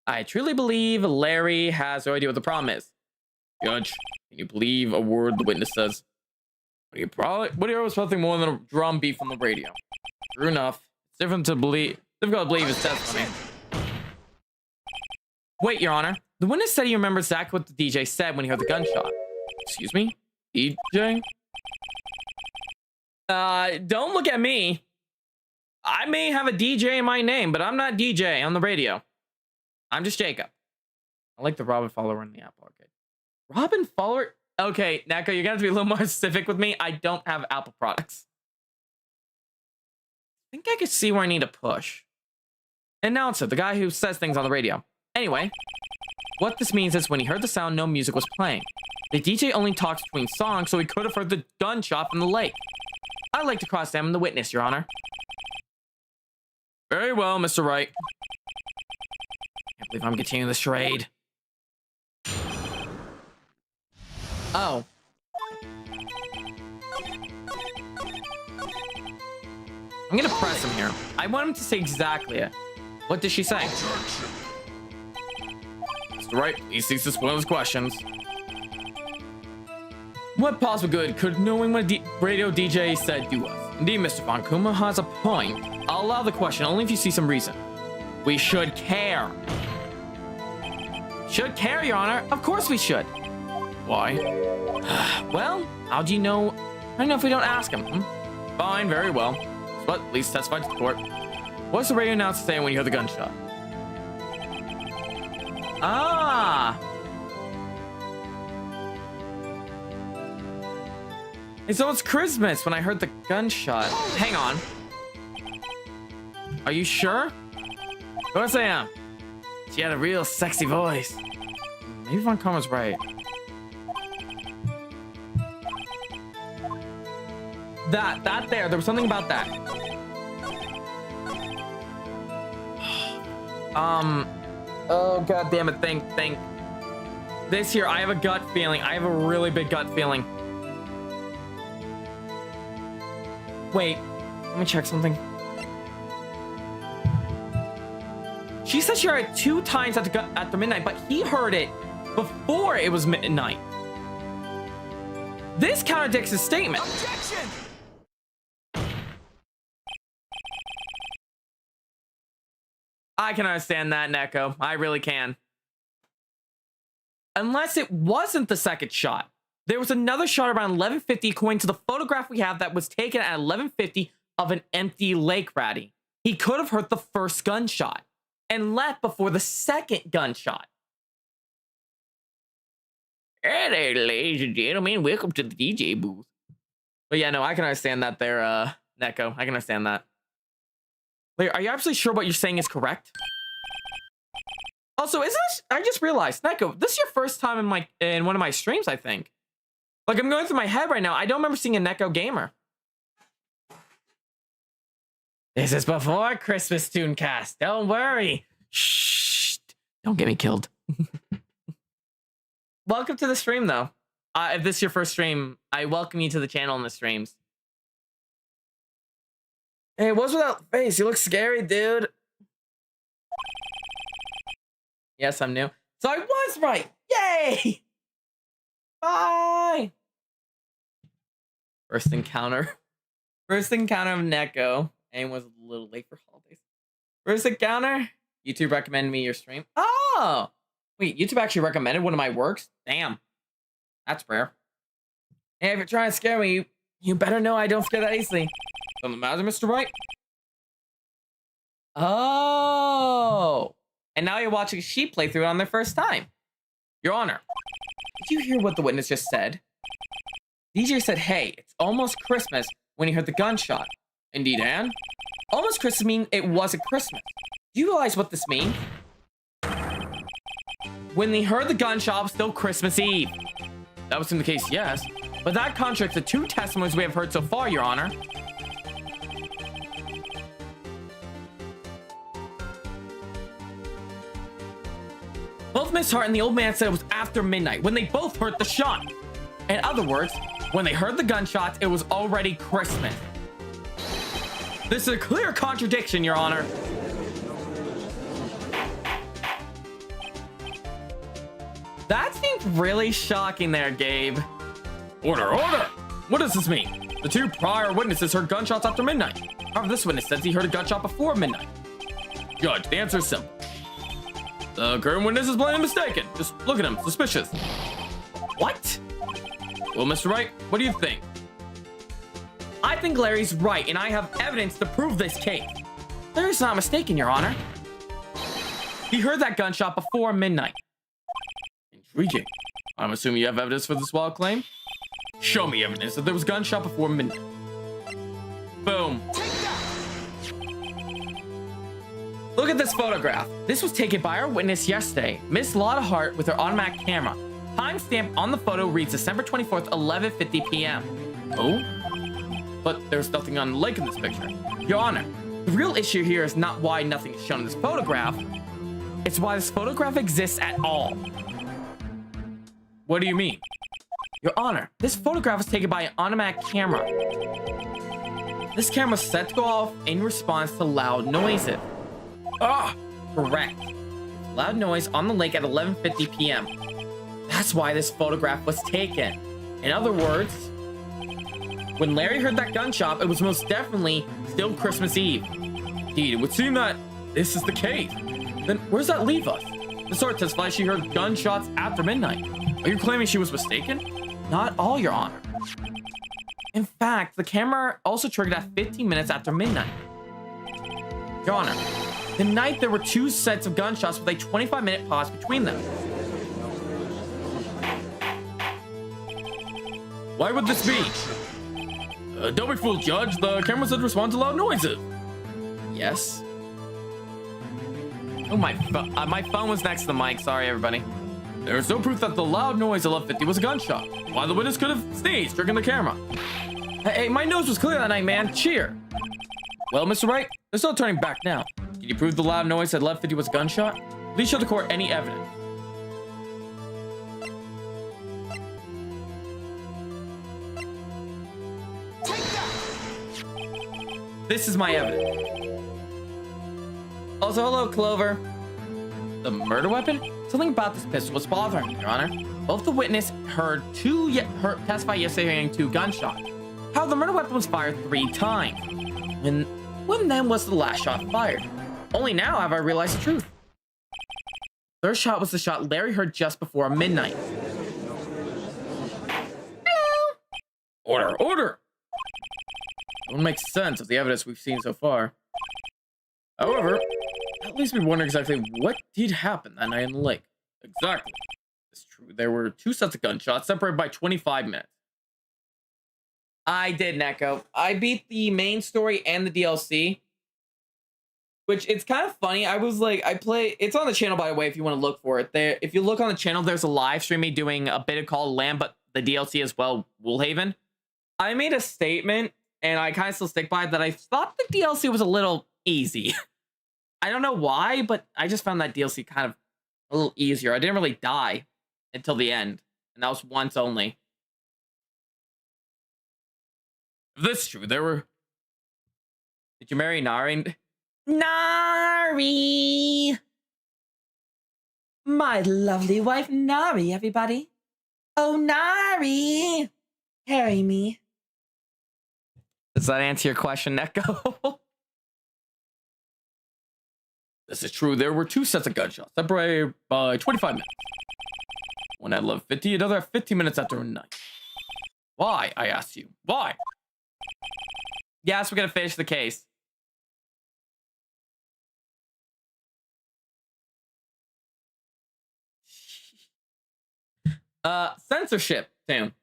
I truly believe Larry has no idea what the problem is. Judge, can you believe a word the witness says? What do you always nothing more than a drum beat from the radio? True enough. It's difficult to believe his testimony. Wait, Your Honor. The witness said he remembers exactly what the DJ said when he heard the gunshot. Excuse me? DJ? Don't look at me. I may have a DJ in my name, but I'm not DJ on the radio. I'm just Jacob. I like the Robin follower in the Apple Arcade. Robin follower? Okay, Neko, you're gonna have to be a little more specific with me. I don't have Apple products. I think I can see where I need to push. Announcer, the guy who says things on the radio. Anyway, what this means is when he heard the sound, no music was playing. The DJ only talks between songs, so he could have heard the gunshot from the lake. I'd like to cross-examine the witness, Your Honor. Very well, Mr. Wright. Can't believe I'm continuing the charade. Oh. I'm gonna press him here. I want him to say exactly it. What did she say? Mr. Wright, please cease this one of his questions. What possible good could knowing what a radio DJ said do us? Indeed, Mr. Von Kuma has a point. I'll allow the question only if you see some reason. We should care. Should care, Your Honor. Of course we should. Why? Well, how do you know? I don't know if we don't ask him. Fine, very well. But at least testify to the court. What's the radio announcer saying when you hear the gunshot? Ah! Hey, so it's Christmas when I heard the gunshot. Hang on. Are you sure? Of course I am. She had a real sexy voice. Maybe Von Karma's right. That there was something about that. Oh god damn it, think. This here, I have a gut feeling. I have a really big gut feeling. Wait, let me check something. She said she heard it 2 times after midnight, but he heard it before it was midnight. This contradicts his statement. Objection! I can understand that, Neko. I really can. Unless it wasn't the second shot. There was another shot around 11:50 according to the photograph we have that was taken at 11:50 of an empty lake ratty. He could have heard the first gunshot and left before the second gunshot. Hey there, ladies and gentlemen. Welcome to the DJ booth. But yeah, no, I can understand that there, Neko. I can understand that. Wait, are you absolutely sure what you're saying is correct? Also, isn't this, I just realized, Neko, this is your first time in one of my streams, I think. Like, I'm going through my head right now. I don't remember seeing a Neko gamer. This is before Christmas Tooncast. Don't worry. Shh. Don't get me killed. Welcome to the stream, though. If this is your first stream, I welcome you to the channel and the streams. Hey, what's with that face? You look scary, dude. Yes, I'm new. So I was right. Yay! Bye! First encounter. First encounter of Neko. And was a little late for holidays. First encounter. YouTube recommended me your stream. Oh! Wait, YouTube actually recommended one of my works? Damn. That's rare. Hey, if you're trying to scare me, you better know I don't scare that easily. Something the matter, Mr. Wright? Oh! And now you're watching Sheep play through it on their first time. Your Honor, did you hear what the witness just said? DJ said, hey, it's almost Christmas when he heard the gunshot. Indeed, Anne. Almost Christmas means it wasn't Christmas. Do you realize what this means? When they heard the gunshot, it was still Christmas Eve. That was in the case, yes. But that contradicts the 2 testimonies we have heard so far, Your Honor. Both Miss Hart and the old man said it was after midnight when they both heard the shot. In other words, when they heard the gunshots, it was already Christmas. This is a clear contradiction, Your Honor. That seems really shocking there, Gabe. Order, order! What does this mean? The 2 prior witnesses heard gunshots after midnight. However, this witness says he heard a gunshot before midnight. Judge, the answer is simple. The current witness is plainly mistaken. Just look at him, suspicious. What? Well, Mr. Wright, what do you think? I think Larry's right, and I have evidence to prove this case. Larry's not mistaken, Your Honor. He heard that gunshot before midnight. Intriguing. I'm assuming you have evidence for this wild claim? Show me evidence that there was a gunshot before midnight. Boom. Look at this photograph. This was taken by our witness yesterday, Miss Lotta Hart, with her automatic camera. Timestamp on the photo reads December 24th, 11:50 p.m. Oh? But there's nothing on the lake in this picture. Your Honor, the real issue here is not why nothing is shown in this photograph. It's why this photograph exists at all. What do you mean? Your Honor, this photograph was taken by an automatic camera. This camera was set to go off in response to loud noises. Ah, correct. Loud noise on the lake at 11:50 p.m. That's why this photograph was taken. In other words, when Larry heard that gunshot, it was most definitely still Christmas Eve. Indeed, it would seem that this is the case. Then where does that leave us? The sword testifies she heard gunshots after midnight. Are you claiming she was mistaken? Not all, Your Honor. In fact, the camera also triggered at 15 minutes after midnight. Your Honor, the night there were 2 sets of gunshots with a 25-minute pause between them. Why would this be? Don't be fooled, Judge. The camera said respond to loud noises. Yes. Oh, my phone was next to the mic. Sorry, everybody. There is no proof that the loud noise at 11:50 was a gunshot. Why the witness could have sneezed, triggering the camera. Hey, my nose was clear that night, man. Cheer. Well, Mr. Wright, there's no turning back now. Can you prove the loud noise at 11:50 was a gunshot? Please show the court any evidence. This is my evidence. Also, hello, Clover. The murder weapon? Something about this pistol was bothering me, Your Honor. Both the witness heard testify yesterday hearing 2 gunshots. How the murder weapon was fired 3 times. When then was the last shot fired? Only now have I realized the truth. Third shot was the shot Larry heard just before midnight. Hello. Order, order! It won't make sense of the evidence we've seen so far. However, at least we wonder exactly what did happen that night in the lake. Exactly. It's true. There were 2 sets of gunshots separated by 25 minutes. I did, Neko. I beat the main story and the DLC. Which, it's kind of funny. I was like, it's on the channel, by the way, if you want to look for it. If you look on the channel, there's a live stream me doing a bit of Call of Land, but the DLC as well, Woolhaven. I made a statement, and I kind of still stick by it, that I thought the DLC was a little easy. I don't know why, but I just found that DLC kind of a little easier. I didn't really die until the end, and that was once only. If this is true, there were... Did you marry Nari? Nari! My lovely wife, Nari, everybody. Oh, Nari! Carry me. Does that answer your question, Neko? This is true. There were 2 sets of gunshots, separated by 25 minutes. One at 11:50, another at 15 minutes after midnight. Why, I ask you? Why? Yes, we're gonna finish the case. Censorship, Sam.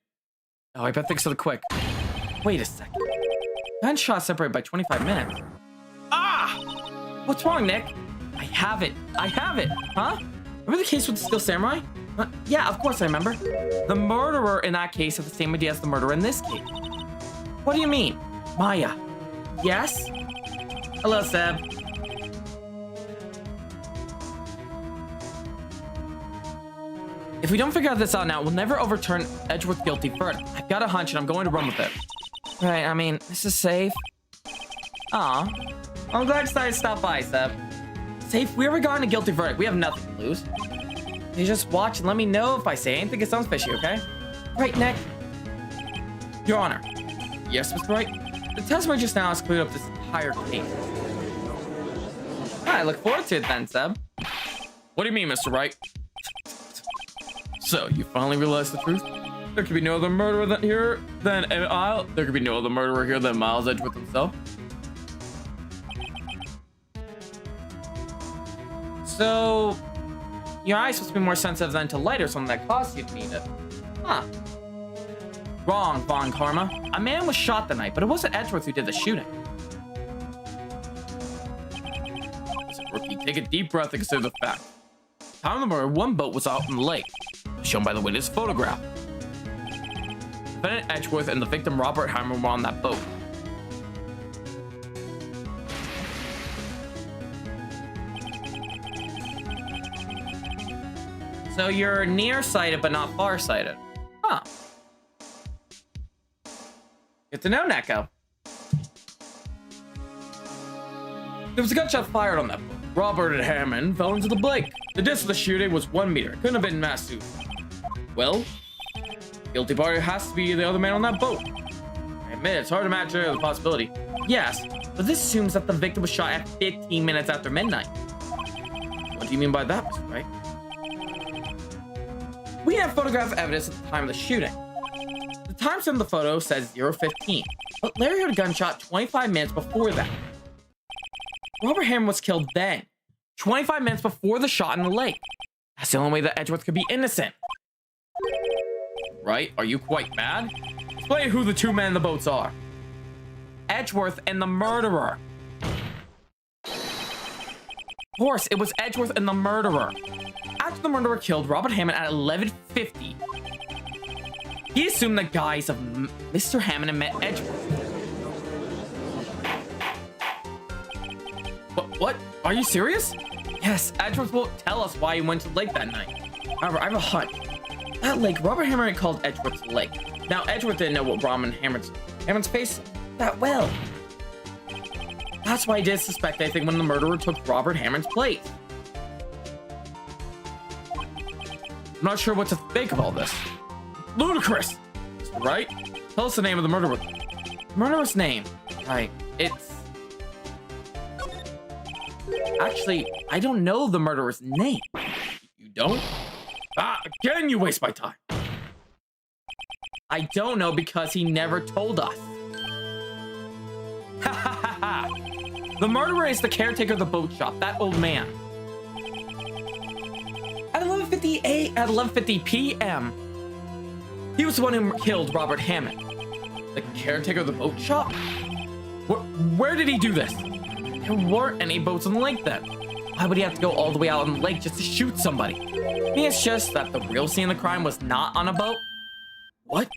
Oh, I bet things are quick. Wait a second. Gunshot separated by 25 minutes. Ah! What's wrong, Nick? I have it. I have it. Huh? Remember the case with the Steel Samurai? Yeah, of course I remember. The murderer in that case had the same idea as the murderer in this case. What do you mean? Maya. Yes? Hello, Seb. If we don't figure out this out now, we'll never overturn Edgeworth's guilty verdict. I've got a hunch and I'm going to run with it. Right, I mean, this is safe. Aw. I'm glad you decided to stop by, Seb. Safe, we ever gotten a guilty verdict. We have nothing to lose. You just watch and let me know if I say anything that sounds fishy, okay? Right, Nick. Your Honor. Yes, Mr. Wright? The testimony just now has cleared up this entire case. I look forward to it then, Seb. What do you mean, Mr. Wright? So, you finally realized the truth? There could be no other murderer here than there could be no other murderer here than Miles Edgeworth himself. So, your eyes supposed to be more sensitive than to light or something that caused you to need it. Huh. Wrong, Von Karma. A man was shot that night, but it wasn't Edgeworth who did the shooting. Was it Rookie, take a deep breath and consider the fact. Time of the murder, one boat was out in the lake, shown by the witness photograph. Defendant Edgeworth and the victim Robert Hammer were on that boat. So you're nearsighted but not farsighted. Huh. Good to know, Neko. There was a gunshot fired on that boat. Robert and Hammond fell into the lake. The distance of the shooting was 1 meter. It couldn't have been mass suicide. Well, guilty party has to be the other man on that boat. I admit it's hard to imagine the possibility. Yes, but this assumes that the victim was shot at 15 minutes after midnight. What do you mean by that, Mr. Wright? We have photographic evidence at the time of the shooting. The timestamp of the photo says 0:15, but Larry heard a gunshot 25 minutes before that. Robert Hammond was killed then, 25 minutes before the shot in the lake. That's the only way that Edgeworth could be innocent. Right? Are you quite mad? Explain who the two men in the boats are. Edgeworth and the murderer. Of course, it was Edgeworth and the murderer. After the murderer killed Robert Hammond at 11:50, he assumed the guise of Mr. Hammond and met Edgeworth. What? Are you serious? Yes, Edgeworth won't tell us why he went to the lake that night. However, I have a hunch. That lake, Robert Hammond called Edgeworth's lake. Now, Edgeworth didn't know what Hammond's face that well. That's why he did suspect anything when the murderer took Robert Hammond's place. I'm not sure what to think of all this. Ludicrous! Right? Tell us the name of the murderer. Murderer's name. Right. It's... Actually, I don't know the murderer's name. You don't? Again, you waste my time. I don't know because he never told us. Ha ha ha ha! The murderer is the caretaker of the boat shop, that old man. At 11:50 p.m., he was the one who killed Robert Hammond. The caretaker of the boat shop? Where did he do this? There weren't any boats on the lake then. Why would he have to go all the way out on the lake just to shoot somebody? Maybe it's just that the real scene of the crime was not on a boat? What?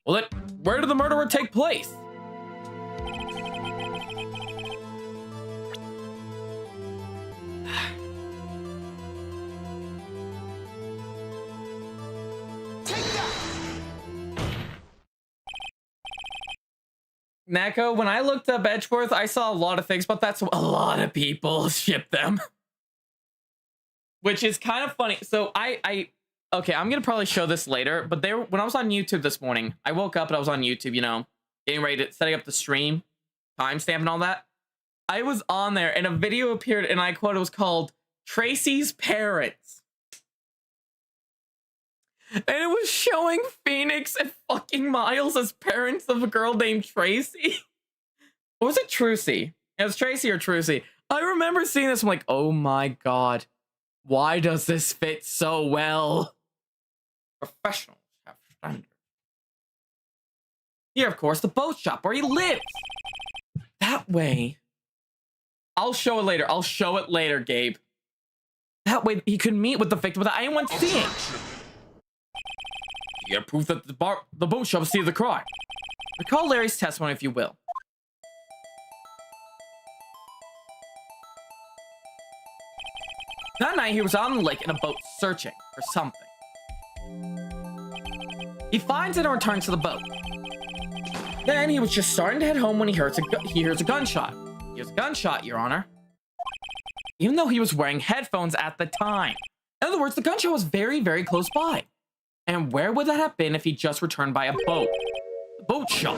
Well, then, where did the murderer take place? Neko, when I looked up Edgeworth, I saw a lot of things, but that's a lot of people ship them. Which is kind of funny. So okay, I'm gonna probably show this later, but when I was on YouTube this morning, I woke up and I was on YouTube, you know, getting ready to setting up the stream, timestamp and all that. I was on there and a video appeared and I quote, it was called Tracy's Parents. And it was showing Phoenix and fucking Miles as parents of a girl named Tracy. Or was it Trucy? It was Tracy or Trucy. I remember seeing this. I'm like, oh my god. Why does this fit so well? Professionals have standards. Here, of course, the boat shop where he lives. That way. I'll show it later. I'll show it later, Gabe. That way he could meet with the victim without anyone seeing. You have proof that the boat shop see the crime. Recall Larry's testimony, if you will. That night, he was on the lake in a boat searching for something. He finds it and returns to the boat. Then he was just starting to head home when he hears a gunshot. He hears a gunshot, Your Honor. Even though he was wearing headphones at the time. In other words, the gunshot was very, very close by. And where would that have been if he just returned by a boat? The boat shop.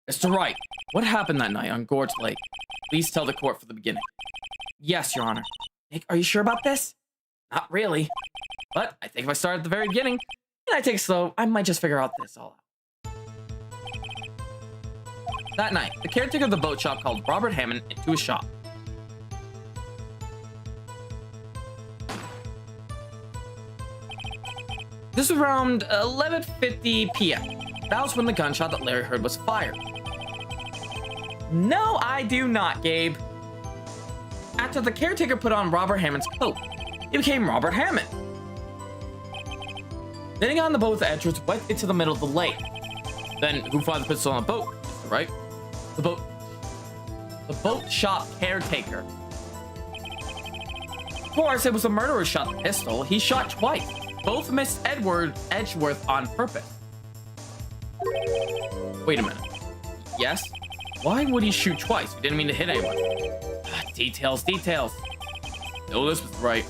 Mr. Wright, what happened that night on Gorge Lake? Please tell the court for the beginning. Yes, Your Honor. Nick, are you sure about this? Not really. But I think if I start at the very beginning, and I take it slow, I might just figure out this all out. That night, the caretaker of the boat shop called Robert Hammond into his shop. This was around 11:50 p.m. That was when the gunshot that Larry heard was fired. No, I do not, Gabe. After the caretaker put on Robert Hammond's coat, he became Robert Hammond. Then he got on the boat with Edgeworth, went into the middle of the lake. Then, who fired the pistol on the boat? Right? The boat shop caretaker. Of course, it was the murderer who shot the pistol. He shot twice. Both missed Edgeworth on purpose. Wait a minute. Yes? Why would he shoot twice? He didn't mean to hit anyone. Details. No, this was right.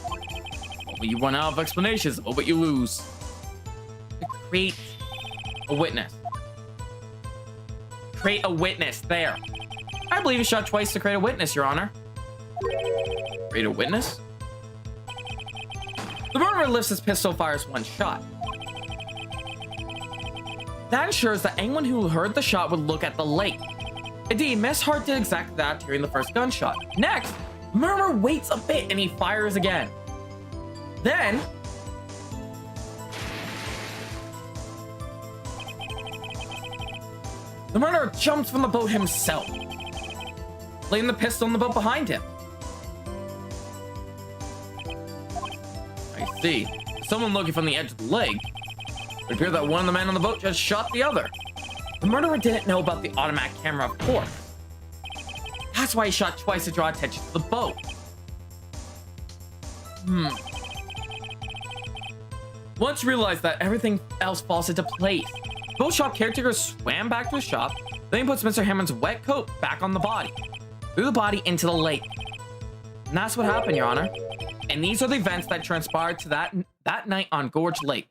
When you run out of explanations, oh, but you lose. To create a witness. Create a witness. There. I believe he shot twice to create a witness, Your Honor. Create a witness? The murderer lifts his pistol, fires one shot. That ensures that anyone who heard the shot would look at the lake. Indeed, Miss Hart did exactly that during the first gunshot. Next, the murderer waits a bit and he fires again. Then, the murderer jumps from the boat himself, laying the pistol in the boat behind him. I see. Someone looking from the edge of the lake. It appeared that one of the men on the boat just shot the other. The murderer didn't know about the automatic camera, of course. That's why he shot twice to draw attention to the boat. Once realized that everything else falls into place, the boat shop caretaker swam back to his shop, then he puts Mr. Hammond's wet coat back on the body, threw the body into the lake. And that's what happened, Your Honor. And these are the events that transpired to that night on Gorge Lake.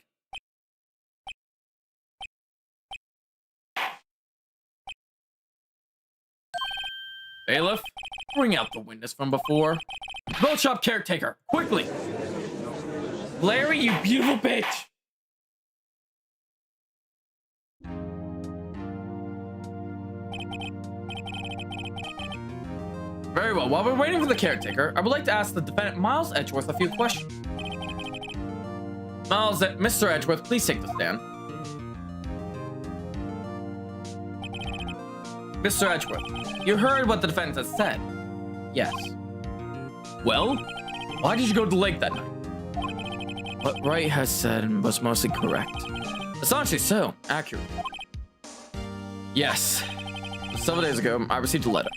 Bailiff, bring out the witness from before. Boat shop caretaker, quickly! Larry, you beautiful bitch! Very well, while we're waiting for the caretaker, I would like to ask the defendant Miles Edgeworth a few questions. Miles, Mr. Edgeworth, please take the stand. Mr. Edgeworth, you heard what the defendant has said. Yes. Well, why did you go to the lake that night? What Wright has said was mostly correct. Essentially so, accurate. Yes. Several days ago, I received a letter.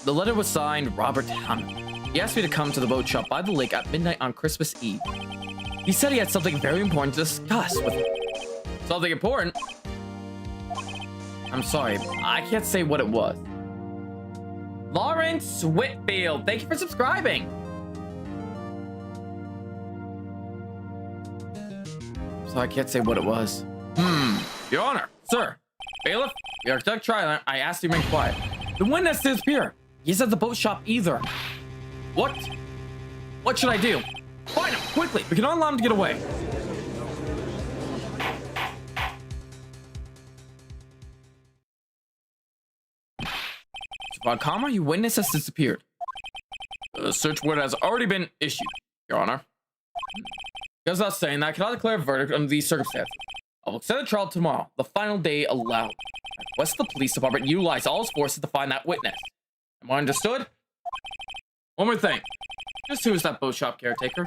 The letter was signed Robert Hammond. He asked me to come to the boat shop by the lake at midnight on Christmas Eve. He said he had something very important to discuss with me. Something important? I'm sorry, I can't say what it was. Lawrence Whitfield, thank you for subscribing. So I can't say what it was. Your Honor, sir, bailiff, the architect trial, I asked you to remain quiet. The witness disappeared. He said the boat shop either. What? What should I do? Find him, quickly. We cannot allow him to get away. About comma, your witness has disappeared. The search warrant has already been issued, Your Honor. Goes without saying that I cannot declare a verdict under these circumstances. I will extend the trial tomorrow, the final day allowed. I request the police department utilize all its forces to find that witness. Am I understood? One more thing. Just who is that boat shop caretaker?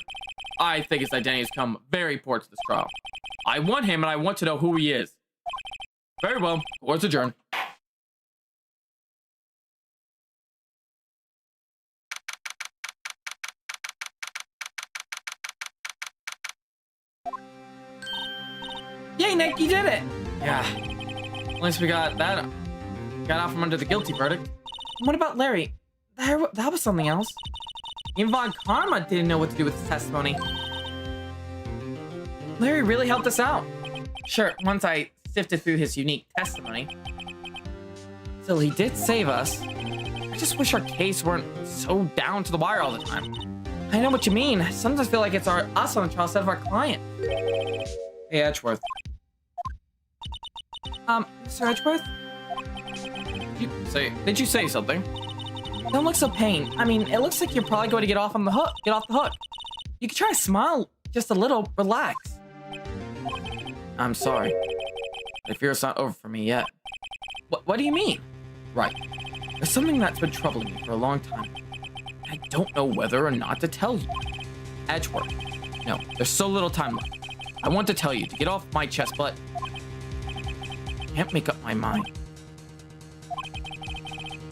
I think his identity has come very important to this trial. I want him and I want to know who he is. Very well. Court's adjourned. Yay, Nick, you did it! Yeah. At least we got that. Got out from under the guilty verdict. What about Larry? That was something else. Even Von Karma didn't know what to do with his testimony. Larry really helped us out. Sure, once I sifted through his unique testimony. Still, he did save us. I just wish our case weren't so down to the wire all the time. I know what you mean. Sometimes I feel like it's us on the trial instead of our client. Hey, Edgeworth. Mr. Edgeworth? Did you say something? Don't look so pained. I mean, it looks like you're probably going to get off the hook. You can try to smile just a little. Relax. I'm sorry. The fear's not over for me yet. What do you mean? Right. There's something that's been troubling me for a long time. I don't know whether or not to tell you. Edgeworth. No, there's so little time left. I want to tell you to get off my chest, but I can't make up my mind.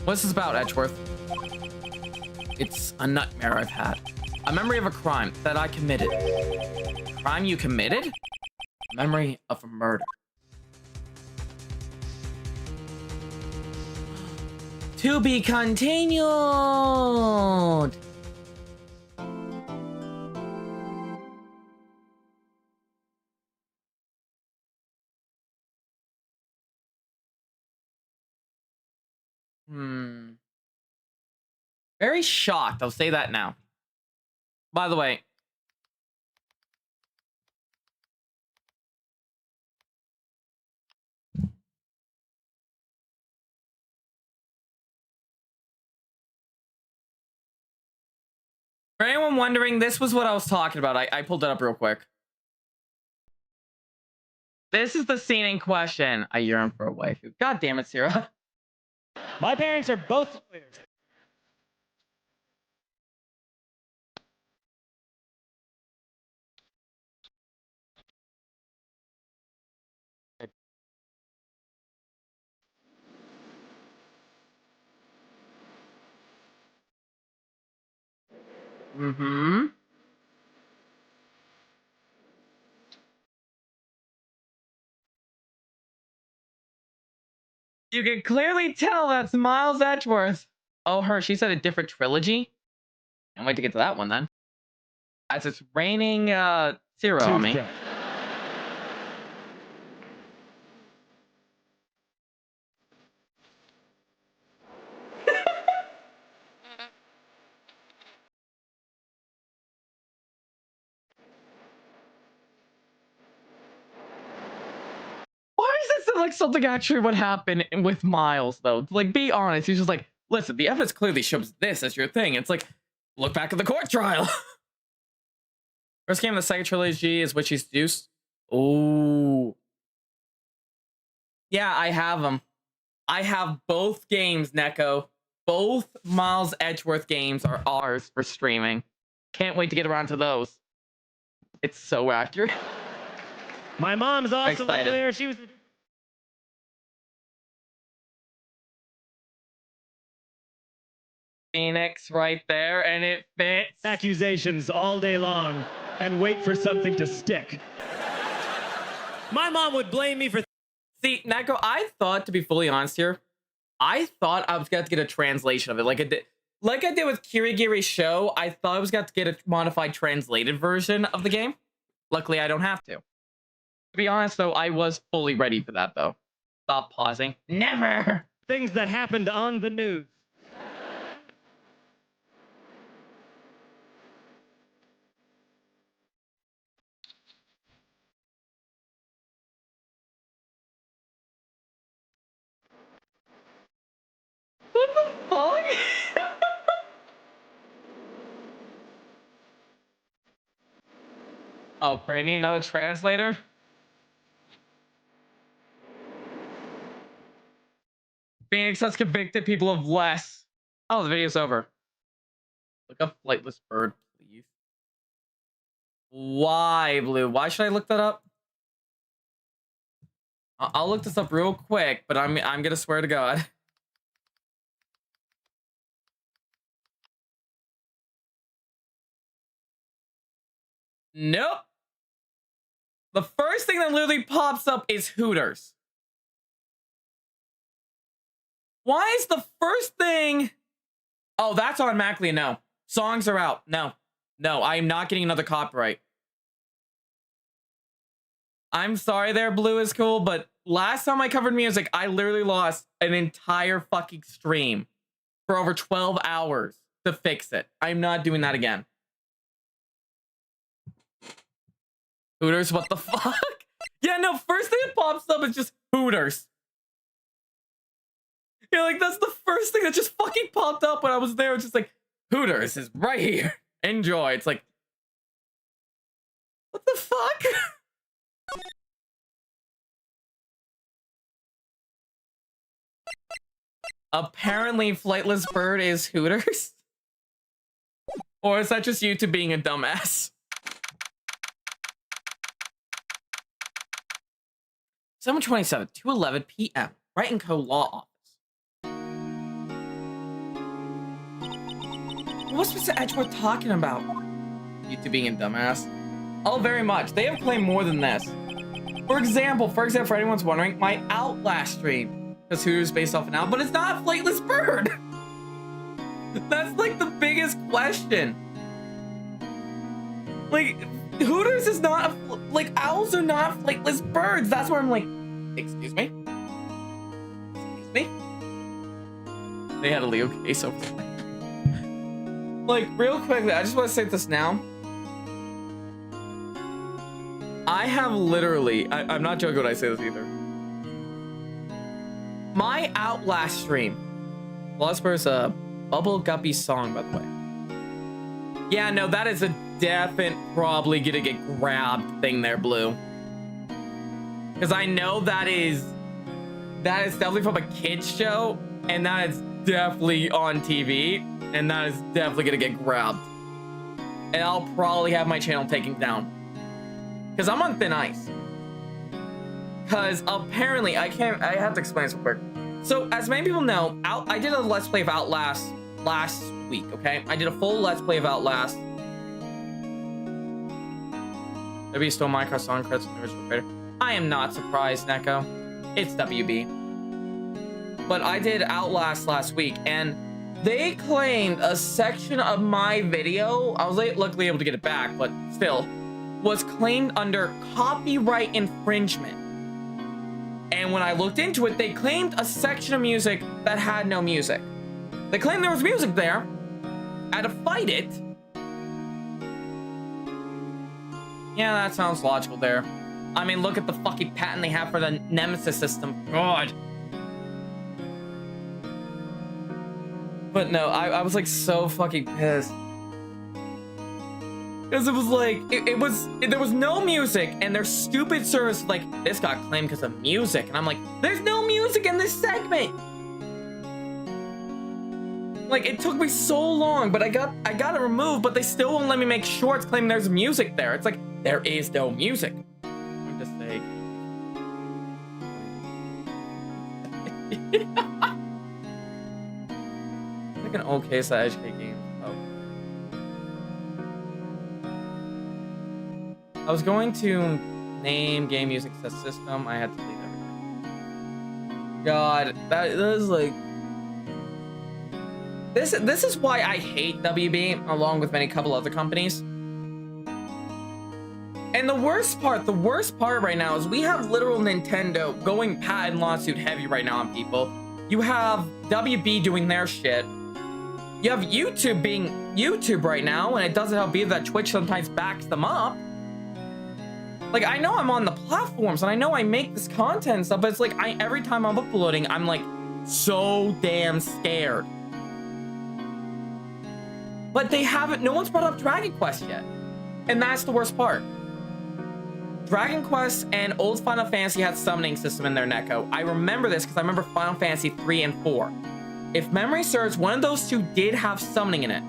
What's this about, Edgeworth? It's a nightmare I've had. A memory of a crime that I committed. A crime you committed? A memory of a murder. To be continued! Very shocked, I'll say that now. By the way, for anyone wondering, this was what I was talking about. I pulled it up real quick. This is the scene in question. I yearn for a waifu. God damn it, Sierra. My parents are both lawyers. Mm-hmm. You can clearly tell that's Miles Edgeworth. Oh, her. She said a different trilogy. Can't wait to get to that one then. As it's raining zero on me. Why is this like something actually would happen with Miles though? Like, be honest. He's just like, listen, the evidence clearly shows this as your thing. It's like, look back at the court trial. First game of the second trilogy is Witchy's Deuce. Oh. Yeah, I have them. I have both games, Neko. Both Miles Edgeworth games are ours for streaming. Can't wait to get around to those. It's so accurate. My mom's also Excited. there. She was. Phoenix right there, and it fits. Accusations all day long and wait for something to stick. My mom would blame me for. See, Neko, I thought, to be fully honest here, I thought I was going to get a translation of it. Like I did with Kirigiri's show, I thought I was going to get a modified translated version of the game. Luckily, I don't have to. To be honest, though, I was fully ready for that, though. Stop pausing. Never! Things that happened on the news. What the fuck? Oh, Brady, another translator? Phoenix has convicted people of less. Oh, the video's over. Look up flightless bird, please. Why, Blue? Why should I look that up? I'll look this up real quick, but I'm gonna swear to God. Nope. The first thing that literally pops up is Hooters. Why is the first thing... Oh, that's automatically a no. Songs are out. No. No, I am not getting another copyright. I'm sorry there, Blue is cool, but last time I covered music, I literally lost an entire fucking stream for over 12 hours to fix it. I'm not doing that again. Hooters, what the fuck? Yeah, no, first thing that pops up is just Hooters. Yeah, like, that's the first thing that just fucking popped up when I was there. It's just like, Hooters is right here. Enjoy. It's like, what the fuck? Apparently, Flightless Bird is Hooters. Or is that just you two being a dumbass? 7:27, 2:11 p.m. Wright & Co. Law Office. What's Mr. Edgeworth talking about? You two being a dumbass. Oh, very much. They have claimed more than this. For example, for anyone's wondering, my Outlast stream. Because Hooters based off an Out, but it's not a Flightless Bird. That's like the biggest question. Like, Hooters is not like owls are not flightless birds. That's where I'm like, excuse me? Excuse me? They had a Leo case over there. Like, real quickly, I just want to say this now. I have literally, I'm not joking when I say this either. My Outlast stream. Lost Bird's a Bubble Guppy song, by the way. Yeah, no, that is a definite probably gonna get grabbed thing there, Blue. Because I know that is definitely from a kid's show, and that is definitely on TV, and that is definitely gonna get grabbed. And I'll probably have my channel taken down. Because I'm on thin ice. Because apparently, I have to explain this real quick. So, as many people know, I did a Let's Play of Outlast last week, okay? I did a full Let's Play of Outlast. WB stole Minecraft song credits from the original creator. I am not surprised, Neko. It's WB. But I did Outlast last week, and they claimed a section of my video, I was luckily able to get it back, but still, was claimed under copyright infringement. And when I looked into it, they claimed a section of music that had no music. They claimed there was music there. I had to fight it. Yeah, that sounds logical there. I mean, look at the fucking patent they have for the Nemesis system. God. But no, I was like so fucking pissed. Because it was like, there was no music, and their stupid service, like, this got claimed because of music. And I'm like, there's no music in this segment. Like, it took me so long, but I got it removed, but they still won't let me make shorts claiming there's music there. It's like, there is no music. I'm just saying. Like an old case of HK game. Oh. I was going to name game music as system. I had to leave everything. God, that is like. This is why I hate WB, along with many couple other companies. And the worst part right now is we have literal Nintendo going patent lawsuit heavy right now on people. You have WB doing their shit. You have YouTube being YouTube right now, and it doesn't help either that Twitch sometimes backs them up. Like, I know I'm on the platforms, and I know I make this content and stuff, but it's like, every time I'm uploading, I'm like, so damn scared. But no one's brought up Dragon Quest yet. And that's the worst part. Dragon Quest and old Final Fantasy had summoning system in their Neko. I remember this because I remember Final Fantasy 3 and 4. If memory serves, one of those two did have summoning in it.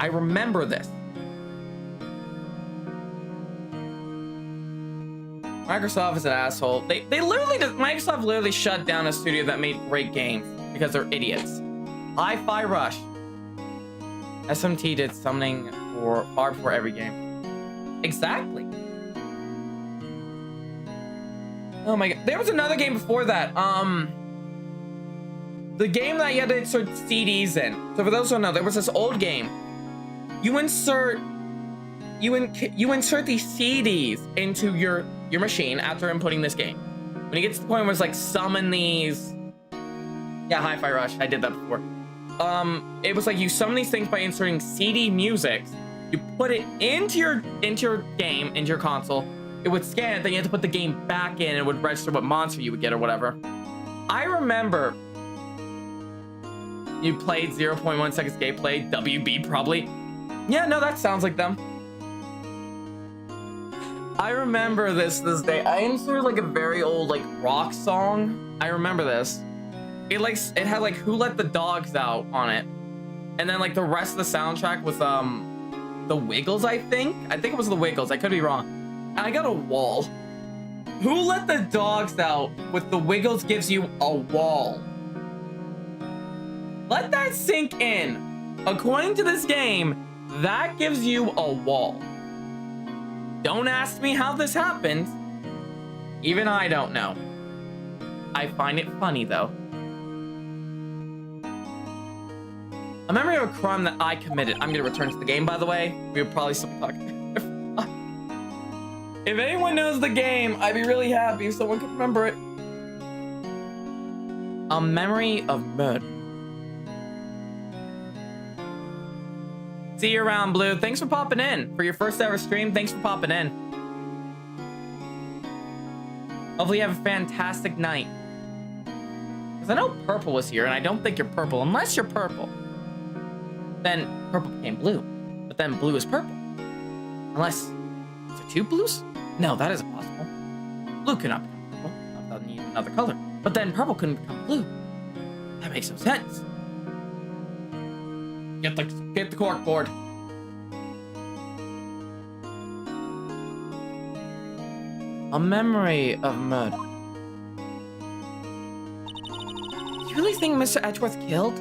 I remember this. Microsoft is an asshole. Microsoft literally shut down a studio that made great games because they're idiots. Hi-Fi Rush. SMT did summoning far before every game. Exactly. Oh my god. There was another game before that. The game that you had to insert CDs in. So for those who don't know, there was this old game. You insert these CDs into your machine after inputting this game. When you get to the point where it's like summon these. Yeah, Hi-Fi Rush. I did that before. It was like you summon these things by inserting CD music. You put it into your game, into your console. It would scan it, then you had to put the game back in and it would register what monster you would get or whatever. I remember you played 0.1 seconds gameplay, WB probably. Yeah, no, that sounds like them. I remember this day. I inserted like a very old like rock song. I remember this. it had like Who Let the Dogs Out on it. And then like the rest of the soundtrack was the Wiggles, I think it was the Wiggles, I could be wrong. And I got a wall. Who Let the Dogs Out with the Wiggles gives you a wall. Let that sink in. According to this game, that gives you a wall. Don't ask me how this happened. Even I don't know. I find it funny though. A memory of a crime that I committed. I'm gonna return to the game, by the way. We would probably still be talking. If anyone knows the game, I'd be really happy if someone could remember it. A memory of murder. See you around, Blue. Thanks for popping in. For your first ever stream, thanks for popping in. Hopefully you have a fantastic night. Because I know Purple was here, and I don't think you're Purple. Unless you're Purple. Then Purple became Blue. But then Blue is Purple. Unless... Is there two Blues? No, that isn't possible. Blue cannot become Purple. Not need another color. But then Purple couldn't become Blue. That makes no sense. Get the cork board. A memory of murder. Do you really think Mr. Edgeworth killed?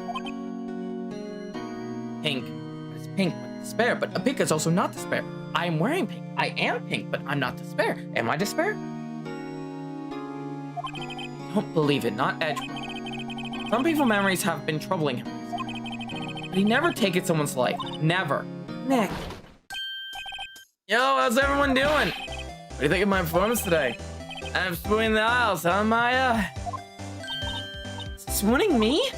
Pink. It's pink with despair, but a pink is also not despair. I am wearing pink. I am pink, but I'm not despair. Am I despair? Don't believe it, not Edgeworth. Some people's memories have been troubling him. But he never taken someone's life. Never. Nick. Yo, how's everyone doing? What do you think of my performance today? I'm spooning the aisles, huh, Maya? Swooning me?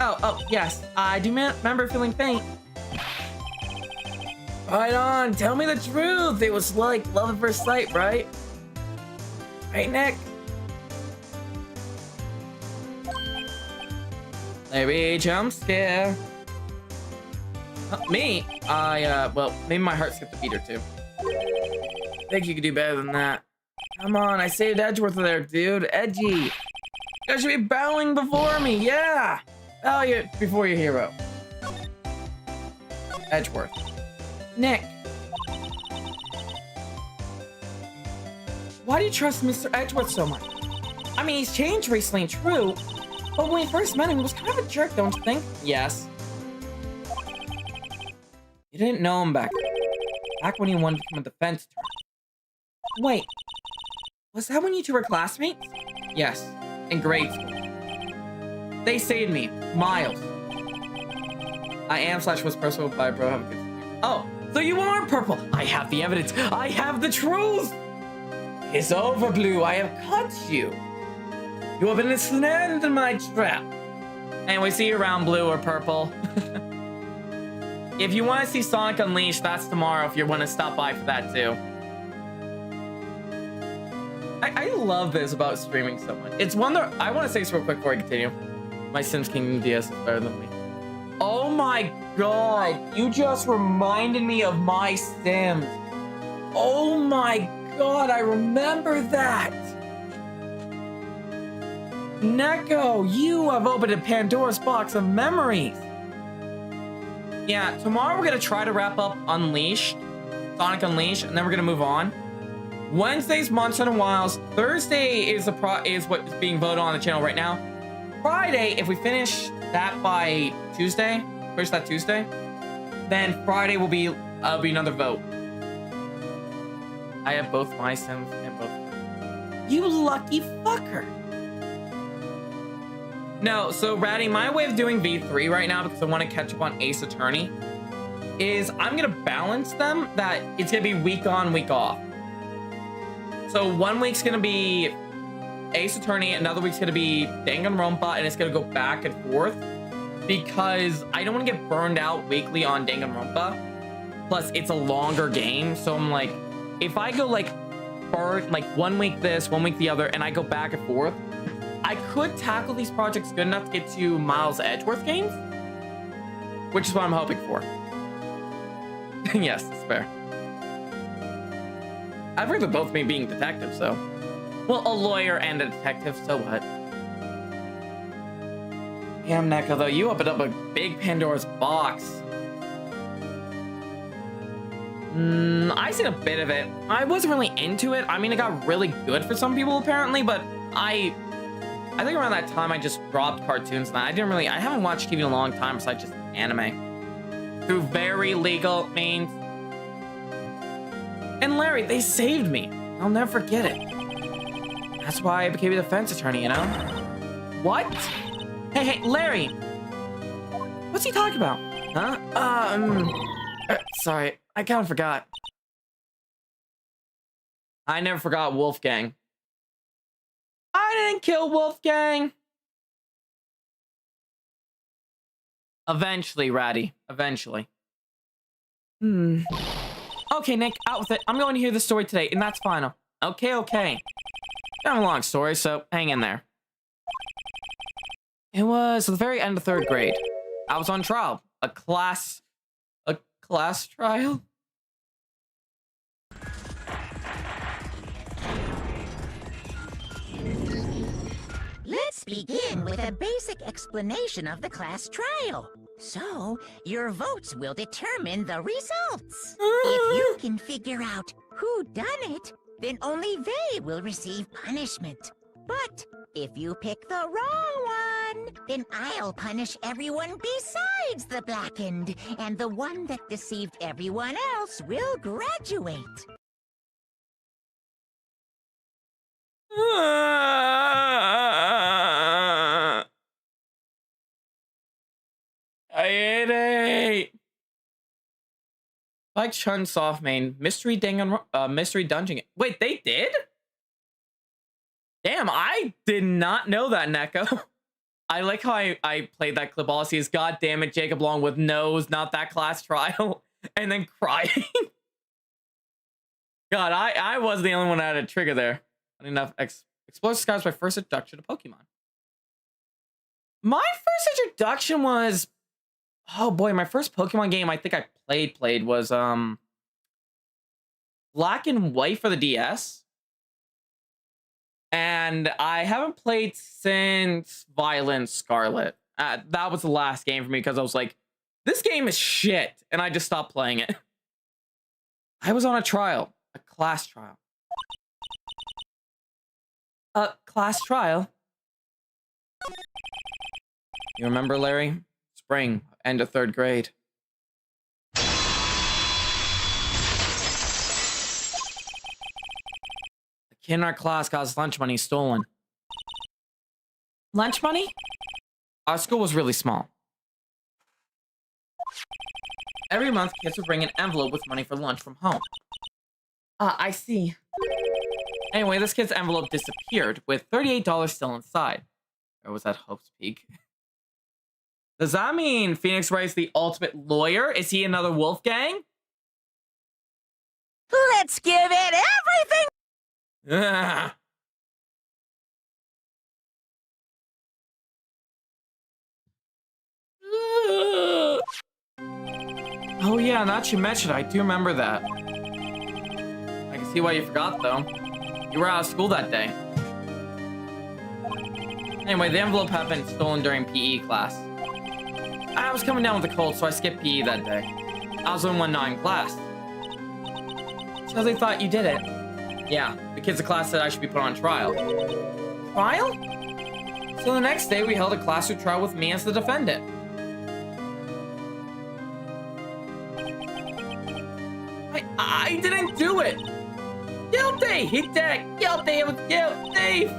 Oh, yes. I do remember feeling faint. Right on, tell me the truth. It was like love at first sight, right? Right, Nick? Maybe jump scare. Me? Well, maybe my heart skipped a beat or two. I think you could do better than that. Come on, I saved Edgeworth there, dude. Edgy. You guys should be bowing before me, yeah! Bow before your hero. Edgeworth. Nick. Why do you trust Mr. Edgeworth so much? I mean, he's changed recently, true. But when we first met him, he was kind of a jerk, don't you think? Yes. You didn't know him back when he wanted to become a defense attorney. Wait, was that when you two were classmates? Yes, in grade school. They saved me, Miles. I am / was personal by bro. Have a good time. Oh, so you are Purple. I have the evidence. I have the truth. It's over, Blue. I have caught you. You have been ensnared into my trap. Anyway, see you around, Blue or Purple. If you want to see Sonic Unleashed, that's tomorrow if you want to stop by for that too. I love this about streaming so much. It's one that I want to say this real quick before I continue. My Sims Kingdom DS is better than me. Oh my god, you just reminded me of my Sims. Oh my god, I remember that. Neko, you have opened a Pandora's box of memories. Yeah, tomorrow we're gonna try to wrap up Unleashed, Sonic Unleashed, and then we're gonna move on. Wednesday's Monster Hunter Wilds. Thursday is what is being voted on the channel right now. Friday, if we finish that by Tuesday, then Friday will be another vote. I have both my Sims and both. You lucky fucker. No, so Ratty, my way of doing V3 right now, because I want to catch up on Ace Attorney, is I'm gonna balance them that it's gonna be week on, week off. So 1 week's gonna be Ace Attorney, another week's gonna be Danganronpa, and it's gonna go back and forth because I don't want to get burned out weekly on Danganronpa. Plus, it's a longer game, so I'm like, if I go like 1 week this, 1 week the other, and I go back and forth, I could tackle these projects good enough to get to Miles Edgeworth games, which is what I'm hoping for. Yes, it's fair. I've heard of both me being detectives, so. Well, a lawyer and a detective, so what? Damn, Neko, though, you opened up a big Pandora's box. I seen a bit of it. I wasn't really into it. I mean, it got really good for some people, apparently, but I think around that time I just dropped cartoons and I haven't watched TV in a long time besides just anime. Through very legal means. And Larry, they saved me. I'll never forget it. That's why I became a defense attorney, you know? What? Hey, Larry! What's he talking about? Huh? Sorry, I kind of forgot. I never forgot Wolfgang. I didn't kill Wolfgang! Eventually, Ratty. Eventually. Okay, Nick, out with it. I'm going to hear the story today, and that's final. Okay. Kind of a long story, so hang in there. It was the very end of 3rd grade. I was on trial. A class trial? Let's begin with a basic explanation of the class trial. So, your votes will determine the results. If you can figure out who done it, then only they will receive punishment. But if you pick the wrong one, then I'll punish everyone besides the blackened, and the one that deceived everyone else will graduate. I hate it. Like Chun Soft Main, Mystery Dungeon. Wait, they did? Damn, I did not know that, Neko. I like how I played that clip all sees. God damn it, Jacob Long with nose, not that class trial, and then crying. God, I was the only one that had a trigger there. Not enough. Explore Skies, my first introduction to Pokemon. My first introduction was, oh boy, my first Pokemon game I think I played was Black and White for the DS. And I haven't played since Violet Scarlet. That was the last game for me because I was like, this game is shit. And I just stopped playing it. I was on a trial. A class trial. A class trial? You remember, Larry? Spring, end of 3rd grade. The kid in our class got his lunch money stolen. Lunch money? Our school was really small. Every month, kids would bring an envelope with money for lunch from home. I see. Anyway, this kid's envelope disappeared with $38 still inside. Or was that Hope's Peak? Does that mean Phoenix Wright's the ultimate lawyer? Is he another Wolfgang? Let's give it everything! Ah. Oh yeah, now that you mentioned it, I do remember that. I can see why you forgot, though. You were out of school that day. Anyway, the envelope had been stolen during PE class. I was coming down with a cold, so I skipped PE that day. I was the only one not in class. So they thought you did it. Yeah, the kids in class said I should be put on trial. Trial? So the next day, we held a classroom trial with me as the defendant. I didn't do it! Guilty! He did it! Guilty! It was guilty!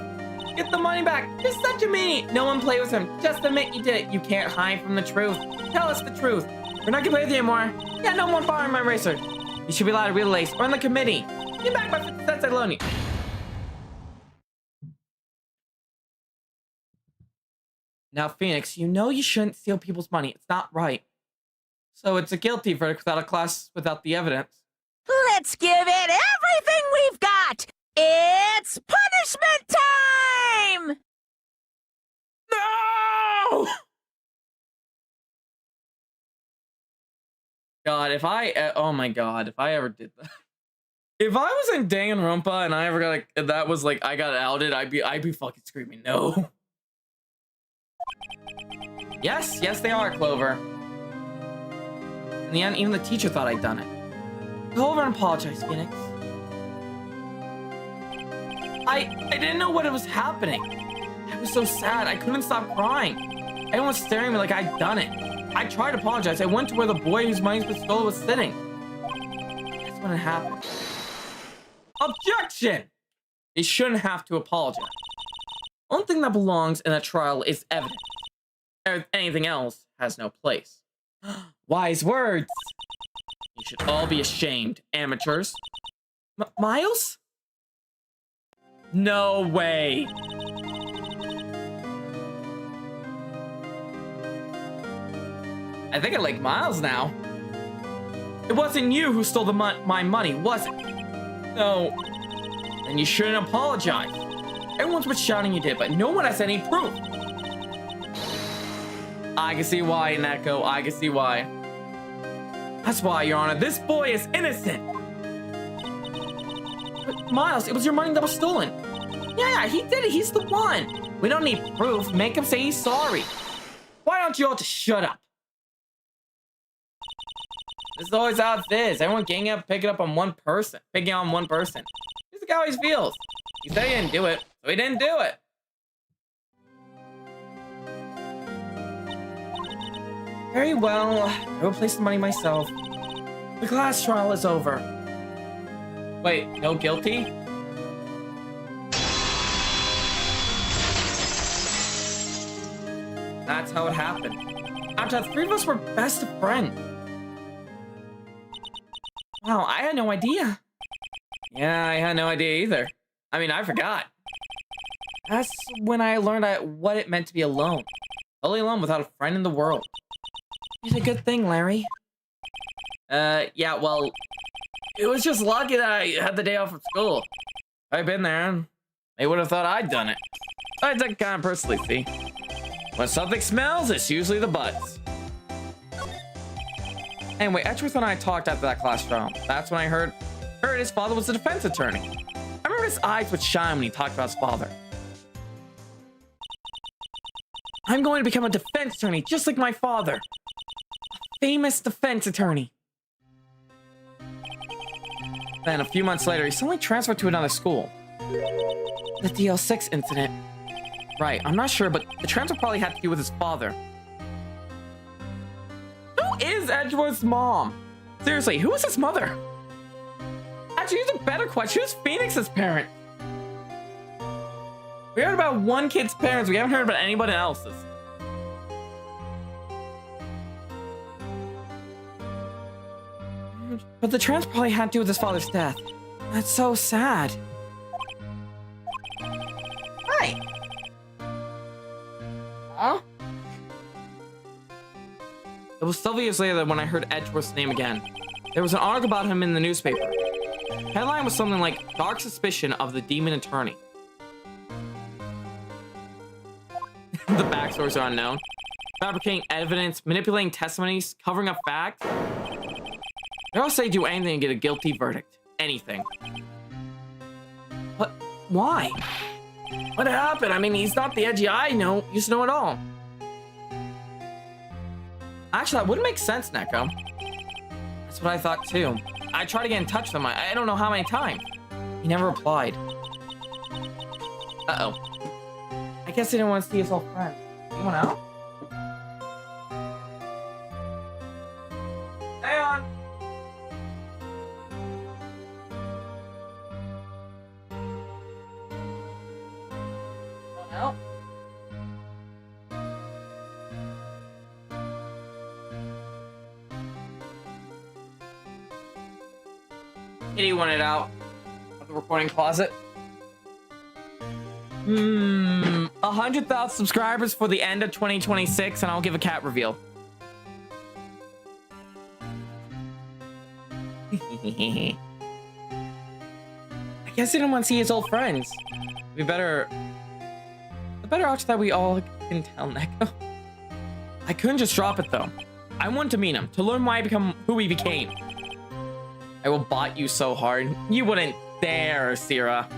Get the money back! You're such a meanie! No one play with him. Just admit you did it. You can't hide from the truth. Tell us the truth. We're not gonna play with you anymore. Yeah, no more borrowing my racer. You should be allowed to read the lace or in the committee. Get back my 50 cents I loan you. Now, Phoenix, you know you shouldn't steal people's money. It's not right. So it's a guilty verdict without a class, without the evidence. Let's give it everything we've got! It's punishment time! No! God, if I, oh my God, if I ever did that. If I was in Danganronpa and I ever got, like, that was like, I got outed, I'd be fucking screaming, no. Yes, yes, they are, Clover. In the end, even the teacher thought I'd done it. Go over and apologize, Phoenix. I didn't know what was happening. I was so sad. I couldn't stop crying. Everyone was staring at me like I'd done it. I tried to apologize. I went to where the boy whose money's been stolen was sitting. That's when it happened. Objection! They shouldn't have to apologize. Only thing that belongs in a trial is evidence. Anything else has no place. Wise words! You should all be ashamed, amateurs. Miles? No way! I think I like Miles now. It wasn't you who stole my money, was it? No. Then you shouldn't apologize. Everyone's been shouting you did, but no one has any proof. I can see why, Neko. I can see why. That's why, Your Honor. This boy is innocent. But Miles, it was your money that was stolen. Yeah, he did it. He's the one. We don't need proof. Make him say he's sorry. Why don't you all just shut up? This is always how it is. Everyone ganging up, picking on one person. This is how he feels. He said he didn't do it, so he didn't do it. Very well. I will place the money myself. The class trial is over. Wait, no guilty? That's how it happened. After the three of us were best of friends. Wow, I had no idea. Yeah, I had no idea either. I mean, I forgot. That's when I learned what it meant to be alone. Totally alone without a friend in the world. You did a good thing, Larry. Yeah, well, it was just lucky that I had the day off from school. If I'd been there, they would have thought I'd done it. I took it kind of personally, see? When something smells, it's usually the butts. Anyway, Edgeworth and I talked after that class trial. That's when I heard his father was a defense attorney. I remember his eyes would shine when he talked about his father. I'm going to become a defense attorney, just like my father. A famous defense attorney. Then, a few months later, he suddenly transferred to another school. The DL6 incident. Right, I'm not sure, but the transfer probably had to do with his father. Who is Edgeworth's mom? Seriously, who is his mother? Actually, here's a better question. Who's Phoenix's parent? We heard about one kid's parents. We haven't heard about anybody else's. But the transfer probably had to do with his father's death. That's so sad. Hi. Huh? It was several years later when I heard Edgeworth's name again. There was an article about him in the newspaper. Headline was something like, Dark Suspicion of the Demon Attorney. The backstories are unknown. Fabricating evidence, manipulating testimonies, covering up facts. They all say do anything and get a guilty verdict. Anything. But why? What happened? I mean, he's not the edgy I used to know it all. Actually, that wouldn't make sense, Neko. That's what I thought too. I tried to get in touch with him. I don't know how many times. He never replied. Uh-oh. I guess he didn't want to see his old friend. Anyone out? Hang on. No. Kitty wanted out of the recording closet. 100,000 subscribers for the end of 2026, and I'll give a cat reveal. I guess he didn't want to see his old friends. The better option that we all can tell Neko. I couldn't just drop it though. I wanted to meet him, to learn why I become who he became. I will bot you so hard. You wouldn't dare, Sierra.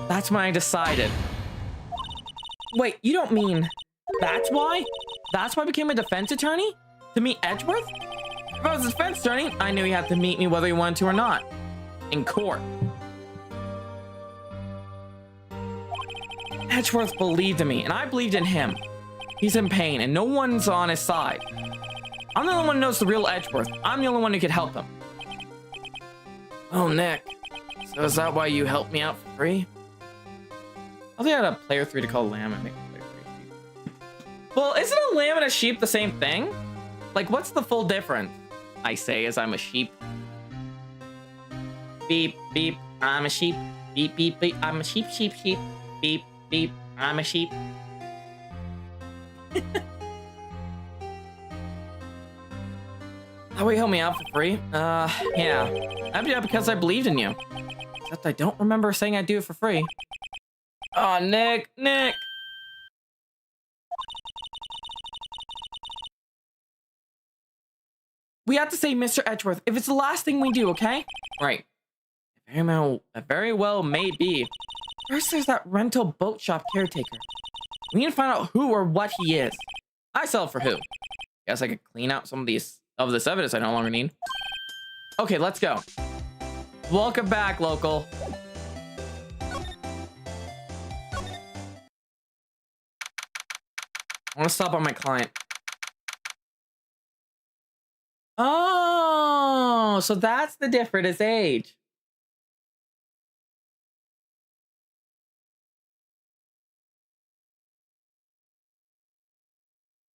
That's when I decided. Wait, you don't mean that's why? That's why I became a defense attorney? To meet Edgeworth? If I was a defense attorney, I knew he had to meet me whether he wanted to or not. In court. Edgeworth believed in me, and I believed in him. He's in pain, and no one's on his side. I'm the only one who knows the real Edgeworth. I'm the only one who could help him. Oh, Nick. So is that why you helped me out for free? I think I had a player 3 to call lamb and make a player 3 sheep. Well, isn't a lamb and a sheep the same thing? Like, what's the full difference? I say as I'm a sheep. Beep, beep, I'm a sheep. Beep, beep, beep, I'm a sheep, sheep, sheep. Beep, beep, I'm a sheep. That way you help me out for free? Yeah. I did that because I believed in you. Except I don't remember saying I'd do it for free. Oh, Nick. We have to say Mr. Edgeworth if it's the last thing we do, okay? Right. Very well may be. First, there's that rental boat shop caretaker. We need to find out who or what he is. I sell for who. Guess I could clean out some of this evidence I no longer need. Okay, let's go. Welcome back, local. I want to stop on my client. Oh, so that's the difference, his age.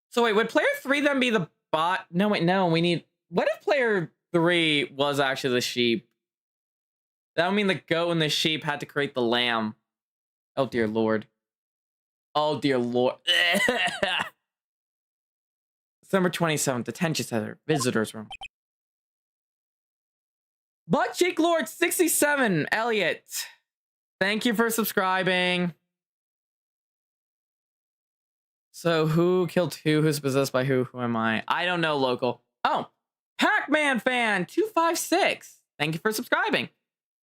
So wait, would player 3 then be the bot? No, wait, no, we need... What if player 3 was actually the sheep? That would mean the goat and the sheep had to create the lamb. Oh, dear Lord. Oh, dear Lord. December 27th, detention center, visitor's room. Butt Cheek Lord 67, Elliot. Thank you for subscribing. So who killed who? Who's possessed by who? Who am I? I don't know, local. Oh, Pac-Man fan 256. Thank you for subscribing.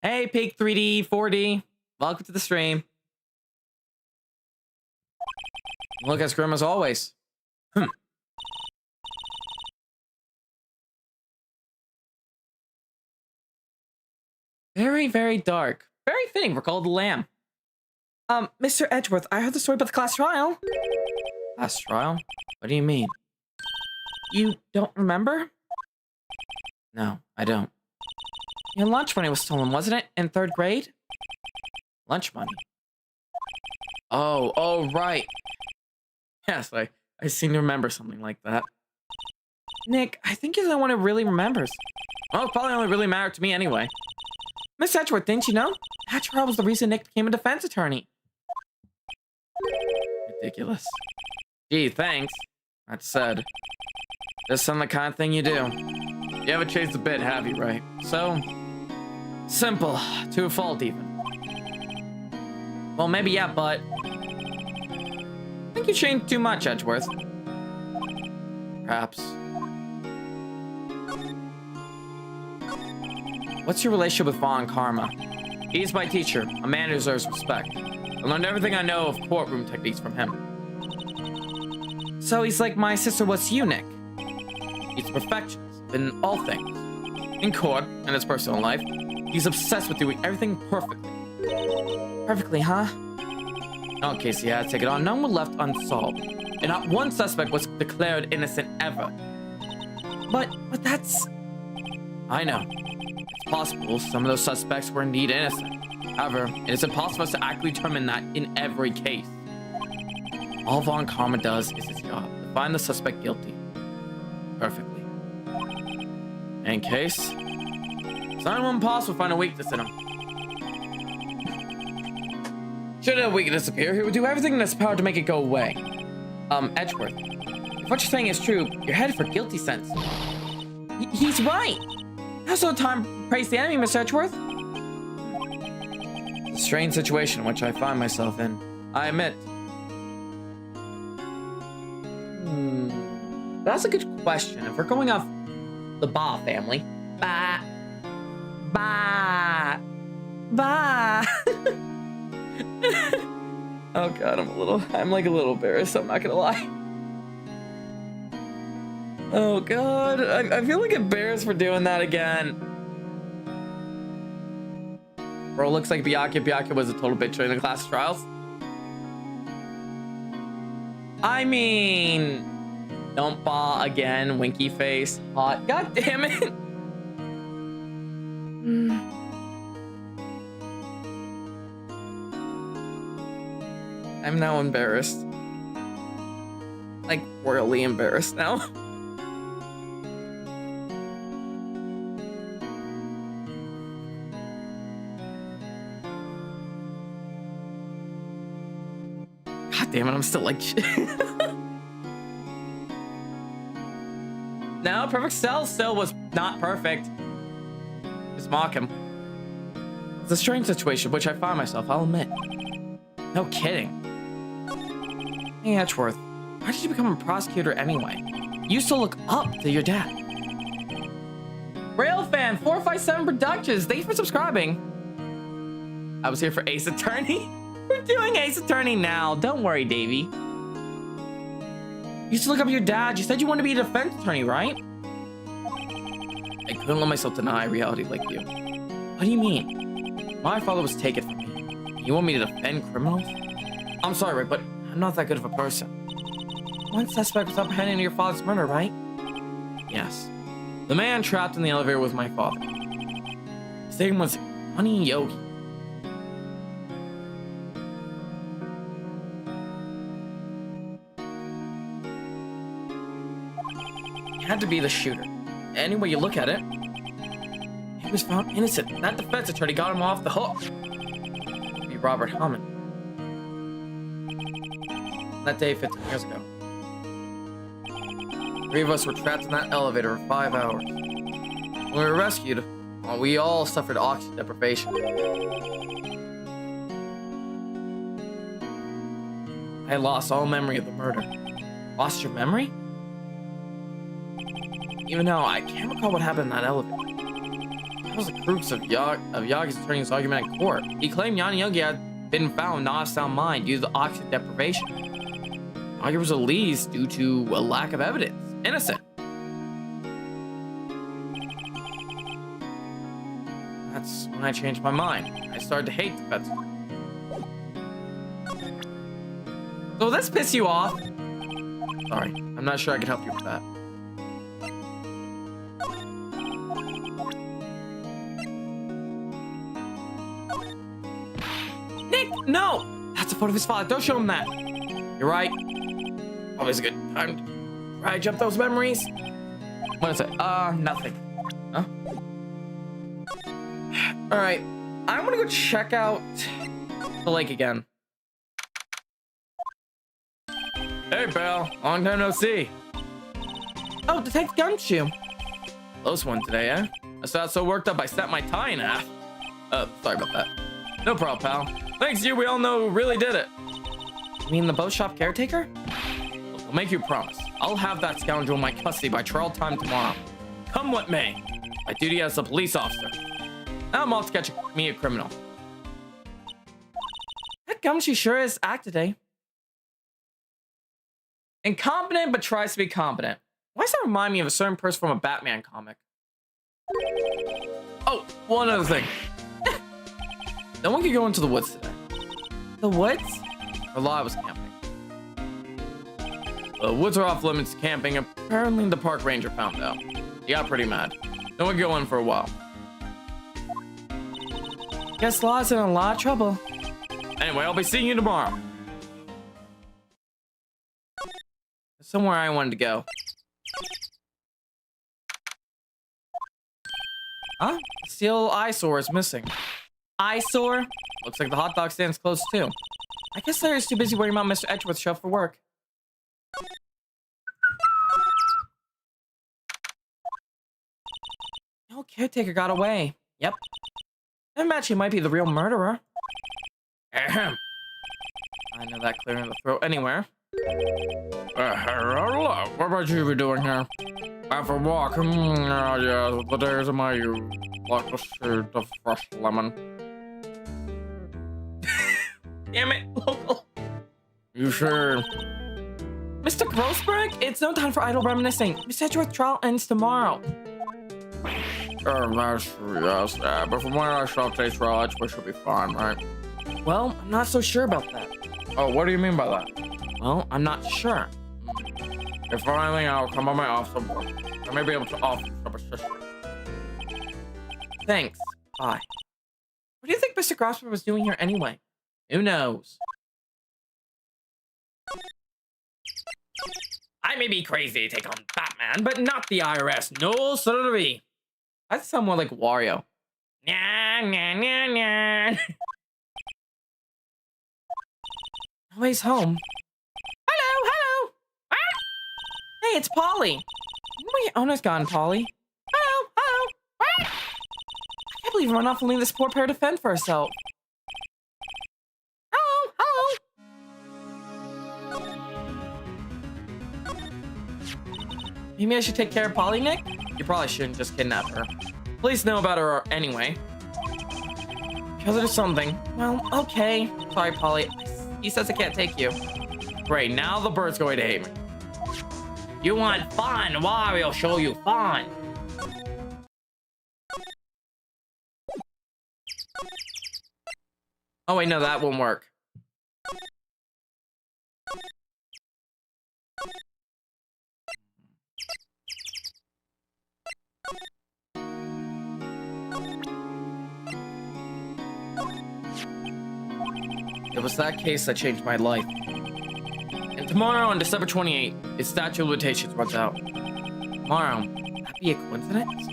Hey, Peak 3D, 4D. Welcome to the stream. Look as grim as always. Very, very dark. Very fitting for Call of the Lamb. Mr. Edgeworth, I heard the story about the class trial. Class trial? What do you mean? You don't remember? No, I don't. Your lunch money was stolen, wasn't it? In 3rd grade? Lunch money? Oh, right. Yes, I seem to remember something like that. Nick, I think you're the one who really remembers. Well, it probably only really mattered to me anyway. Miss Edgeworth, didn't you know? That trial was the reason Nick became a defense attorney. Ridiculous. Gee, thanks. That said, this isn't the kind of thing you do. You haven't changed a bit, have you, right? So, simple. To a fault, even. Well, maybe yeah, but... I think you changed too much, Edgeworth. Perhaps. What's your relationship with Vaughn Karma? He's my teacher, a man who deserves respect. I learned everything I know of courtroom techniques from him. So he's like my sister was to you, Nick. He's a perfectionist in all things. In court and his personal life, he's obsessed with doing everything perfectly. Perfectly, huh? In all cases he had to take it on, none were left unsolved. And not one suspect was declared innocent ever. But that's... I know. It's possible some of those suspects were indeed innocent. However, it is impossible for us to accurately determine that in every case. All Vaughn Karma does is his job, to find the suspect guilty. Perfectly. In case, it's not impossible to find a weakness in him. Should a weakness appear, he would do everything in his power to make it go away. Edgeworth, if what you're saying is true, you're headed for guilty sentence. He's right! How's no time to praise the enemy, Mr. Edgeworth? It's a strange situation in which I find myself in, I admit. That's a good question. If we're going off the Ba family. Ba. Oh god, I'm like a little embarrassed, I'm not gonna lie. Oh god, I feel like embarrassed for doing that again. Bro, looks like Byakuya was a total bitch during the class trials. I mean, don't fall again, winky face, hot. God damn it. I'm now embarrassed. Like, royally embarrassed now. God damn it, I'm still like shit. No, Perfect Cell still was not perfect. Just mock him. It's a strange situation which I find myself, I'll admit. No kidding. Hey, Edgeworth, why did you become a prosecutor anyway? You used to look up to your dad. Railfan 457 Productions, thanks for subscribing. I was here for Ace Attorney. We're doing Ace Attorney now. Don't worry, Davey. You used to look up to your dad. You said you wanted to be a defense attorney, right? I couldn't let myself deny reality like you. What do you mean? My father was taken from me. You want me to defend criminals? I'm sorry, Rick, but I'm not that good of a person. One suspect was apprehended in your father's murder, right? Yes. The man trapped in the elevator was my father. His name was Honey Yogi. He had to be the shooter. Any way you look at it, he was found innocent. That defense attorney got him off the hook. It'd be Robert Hammond. That day 15 years ago. 3 of us were trapped in that elevator for 5 hours. When we were rescued, well, we all suffered oxygen deprivation. I lost all memory of the murder. Lost your memory? Even now, I can't recall what happened in that elevator. That was the crux of Yagi's attorney's argument in court. He claimed Yogi had been found not of sound mind due to the oxygen deprivation. Yagi was released due to a lack of evidence. Innocent. That's when I changed my mind. I started to hate defense. So this piss you off? Sorry, I'm not sure I can help you with that. Nick, no! That's a photo of his father. Don't show him that. You're right. Always a good time to try to jump those memories. What is it? Nothing. Huh? Alright. I'm gonna go check out the lake again. Hey, pal. Long time no see. Oh, Detective Gumshoe. Close one today, eh? I started so worked up I snapped my tie in half. Sorry about that. No problem, pal. Thanks to you, we all know who really did it. You mean the boat shop caretaker? Look, I'll make you a promise. I'll have that scoundrel in my custody by trial time tomorrow. Come what may. My duty as a police officer. Now I'm off to catch me a criminal. That Gumshoe sure is act today. Incompetent, but tries to be competent. Why does that remind me of a certain person from a Batman comic? Oh, one other thing. No one could go into the woods today. The woods? A lot was camping. The woods are off limits to camping. Apparently the park ranger found out. He got pretty mad. No one could go in for a while. Guess Law's in a lot of trouble. Anyway, I'll be seeing you tomorrow. Somewhere I wanted to go. Huh? The steel eyesore is missing. Eyesore? Looks like the hot dog stand's close too. I guess Larry's too busy worrying about Mr. Edgeworth's show for work. No caretaker got away. Yep. I imagine he might be the real murderer. Ahem. I know that clearing the throat anywhere. Hello. What about you be doing here? Out for a walk. Yeah, the days of my youth. Like the shade of fresh lemon. Damn it, local. You sure? Mr. Grossberg, it's no time for idle reminiscing. Miss Edgeworth trial ends tomorrow. That's yes, but from when I saw today's trial, Edgeworth should be fine, right? Well, I'm not so sure about that. Oh, what do you mean by that? Well, I'm not sure. If for anything, I'll come on my office and work. I may be able to offer some assistance. Thanks. Bye. What do you think Mr. Grossberg was doing here anyway? Who knows? I may be crazy to take on Batman, but not the IRS. No, sirree. I sound more like Wario. Nya, nya, nya, nya. Nobody's home. Hello, hello. Ah! Hey, it's Polly. Where your owner's gone, Polly? Hello, hello. Ah! I can't believe you run off and leave this poor pair to fend for herself. Hello, hello. Maybe I should take care of Polly, Nick? You probably shouldn't just kidnap her. Police know about her anyway. Because there's something. Well, okay. Sorry, Polly. He says I can't take you. Great, now the bird's going to hate me. You want fun? Wario show you fun. Oh wait, no, that won't work. It was that case that changed my life. And tomorrow, on December 28th, its statute of limitations runs out. Tomorrow, would that be a coincidence?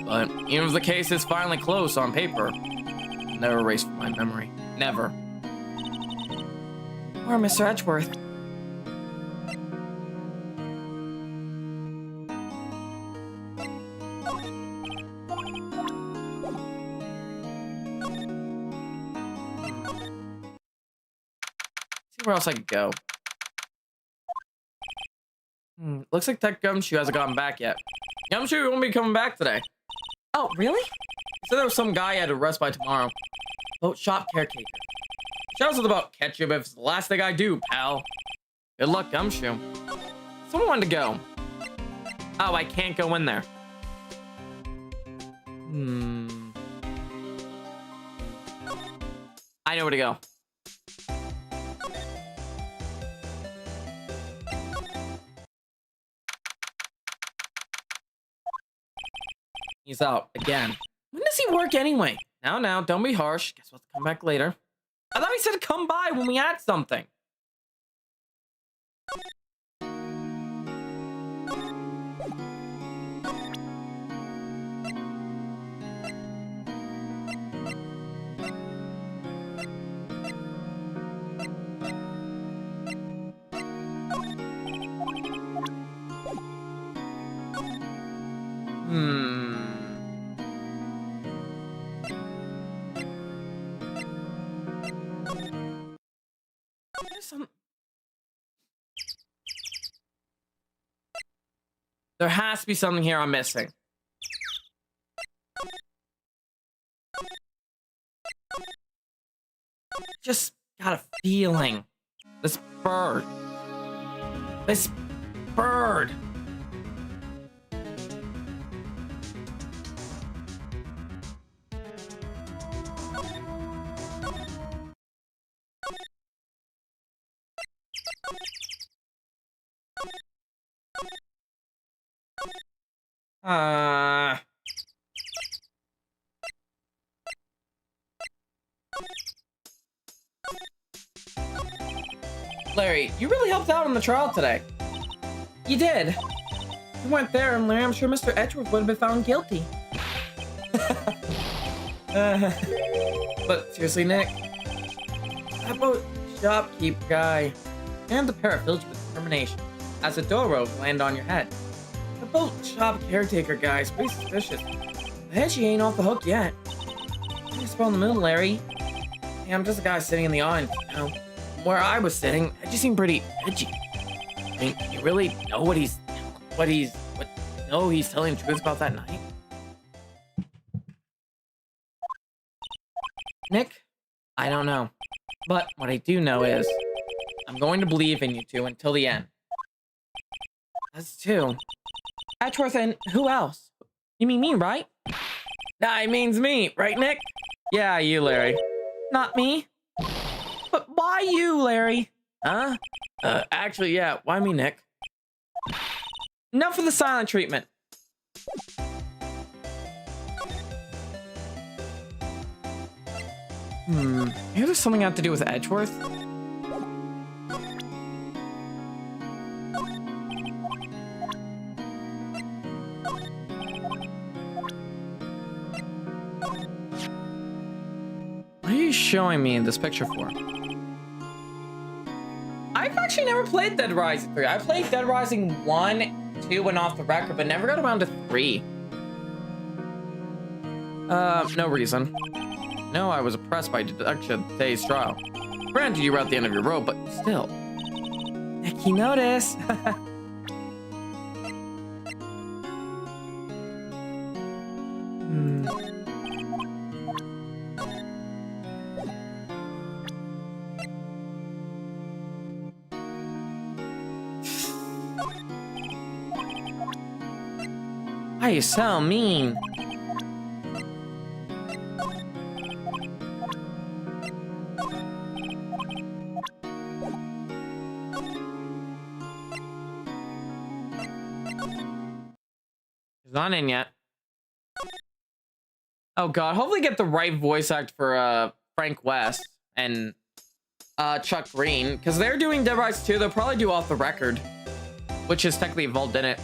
But even if the case is finally closed on paper, it'll never erase from my memory. Never. Or Mr. Edgeworth. See where else I could go. Looks like Tech Gumshoe hasn't gotten back yet. Gumshoe won't be coming back today. Oh, really? He said there was some guy he had to arrest by tomorrow. Boat shop caretaker. Shouts us about ketchup if it's the last thing I do, pal. Good luck, Gumshoe. Someone wanted to go. Oh, I can't go in there. I know where to go. He's out again. When does he work anyway? Now, don't be harsh. Guess we'll have to come back later. I thought he said to come by when we had something. There has to be something here I'm missing. Just got a feeling. This bird. This bird. Larry, you really helped out on the trial today. You did. You weren't there, and Larry, I'm sure Mr. Edgeworth would have been found guilty. But seriously, Nick, that boat shopkeep guy and the pair filled you with determination as a door rope land on your head. The boat shop caretaker guy is pretty suspicious. I bet she ain't off the hook yet. You spell in the middle, Larry. Hey, I'm just a guy sitting in the audience, you know. Where I was sitting, it just seemed pretty edgy. I mean, you really know what he's telling the truth about that night? Nick, I don't know. But what I do know is, I'm going to believe in you two until the end. That's two. Edgeworth and who else? You mean me, right? Nah, it means me, right, Nick? Yeah, you, Larry. Not me. But why you, Larry? Huh? Actually, yeah, why me, Nick? Enough of the silent treatment. Maybe there's something I have to do with Edgeworth? What are you showing me this picture for? I've actually never played Dead Rising 3. I played Dead Rising 1, 2, and Off the Record, but never got around to 3. No reason. No, I was oppressed by deduction today's trial. Granted, you were at the end of your rope, but still. Nicky notice. Why are you so mean? He's not in yet. Oh god, hopefully get the right voice act for Frank West and Chuck Green, because they're doing Dead Rising 2. They'll probably do Off the Record, which is technically involved in it.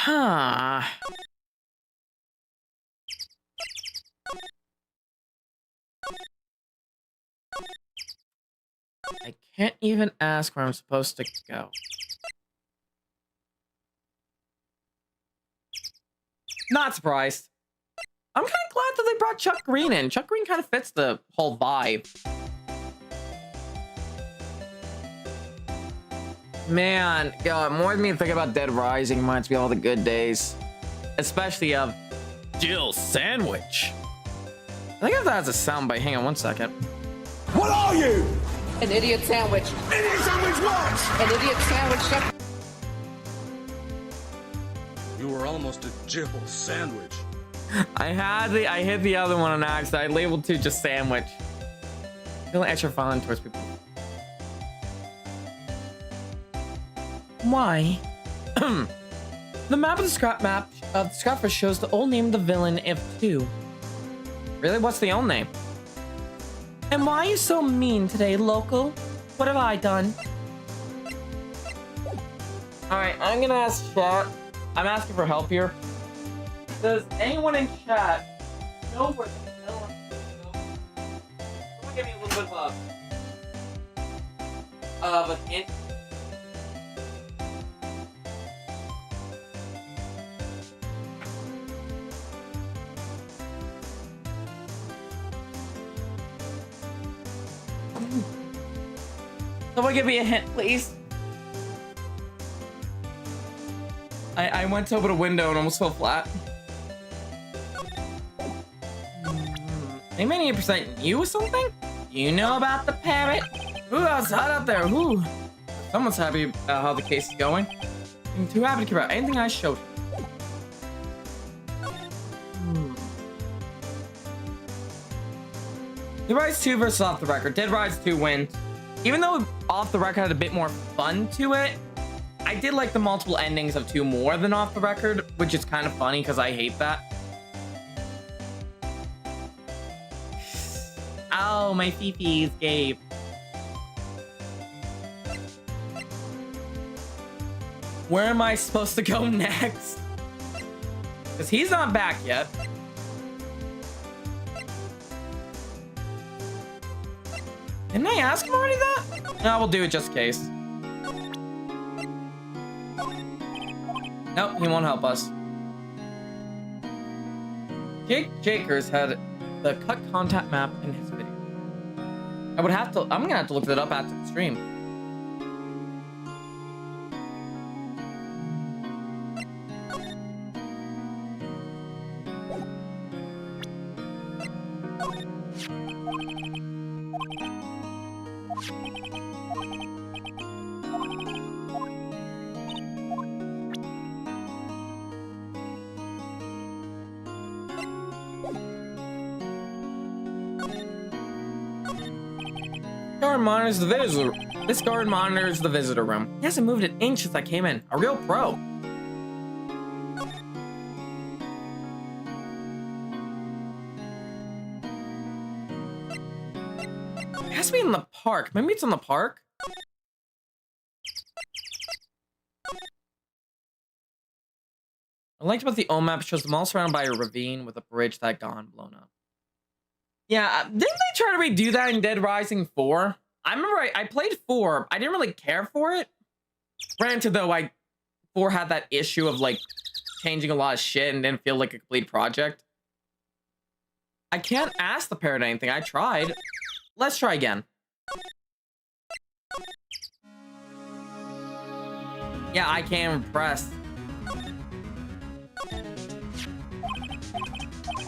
Huh. I can't even ask where I'm supposed to go. Not surprised. I'm kind of glad that they brought Chuck Green in. Chuck Green kind of fits the whole vibe. Man, God, more than me thinking about Dead Rising reminds me of all the good days. Especially of Jill Sandwich. I think if that has a soundbite. Hang on one second. What are you? An idiot sandwich. Idiot sandwich what? An idiot sandwich. You were almost a Jill sandwich. I hit the other one on accident. I labeled two just sandwich. Feeling extra violent towards people. Why? The map of the Scrapper shows the old name of the villain F2. Really? What's the old name? And why are you so mean today, local? What have I done? Alright, I'm gonna ask chat. I'm asking for help here. Does anyone in chat know where the villain is? Someone give me a little bit of a hint. Someone give me a hint, please. I went to open a window and almost fell flat. Maybe I need to present you with something? You know about the parrot? Ooh, it's hot out there. Ooh. Someone's happy about how the case is going. I'm too happy to care about anything I showed. Dead Rising 2 versus Off the Record. Dead Rising 2 wins. Even though Off the Record had a bit more fun to it, I did like the multiple endings of 2 more than Off the Record, which is kind of funny because I hate that. Ow, my fifis, Gabe. Where am I supposed to go next? Because he's not back yet. Didn't I ask him already that? No, we'll do it just in case. Nope, he won't help us. Jake Jakers had the cut contact map in his video. I'm gonna have to look that up after the stream. Guard monitors the visitor. This guard monitors the visitor room. He hasn't moved an inch since I came in. A real pro. It has to be in the park. Maybe it's in the park. I liked about the O map shows them all surrounded by a ravine with a bridge that gone blown up. Yeah, didn't they try to redo that in Dead Rising 4? I remember I played 4. I didn't really care for it. Granted, though, 4 had that issue of, like, changing a lot of shit and didn't feel like a complete project. I can't ask the parrot anything. I tried. Let's try again. Yeah, I can't impress.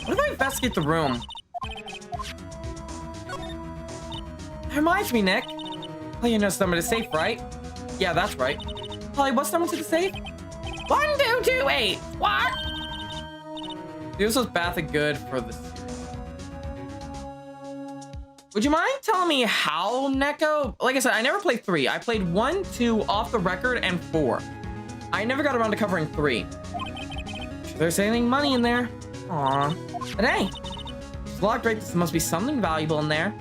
What if I investigate the room? That reminds me, Nick. Oh, you know number to the safe, right? Yeah, that's right. Holly, what's number to the safe? 1228. What? This was bad and good for the series. Would you mind telling me how, Neko? Like I said, I never played 3. I played 1, 2, off the record, and 4. I never got around to covering 3. Sure there's anything money in there. Aw. But hey, it's locked right. There must be something valuable in there.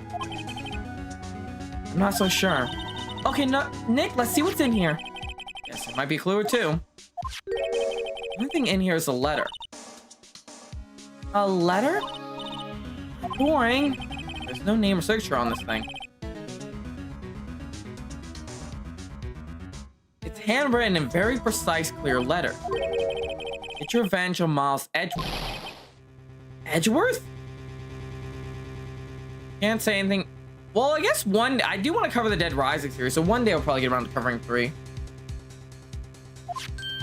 I'm not so sure. Okay, no, Nick, let's see what's in here. Yes, it might be a clue or two. One thing in here is a letter. A letter? Boring. There's no name or signature on this thing. It's handwritten in very precise, clear letter. It's your revenge on Miles Edgeworth. Edgeworth? Can't say anything. Well, I guess I do want to cover the Dead Rising series, so one day I'll probably get around to covering 3.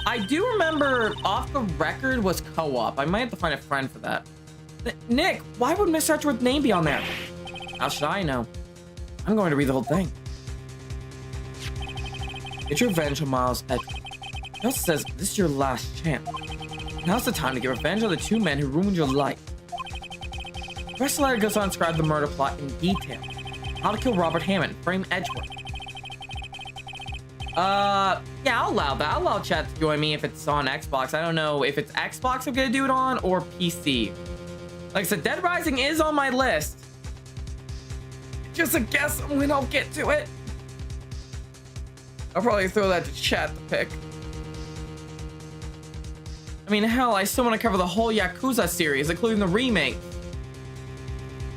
I do remember Off the Record was co-op. I might have to find a friend for that. Nick, why would Miss Edgeworth's name be on there? How should I know? I'm going to read the whole thing. It's your revenge on Miles Edgeworth. It also says this is your last chance. Now's the time to get revenge on the 2 men who ruined your life. The rest of the letter goes on to describe the murder plot in detail. How to kill Robert Hammond, frame Edgeworth. Yeah, I'll allow that. I'll allow chat to join me if it's on Xbox. I don't know if it's Xbox I'm gonna do it on or PC. Like I said, Dead Rising is on my list. Just a guess on when I'll get to it. I'll probably throw that to chat to pick. I mean, hell, I still want to cover the whole Yakuza series, including the remake.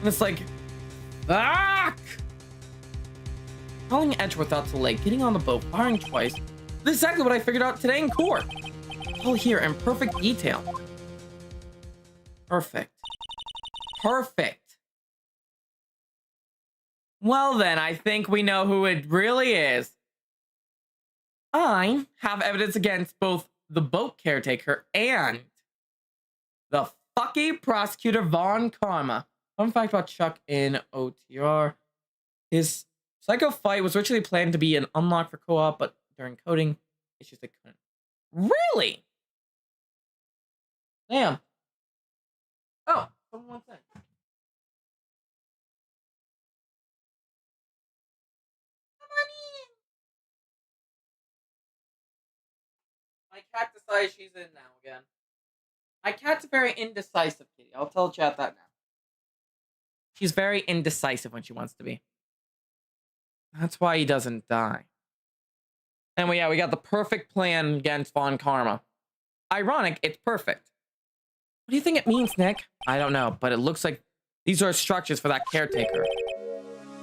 And it's like, fuck! Calling Edgeworth out to the lake, getting on the boat, firing twice. This is exactly what I figured out today in court. All here in perfect detail. Perfect. Perfect. Well then, I think we know who it really is. I have evidence against both the boat caretaker and the fucking prosecutor Von Karma. Fun fact about Chuck in OTR. His psycho fight was originally planned to be an unlock for co-op, but during coding, issues they couldn't. Really? Damn. Oh, someone wants that. My cat decides she's in now again. My cat's very indecisive, kitty. I'll tell chat that now. She's very indecisive when she wants to be. That's why he doesn't die. And yeah, we got the perfect plan against Von Karma. Ironic, it's perfect. What do you think it means, Nick? I don't know, but it looks like these are instructions for that caretaker.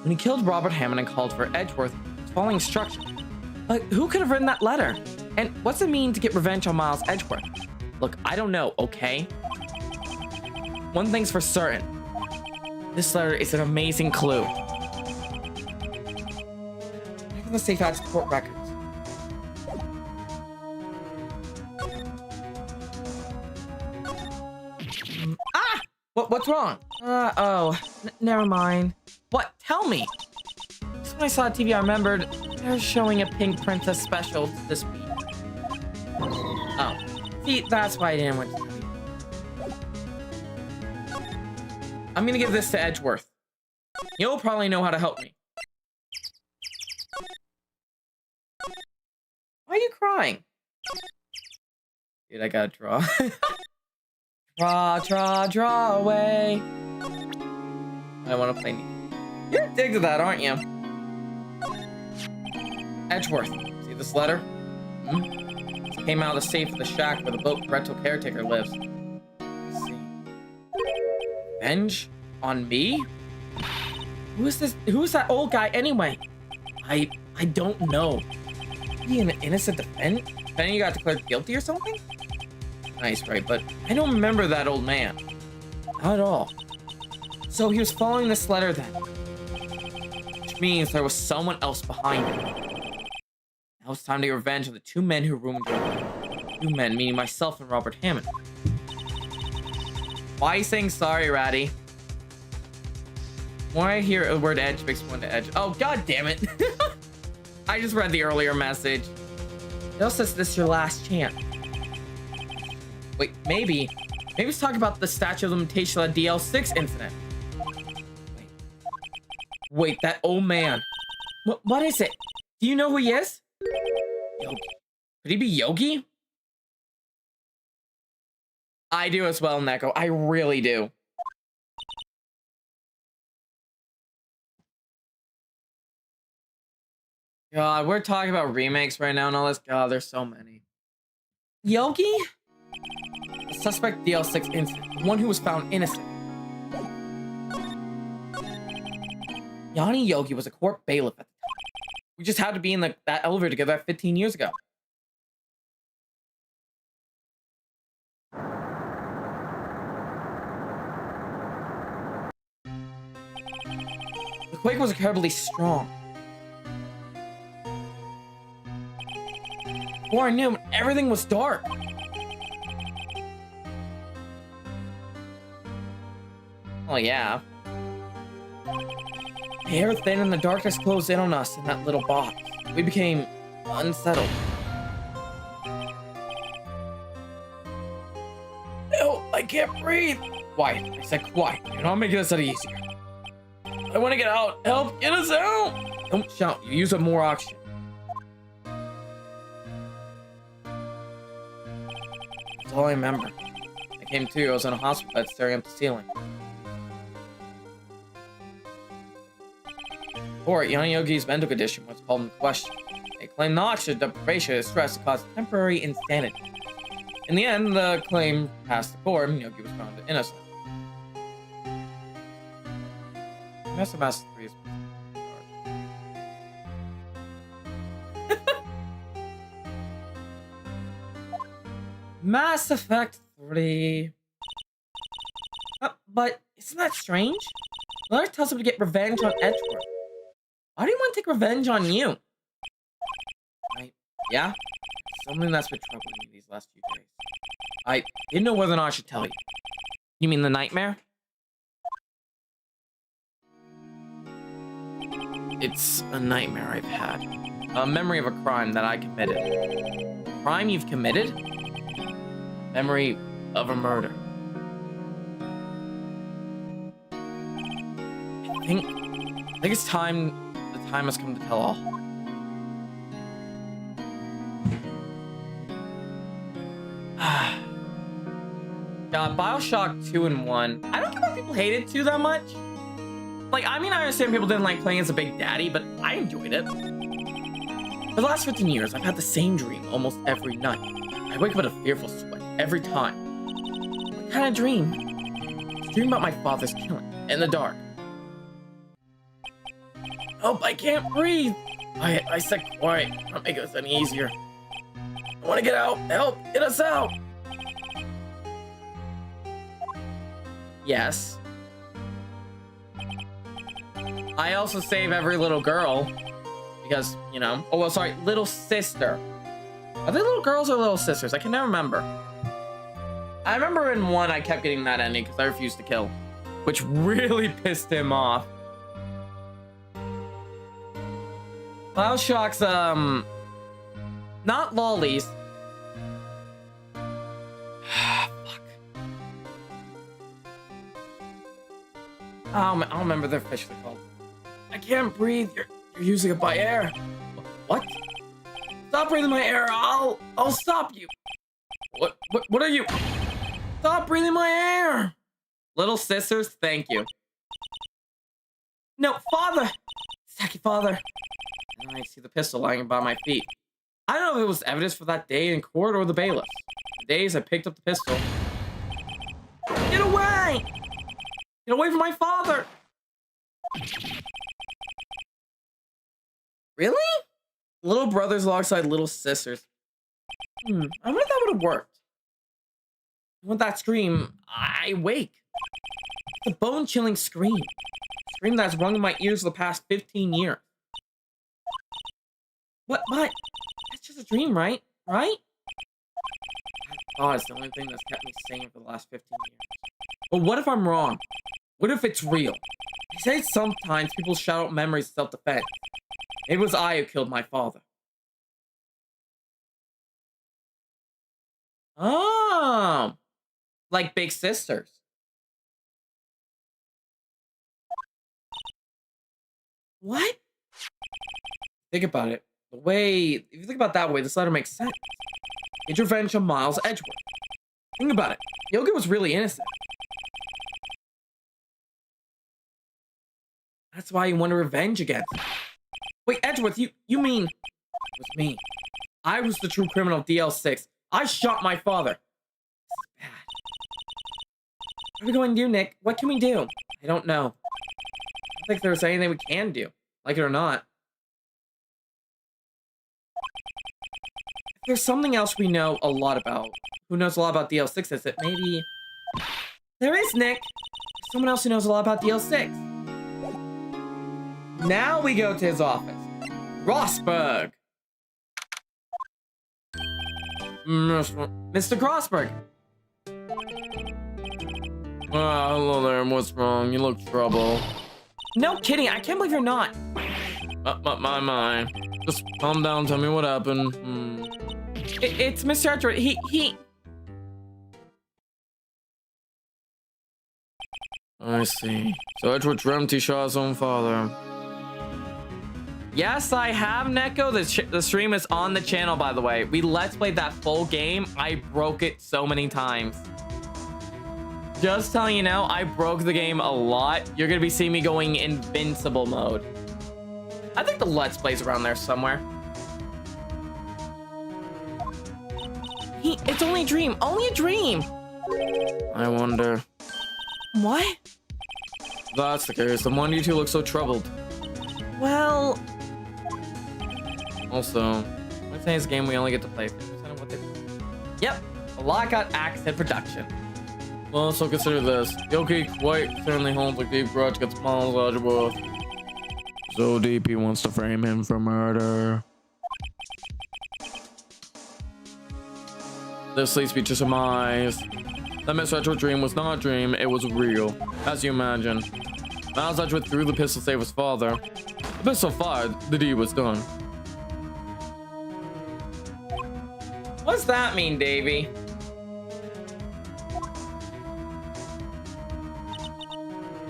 When he killed Robert Hammond and called for Edgeworth, it's following instructions. But who could have written that letter? And what's it mean to get revenge on Miles Edgeworth? Look, I don't know, okay? One thing's for certain. This letter is an amazing clue. Check the safe house court records. Ah! What's wrong? Oh, never mind. What? Tell me. This when I saw TV, I remembered they're showing a Pink Princess special this week. Oh, see, that's why I didn't want to. I'm gonna give this to Edgeworth. You'll probably know how to help me. Why are you crying? Dude, I gotta draw. Draw away. I want to play. You're a dig to that, aren't you? Edgeworth. See this letter? It came out of the safe of the shack where the boat parental caretaker lives. Let's see. Revenge on me? Who is this? Who is that old guy anyway? I don't know. Be an innocent defendant? You got declared guilty or something? Nice, right? But I don't remember that old man. Not at all. So he was following this letter then. Which means there was someone else behind it. Now it's time to get revenge on the two men who ruined me. Two men, meaning myself and Robert Hammond. Why are you saying sorry, Ratty? When I hear a word edge makes me want to edge. Oh, god damn it. I just read the earlier message. It also says this is your last chance. Wait, maybe it's talking about the statute of limitation on DL6 incident. Wait, that old man. What is it? Do you know who he is? Yogi. Could he be Yogi? I do as well, Neko. I really do. God, we're talking about remakes right now and all this. God, there's so many. Yogi? The suspect DL6 incident. The one who was found innocent. Yanni Yogi was a court bailiff at the time. We just had to be in that elevator together 15 years ago. The quake was incredibly strong. Before I knew it, everything was dark. Oh yeah. The air thin and the darkness closed in on us in that little box. We became unsettled. Help! I can't breathe! Quiet. I said quiet. You're not making this any easier. I want to get out. Help! Get us out! Don't shout. You use up more oxygen. That's all I remember. I came to. I was in a hospital bed staring up the ceiling. Court, Yanni Yogi's mental condition was called into question. They claimed the oxygen deprivation and stress caused temporary insanity. In the end, the claim passed the court and Yogi was found innocent. Mass Effect 3 is Mass Effect 3. But isn't that strange? Leonard tells him to get revenge on Edgeworth. Why do you want to take revenge on you? Right? Yeah? Something that's been troubling me these last few days. I didn't know whether or not I should tell you. You mean the nightmare? It's a nightmare I've had. A memory of a crime that I committed. A crime you've committed? Memory of a murder. I think it's time. The time has come to tell all. God, BioShock 2 and 1. I don't get why people hated 2 that much. Like, I mean, I understand people didn't like playing as a big daddy, but I enjoyed it. For the last 15 years, I've had the same dream almost every night. I wake up in a fearful sweat every time. What kind of dream? It's a dream about my father's killing in the dark. Help, I can't breathe. I said quiet. Don't make this any easier. I want to get out. Help, get us out. Yes. I also save every little girl. Because, you know. Oh, well, sorry. Little sister. Are they little girls or little sisters? I can never remember. I remember in 1 I kept getting that ending because I refused to kill. Which really pissed him off. Bioshocks, not lollies. Fuck. I don't remember they're officially called. I can't breathe. You're using it by air. What? Stop breathing my air. I'll stop you. What are you? Stop breathing my air. Little sisters, thank you. No, father. Saki, father. And I see the pistol lying by my feet. I don't know if it was evidence for that day in court or the bailiff. The days I picked up the pistol. Get away! Get away from my father! Really? Little brothers alongside little sisters. I wonder if that would have worked. With that scream, I wake. It's a bone-chilling scream. A scream that's rung in my ears for the past 15 years. What? That's just a dream, right? Right? Oh, it's the only thing that's kept me sane for the last 15 years. But what if I'm wrong? What if it's real? They say sometimes people shout out memories of self-defense. It was I who killed my father. Oh! Like big sisters. What? Think about it. If you think about it that way, this letter makes sense. Get revenge on Miles Edgeworth. Think about it. Yoga was really innocent. That's why you wanted revenge against him. Wait, Edgeworth, you mean... It was me. I was the true criminal of DL6. I shot my father. This is bad. What are we going to do, Nick? What can we do? I don't know. I don't think there's anything we can do. Like it or not. There's something else we know a lot about. Who knows a lot about DL6 is it? Maybe... There is, Nick! There's someone else who knows a lot about DL6. Now we go to his office. Rosberg! Mr. Crossberg! Hello there, what's wrong? You look trouble. No kidding, I can't believe you're not. My. Just calm down, tell me what happened. It's Mr. Edgeworth. He... I see. So Edgeworth dreamt he shot his own father. Yes, I have, Neko. The stream is on the channel, by the way. We let's played that full game. I broke it so many times. Just telling you now, I broke the game a lot. You're gonna be seeing me going invincible mode. I think the let's play's around there somewhere. It's only a dream. Only a dream. I wonder. What? If that's the case, then why do you two look so troubled? Well... Also, I'm saying this game we only get to play 50% of what they do. Yep, a lot got axed in production. Well, so consider this. Yoki quite certainly holds a deep grudge against Miles Edgeworth. So deep he wants to frame him for murder. This leads me to surmise that Mr. Edgeworth's dream was not a dream, it was real, as you imagine. Miles Edgeworth threw the pistol to save his father. The pistol fired, the deed was done. What's that mean, Davey?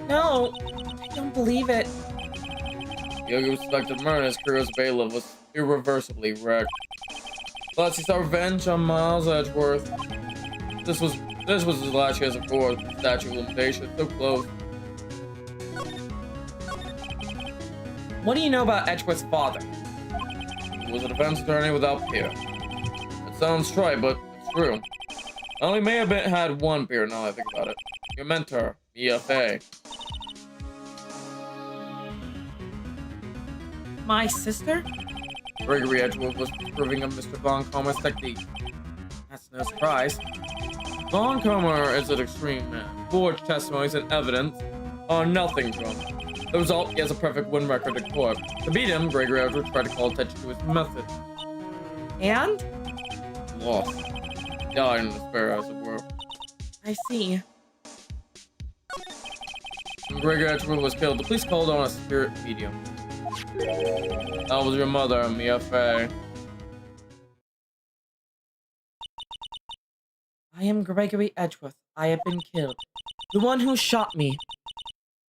No, I don't believe it. Yogi suspected murder in his career as bailiff was irreversibly wrecked. Plus, he sought revenge on Miles Edgeworth. This was his last chance of court. Statute of limitations so close. What do you know about Edgeworth's father? He was a defense attorney without peer. It sounds trite, but it's true. I only may have had one peer now I think about it. Your mentor, EFA. My sister? Gregory Edgeworth was proving of Mr. Von Comer's technique. That's no surprise. Von Comer is an extreme man. Forged testimonies and evidence are nothing to him. The result, he has a perfect win record in court. To beat him, Gregory Edgeworth tried to call attention to his method. And? Lost. Died in despair, as it were. I see. When Gregory Edgeworth was killed, the police called on a spirit medium. That was your mother, Mia Fey. I am Gregory Edgeworth. I have been killed. The one who shot me.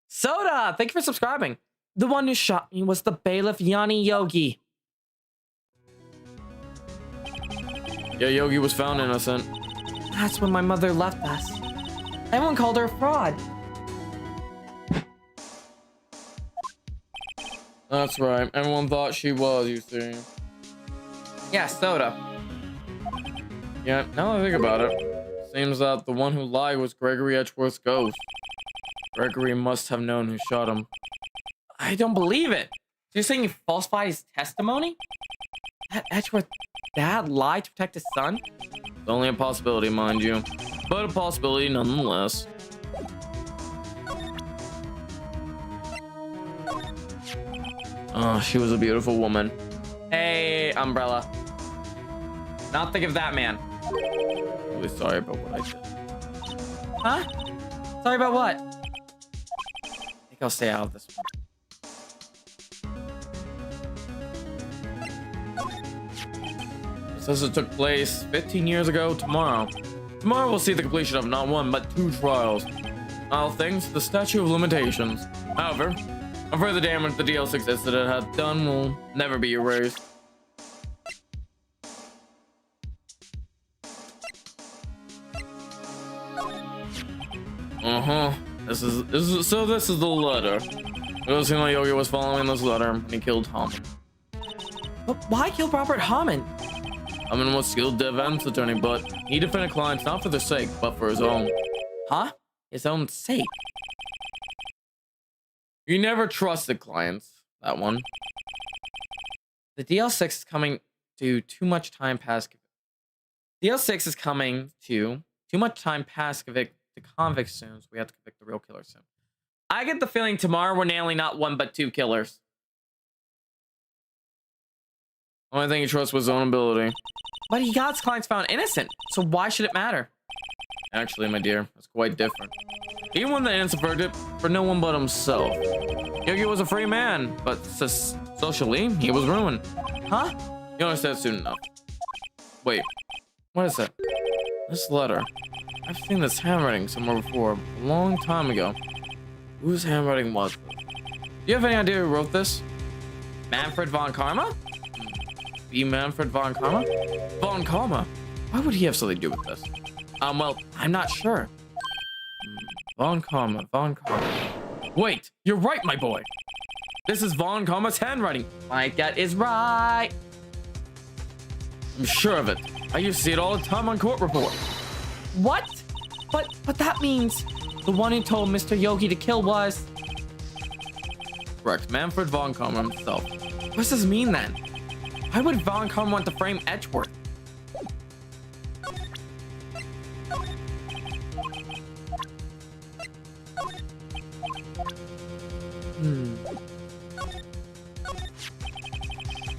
Soda, thank you for subscribing. The one who shot me was the bailiff Yanni Yogi. Yeah, Yogi was found innocent. That's when my mother left us. Everyone called her a fraud. That's right. Everyone thought she was, you see. Yeah, Soda. Yeah, now that I think about it, seems that the one who lied was Gregory Edgeworth's ghost. Gregory must have known who shot him. I don't believe it. You're saying he falsified his testimony? That Edgeworth dad lied to protect his son? It's only a possibility, mind you. But a possibility nonetheless. Oh, she was a beautiful woman. Hey, Umbrella. Not think of that man. Really sorry about what I did. Huh? Sorry about what? I think I'll stay out of this one. It says it took place 15 years ago tomorrow. Tomorrow we'll see the completion of not one, but 2 trials. All things, the statute of limitations. However, I'm afraid the damage the DL6 incident had done will never be erased. This is the letter. It does seem like Yogi was following this letter when he killed Hammond. But why kill Robert Hammond? Hammond was skilled defense attorney, but he defended clients not for their sake, but for his own. Huh? His own sake? He never trusted clients. That one. The DL6 is coming to too much time past. DL6 is coming to too much time past convict the convict soon, so we have to convict the real killer soon. I get the feeling tomorrow we're nailing not 1 but 2 killers. Only thing he trusts was his own ability. But he got his clients found innocent, so why should it matter? Actually, my dear, it's quite different. He won the innocent verdict for no one but himself. Yogi was a free man, but socially, he was ruined. Huh? You'll understand soon enough. Wait, what is it? This letter. I've seen this handwriting somewhere before, a long time ago. Whose handwriting was it? Do you have any idea who wrote this? Manfred von Karma? The Manfred von Karma? Von Karma? Why would he have something to do with this? Well, I'm not sure. Von Karma, Von Karma. Wait, you're right, my boy. This is Von Karma's handwriting. My gut is right. I'm sure of it. I used to see it all the time on court report. What? But that means the one who told Mr. Yogi to kill was... Correct, Manfred von Karma himself. What does this mean then? Why would Von Karma want to frame Edgeworth?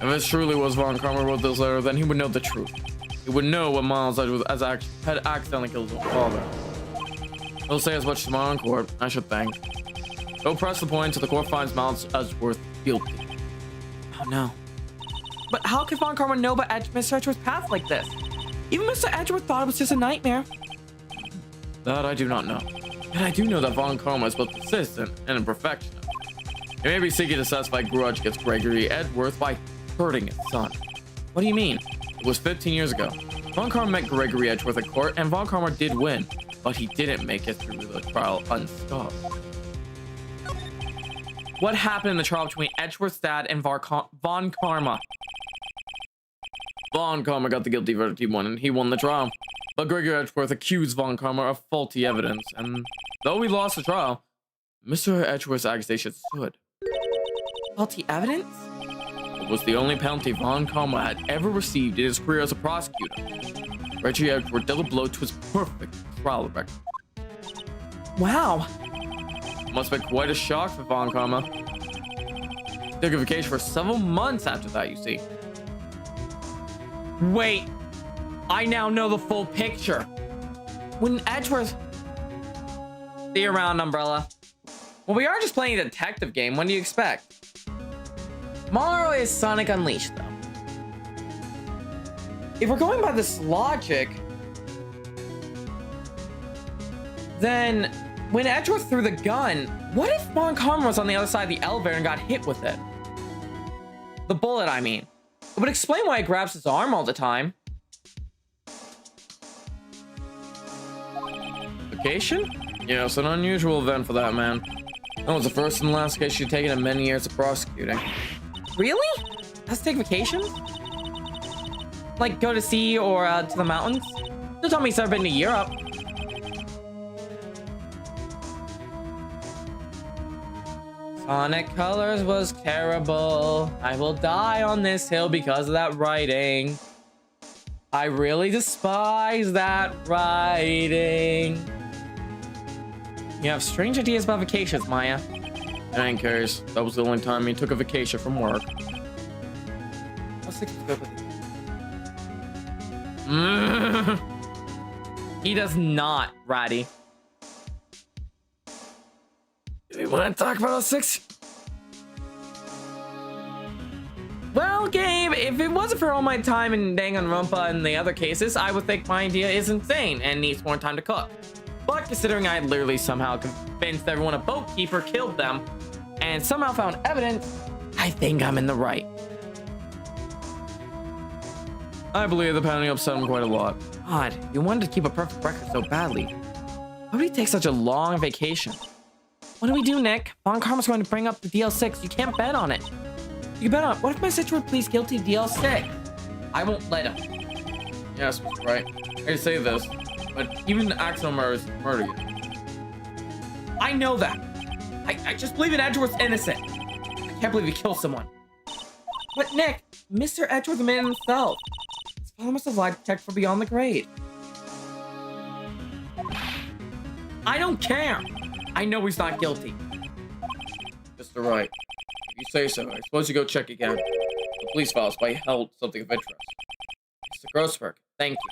If this truly was Von Karma who wrote this letter, then he would know the truth. He would know what Miles Edgeworth had accidentally killed his own father. He'll say as much tomorrow in court, I should think. He'll press the point until the court finds Miles Edgeworth guilty. Oh no. But how could Von Karma know about Mr. Edgeworth's path like this? Even Mr. Edgeworth thought it was just a nightmare. That I do not know. But I do know that Von Karma is both persistent and a perfectionist. He may be seeking to satisfy a grudge against Gregory Edgeworth by hurting his son. What do you mean? It was 15 years ago. Von Karma met Gregory Edgeworth at court, and Von Karma did win, but he didn't make it through the trial unscathed. What happened in the trial between Edgeworth's dad and Von Karma? Von Karma got the guilty verdict he won, and he won the trial. But Gregory Edgeworth accused Von Karma of faulty evidence, and though he lost the trial, Mr. Edgeworth's accusation stood. Faulty evidence? It was the only penalty Von Karma had ever received in his career as a prosecutor. Gregory Edgeworth dealt a blow to his perfect trial record. Wow. Must have been quite a shock for Von Karma. He took a vacation for several months after that, you see. Wait, I now know the full picture. When Edgeworth... See you around, Umbrella. Well, we are just playing a detective game. When do you expect? Tomorrow is Sonic Unleashed, though. If we're going by this logic, then when Edgeworth threw the gun, what if Von Karma was on the other side of the elevator and got hit with it? The bullet, I mean. It would explain why he grabs his arm all the time. Vacation? Yeah, it's an unusual event for that man. That was the first and last case she'd taken in many years of prosecuting. Really? Let's take vacations? Like go to sea or to the mountains? Don't tell me he's ever been to Europe. Sonic Colors was terrible. I will die on this hill because of that writing. I really despise that writing. You have strange ideas about vacations, Maya. In any case, that was the only time he took a vacation from work. Let's take a good with it. He does not, Ratty. Do you want to talk about 06? Well, Gabe, if it wasn't for all my time in Danganronpa and the other cases, I would think my idea is insane and needs more time to cook. But considering I literally somehow convinced everyone a boatkeeper killed them and somehow found evidence, I think I'm in the right. I believe the pounding upset him quite a lot. God, you wanted to keep a perfect record so badly. Why would he take such a long vacation? What do we do, Nick? Von Karma's going to bring up the DL6. You can't bet on it. You bet on it. What if my sister pleads guilty to DL6? I won't let him. Yes, Mr. Wright. I say this, but even accidental murder is murder. I know that. I just believe in Edgeworth's innocent. I can't believe he killed someone. But Nick, Mr. Edgeworth admitted himself. His father must have lied to check for beyond the grade. I don't care. I know he's not guilty. Mr. Wright, if you say so, I suppose you go check again. The police files might held something of interest. Mr. Grossberg, thank you.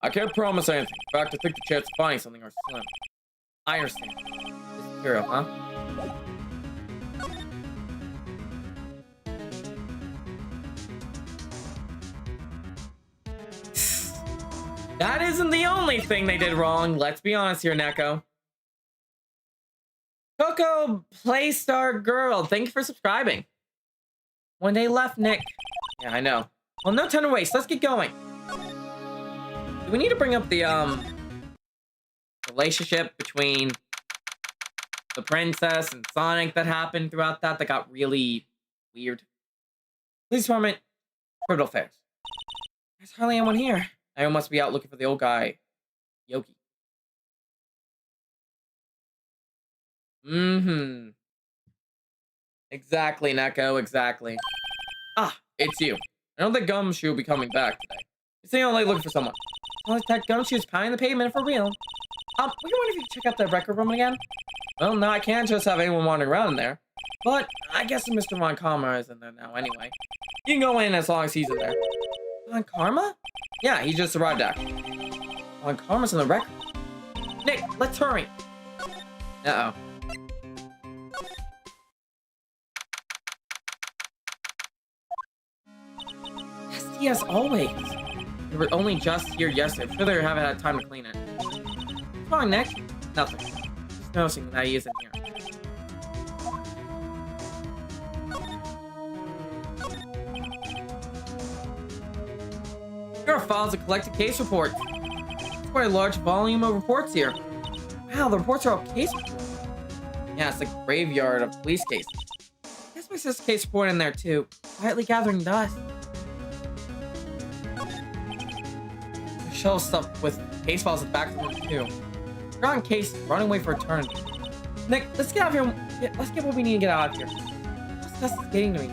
I can't promise anything. In fact, I think the chance of finding something are slim. I understand. It's material, huh? That isn't the only thing they did wrong. Let's be honest here, Neko. Coco Playstar Girl, thank you for subscribing. When they left Nick. Yeah, I know. Well, no time to waste. Let's get going. Do we need to bring up the relationship between the princess and Sonic that happened throughout that got really weird? Police department, criminal affairs. There's hardly anyone here. I must be out looking for the old guy, Yogi. Exactly, Neko, exactly. Ah, it's you. I don't think Gumshoe will be coming back today. You say you're only looking for someone. Well, that Gumshoe's pounding the pavement for real. We wonder if you can check out that record room again? Well, no, I can't just have anyone wandering around in there. But I guess Mr. Von Karma is in there now anyway. You can go in as long as he's in there. Von Karma? Yeah, he just arrived actually. Von Karma's in the record. Nick, let's hurry. Uh-oh. As always. We were only just here yesterday. I'm sure they haven't had time to clean it. What's wrong, Nick? Nothing. Just noticing that he isn't here. Here are files of collected case reports. It's quite a large volume of reports here. Wow, the reports are all case reports. Yeah, it's like a graveyard of police cases. I guess my sister's case report in there too. Quietly gathering dust. Shelf stuff with case files at the back of the room too. Forgotten cases, running away for eternity. Nick, let's get out of here. Let's get what we need to get out of here. What's dust is getting to me?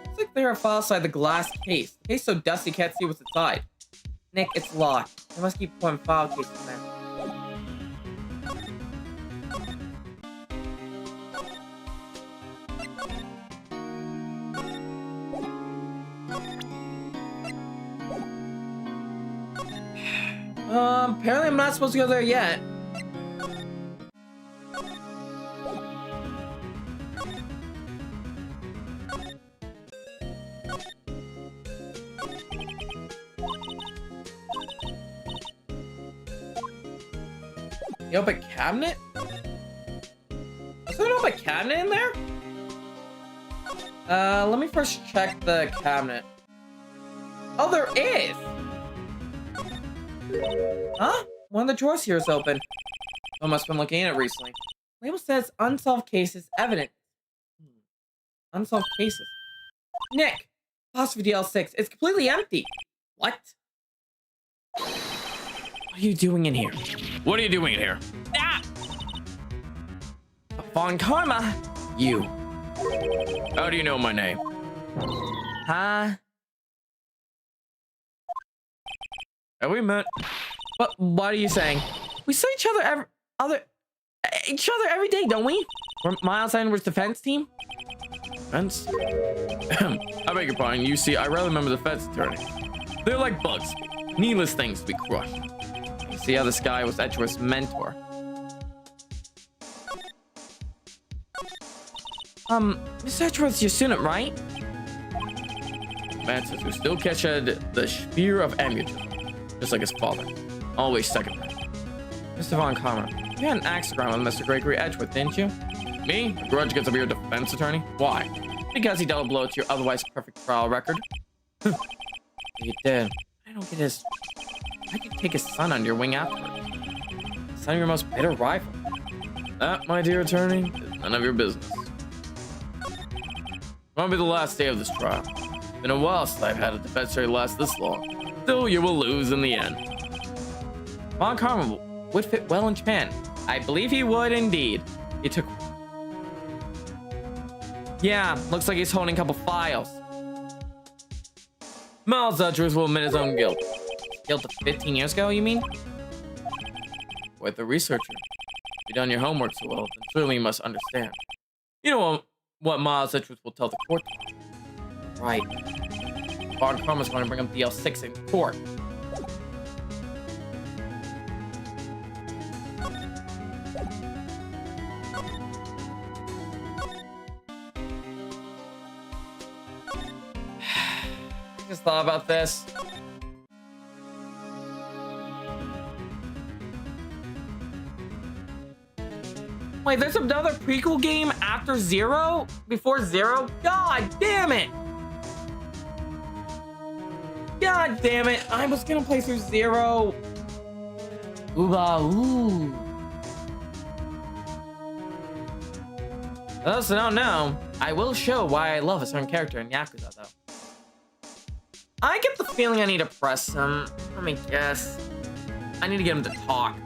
Looks like there are files inside the glass case. The case so dusty you can't see what's inside. Nick, it's locked. I must keep putting file cases in there. Apparently I'm not supposed to go there yet. The open cabinet? Is there an open cabinet in there? Let me first check the cabinet. Oh, there is! Huh? One of the drawers here is open. I must have been looking at it recently. Label says unsolved cases evident. Unsolved cases. Nick! Apostrophe DL6. It's completely empty. What? What are you doing in here? What are you doing in here? Ah! Von Karma! You. How do you know my name? Huh? Have we met? What are you saying? We saw each other every day, don't we? We're Miles Edwards' defense team? Defense? I beg your pardon. You see, I rather remember the defense attorney. They're like bugs. Needless things to be crushed. You see how this guy was Edgeworth's mentor. Mr. Edgeworth's your student, right? Man says who still catch the spear of ammunism, just like his father. Always second rate. Mr. Von Karma, you had an axe to grind with Mr. Gregory Edgeworth, didn't you? Me? A grudge against a your defense attorney? Why? Because he dealt a blow to your otherwise perfect trial record. You did. I don't get his... Why'd you take his son under your wing afterwards? Son of your most bitter rival. That, my dear attorney, is none of your business. It won't be the last day of this trial. Been a while since I've had a defense attorney last this long. Still, you will lose in the end. Von Karma would fit well in Japan. I believe he would indeed. He took... Yeah, looks like he's holding a couple files. Miles Edgeworth will admit his own guilt. Guilt of 15 years ago, you mean? With the researcher. You've done your homework so well, then certainly you must understand. You know what Miles Edgeworth will tell the court. Right. Von Karma's going to bring up DL6 in court. I just thought about this. Wait, there's another prequel game after Zero? Before Zero? God damn it! God damn it! I was gonna play through Zero. Ooh. Those who don't know, I will show why I love a certain character in Yakuza, though. I get the feeling I need to press him. Let me guess. I need to get him to talk.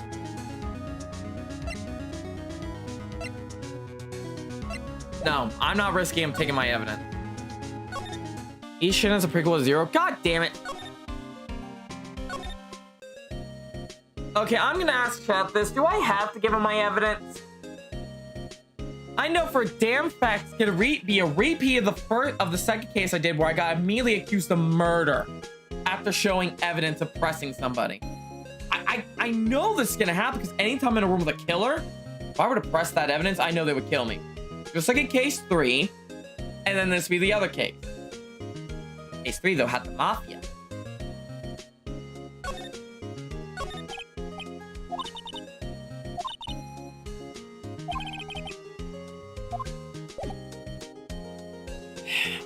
No, I'm not risking him taking my evidence. Ishin is a prequel to Zero. God damn it. Okay, I'm gonna ask chat this. Do I have to give him my evidence? I know for a damn fact it's gonna be a repeat of the second case I did where I got immediately accused of murder after showing evidence of pressing somebody. I know this is gonna happen because anytime I'm in a room with a killer, if I were to press that evidence, I know they would kill me. Just like in case 3, and then this would be the other case. Case 3 though had the mafia.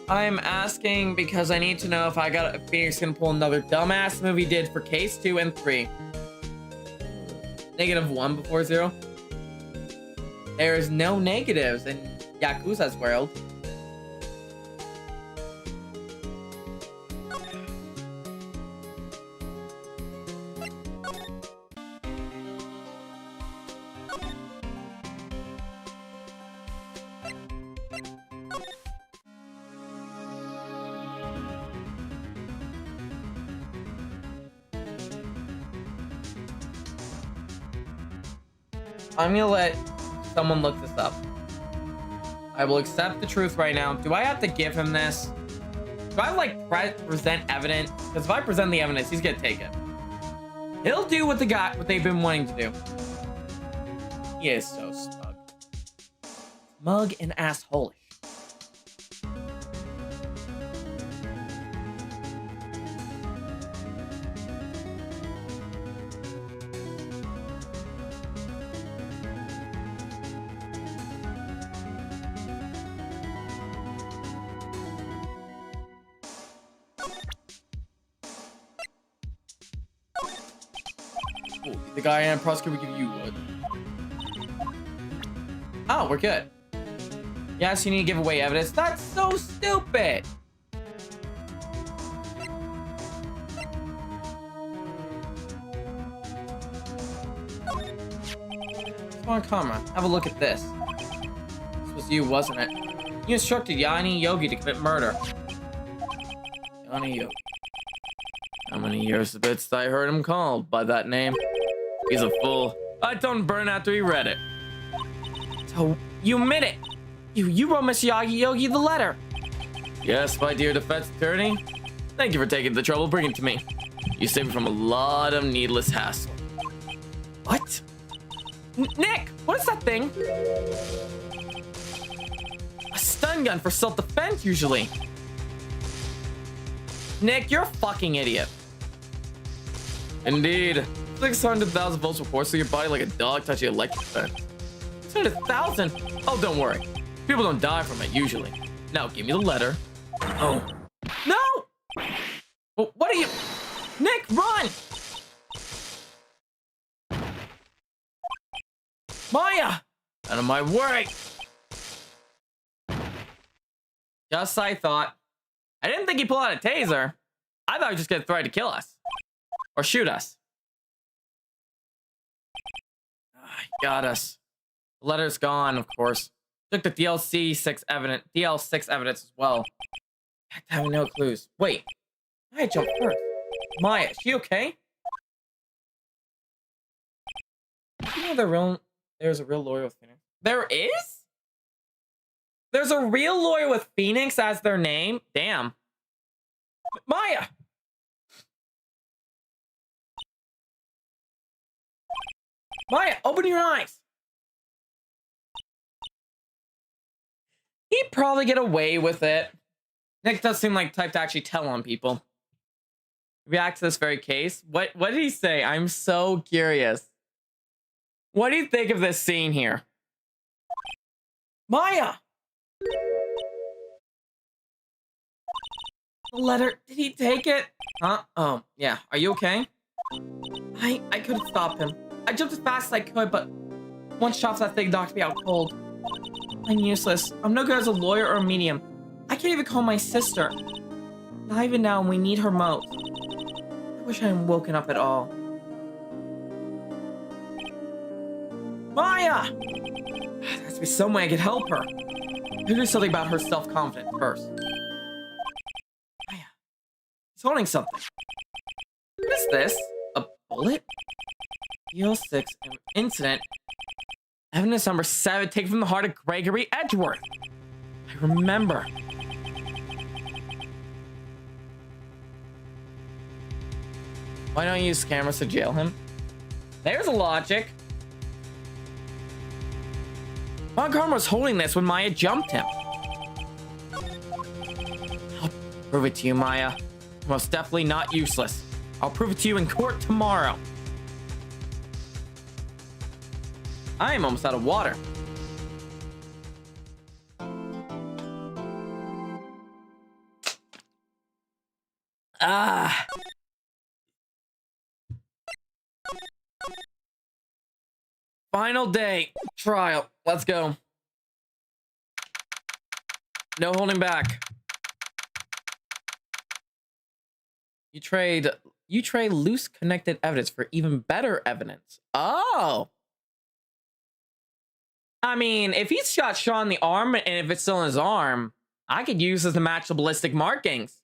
I'm asking because I need to know if Phoenix can pull another dumbass move he did for case 2 and 3. -1 before 0. There is no negatives in Yakuza's world. I'm gonna let someone look this up. I will accept the truth right now. Do I have to give him this? Do I like present evidence? Because if I present the evidence, he's gonna take it. He'll do what they've been wanting to do. He is so smug. Smug and assholish. Cool. You think I am prosecutor would give you would? Oh, we're good. Yes, you need to give away evidence. That's so stupid. Come on, camera. Have a look at this. This was you, wasn't it? You instructed Yanni Yogi to commit murder. Yanni Yogi. How many years of bits I heard him called by that name? He's a fool. I told him burn after he read it. So, you admit it. You wrote Miss Yogi the letter. Yes, my dear defense attorney. Thank you for taking the trouble bringing it to me. You saved me from a lot of needless hassle. What? Nick, what is that thing? A stun gun for self-defense, usually. Nick, you're a fucking idiot. Indeed. 600,000 volts will course through your body like a dog touching an electric fence. 600,000? Oh, don't worry. People don't die from it, usually. Now, give me the letter. Oh. No! Well, what are you... Nick, run! Maya! Out of my way! Just I thought. I didn't think he'd pull out a taser. I thought he was just gonna try to kill us. Or shoot us. He got us. The letter's gone, of course. Took the DL6 evidence as well. Having no clues. Wait. Maya jumped first. Maya, is she okay? You know there's a real lawyer with Phoenix. There is? There's a real lawyer with Phoenix as their name? Damn. Maya! Maya, open your eyes! He'd probably get away with it. Nick does seem like the type to actually tell on people. React to this very case. What did he say? I'm so curious. What do you think of this scene here? Maya! The letter, did he take it? Huh? Oh, yeah. Are you okay? I couldn't stop him. I jumped as fast as I could, but one shot of that thing knocked me out cold. I'm useless. I'm no good as a lawyer or a medium. I can't even call my sister. Not even now when we need her most. I wish I hadn't woken up at all. Maya! There has to be some way I could help her. I could do something about her self-confidence first. Maya. He's holding something. What is this? A bullet? EL6 incident. Evidence number 7 taken from the heart of Gregory Edgeworth. I remember. Why don't you use cameras to jail him? There's a logic. Von Karma was holding this when Maya jumped him. I'll prove it to you, Maya. You're most definitely not useless. I'll prove it to you in court tomorrow. I am almost out of water. Ah. Final day. Trial. Let's go. No holding back. You trade loose connected evidence for even better evidence. Oh. I mean, if he's shot Sean in the arm and if it's still in his arm, I could use this to match the ballistic markings.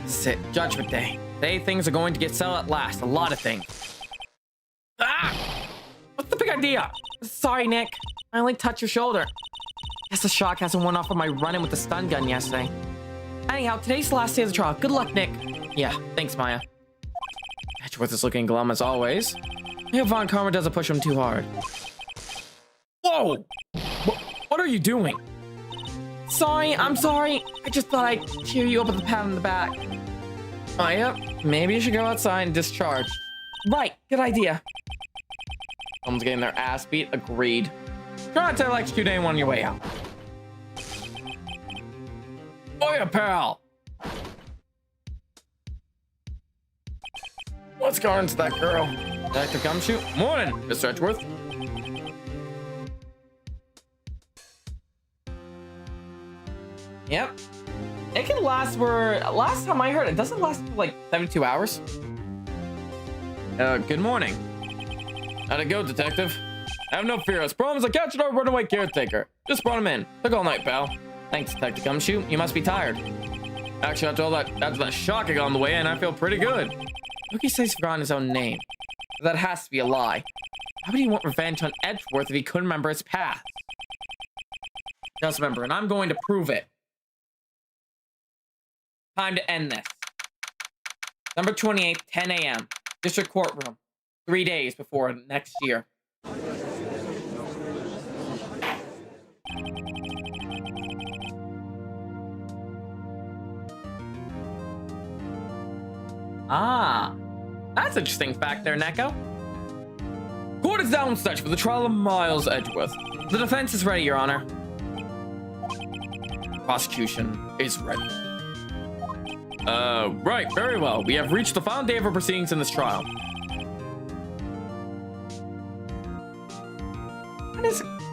This is it. Judgment Day. Today things are going to get settled at last. A lot of things. Ah! What's the big idea? Sorry, Nick. I only touched your shoulder. Guess the shock hasn't worn off from my run-in with the stun gun yesterday. Anyhow, today's the last day of the trial. Good luck, Nick. Yeah, thanks, Maya. Edgeworth is looking glum as always. I hope Von Karma doesn't push him too hard. Whoa! What are you doing? Sorry, I'm sorry. I just thought I'd cheer you up with a pat on the back. Oh, yeah. Maybe you should go outside and discharge. Right, good idea. Someone's getting their ass beat. Agreed. Try not to electrocute anyone on your way out. Oh, yeah, pal. What's going to that girl? Dr. Gumshoe? Morning, Mr. Edgeworth. Yep. It can last for, last time I heard it, doesn't last for like 72 hours. Good morning. How'd it go, detective? Have no fear. As promised, I captured our runaway caretaker. Just brought him in. Took all night, pal. Thanks, Detective Gumshoe. You must be tired. Actually, after that shock I got on the way in, I feel pretty good. Rookie says he's forgotten his own name. That has to be a lie. Why would he want revenge on Edgeworth if he couldn't remember his past? Just remember, and I'm going to prove it. Time to end this. Number 28th, 10 a.m. District Courtroom. 3 days before next year. Ah, that's an interesting fact there, Neko. Court is now in session for the trial of Miles Edgeworth. The defense is ready, Your Honor. Prosecution is ready. Right, very well. We have reached the final day of our proceedings in this trial.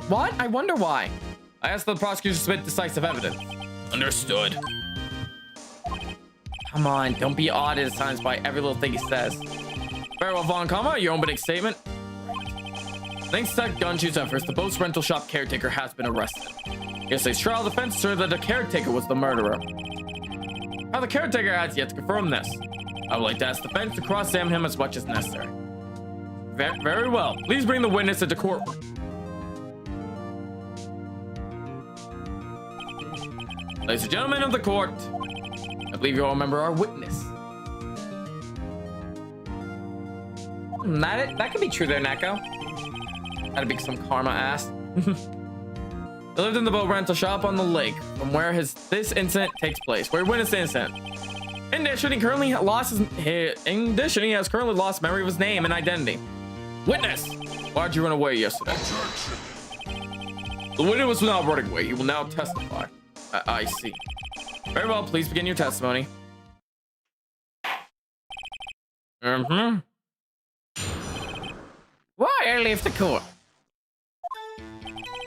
What? I wonder why. I asked the prosecutor to submit decisive evidence. Understood. Come on, don't be awed at times by every little thing he says. Very well, Von Comma, your opening statement. Thanks to Gumshoe's efforts, the boat's rental shop caretaker has been arrested. Yesterday's trial defense asserted that the caretaker was the murderer. Now, the caretaker has yet to confirm this. I would like to ask the defense to cross-examine him as much as necessary. Very well. Please bring the witness into courtroom. Ladies and gentlemen of the court, I believe you all remember our witness. That could be true there, Neko. That'd be some karma ass. He lived in the boat rental shop on the lake, from where this incident takes place. Where he witnessed the incident. In addition, he has currently lost memory of his name and identity. Witness, why'd you run away yesterday? The witness was not running away. He will now testify. I see. Very well, please begin your testimony. Why I left the court?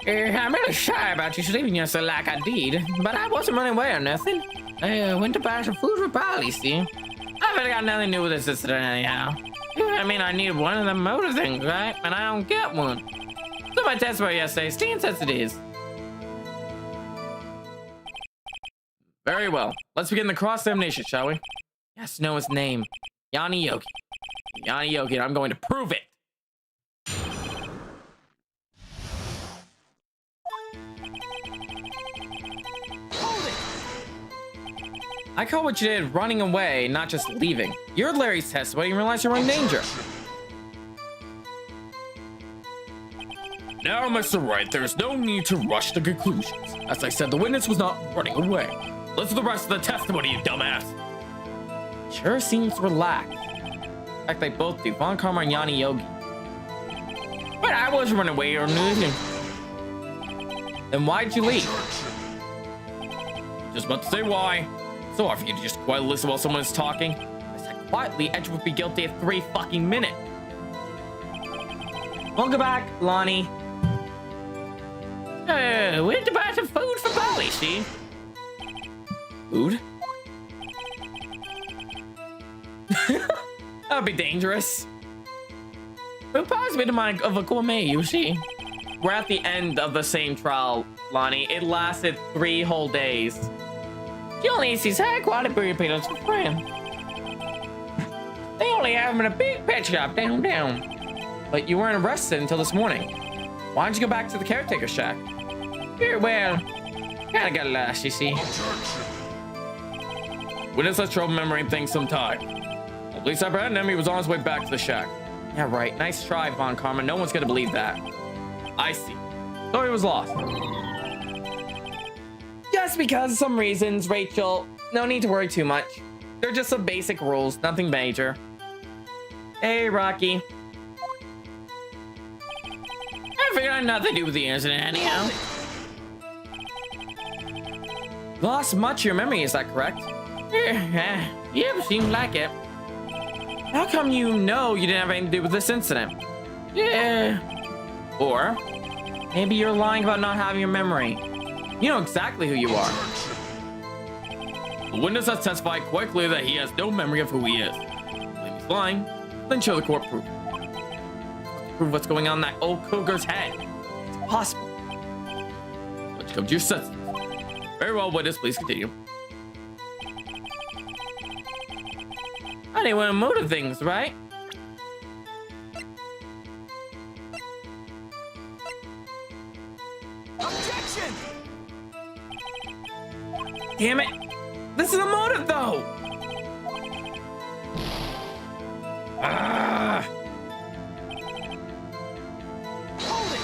I'm really sorry about you sleeping yesterday like I did, but I wasn't running away or nothing. I went to buy some food for Polly, see? I really got nothing to do with this incident anyhow. I mean, I needed one of them motor things, right? And I don't get one. So my testimony yesterday stands as it is. Very well. Let's begin the cross-examination, shall we? Yes, know his name. Yanni Yogi. Yanni Yogi, and I'm going to prove it. Hold it! I call what you did running away, not just leaving. You heard Larry's testimony and realized you were in danger. Now, Mr. Wright, there is no need to rush to conclusions. As I said, the witness was not running away. Listen to the rest of the testimony, you dumbass. Sure seems relaxed. In fact, they both do. Von Karma and Yanni Yogi. But I wasn't running away or anything. Then why'd you leave? Just about to say why. So hard for you to just quietly listen while someone is talking. I said quietly, Edge would be guilty of 3 fucking minutes. Welcome back, Lonnie. We had to buy some food for Polly, see? Food? That'd be dangerous. Who possibly the mind of a gourmet, you see? We're at the end of the same trial, Lonnie. It lasted 3 whole days. She only eats these high-quality burger peanuts for friends. They only have them in a big pet shop downtown. But you weren't arrested until this morning. Why don't you go back to the caretaker shack? Yeah, well, kinda got lost, you see. Witness has trouble remembering things sometime. At least I bet him he was on his way back to the shack. Yeah, right. Nice try, Von Karma. No one's gonna believe that. I see. So he was lost. Just because of some reasons, Rachel. No need to worry too much. They're just some basic rules, nothing major. Hey, Rocky. I figured I had nothing to do with the incident anyhow. Lost much of your memory, is that correct? Yeah, seems like it. How come you know you didn't have anything to do with this incident? Yeah. Or maybe you're lying about not having a memory. You know exactly who you are. The witness has testified quickly that he has no memory of who he is. If he's lying, then show the court proof. Prove what's going on in that old cougar's head. It's impossible. Let's come to your senses. Very well, witness, please continue. I didn't want to motive things, right? Objection! Damn it! This is a motive, though! Ah! Hold it!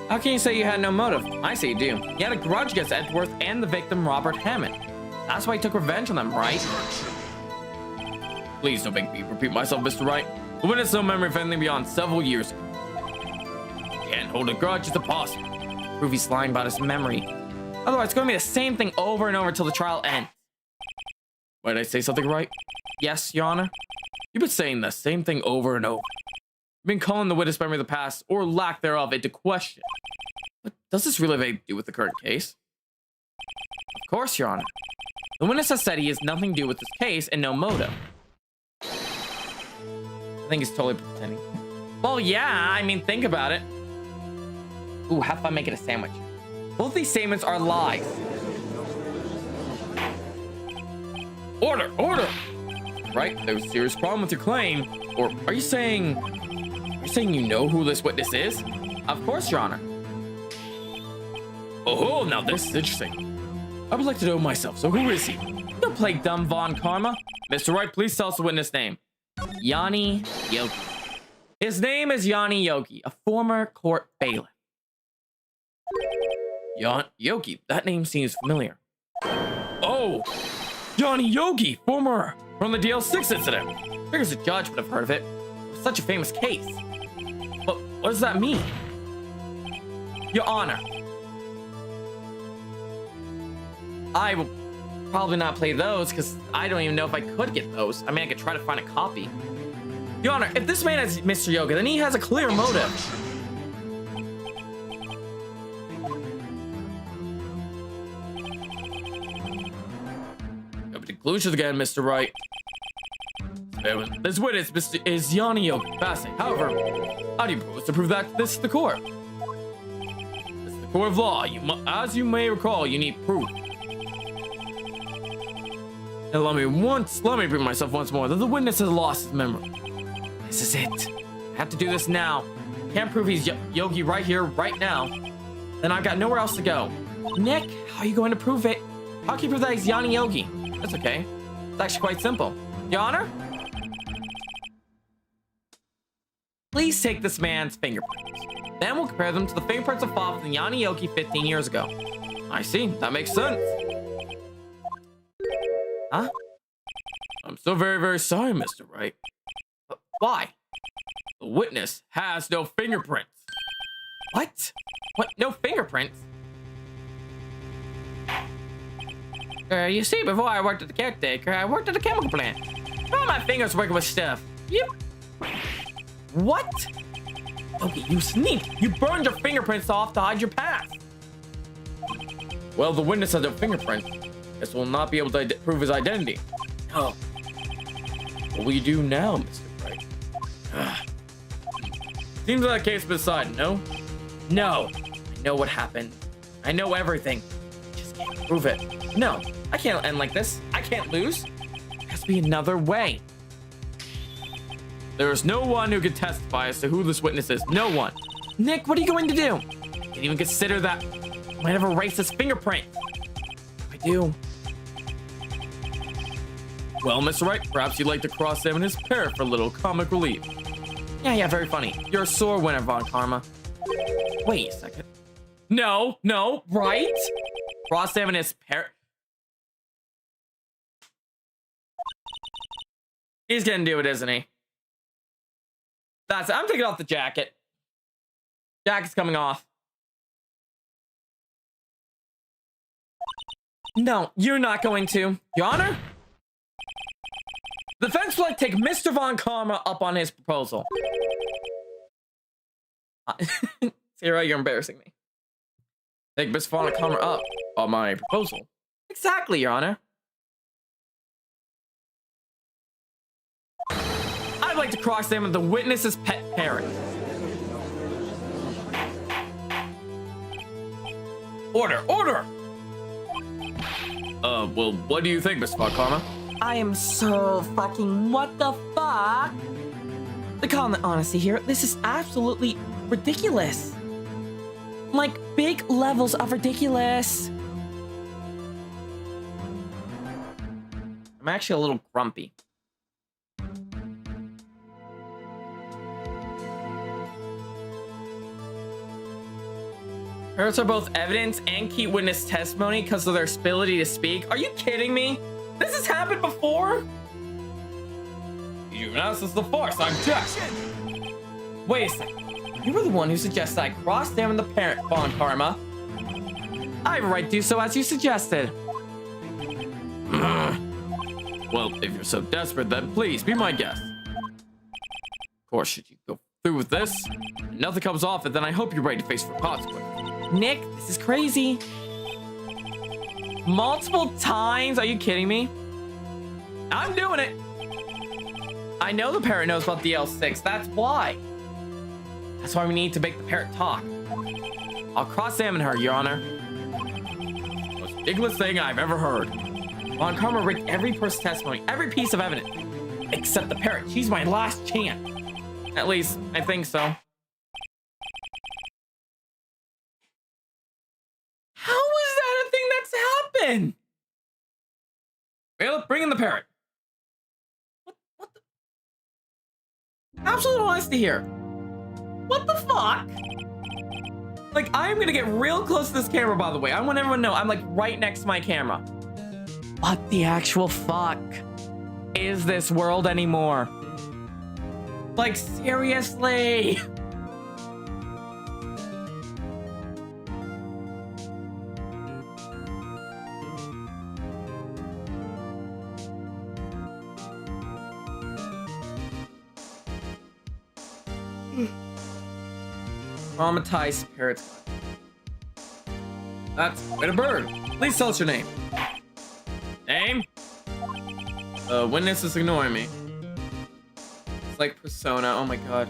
How can you say you had no motive? I say you do. You had a grudge against Edgeworth and the victim, Robert Hammond. That's why he took revenge on them, right? Please don't make me repeat myself, Mr. Wright. The witness has no memory of anything beyond several years ago. Can't hold a grudge, it's impossible. Prove he's lying about his memory. Otherwise, it's going to be the same thing over and over until the trial ends. Why did I say something right? Yes, Your Honor? You've been saying the same thing over and over. You've been calling the witness memory of the past, or lack thereof, into question. But does this really have anything to do with the current case? Of course, Your Honor. The witness has said he has nothing to do with this case and no motive. I think he's totally pretending. Well, yeah, I mean, think about it. Ooh, have fun making a sandwich. Both these statements are lies. Order, order! Right, there's a serious problem with your claim. Or are you saying you know who this witness is? Of course, Your Honor. Oh, now this is interesting. I would like to know myself, so who is he? Don't play dumb, Von Karma. Mr. Wright, please tell us the witness name. Yanni Yogi. His name is Yanni Yogi, a former court bailiff. Yogi, that name seems familiar. Oh, Yanni Yogi, former from the DL6 incident. Figures a judge would have heard of it. It's such a famous case. But what does that mean? Your Honor, I will probably not play those because I don't even know if I could get those. I mean, I could try to find a copy. Your Honor, if this man is Mr. Yoga, then he has a clear motive. Come to conclusions again, Mr. Wright. This witness is Yanni Yogi, fascinating. However, how do you propose to prove that this is the court? This is the court of law. As you may recall, you need proof. Now let me bring myself once more that the witness has lost his memory. This is it. I have to do this now. Can't prove he's Yogi right here, right now. Then I've got nowhere else to go. Nick, how are you going to prove it? How can you prove that he's Yanni Yogi? That's okay. It's actually quite simple. Your Honor? Please take this man's fingerprints. Then we'll compare them to the fingerprints of Bob and Yanni Yogi 15 years ago. I see. That makes sense. Huh? I'm so very, very sorry, Mr. Wright. But why? The witness has no fingerprints. What? What? No fingerprints? You see, before I worked at the caretaker, I worked at a chemical plant. All my fingers working with stuff. Yep. What? Okay, you sneak. You burned your fingerprints off to hide your past. Well, the witness has no fingerprints. This will not be able to prove his identity. Oh. What will you do now, Mr. Wright? Seems like that case has been decided, no? No. I know what happened. I know everything. I just can't prove it. No, I can't end like this. I can't lose. There has to be another way. There is no one who can testify as to who this witness is. No one. Nick, what are you going to do? Can't even consider that. Might have erased his fingerprint. I do. Well, Mr. Wright, perhaps you'd like to cross-examine his pair for a little comic relief. Yeah, very funny. You're a sore winner, Von Karma. Wait a second. No, right? Cross-examine his pair. He's gonna do it, isn't he? That's it. I'm taking off the jacket. Jacket's coming off. No, you're not going to. Your Honor? The defense would like to take Mr. Von Karma up on his proposal. Sarah, you're embarrassing me. Take Mr. Von Karma up on my proposal. Exactly, Your Honor. I'd like to cross-examine the witness's pet parrot. Order, order! Well, what do you think, Mr. Von Karma? I am so fucking what the fuck? To call the honesty here, this is absolutely ridiculous. Like, big levels of ridiculous. I'm actually a little grumpy. Parrots are both evidence and key witness testimony because of their ability to speak. Are you kidding me? This has happened before? You've announced this is the force. I'm just. Wait a second. You were the one who suggested I cross-examine the parent, Von Karma. I have a right to do so as you suggested. Well, if you're so desperate, then please be my guest. Of course, should you go through with this, and nothing comes off it, then I hope you're ready to face for consequences. Nick, this is crazy. Multiple times? Are you kidding me? I'm doing it. I know the parrot knows about the L6. That's why. That's why we need to make the parrot talk. I'll cross-examine her, Your Honor. Most ridiculous thing I've ever heard. Von Karma rigged every person's testimony, every piece of evidence, except the parrot. She's my last chance. At least, I think so. How is that a thing that's happened? Well, bring in the parrot. What the? Absolute honesty here. What the fuck? Like, I'm gonna get real close to this camera, by the way. I want everyone to know I'm like right next to my camera. What the actual fuck is this world anymore? Like, seriously? Traumatized parrots. That's quite a bird. Please tell us your name. Name? Witness is ignoring me. It's like Persona. Oh my god.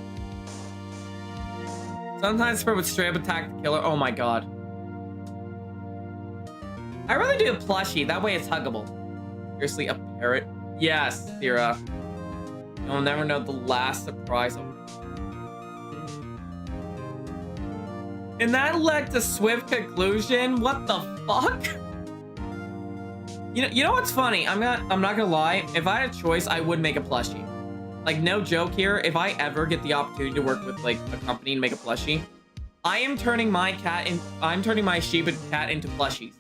Sometimes Spirit would straight up attack the killer. Oh my god. I'd rather do a plushie. That way it's huggable. Seriously, a parrot? Yes, Sierra. You'll never know the last surprise of. And that led to swift conclusion. What the fuck? You know what's funny? I'm not gonna lie. If I had a choice, I would make a plushie. Like, no joke here. If I ever get the opportunity to work with like a company and make a plushie, I am turning my sheep and cat into plushies.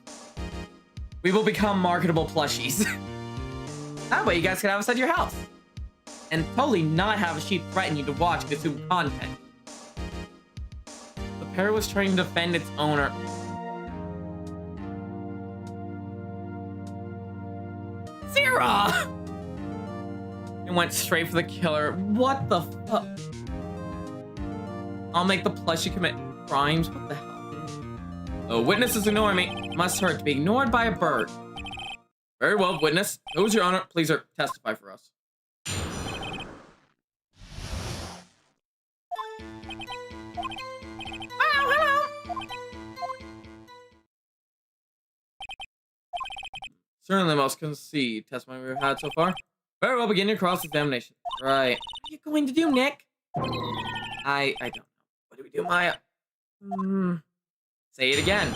We will become marketable plushies. That way you guys can have us at your house. And totally not have a sheep threaten you to watch and consume content. The parrot was trying to defend its owner. Zira! It went straight for the killer. What the fuck? I'll make the plushie commit crimes. What the hell? A witness is ignoring me. Must hurt to be ignored by a bird. Very well, witness. Who's your honor? Please testify for us. Certainly the most concede testimony we've had so far. Very well, begin your cross-examination. Right. What are you going to do, Nick? I don't know. What do we do, Maya? Say it again.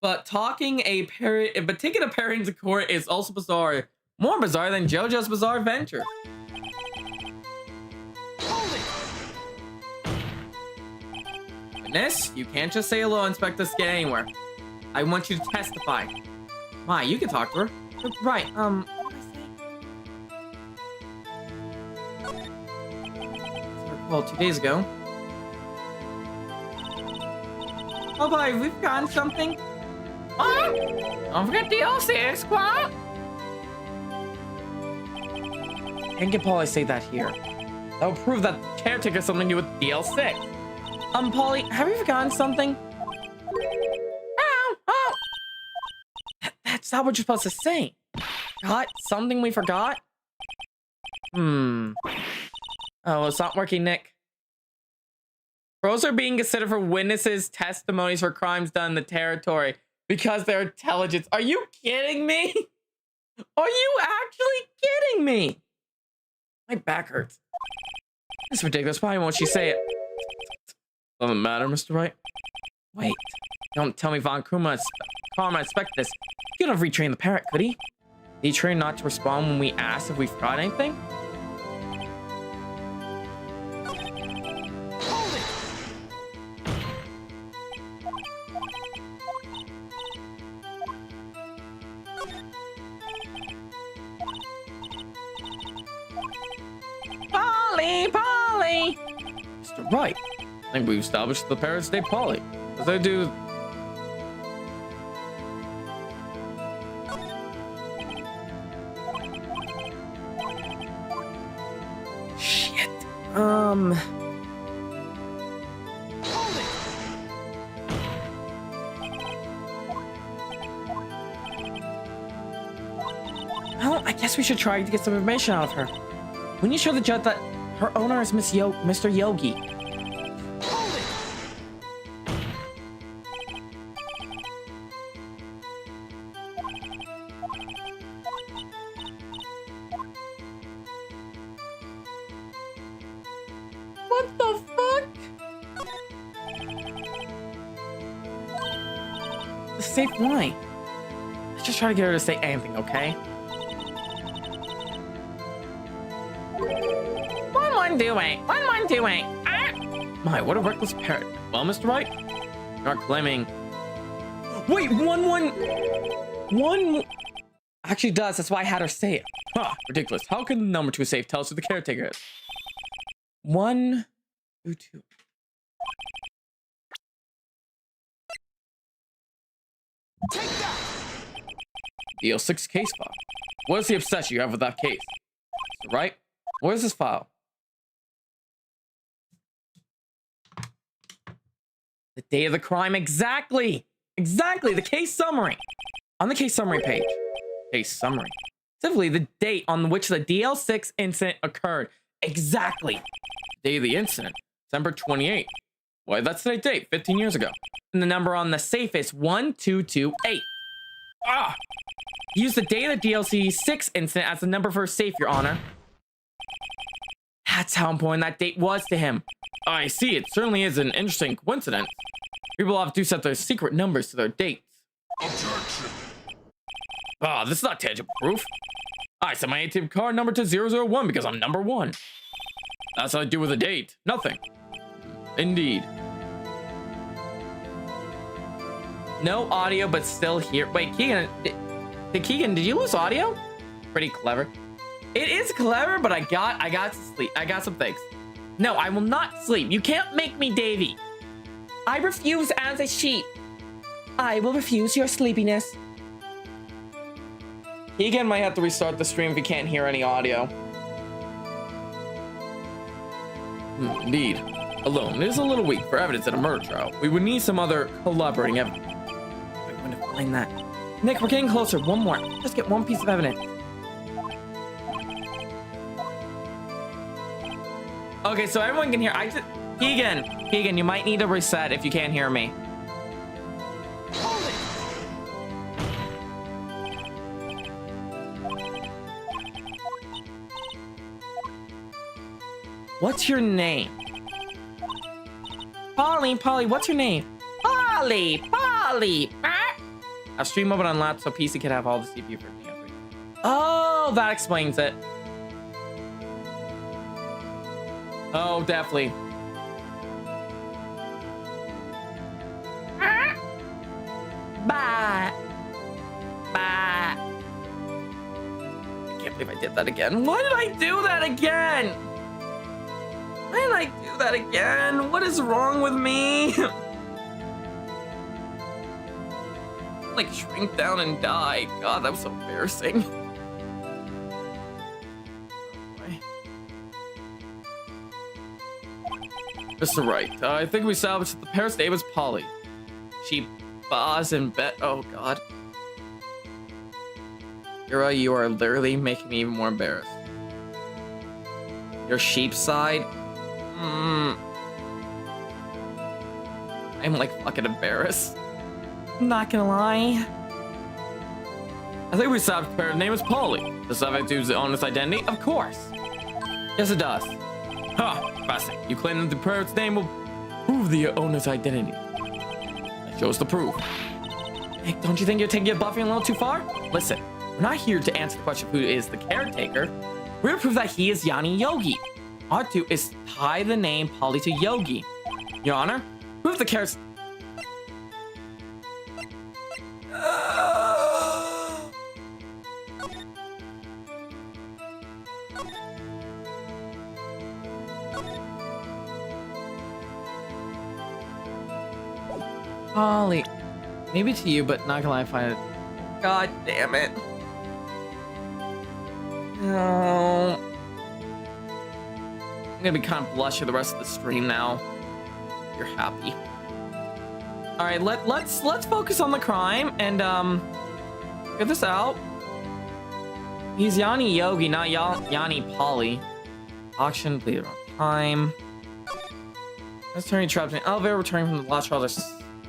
But taking a parrot into court is also bizarre. More bizarre than JoJo's Bizarre Adventure. Witness, you can't just say hello and expect us to get anywhere. I want you to testify. My, you can talk to her. Right, what did I say? Well, 2 days ago. Oh boy, we've gotten something. What? Don't forget DL6, what? Can't get Polly to say that here. That will prove that the caretaker has something to do with DL6. Polly, have you forgotten something? Oh! That's not what you're supposed to say. Got something we forgot? Oh, it's not working, Nick. Pros are being considered for witnesses' testimonies for crimes done in the territory because their intelligence. Are you kidding me? Are you actually kidding me? My back hurts. It's ridiculous. Why won't she say it? Doesn't matter, Mr. Wright. Wait. Don't tell me Von Karma expected this. He could have retrained the parrot, could he? Did he train not to respond when we asked if we forgot anything? Polly! Mr. Wright, I think we've established the parrots stay Polly. As they do. Shit. Well, I guess we should try to get some information out of her. We need to show the judge that her owner is Mr. Yogi. What the fuck? The safe why? Let's just try to get her to say anything, okay? What am I doing? Ah! My, what a reckless parrot. Well, Mr. Wright, you're not claiming. Wait, one actually does. That's why I had her say it. Huh, ridiculous. How can the number to a safe tell us who the caretaker is? 1, 2, 2. Take that! DL6 case file. What is the obsession you have with that case? Mr. Wright, what is this file? The day of the crime, exactly! Exactly, the case summary! On the case summary page. Case summary. Simply the date on which the DL6 incident occurred. Exactly! The day of the incident, December 28th. Why, that's the date, 15 years ago. And the number on the safe is 1228. Ah! Use the date of the DLC6 incident as the number for a safe, Your Honor. That's how important that date was to him. I see, it certainly is an interesting coincidence. People have to set their secret numbers to their dates. Objection! Ah, this is not tangible proof. I set my ATM card number to 001 because I'm number 1. That's what I do with a date. Nothing. Indeed. No audio, but still here. Wait, Keegan, did you lose audio? Pretty clever. It is clever, but I got to sleep. I got some things. No, I will not sleep. You can't make me, Davy. I refuse as a sheep. I will refuse your sleepiness. Keegan might have to restart the stream if he can't hear any audio. Indeed. Alone is a little weak for evidence in a murder trial. We would need some other corroborating evidence. I'm going to find that. Nick, we're getting closer. One more. Just get one piece of evidence. Okay, so everyone can hear. Keegan, you might need to reset if you can't hear me. What's your name? Polly, what's your name? Polly. I'll stream over on laptop so PC can have all the CPU for me. Oh, that explains it. Oh, definitely. Bye. I can't believe I did that again. Why did I do that again? What is wrong with me? like shrink down and die. God, that was so embarrassing. Mr. Wright, I think we salvaged that the parrot's name is Polly. She bows and bet. Oh God. Kira, you are literally making me even more embarrassed. Your sheep side? I'm like fucking embarrassed. I'm not gonna lie. I think we salvaged the parrot's name is Polly. Does that include the owner's identity? Of course. Yes, it does. Huh, fascinating. You claim that the parrot's name will prove the owner's identity. That shows the proof. Hey, don't you think you're taking your buffing a little too far? Listen, we're not here to answer the question of who is the caretaker. We're here to prove that he is Yanni Yogi. Our to is tie the name Polly to Yogi. Your Honor, prove the caretaker. Polly. Maybe to you, but not gonna lie, I find it. God damn it. No. I'm gonna be kind of blush for the rest of the stream now. You're happy. Alright, let's focus on the crime and get this out. He's Yanni Yogi, not Yanni Polly. Auction, please on time. Attorney trapped in an elevator, returning from the last trial with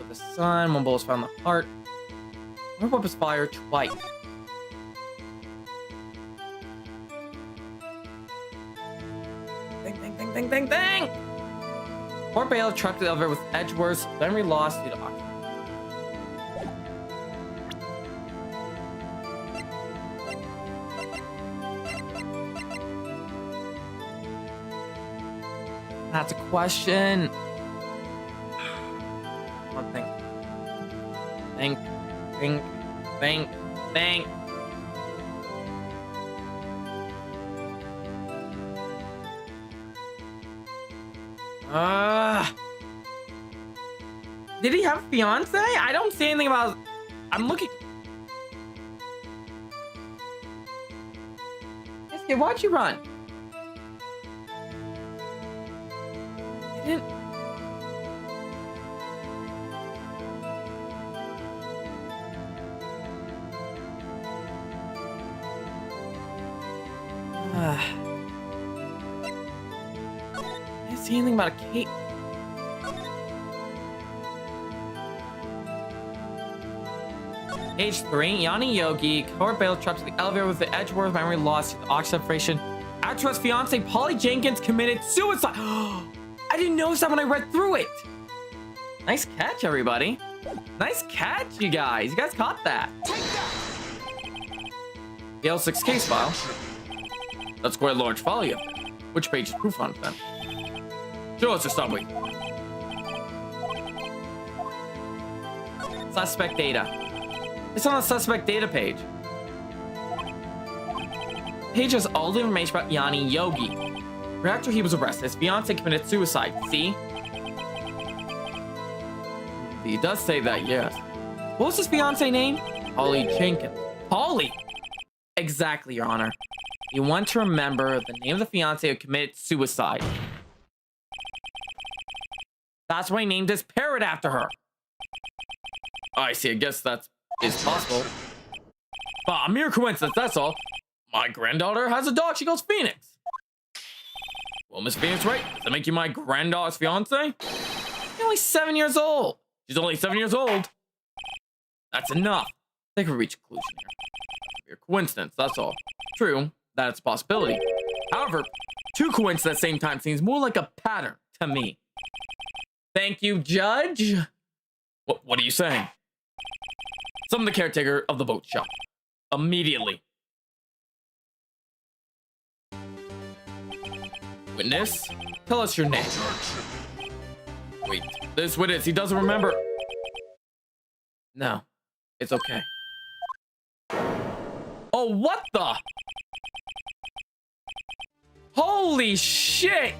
the sun. One bullet was found in the heart. One bullet was fired twice. Ding! Fort Bailiff trapped the elevator with Edgeworth's memory lost due to oxygen. That's a question. One thing. Think. Did he have a fiance? I don't see anything about. I'm looking. Yes, kid, why'd you run? I didn't. I didn't see anything about a cake. Age 3, Yanni Yogi, court bailiff trapped in the elevator with the Edgeworth memory lost to the oxygen separation. After his fiance, Polly Jenkins, committed suicide. I didn't notice that when I read through it. Nice catch, everybody. Nice catch, you guys. You guys caught that. The L6 case file. That's quite a large file you have. Which page is proof on it then? Show us your summary. Suspect data. It's on the suspect data page. Page has all the information about Yanni Yogi. Right after he was arrested, his fiance committed suicide. See? He does say that, yes. What was his fiance name? Polly Jenkins. Polly! Exactly, Your Honor. You want to remember the name of the fiance who committed suicide. That's why he named his parrot after her. Oh, I see. I guess that's possible. But a mere coincidence, that's all. My granddaughter has a dog. She goes Phoenix. Well, Miss Phoenix, right? Does that make you my granddaughter's fiance? You're only 7 years old. She's only 7 years old. That's enough. They could reach a conclusion here. Mere coincidence, that's all. True, that's a possibility. However, two coincidences at the same time seems more like a pattern to me. Thank you, Judge. What are you saying? Summon the caretaker of the boat shop. Immediately. Witness, tell us your name. Wait, this witness, he doesn't remember. No, it's okay. Oh, what the? Holy shit!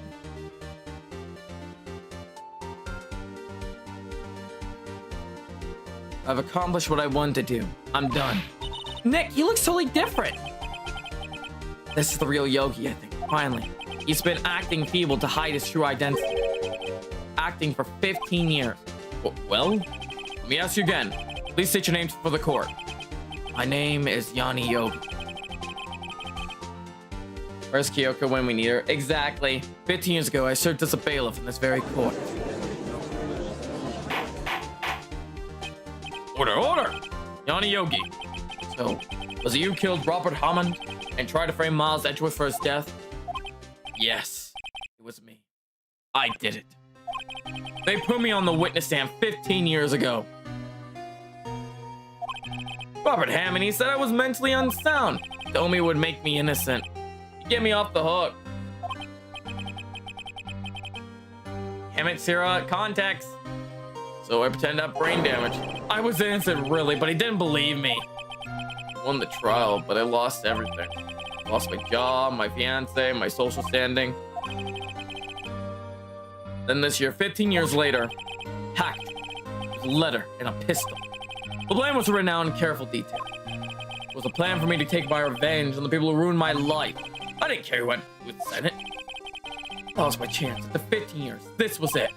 I've accomplished what I wanted to do. I'm done. Nick, he looks totally different. This is the real Yogi, I think. Finally. He's been acting feeble to hide his true identity. Acting for 15 years. Well, let me ask you again. Please state your name for the court. My name is Yanni Yogi. Where's Kyoko when we need her? Exactly. 15 years ago, I served as a bailiff in this very court. Order, order! Yanni Yogi. So, was it you who killed Robert Hammond and tried to frame Miles Edgeworth for his death? Yes, it was me. I did it. They put me on the witness stand 15 years ago. Robert Hammond, he said I was mentally unsound. Told me it would make me innocent. Get me off the hook. Hammett, Sarah, context. So I pretend to have brain damage. I was innocent, really, but he didn't believe me. I won the trial, but I lost everything. Lost my job, my fiance, my social standing. Then this year, 15 years later, hacked with a letter and a pistol. The plan was written out in careful detail. It was a plan for me to take my revenge on the people who ruined my life. I didn't care who went to the Senate. That was my chance. After 15 years, this was it.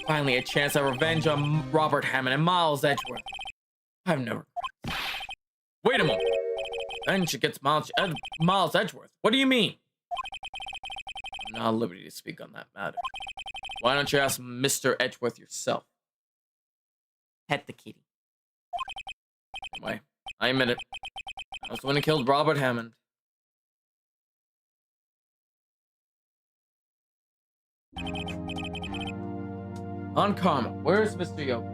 Finally, a chance at revenge on Robert Hammond and Miles Edgeworth. I have no regrets. Wait a moment. Revenge against Miles Edgeworth? What do you mean? I'm not at liberty to speak on that matter. Why don't you ask Mr. Edgeworth yourself? Pet the kitty. Anyway, I admit it. I was the one who killed Robert Hammond. On Karma, where's Mr. Yogi?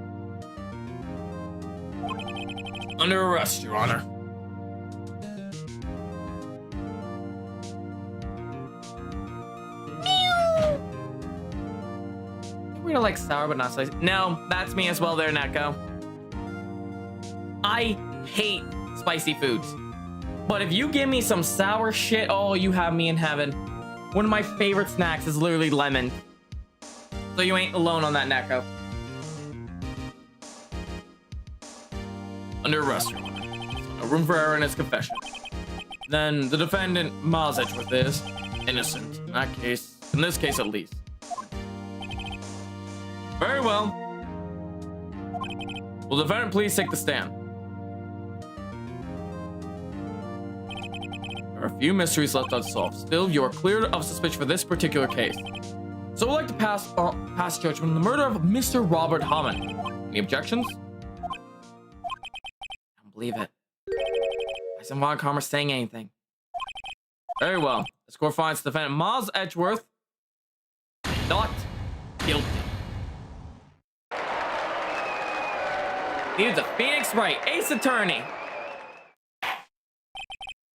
Under arrest, Your Honor. We're like sour but not spicy. No, that's me as well there, Neko. I hate spicy foods. But if you give me some sour shit, oh, you have me in heaven. One of my favorite snacks is literally lemon. So you ain't alone on that, Neko. Under arrest, Your Honor. No room for error in his confession. Then the defendant, Miles Edgeworth, is innocent. In this case at least. Very well. Will the defendant please take the stand? There are a few mysteries left unsolved. Still, you are cleared of suspicion for this particular case. So I'd like to pass judgment on the murder of Mr. Robert Hammond. Any objections? I don't believe it. Why isn't Von Karma saying anything? Very well. The court finds the defendant Miles Edgeworth not guilty. He's a Phoenix Wright, ace attorney.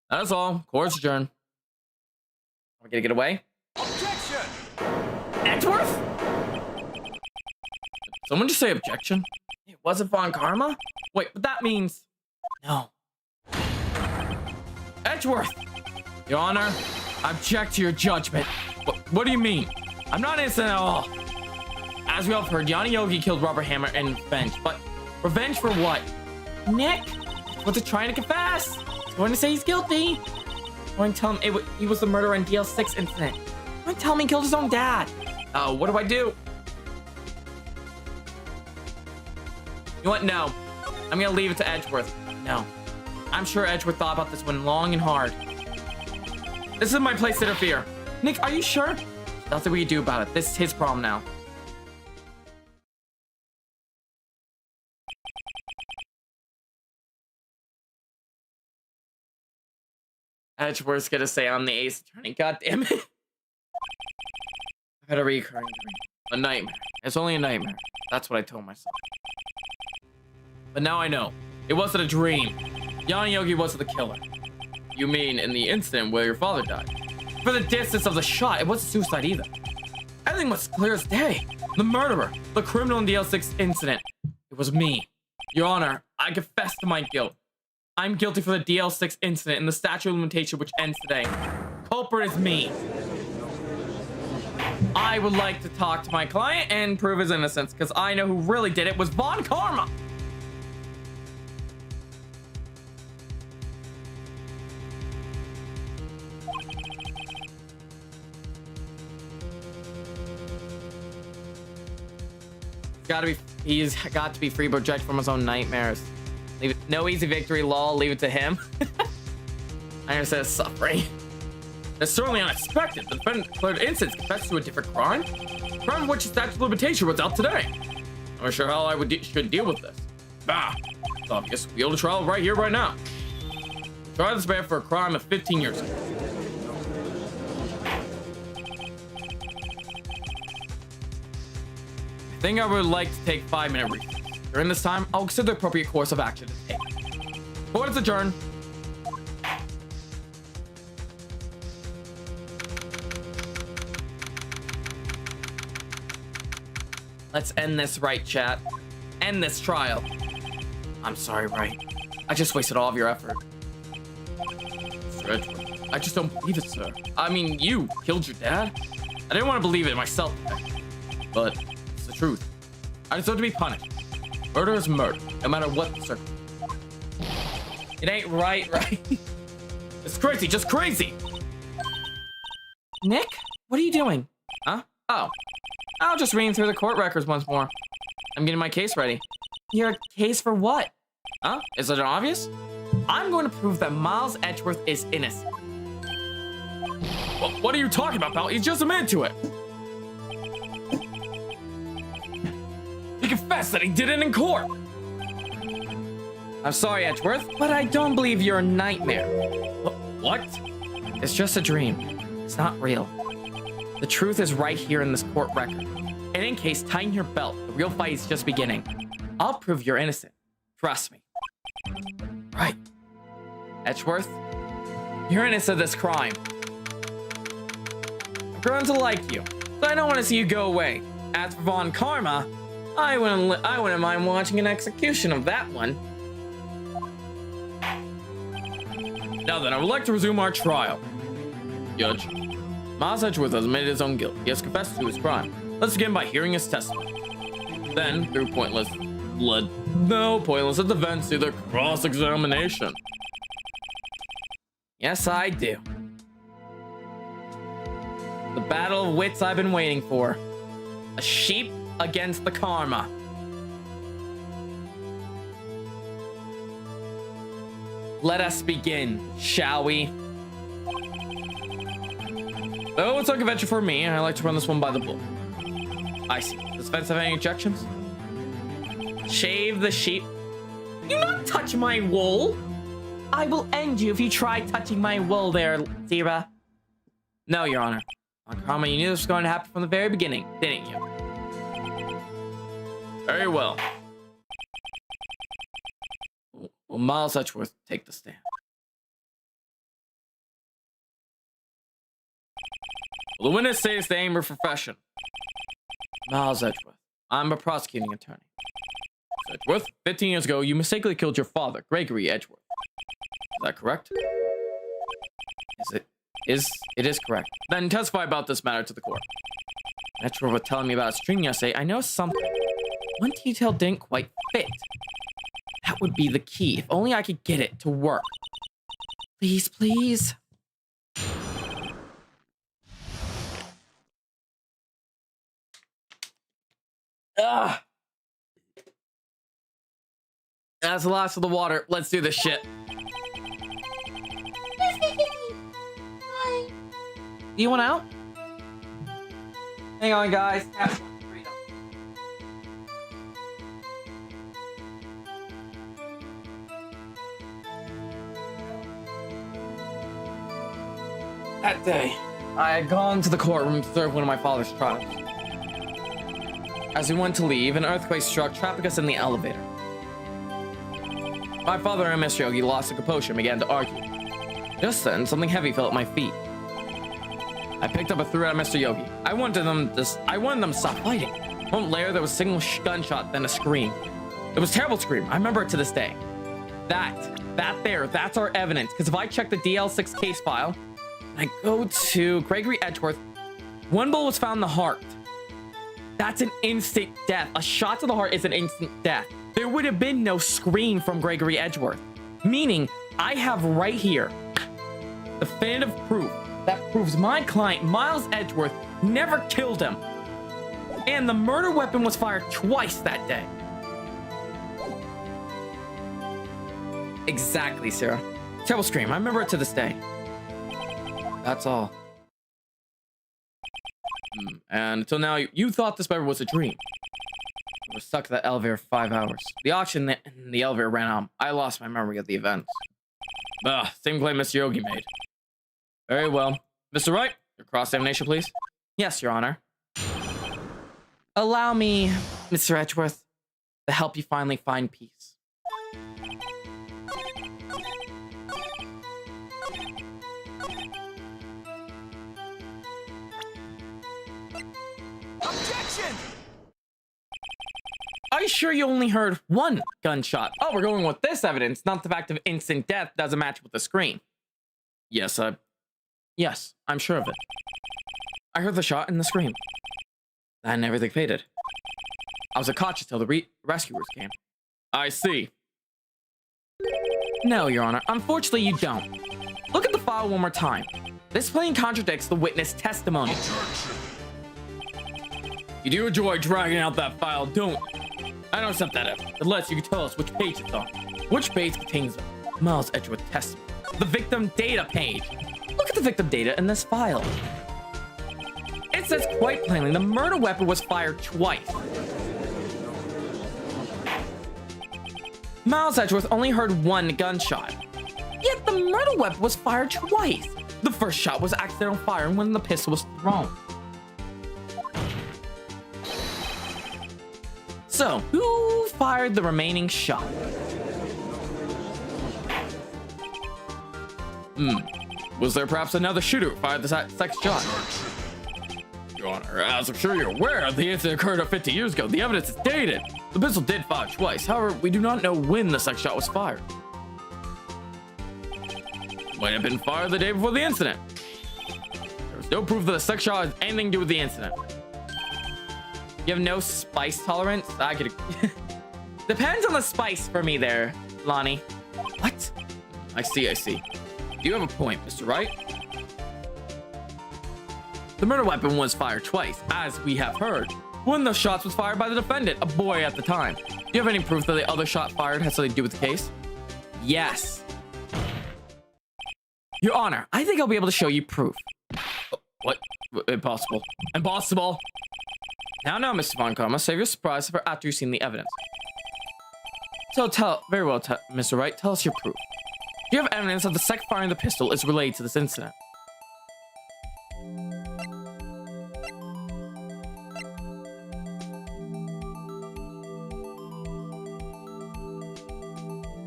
That is all. Court's adjourned. Are we gonna get away? Objection! Edgeworth? Someone just say objection? It wasn't Von Karma? Wait, but that means... No. Edgeworth! Your Honor, I object to your judgment. What do you mean? I'm not innocent at all. As we all have heard, Yanni Yogi killed Robert Hammer in revenge, but revenge for what? Nick? What's it trying to confess? He's going to say he's guilty. I'm going to tell him he was the murderer in DL6 incident. I'm going to tell him he killed his own dad. What do I do? You know what? No. I'm going to leave it to Edgeworth. No. I'm sure Edgeworth thought about this one long and hard. This is my place to interfere. Nick, are you sure? Nothing we can do about it. This is his problem now. Edgeworth's gonna say I'm the ace attorney. God damn it. I've had a recurring dream. A nightmare. It's only a nightmare. That's what I told myself. But now I know. It wasn't a dream. Yanni Yogi wasn't the killer. You mean in the incident where your father died? For the distance of the shot, it wasn't suicide either. Everything was clear as day. The murderer, the criminal in the L6 incident. It was me. Your Honor, I confess to my guilt. I'm guilty for the DL6 incident and the statute of limitation which ends today. Culprit is me. I would like to talk to my client and prove his innocence because I know who really did it was Von Karma. He's got to be free projected from his own nightmares. Leave it, no easy victory, lol. Leave it to him. I understand suffering. That's certainly unexpected. The defendant declared innocence, confessed to a different crime. Crime of which the statute of limitation was out today. I'm not sure how I should deal with this. Bah, it's obvious. We hold a trial right here, right now. Try this man for a crime of 15 years ago. I think I would like to take 5-minute recess. During this time, I'll consider the appropriate course of action to take. Court is adjourned. Let's end this, Wright, chat. End this trial. I'm sorry, Wright. I just wasted all of your effort. Mr. Edgeworth, I just don't believe it, sir. I mean, you killed your dad? I didn't want to believe it myself, but it's the truth. I deserve to be punished. Murder is murder, no matter what the circumstance. It ain't right? It's crazy, just crazy. Nick, what are you doing? Huh? Oh, I'll just read through the court records once more. I'm getting my case ready. Your case for what? Huh? Is it obvious? I'm going to prove that Miles Edgeworth is innocent. What are you talking about, pal? He's just admitted to it. He confessed that he did it in court. I'm sorry, Edgeworth, but I don't believe you're a nightmare. What? It's just a dream. It's not real. The truth is right here in this court record. And in case, tighten your belt. The real fight is just beginning. I'll prove you're innocent. Trust me. Right. Edgeworth, you're innocent of this crime. I've grown to like you, so I don't want to see you go away. As for Von Karma, I wouldn't mind watching an execution of that one. Now then, I would like to resume our trial. Judge, Miles Edgeworth has admitted his own guilt. He has confessed to his crime. Let's begin by hearing his testimony. Then, through pointless defense, through the cross-examination. Yes, I do. The battle of wits I've been waiting for. A sheep against the karma. Let us begin, shall we? Though it's a convention for me, I like to run this one by the book. I see. Does Fence have any objections? Shave the sheep. Do not touch my wool. I will end you if you try touching my wool there, Zira. No, Your Honor. On karma, you knew this was going to happen from the very beginning, didn't you? Very well. Will Miles Edgeworth take the stand? Will the witness say it's the aim of profession? Miles Edgeworth. I'm a prosecuting attorney. Edgeworth, 15 years ago, you mistakenly killed your father, Gregory Edgeworth. Is that correct? It is correct. Then testify about this matter to the court. Edgeworth was telling me about his dream yesterday. I know something. One detail didn't quite fit. That would be the key. If only I could get it to work. Please, please. Ugh. That's the last of the water. Let's do this shit. Hi. You want out? Hang on, guys. Have some freedom. That day, I had gone to the courtroom to serve one of my father's trials. As we went to leave, an earthquake struck, trapping us in the elevator. My father and Mr. Yogi lost their composure and began to argue. Just then, something heavy fell at my feet. I picked up and threw it at Mr. Yogi. I wanted them to stop fighting. One layer, there was a single gunshot, then a scream. It was a terrible scream. I remember it to this day. That's our evidence. Because if I check the DL6 case file, and I go to Gregory Edgeworth, one bullet was found in the heart. That's an instant death. A shot to the heart is an instant death. There would have been no scream from Gregory Edgeworth. Meaning, I have right here definitive proof that proves my client, Miles Edgeworth, never killed him. And the murder weapon was fired twice that day. Exactly, Sarah. Terrible scream. I remember it to this day. That's all. And until now, you thought this ever was a dream. I was stuck in that elevator for 5 hours. The auction in the elevator ran out. I lost my memory of the events. Same claim Mr. Yogi made. Very well. Mr. Wright, your cross-examination, please. Yes, Your Honor. Allow me, Mr. Edgeworth, to help you finally find peace. Objection! Are you sure you only heard one gunshot? Oh, we're going with this evidence, not the fact of instant death doesn't match with the scream. Yes, I'm sure of it. I heard the shot and the scream. Then everything faded. I was unconscious till the rescuers came. I see. No, Your Honor. Unfortunately, you don't. Look at the file one more time. This plain contradicts the witness testimony. You do enjoy dragging out that file, don't you? I don't accept that evidence, unless you can tell us which page it's on. Which page contains Miles Edgeworth testimony? The victim data page. Look at the victim data in this file. It says quite plainly the murder weapon was fired twice. Miles Edgeworth only heard one gunshot. Yet the murder weapon was fired twice. The first shot was accidental firing when the pistol was thrown. So, who fired the remaining shot? Was there perhaps another shooter who fired the second shot? Your Honor, as I'm sure you're aware, the incident occurred 50 years ago. The evidence is dated. The pistol did fire twice. However, we do not know when the second shot was fired. Might have been fired the day before the incident. There was no proof that the second shot has anything to do with the incident. You have no spice tolerance? I could... Depends on the spice for me there, Lonnie. What? I see. You have a point, Mr. Wright. The murder weapon was fired twice, as we have heard. One of the shots was fired by the defendant, a boy at the time. Do you have any proof that the other shot fired has something to do with the case? Yes. Your Honor, I think I'll be able to show you proof. What? Impossible. Impossible! Now, Mr. Von Karma, save your surprise for after you've seen the evidence. So very well, Mr. Wright, tell us your proof. Do you have evidence that the second firing of the pistol is related to this incident?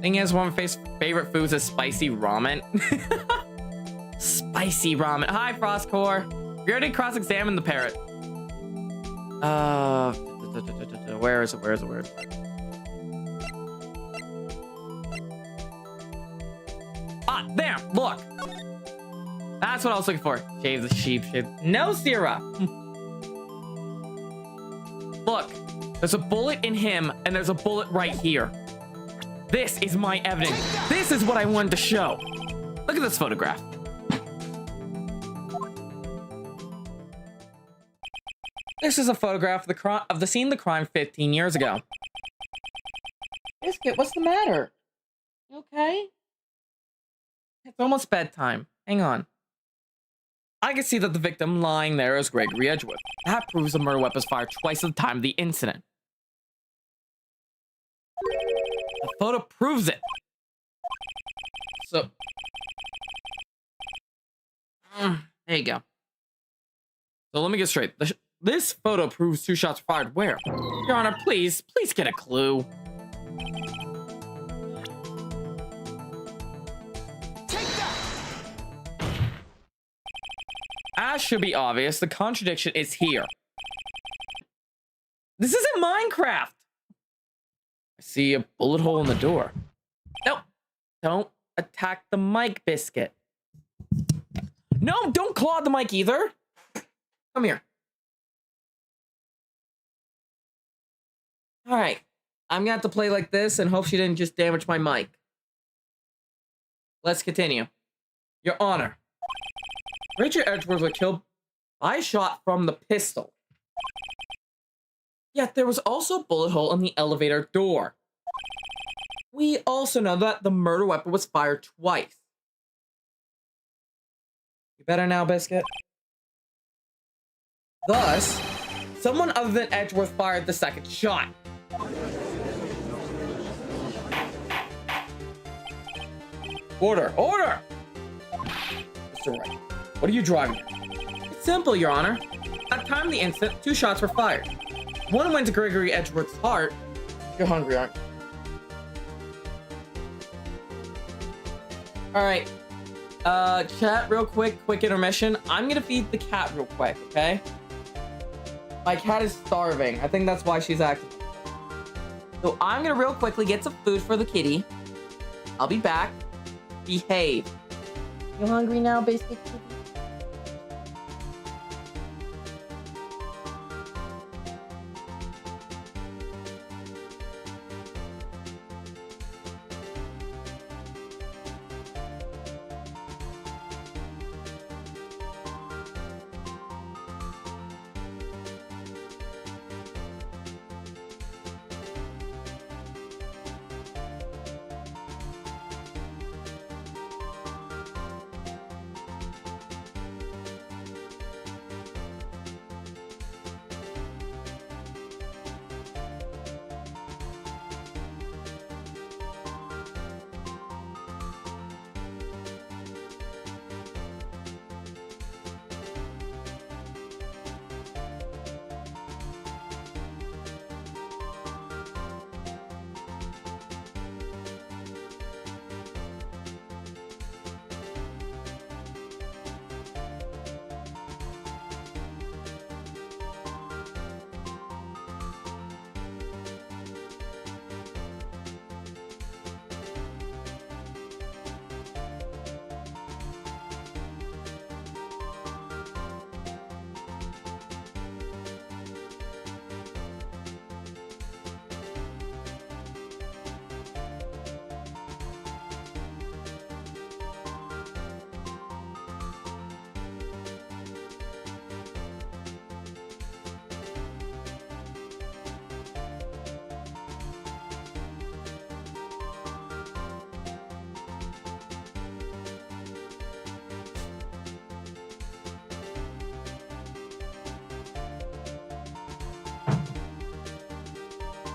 Thing is, one of my favorite foods is spicy ramen. Spicy ramen. Hi, Frostcore. We already cross-examined the parrot. Where is it? Ah, there, look. That's what I was looking for. Shave the sheep, No, Sierra. Look, there's a bullet in him, and there's a bullet right here. This is my evidence. This is what I wanted to show. Look at this photograph. This is a photograph of the scene of the crime 15 years ago. Biscuit, what's the matter? You okay? It's almost bedtime. Hang on. I can see that the victim lying there is Gregory Edgeworth. That proves the murder weapon was fired twice at the time of the incident. The photo proves it. So, there you go. So let me get straight. This photo proves 2 shots were fired where? Your Honor, please get a clue. Take that! As should be obvious, the contradiction is here. This isn't Minecraft. I see a bullet hole in the door. Nope. Don't attack the mic, Biscuit. No, don't claw the mic either. Come here. All right. I'm gonna have to play like this and hope she didn't just damage my mic. Let's continue. Your Honor. Richard Edgeworth was killed by a shot from the pistol. Yet there was also a bullet hole in the elevator door. We also know that the murder weapon was fired twice. You better now, Biscuit. Thus, someone other than Edgeworth fired the second shot. Order! Order! Mr. Wright, what are you driving at? It's simple, Your Honor. At the time of the incident, 2 shots were fired. One went to Gregory Edgeworth's heart. You're hungry, aren't you? Alright. Chat, real quick intermission. I'm gonna feed the cat real quick, okay? My cat is starving. I think that's why she's acting. So I'm gonna real quickly get some food for the kitty. I'll be back. Behave. You hungry now, Biscuit Kitty?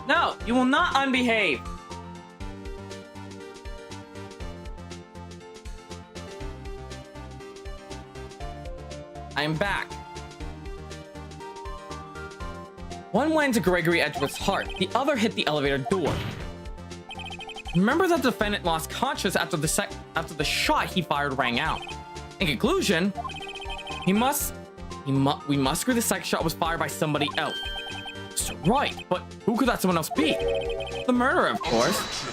No, you will not unbehave. I am back. One went to Gregory Edgeworth's heart. The other hit the elevator door. Remember that the defendant lost consciousness after the shot he fired rang out. In conclusion, we must agree the second shot was fired by somebody else. Mr. Wright, but who could that someone else be? The murderer, of course.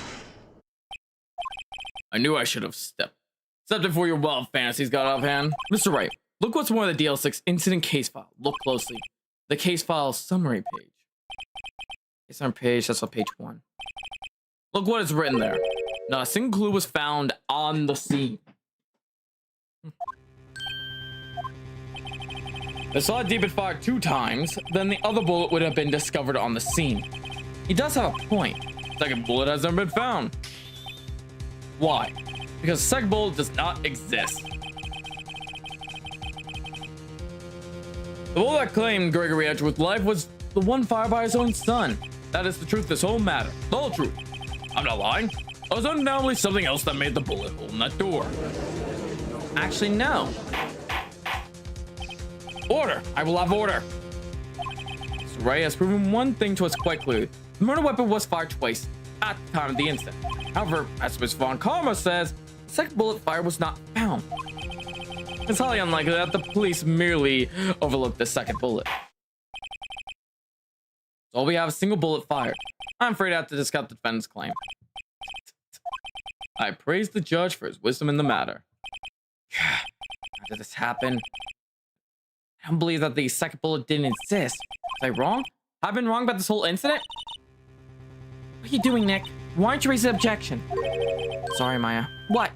I knew I should have stepped before your wild fantasies got off hand. Mr. Wright, look what's more in the DL6 incident case file. Look closely. The case file summary page. Case summary page, that's on page 1. Look what is written there. Not a single clue was found on the scene. The solid deep had fired 2 times, then the other bullet would have been discovered on the scene. He does have a point. The second bullet has never been found. Why? Because the second bullet does not exist. The bullet that claimed Gregory Edgeworth's life was the one fired by his own son. That is the truth of this whole matter. The whole truth. I'm not lying. It was undeniably something else that made the bullet hole in that door. Actually, no. Order! I will have order. Mr. Wright has proven one thing to us quite clearly. The murder weapon was fired twice at the time of the incident. However, as Ms. Von Karma says, the second bullet fired was not found. It's highly unlikely that the police merely overlooked the second bullet. So we have a single bullet fired. I'm afraid I have to discount the defendant's claim. I praise the judge for his wisdom in the matter. How did this happen? I don't believe that the second bullet didn't exist. Was I wrong? I've been wrong about this whole incident? What are you doing, Nick? Why aren't you raising an objection? Sorry, Maya. What?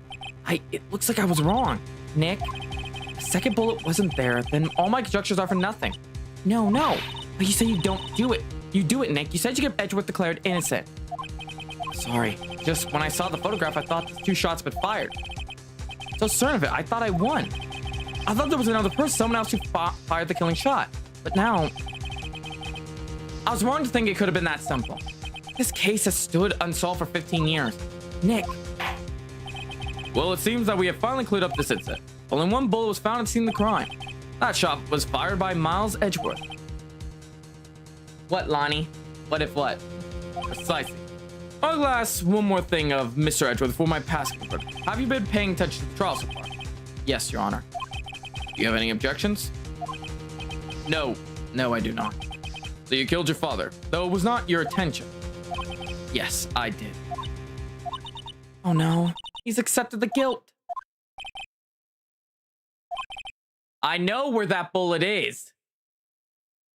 It looks like I was wrong. Nick, the second bullet wasn't there, then all my conjectures are for nothing. No. But you say you don't do it. You do it, Nick. You said you get Edgeworth declared innocent. Sorry. Just when I saw the photograph, I thought the 2 shots had been fired. So certain of it, I thought I won. I thought there was another person, someone else who fired the killing shot. But now, I was wrong to think it could have been that simple. This case has stood unsolved for 15 years. Nick. Well, it seems that we have finally cleared up this incident. Only 1 bullet was found at the scene of the crime. That shot was fired by Miles Edgeworth. What, Lonnie? What if what? Precisely. I'll ask one more thing of Mr. Edgeworth before my passing. Have you been paying attention to the trial so far? Yes, Your Honor. Do you have any objections? No. No, I do not. So you killed your father, though it was not your intention. Yes, I did. Oh no. He's accepted the guilt. I know where that bullet is.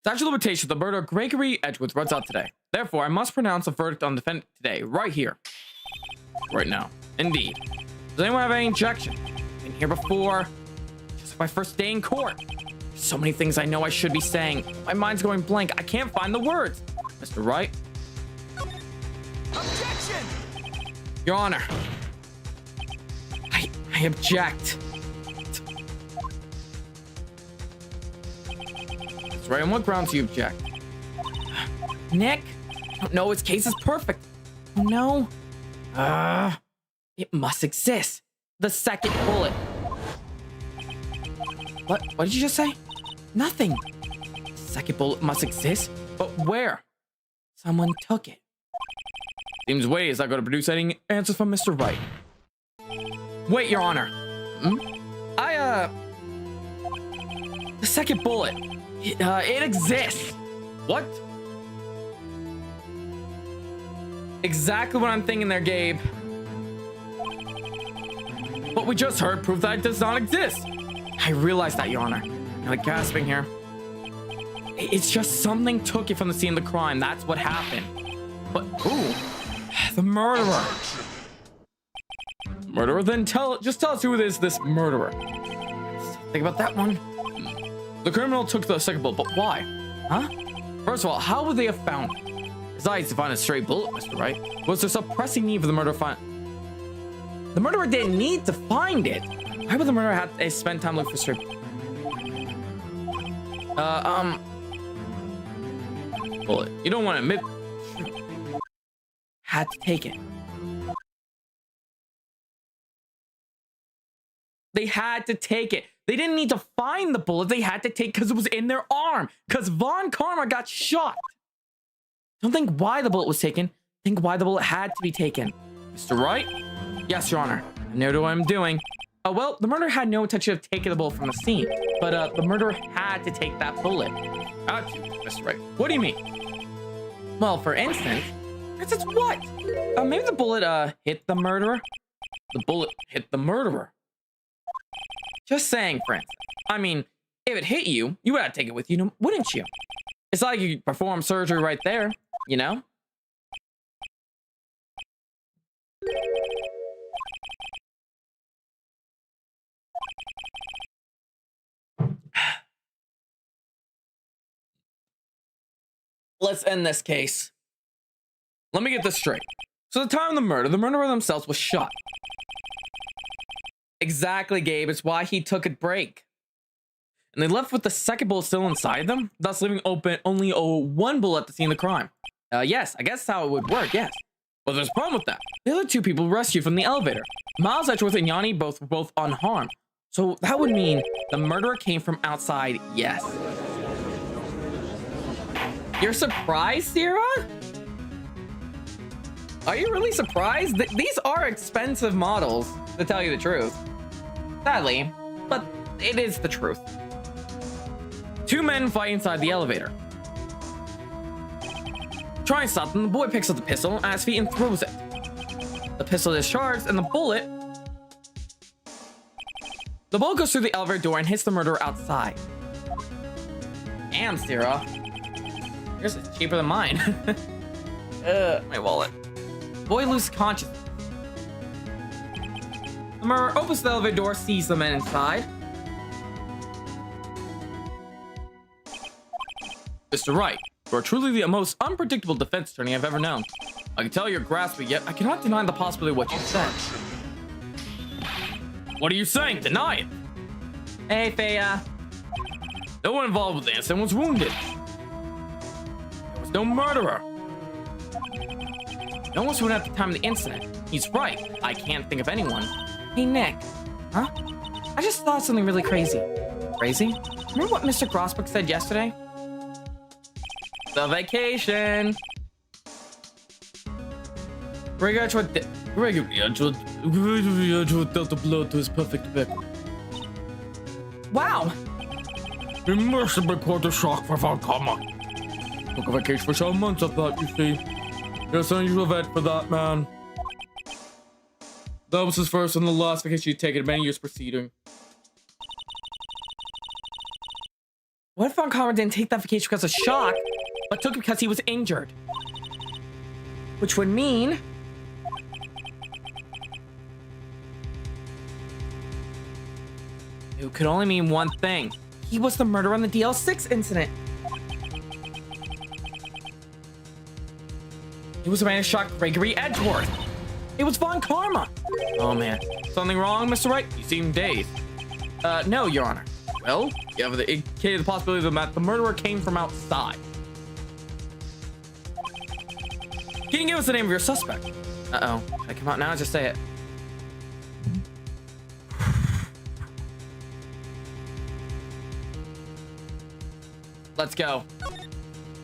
Statute of limitations for the murder of Gregory Edgeworth runs out today. Therefore, I must pronounce a verdict on the defendant today, right here. Right now. Indeed. Does anyone have any objection? Been here before. Just like my first day in court. So many things I know I should be saying. My mind's going blank. I can't find the words. Mr. Wright? Objection! Your Honor. I object. That's right. On what grounds do you object? Nick? No, his case is perfect. Oh, no. It must exist. The second bullet. What did you just say? Nothing. The second bullet must exist? But where? Someone took it. Seems wait, is not going to produce any answers from Mr. Wright. Wait, Your Honor. The second bullet. It exists. What? Exactly what I'm thinking there, Gabe. What we just heard proved that it does not exist. I realize that, Your Honor. I'm like gasping here. It's just something took it from the scene of the crime. That's what happened. But who? The murderer. Murderer? Then just tell us who it is, this murderer. Think about that one. The criminal took the second bullet, but why? Huh? First of all, how would they have found it? Besides, to find a stray bullet, Mr. Wright, was there some pressing need for the murderer to find? The murderer didn't need to find it. Why would the murderer have to spend time looking for stray? Bullet. You don't want to admit. Had to take it. They had to take it. They didn't need to find the bullet. They had to take because it was in their arm. Because Von Karma got shot. Don't think why the bullet was taken. Think why the bullet had to be taken. Mr. Wright? Yes, Your Honor. I know what I'm doing. Oh, well, the murderer had no intention of taking the bullet from the scene. But the murderer had to take that bullet. Had to, Mr. Wright. What do you mean? Well, for instance what? Maybe the bullet hit the murderer? The bullet hit the murderer. Just saying, friends. I mean, if it hit you, you would have to take it with you, wouldn't you? It's like you perform surgery right there, you know? Let's end this case. Let me get this straight. So the time of the murderer themselves was shot. Exactly, Gabe. It's why he took a break. And they left with the second bullet still inside them, thus leaving open only one bullet at the scene of the crime. Yes, I guess that's how it would work, yes. But there's a problem with that. The other 2 people rescued from the elevator. Miles Edgeworth and Yanni were both unharmed. So that would mean the murderer came from outside, yes. You're surprised, Sierra? Are you really surprised? These are expensive models, to tell you the truth. Sadly, but it is the truth. 2 men fight inside the elevator. Try and stop them. The boy picks up the pistol at his feet and throws it. The pistol discharges, and the bullet goes through the elevator door and hits the murderer outside. Damn, Sierra. Yours is cheaper than mine. My wallet. Boy loses consciousness. The murderer opens the elevator door, sees the men inside. Mr. Wright, You are truly the most unpredictable defense attorney I've ever known. I can tell you're grasping, yet I cannot deny the possibility of what you said. What are you saying? Deny it! Hey, Faya. No one involved with the incident was wounded. There was no murderer. No one was wounded at the time of the incident. He's right. I can't think of anyone. Hey, Nick. Huh? I just thought something really crazy. Crazy? Remember what Mr. Grossberg said yesterday? The vacation. Regularly dealt the blow to his perfect victim. Wow. He must have been quite a shock for Von Karma. Took a vacation for some months, I thought, you see. Yes, unusual event for that man. That was his first and the last vacation he'd taken in many years preceding. What if Von Karma didn't take that vacation because of shock, but took it because he was injured? Which would mean... it could only mean one thing. He was the murderer in the DL6 incident. It was the man who shot Gregory Edgeworth. It was Von Karma. Oh man. Something wrong, Mr. Wright? You seem dazed. No, Your Honor. Well, you have indicated the possibility that the murderer came from outside. Can you give us the name of your suspect? Uh-oh. Should I come out now or just say it? Let's go.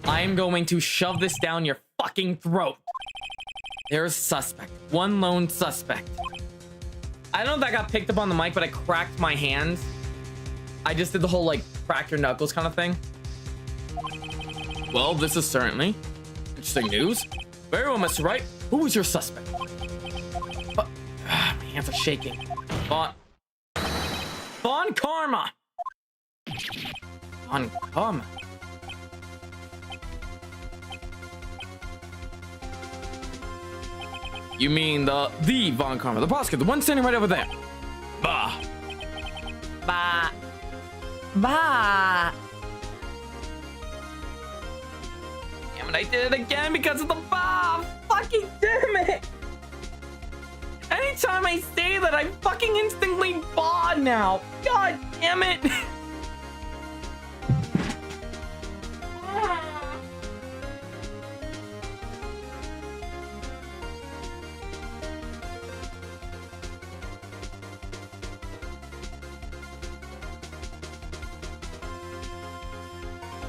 I am going to shove this down your fucking throat. There's a suspect. One lone suspect. I don't know if that got picked up on the mic, but I cracked my hands. I just did the whole, like, crack your knuckles kind of thing. Well, this is certainly interesting news. Very well, Mr. Wright. Who is your suspect? My hands are shaking. Von Karma. Von Karma. You mean the Von Karma, the prosecutor, the one standing right over there. Bah. Bah. Bah. Damn it, I did it again because of the bah. Fucking damn it. Anytime I say that, I fucking instantly bah now. God damn it.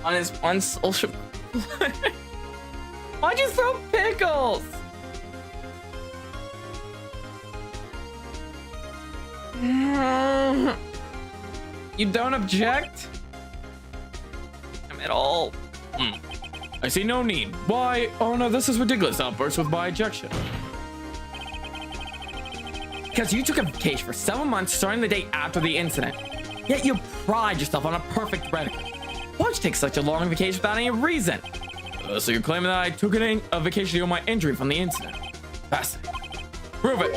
On his one social. Why'd you throw pickles? You don't object? I'm at all. I see no need. Why? Oh no, this is ridiculous. Outburst with my objection. Because you took a vacation for 7 months starting the day after the incident. Yet you pride yourself on a perfect record. Why'd you take such a long vacation without any reason? So you're claiming that I took a vacation to heal my injury from the incident? Fascinating. Prove it.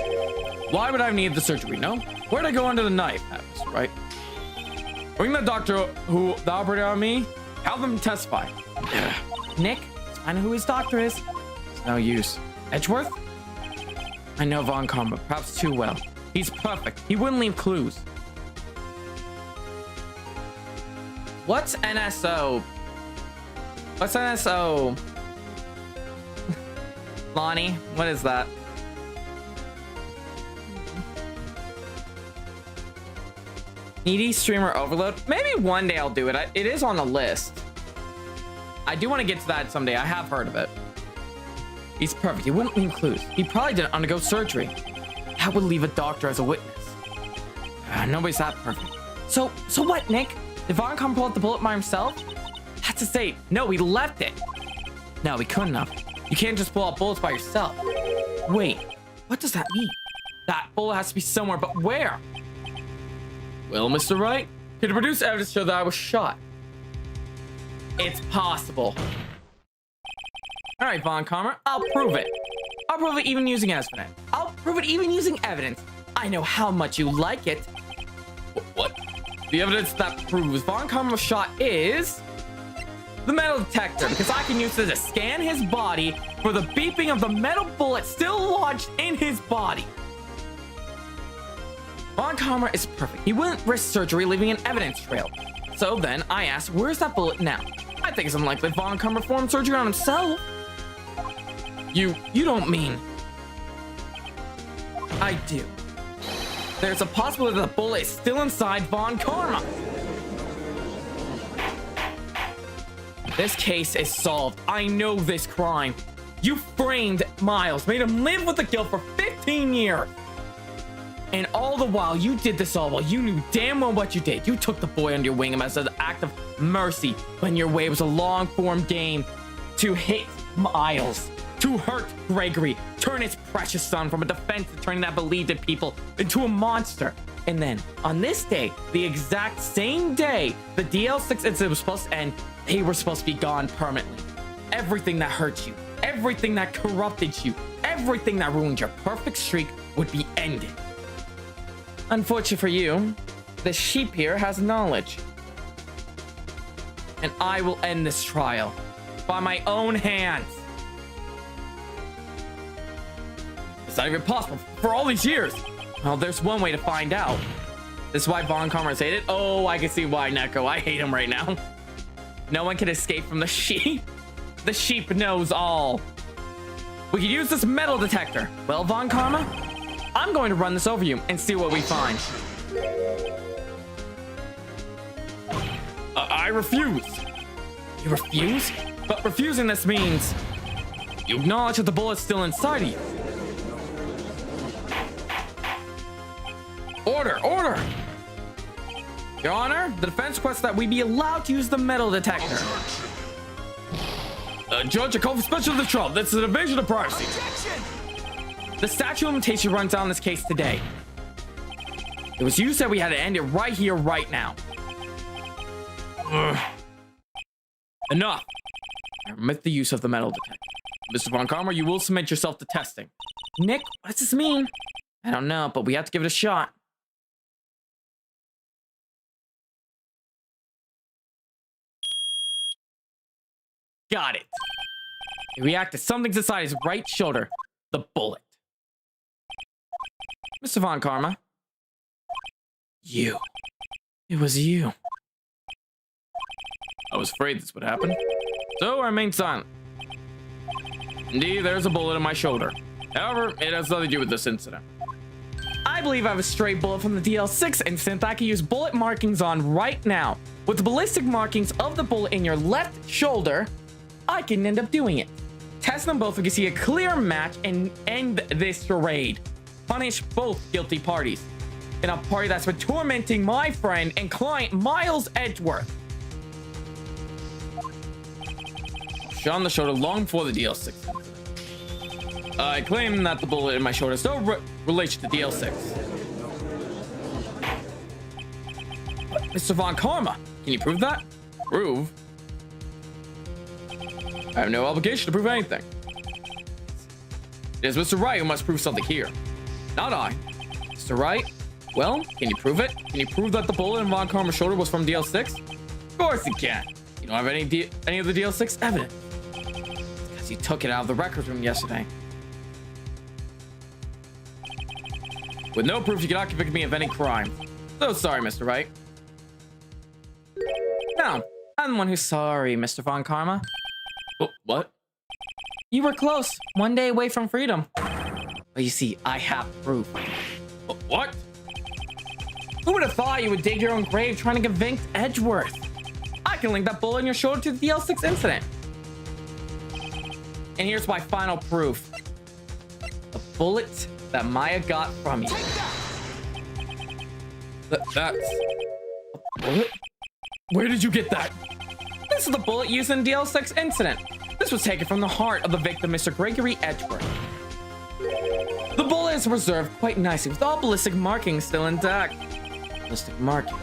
Why would I need the surgery? No? Where'd I go under the knife? That's right. Bring the doctor who operated on me. Have them testify. Nick, I know who his doctor is. It's no use. Edgeworth? I know Von Karma, perhaps too well. He's perfect. He wouldn't leave clues. What's NSO? What's NSO? Lonnie, what is that? Needy streamer overload? Maybe one day I'll do it. It is on the list. I do want to get to that someday. I have heard of it. He's perfect. He wouldn't leave clues. He probably didn't undergo surgery. That would leave a doctor as a witness. Nobody's that perfect. So what, Nick? Did Von Karma pull out the bullet by himself? That's to say, no, he left it. No, he couldn't have. You can't just pull out bullets by yourself. Wait, what does that mean? That bullet has to be somewhere, but where? Well, Mr. Wright, can you produce evidence to show that I was shot? It's possible. All right, Von Karma, I'll prove it. I'll prove it even using evidence. I'll prove it even using evidence. I know how much you like it. What? The evidence that proves Von Karma was shot is the metal detector, because I can use it to scan his body for the beeping of the metal bullet still lodged in his body. Von Karma is perfect. He wouldn't risk surgery leaving an evidence trail. So then I asked, where's that bullet now? I think it's unlikely Von Karma performed surgery on himself. You don't mean... I do. There's a possibility that the bullet is still inside Von Karma. This case is solved. I know this crime. You framed Miles, made him live with the guilt for 15 years. And all the while, you did this all while you knew damn well what you did. You took the boy under your wing as an act of mercy when your way was a long-form game to hit Miles, to hurt Gregory, turn his precious son from a defense attorney that believed in people into a monster. And then, on this day, the exact same day, the DL6 incident was supposed to end, they were supposed to be gone permanently. Everything that hurt you, everything that corrupted you, everything that ruined your perfect streak would be ended. Unfortunately for you, the sheep here has knowledge. And I will end this trial by my own hands. It's not even possible for all these years. Well, there's one way to find out. This is why Von Karma is hated. Oh, I can see why, Neko. I hate him right now. No one can escape from the sheep. The sheep knows all. We could use this metal detector. Well, Von Karma, I'm going to run this over you and see what we find. I refuse. You refuse? But refusing this means you acknowledge that the bullet's still inside of you. Order! Your Honor, the defense requests that we be allowed to use the metal detector. Judge, I call for special control. This is an invasion of privacy. The statute of limitation runs out in this case today. It was you said we had to end it right here, right now. Enough. I omit the use of the metal detector. Mr. Von Karma, you will submit yourself to testing. Nick, what does this mean? I don't know, but we have to give it a shot. Got it. He reacted. Something's inside his right shoulder. The bullet. Mr. Von Karma. You. It was you. I was afraid this would happen. So I remained silent. Indeed, there's a bullet in my shoulder. However, it has nothing to do with this incident. I believe I have a stray bullet from the DL6 incident that I can use bullet markings on right now. With the ballistic markings of the bullet in your left shoulder, I can end up doing it. Test them both, we can see a clear match and end this charade. Punish both guilty parties. In a party that's been tormenting my friend and client Miles Edgeworth. Shot on the shoulder long before the DL6 incident. I claim that the bullet in my shoulder is no relation to DL6. Mr. Von Karma, can you prove that? Prove? I have no obligation to prove anything. It is Mr. Wright who must prove something here. Not I. Mr. Wright? Well, can you prove it? Can you prove that the bullet in Von Karma's shoulder was from DL6? Of course you can. You don't have any of the DL6 evidence. It's because you took it out of the records room yesterday. With no proof, you cannot convict me of any crime. So sorry, Mr. Wright. No, I'm the one who's sorry, Mr. Von Karma. Oh, what? You were close. One day away from freedom. But you see, I have proof. What? Who would have thought you would dig your own grave trying to convict Edgeworth? I can link that bullet in your shoulder to the DL6 incident. And here's my final proof. The bullet that Maya got from you. That's a bullet? Where did you get that? This is the bullet used in the DL6 incident. This was taken from the heart of the victim, Mr. Gregory Edgeworth. The bullet is preserved quite nicely with all ballistic markings still intact. Ballistic markings.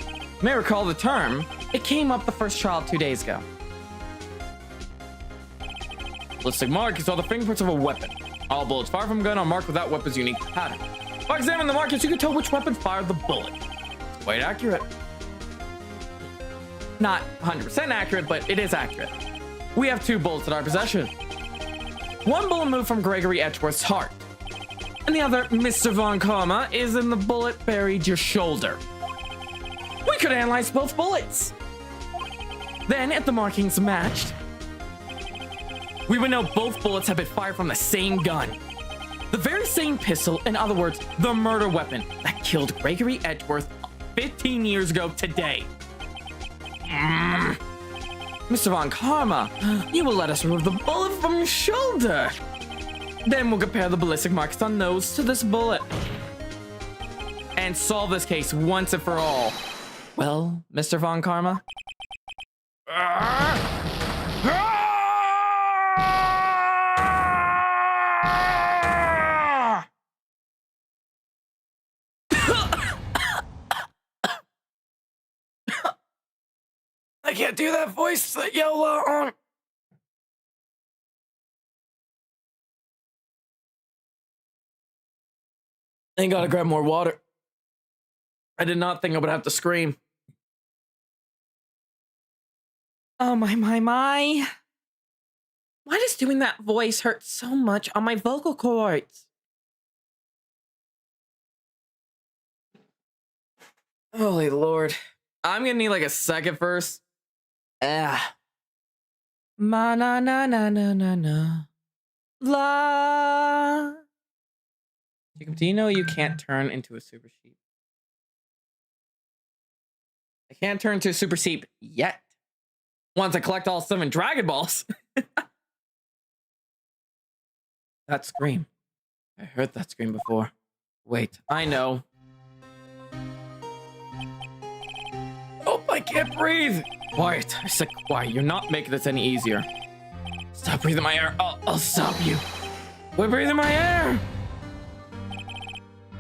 You may recall the term. It came up the first trial 2 days ago. Ballistic markings are the fingerprints of a weapon. All bullets fired from a gun are marked with that weapon's unique pattern. By examining the markings, you can tell which weapon fired the bullet. It's quite accurate. Not 100% accurate, but it is accurate. We have 2 bullets in our possession. One bullet moved from Gregory Edgeworth's heart, and the other, Mr. Von Karma, is in the bullet buried your shoulder. We could analyze both bullets. Then, if the markings matched, we would know both bullets have been fired from the same gun. The very same pistol, in other words, the murder weapon that killed Gregory Edgeworth 15 years ago today. Mr. Von Karma, you will let us remove the bullet from your shoulder. Then we'll compare the ballistic marks on those to this bullet and solve this case once and for all. Well, Mr. Von Karma? I can't do that voice that Yola on. I gotta grab more water. I did not think I would have to scream. Oh my. Why does doing that voice hurt so much on my vocal cords? Holy Lord. I'm gonna need like a second verse. Ma na na na na na na. La. Jacob, do you know you can't turn into a super sheep? I can't turn into a super sheep yet. Once I collect all 7 Dragon Balls. That scream. I heard that scream before. Wait, I know. Oh, I can't breathe. Quiet. I said quiet. You're not making this any easier. Stop breathing my air. I'll stop you. Quit breathing my air.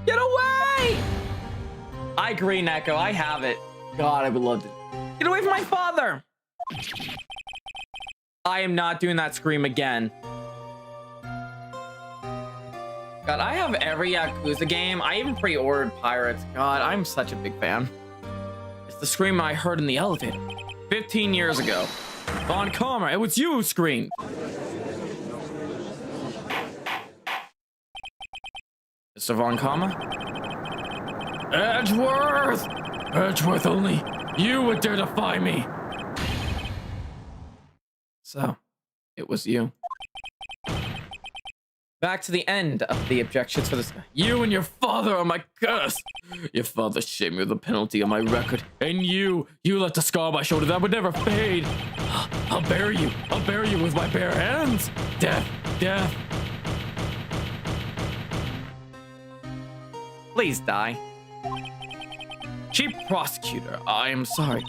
Get away! I agree, Neko. I have it. God, I would love to. Get away from my father! I am not doing that scream again. God, I have every Yakuza game. I even pre-ordered Pirates. God, I'm such a big fan. It's the scream I heard in the elevator 15 years ago. Von Karma, it was you who screamed. Mr. Von Karma? Edgeworth! Edgeworth, only you would dare defy me. So, it was you. Back to the end of the objections for this guy. You and your father are my curse. Your father shamed me with the penalty on my record. And you left a scar on my shoulder that would never fade. I'll bury you. I'll bury you with my bare hands. Death, death. Please die. Chief Prosecutor, I am sorry.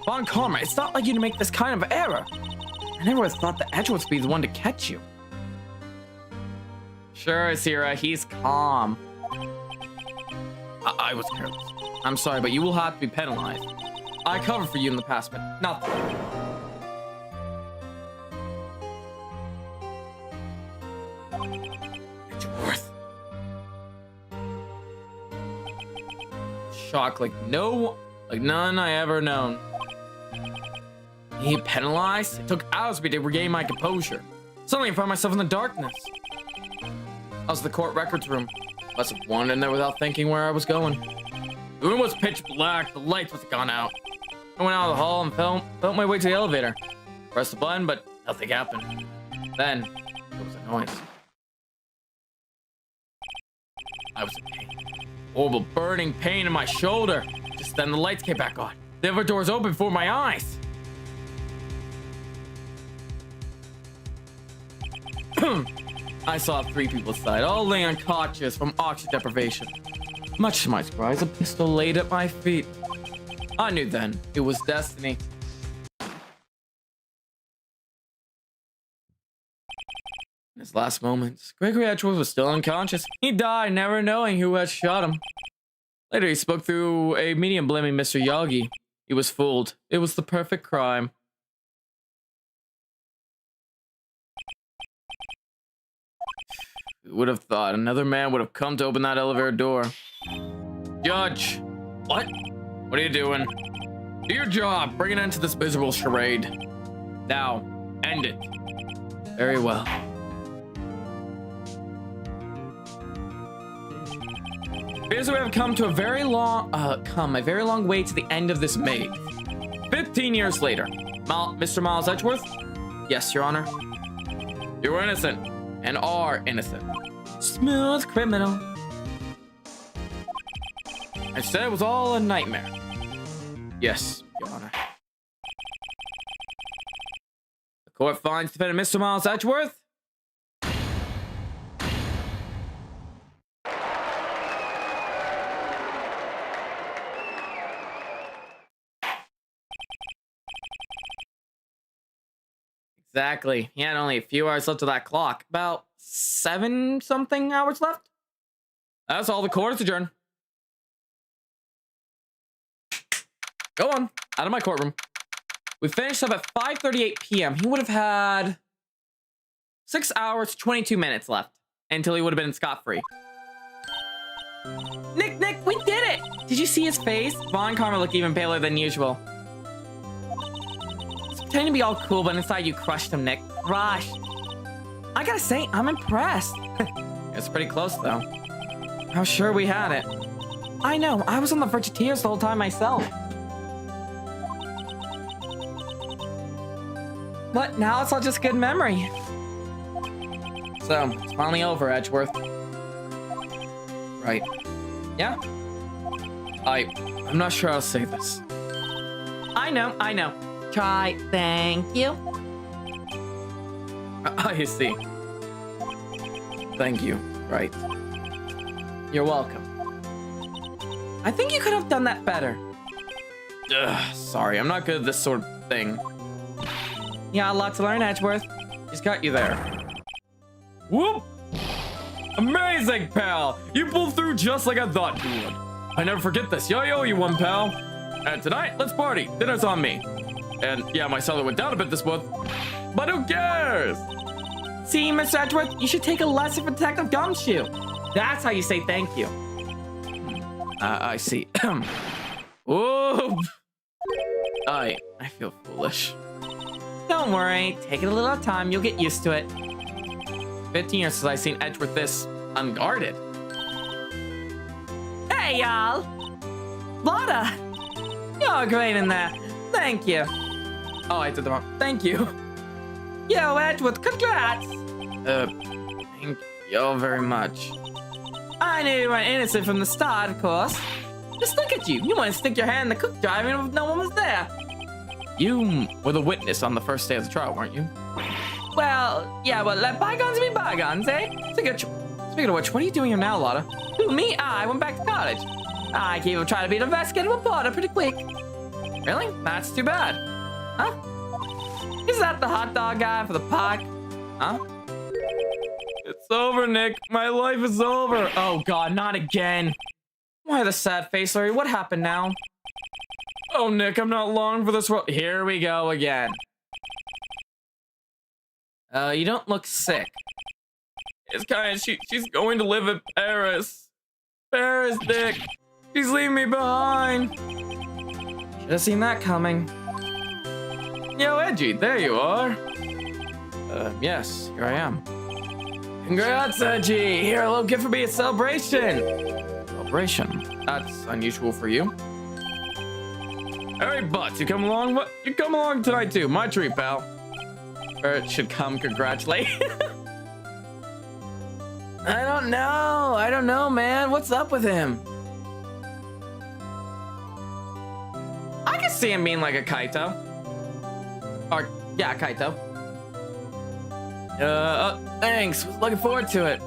Von Karma, it's not like you to make this kind of error. I never would have thought that Edgeworth would be the one to catch you. Sure, Sierra, he's calm. I was careless. I'm sorry, but you will have to be penalized. I covered for you in the past, but nothing. Edgeworth. Shock like none I ever known. He penalized? It took hours for me to regain my composure. Suddenly I found myself in the darkness. I was in the court records room. Must have wandered in there without thinking where I was going. The room was pitch black, the lights must have gone out. I went out of the hall and felt my way to the elevator. Pressed the button, but nothing happened. Then, there was a noise. I was in pain. Horrible burning pain in my shoulder. Just then the lights came back on. The elevator doors opened before my eyes. I saw 3 people inside, all laying unconscious from oxygen deprivation. Much to my surprise, a pistol laid at my feet. I knew then it was destiny. In his last moments, Gregory Edgeworth was still unconscious. He died, never knowing who had shot him. Later, he spoke through a medium blaming Mr. Yagi. He was fooled. It was the perfect crime. Who would have thought another man would have come to open that elevator door? Judge! What? What are you doing? Do your job. Bring an end to this miserable charade. Now, end it. Very well. Here's we have come to a very long way to the end of this maze. 15 years later. Mr. Miles Edgeworth? Yes, Your Honor. You were innocent, and are innocent. Smooth criminal. I said it was all a nightmare. Yes, Your Honor. The court finds defendant Mr. Miles Edgeworth. Exactly. He had only a few hours left of that clock. About 7-something hours left. That's all. The court is adjourned. Go on. Out of my courtroom. We finished up at 5:38 p.m. He would have had 6 hours, 22 minutes left until he would have been scot-free. Nick, we did it! Did you see his face? Von Karma looked even paler than usual. Pretending to be all cool, but inside you crushed him, Nick. Crushed. I gotta say, I'm impressed. It's pretty close, though. How sure we had it. I know, I was on the verge of tears the whole time myself. But now it's all just good memory. So, it's finally over, Edgeworth. Right. Yeah? I'm not sure I'll say this. I know. Try. Thank you. I see. Thank you. Right. You're welcome. I think you could have done that better. Ugh, sorry, I'm not good at this sort of thing. Yeah, a lot to learn, Edgeworth. Just got you there. Whoop! Amazing, pal! You pulled through just like I thought you would. I never forget this. Yo, I owe you one, pal. And tonight, let's party. Dinner's on me. And yeah, my salary went down a bit this month. But who cares? See, Mr. Edgeworth, you should take a lesson from Detective Gumshoe. That's how you say thank you. I see. Whoop! I feel foolish. Don't worry. Take it a little time. You'll get used to it. 15 years since I've seen Edgeworth this unguarded. Hey, y'all. Lotta. You're great in there. Thank you. Oh, I did the wrong. Thank you. Yo, Edgeworth, congrats. Thank you very much. I knew you weren't innocent from the start, of course. Just look at you. You want to stick your hand in the cook jar even if no one was there. You were the witness on the first day of the trial, weren't you? Well, yeah, but let bygones be bygones, eh? Speaking of which, what are you doing here now, Lotta? Who, me? I went back to college. I keep trying to be an investigative reporter pretty quick. Really? That's too bad. Huh? Is that the hot dog guy for the park? Huh? It's over, Nick. My life is over. Oh, God, not again. Why the sad face, Larry? What happened now? Oh, Nick, I'm not long for this world. Here we go again. You don't look sick. It's kind of, she's going to live in Paris. Paris, Nick. She's leaving me behind. Should have seen that coming. Yo, Edgy, there you are. Yes, here I am. Congrats, Edgy. Here, a little gift for me, a celebration. Celebration? That's unusual for you. Hey, Butts, you come along? What? You come along tonight, too. My treat, pal. Or it should come congratulate. I don't know, man. What's up with him? I can see him being like a Kaito. Or, yeah, Kaito. Thanks. Was looking forward to it.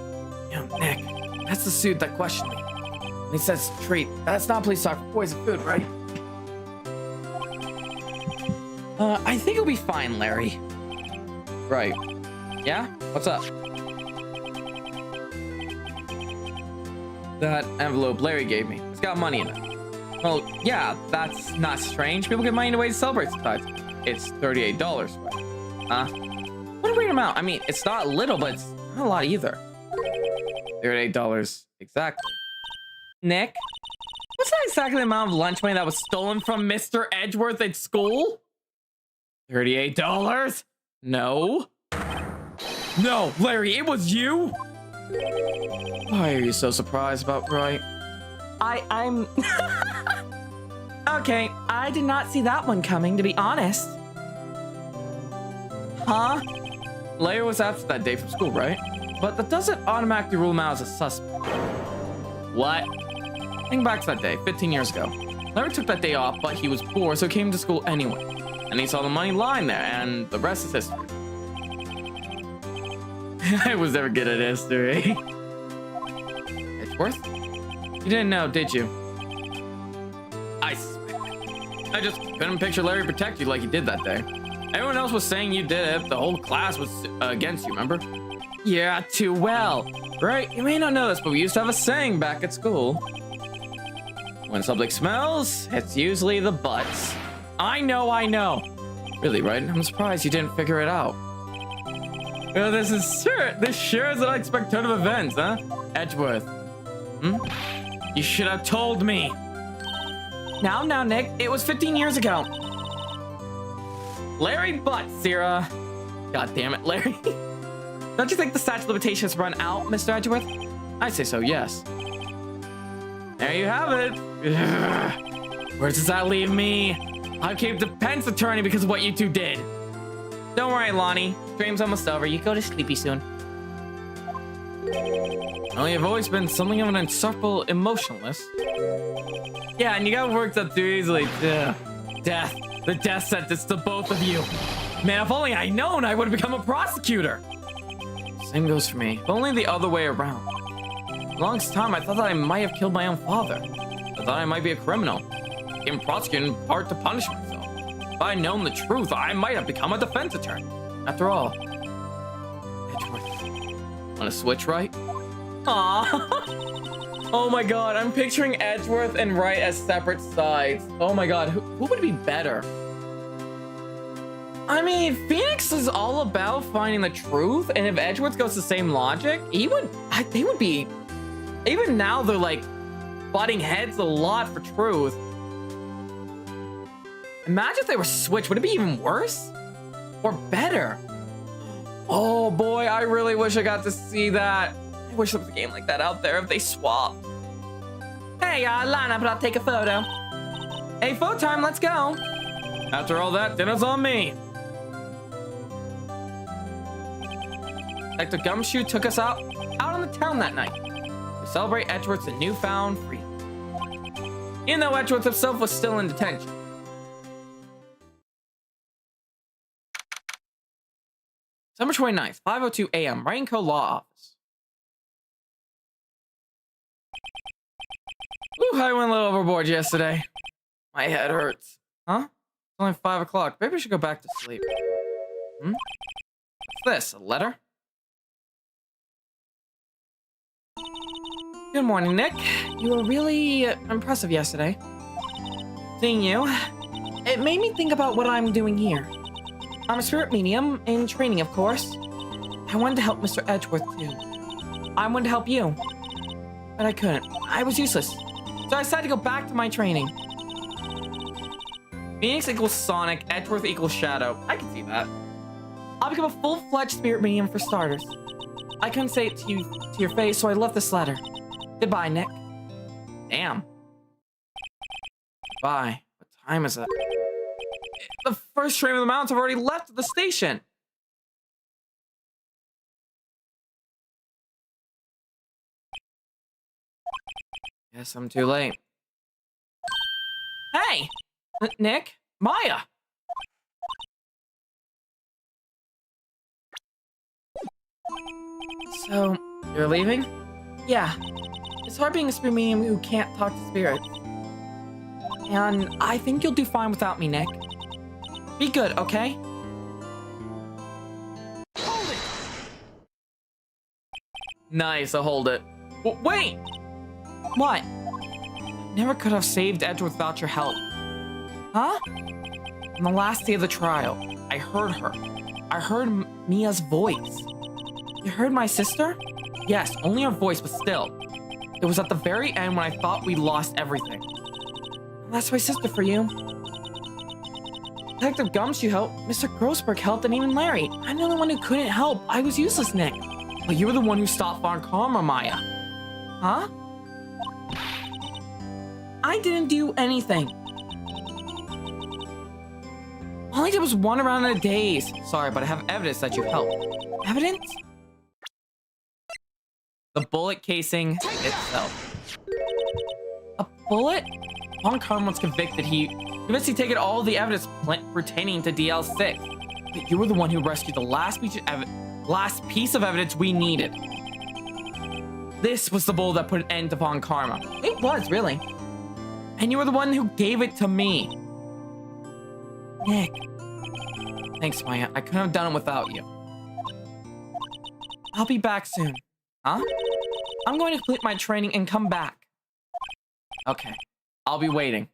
Yo, Nick, that's the suit that questioned me. He says treat. That's not police talk for poison food, right? I think it'll be fine, Larry. Right. Yeah? What's up? That envelope Larry gave me. It's got money in it. Well, yeah, that's not strange. People get money in a way to celebrate sometimes. It's $38. Huh? What a weird amount. I mean, it's not little, but it's not a lot either. $38 exactly. Nick? What's that exactly the amount of lunch money that was stolen from Mr. Edgeworth at school? $38? No. No, Larry, it was you? Why are you so surprised about Wright? I'm... Okay, I did not see that one coming, to be honest. Huh? Larry was absent that day from school, right? But that doesn't automatically rule him out as a suspect. What? Think back to that day, 15 years ago. Larry took that day off, but he was poor, so he came to school anyway. And he saw the money lying there, and the rest is history. I was never good at history. Edgeworth? You didn't know, did you? I just couldn't picture Larry protect you like he did that day. Everyone else was saying you did it. The whole class was against you, remember? Yeah, too well. Right, you may not know this, but we used to have a saying back at school. When something smells, it's usually the butts. I know. Really, right? I'm surprised you didn't figure it out. Well, this sure is an unexpected turn of events, huh? Edgeworth. You should have told me. Now, Nick, it was 15 years ago. Larry Butts, Sierra. God damn it, Larry. Don't you think the statute of limitations run out, Mr. Edgeworth? I say so, yes. There you have it. Where does that leave me? I became defense attorney because of what you two did. Don't worry, Lonnie. Dream's almost over. You go to sleepy soon. Well, you've always been something of an insufferable emotionalist. Yeah, and you got worked up too easily. Death. The death sentence to both of you. Man, if only I'd known, I would have become a prosecutor. Same goes for me, but only the other way around. For the longest time, I thought that I might have killed my own father. I thought I might be a criminal. I became prosecutor in part to punish myself. If I had known the truth, I might have become a defense attorney. After all, Edgeworth, wanna switch, Wright? Aww. Oh my god, I'm picturing Edgeworth and Wright as separate sides. Oh my god, who would be better? I mean, Phoenix is all about finding the truth, and if Edgeworth goes the same logic, they would be... Even now, they're like butting heads a lot for truth. Imagine if they were switched. Would it be even worse? Or better? Oh boy, I really wish I got to see that. I wish there was a game like that out there if they swapped. Hey, line up and I'll take a photo. Hey, photo time, let's go. After all that, dinner's on me. Detective Gumshoe took us out on the town that night to celebrate Edgeworth's newfound freedom. Even though Edgeworth himself was still in detention. December 29th, 5:02 a.m., Wright & Co. Law Office. Ooh, I went a little overboard yesterday. My head hurts. Huh? It's only 5 o'clock. Maybe I should go back to sleep. What's this? A letter? Good morning, Nick. You were really impressive yesterday. Seeing you, it made me think about what I'm doing here. I'm a spirit medium in training, of course. I wanted to help Mr. Edgeworth, too. I wanted to help you, but I couldn't. I was useless. So I decided to go back to my training. Phoenix equals Sonic, Edgeworth equals Shadow. I can see that. I'll become a full-fledged spirit medium for starters. I couldn't say it to your face, so I left this letter. Goodbye, Nick. Damn. Bye. What time is it? The first train of the mountains have already left the station. Guess I'm too late. Hey! Nick? Maya! So, you're leaving? Yeah. It's hard being a spirit medium who can't talk to spirits. And I think you'll do fine without me, Nick. Be good, okay? Hold it! Nice, I'll hold it. Wait! What? Never could have saved Edgeworth without your help. Huh? On the last day of the trial, I heard her. I heard Mia's voice. You heard my sister? Yes, only her voice, but still. It was at the very end when I thought we lost everything. That's my sister for you. Detective Gumshoe helped, Mr. Grossberg helped, and even Larry. I'm the only one who couldn't help. I was useless, Nick. But you were the one who stopped Von Karma, Maya. Huh? I didn't do anything. All I did was run around in a daze. Sorry, but I have evidence that you helped. Evidence? The bullet casing itself. A bullet? Von Karma was convicted. He taken all the evidence pertaining to DL6. But you were the one who rescued the last piece of evidence we needed. This was the bullet that put an end to Von Karma. It was, really. And you were the one who gave it to me. Nick. Thanks, Maya. I couldn't have done it without you. I'll be back soon. Huh? I'm going to complete my training and come back. Okay. I'll be waiting.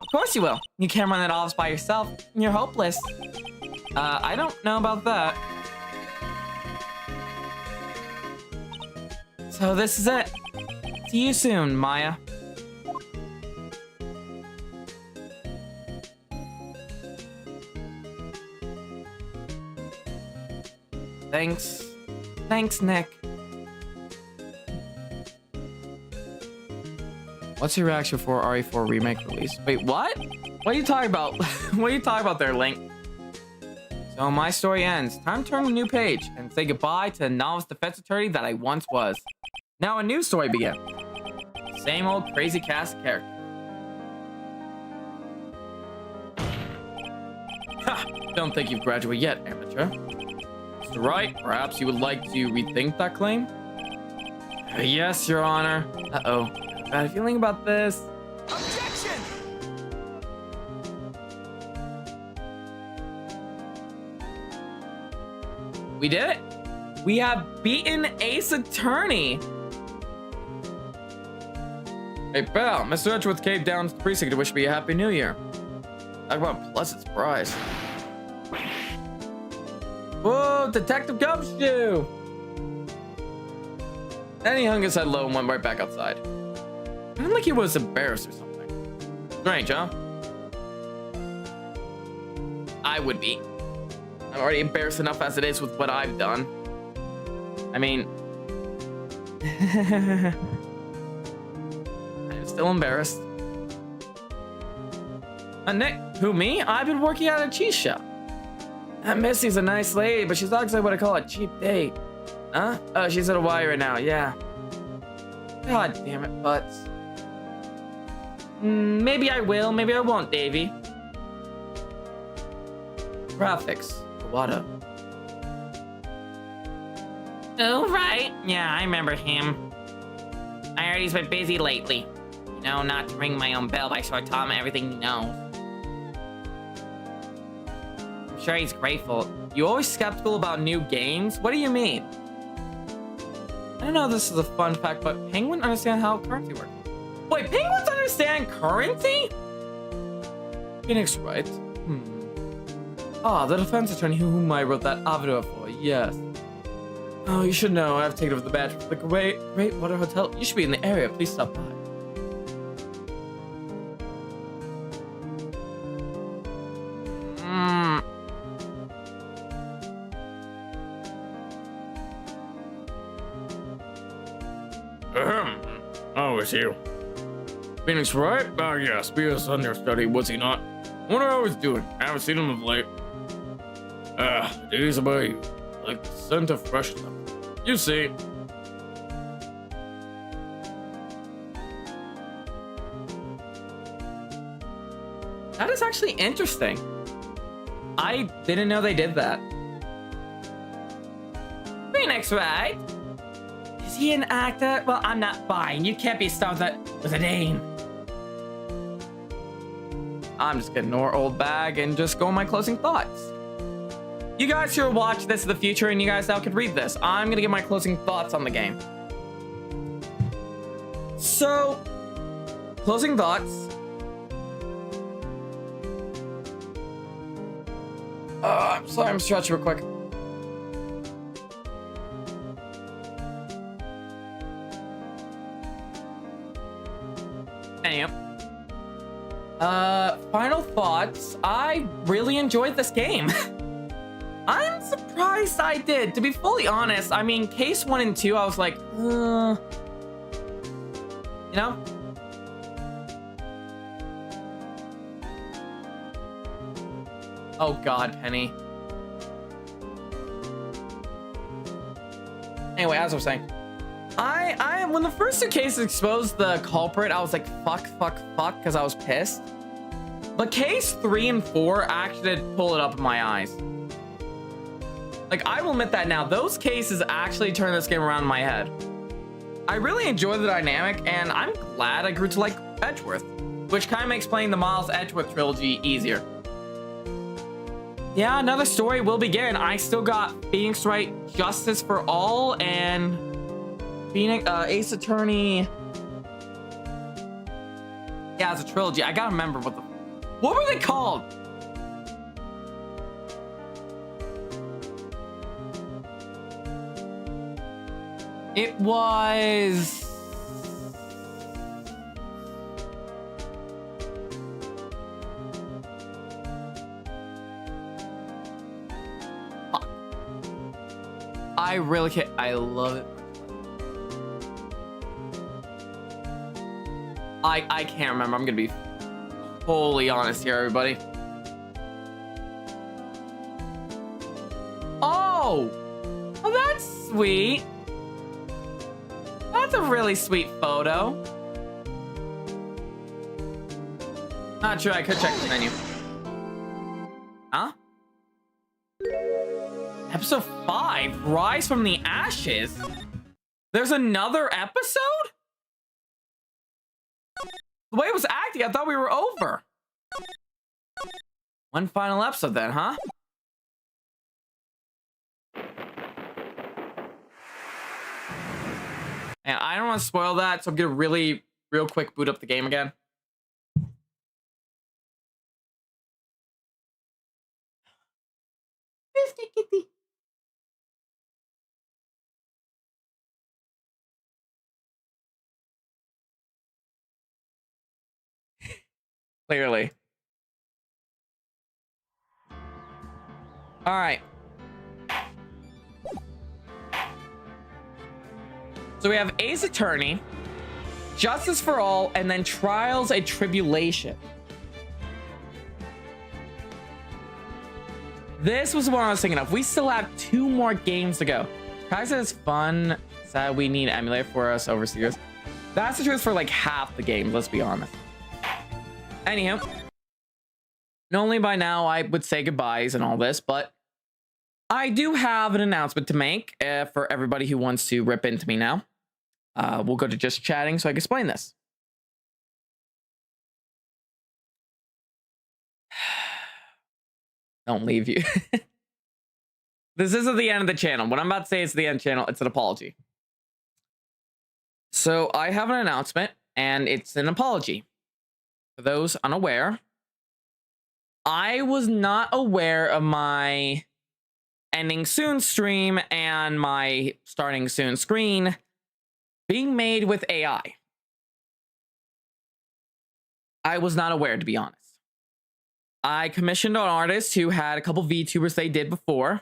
Of course you will. You can't run that office by yourself. You're hopeless. I don't know about that. So this is it. See you soon, Maya. Thanks. Thanks, Nick. What's your reaction for RE4 remake release? Wait, what? What are you talking about? What are you talking about there, Link? So my story ends. Time to turn a new page and say goodbye to the novice defense attorney that I once was. Now a new story begins. Same old crazy cast of characters. Ha! Don't think you've graduated yet, amateur. Mr. Wright, perhaps you would like to rethink that claim? Yes, Your Honor. Uh-oh. Bad feeling about this. Objection! We did it. We have beaten Ace Attorney. Hey, pal. Mr. Edgeworth came down to the precinct to wish me a happy new year. Talk about a pleasant surprise. Whoa, Detective Gumshoe! Then he hung his head low and went right back outside. I don't think he was embarrassed or something. Strange, huh? I would be. I'm already embarrassed enough as it is with what I've done. I mean... I'm still embarrassed. Nick, who, me? I've been working at a cheese shop. That Missy's a nice lady, but she's actually what I call a cheap date. Huh? Oh, she's at Hawaii right now, yeah. God damn it, Butts. Maybe I will, maybe I won't, Davey. Graphics. Kawada. Oh, right. Yeah, I remember him. I heard he's been busy lately. You know, not to ring my own bell, but I sort of taught him everything he knows. I'm sure he's grateful. You always skeptical about new games? What do you mean? I don't know if this is a fun fact, but Penguin understand how currency works. Wait, penguins understand currency? Phoenix Wright. Ah, the defense attorney whom I wrote that avenue for, yes. Oh, you should know, I've taken over the badge for the Great Water Hotel. You should be in the area, please stop by. Oh, it's you. Phoenix Wright? Oh, yes, BS understudy, was he not? I wonder how he's doing. I haven't seen him of late. Days about you. Like the scent of fresh stuff. You see. That is actually interesting. I didn't know they did that. Phoenix Wright? Is he an actor? Well, I'm not buying. You can't be starred with a name. I'm just gonna ignore old bag and just go on my closing thoughts. You guys who watch this in the future and you guys now can read this. I'm gonna give my closing thoughts on the game. So, closing thoughts. I'm sorry, I'm stretching real quick. Anyway. Final thoughts. I really enjoyed this game. I'm surprised I did. To be fully honest, I mean, case 1 and 2, I was like, you know? Oh God, Penny. Anyway, as I was saying, when the first 2 cases exposed the culprit, I was like, fuck, because I was pissed. But case 3 and 4 actually did pull it up in my eyes. Like, I will admit that now. Those cases actually turned this game around in my head. I really enjoy the dynamic, and I'm glad I grew to like Edgeworth, which kind of makes playing the Miles Edgeworth trilogy easier. Yeah, another story will begin. I still got Phoenix Wright, Justice for All, and Ace Attorney. Yeah, it's a trilogy. I gotta remember what were they called? It was... Fuck. I really can't. I love it. I can't remember. I'm gonna be wholly honest here, everybody. Oh, well, that's sweet. That's a really sweet photo. Not sure. I could check the menu. Huh? Episode 5, Rise from the Ashes. There's another episode? The way it was acting, I thought we were over. One final episode then, huh? And I don't want to spoil that, so I'm gonna real quick boot up the game again. Kitty. Clearly. All right. So we have Ace Attorney, Justice for All, and then Trials and Tribulation. This was what I was thinking of. We still have 2 more games to go. Kaiser is fun. Sad we need emulator for us overseers. That's the truth for like half the game, let's be honest. Anyhow, normally by now I would say goodbyes and all this, but I do have an announcement to make for everybody who wants to rip into me now. We'll go to just chatting so I can explain this. Don't leave you. This isn't the end of the channel. What I'm about to say is the end channel. It's an apology. So I have an announcement, and it's an apology. For those unaware, I was not aware of my ending soon stream and my starting soon screen being made with AI. I was not aware, to be honest. I commissioned an artist who had a couple VTubers they did before.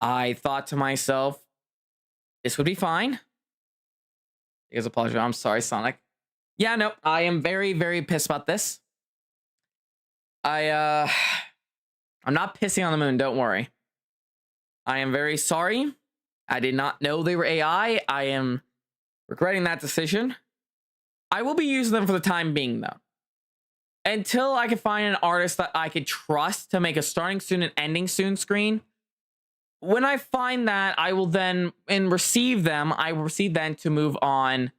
I thought to myself, this would be fine. You guys apologize. I'm sorry, Sonic. Yeah, no, I am very, very pissed about this. I'm not pissing on the moon, don't worry. I am very sorry. I did not know they were AI. I am regretting that decision. I will be using them for the time being, though. Until I can find an artist that I could trust to make a starting soon and ending soon screen. When I find that, I will then, and receive them, I will proceed then to move on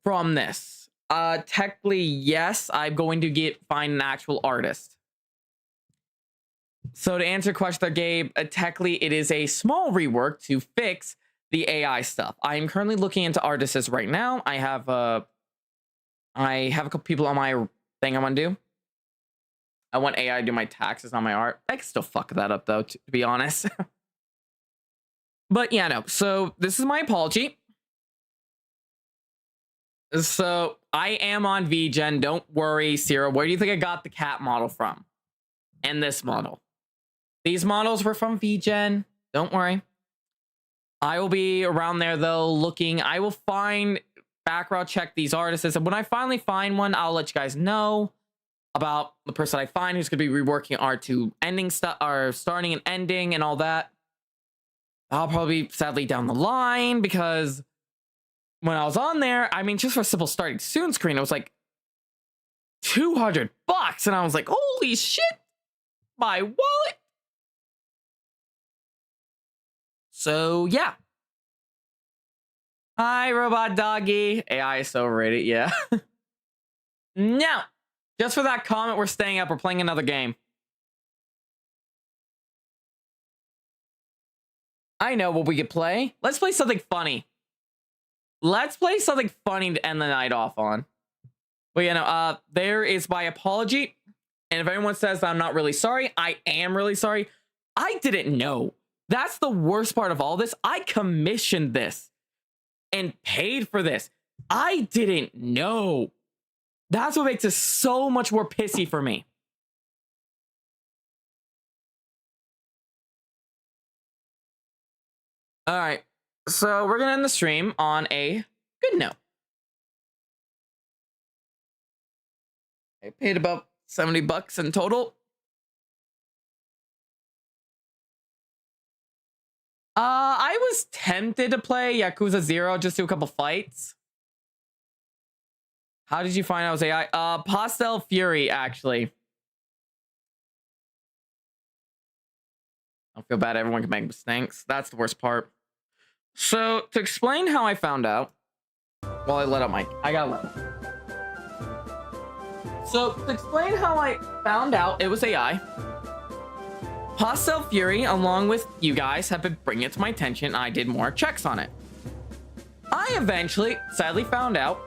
from this. Technically, yes, I'm going to find an actual artist. So to answer your question there, Gabe, technically it is a small rework to fix the AI stuff. I am currently looking into artists right now. I have a couple people on my thing I want to do. I want AI to do my taxes on my art. I can still fuck that up though, to be honest. But yeah, no. So this is my apology. So I am on VGen. Don't worry, Sierra. Where do you think I got the cat model from? And this model. These models were from VGen. Don't worry. I will be around there, though, looking. I will find, background check these artists. And when I finally find one, I'll let you guys know about the person I find who's going to be reworking R2 ending stuff, or starting and ending and all that. I'll probably, sadly, down the line, because when I was on there, I mean, just for a simple starting soon screen, it was like $200. And I was like, holy shit, my wallet. So, yeah. Hi, robot doggy. AI is so rated, yeah. Now, just for that comment, we're staying up. We're playing another game. I know what we could play. Let's play something funny. Let's play something funny to end the night off on. Well, you know, there is my apology. And if anyone says that I'm not really sorry, I am really sorry. I didn't know. That's the worst part of all this. I commissioned this and paid for this. I didn't know. That's what makes it so much more pissy for me. All right. So we're going to end the stream on a good note. I paid about $70 in total. I was tempted to play Yakuza 0, just do a couple fights. How did you find out it was AI? Pastel Fury, actually. I don't feel bad. Everyone can make mistakes. That's the worst part. So, to explain how I found out, well, I got let up. So, to explain how I found out it was AI, Pastel Fury, along with you guys, have been bringing it to my attention. I did more checks on it. I eventually, sadly, found out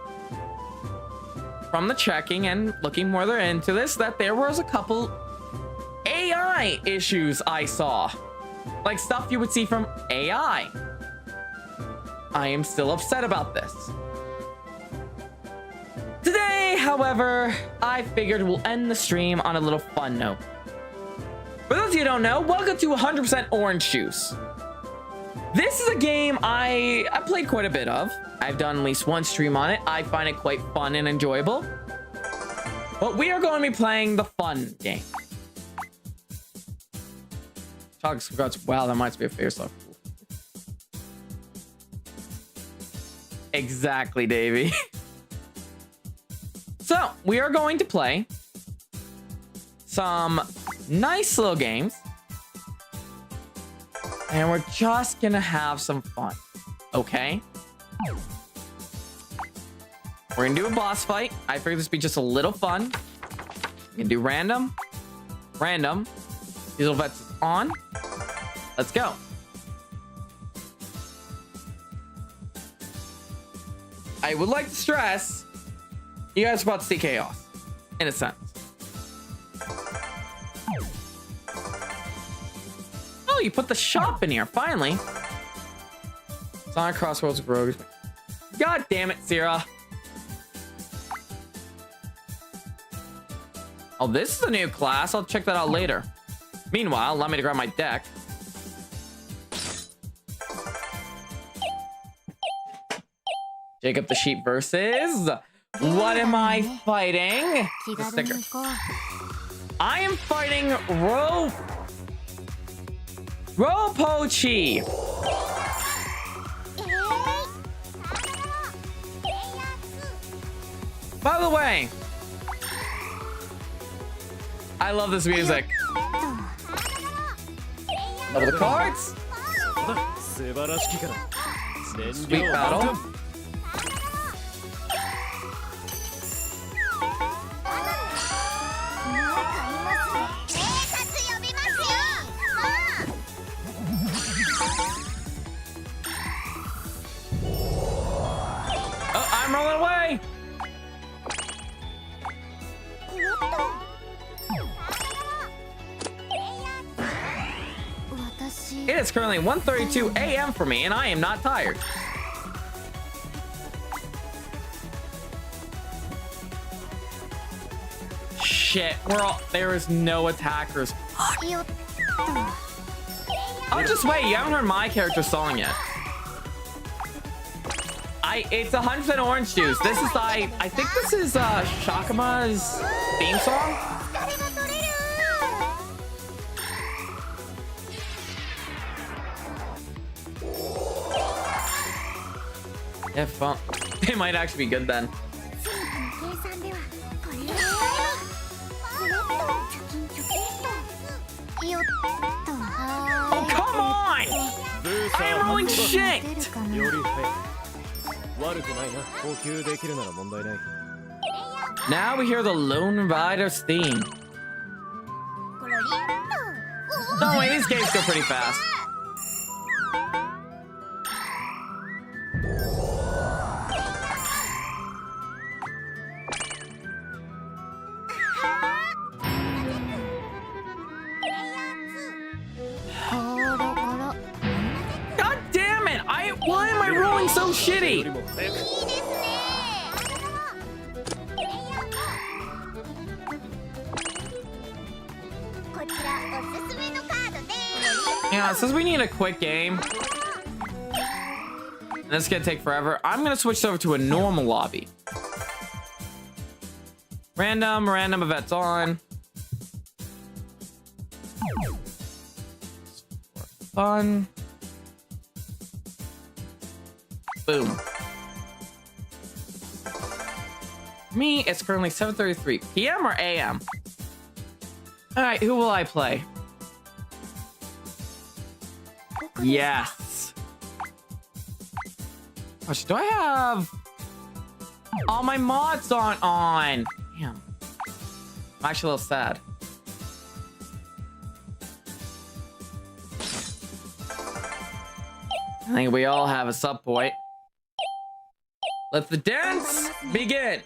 from the checking and looking more into this that there was a couple AI issues I saw. Like stuff you would see from AI. I am still upset about this. Today, however, I figured we'll end the stream on a little fun note. For those of you who don't know, welcome to 100% Orange Juice. This is a game I played quite a bit of. I've done at least one stream on it. I find it quite fun and enjoyable. But we are going to be playing the fun game. Wow, that might be a fair stuff. Exactly, Davey. So, we are going to play some nice little games. And we're just gonna have some fun. Okay? We're gonna do a boss fight. I figured this would be just a little fun. We can do random. Random. These little vets on. Let's go. I would like to stress, you guys are about to see chaos, in a sense. Oh, you put the shop in here, finally. Sonic Crossroads of Rogues. God damn it, Sierra. Oh, this is a new class. I'll check that out later. Meanwhile, allow me to grab my deck. Jacob the Sheep versus... What am I fighting? The sticker. I am fighting Ropochi. By the way, I love this music. Double the cards. Sweet battle. Oh, I'm rolling away. It is currently 1:32 a.m. for me, and I am not tired. shit. There is no attackers. Oh, just wait. You haven't heard my character song yet. It's 100% orange juice. This is I think this is Shakama's theme song. Yeah, fun. It might actually be good then. Oh, come on! I am rolling shit! Now we hear the Lone Rider's theme. Oh wait, these games go pretty fast. God damn it! Why am I rolling so shitty? Yeah, it says we need a quick game. This is gonna take forever. I'm gonna switch over to a normal lobby. Random events on. Fun. Boom. Me, it's currently 7:33 p.m. or a.m. All right, who will I play? Yes. Gosh, do I have all my mods on? Damn. I'm actually a little sad. I think we all have a sub point. Let the dance begin.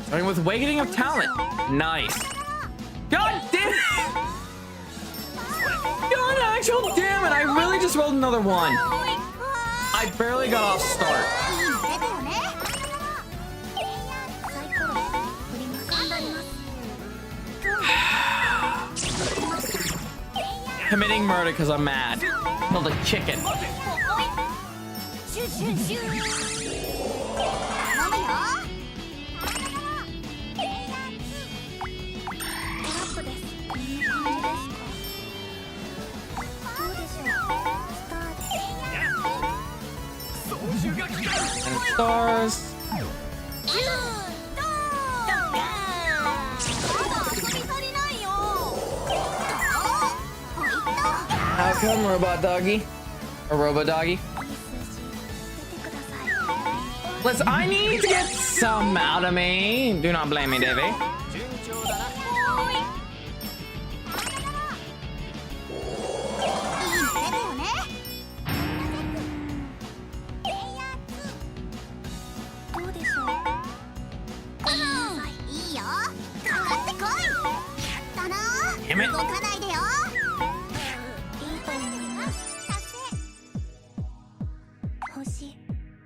Starting with Awakening of Talent. Nice. God damn it! God actual damn it! I really just rolled another one. I barely got off start. Committing murder because I'm mad. Killed a chicken. And stars. How come, robot doggy? Or robo doggy? Listen, I need to get some out of me. Do not blame me, Davey. Damn it.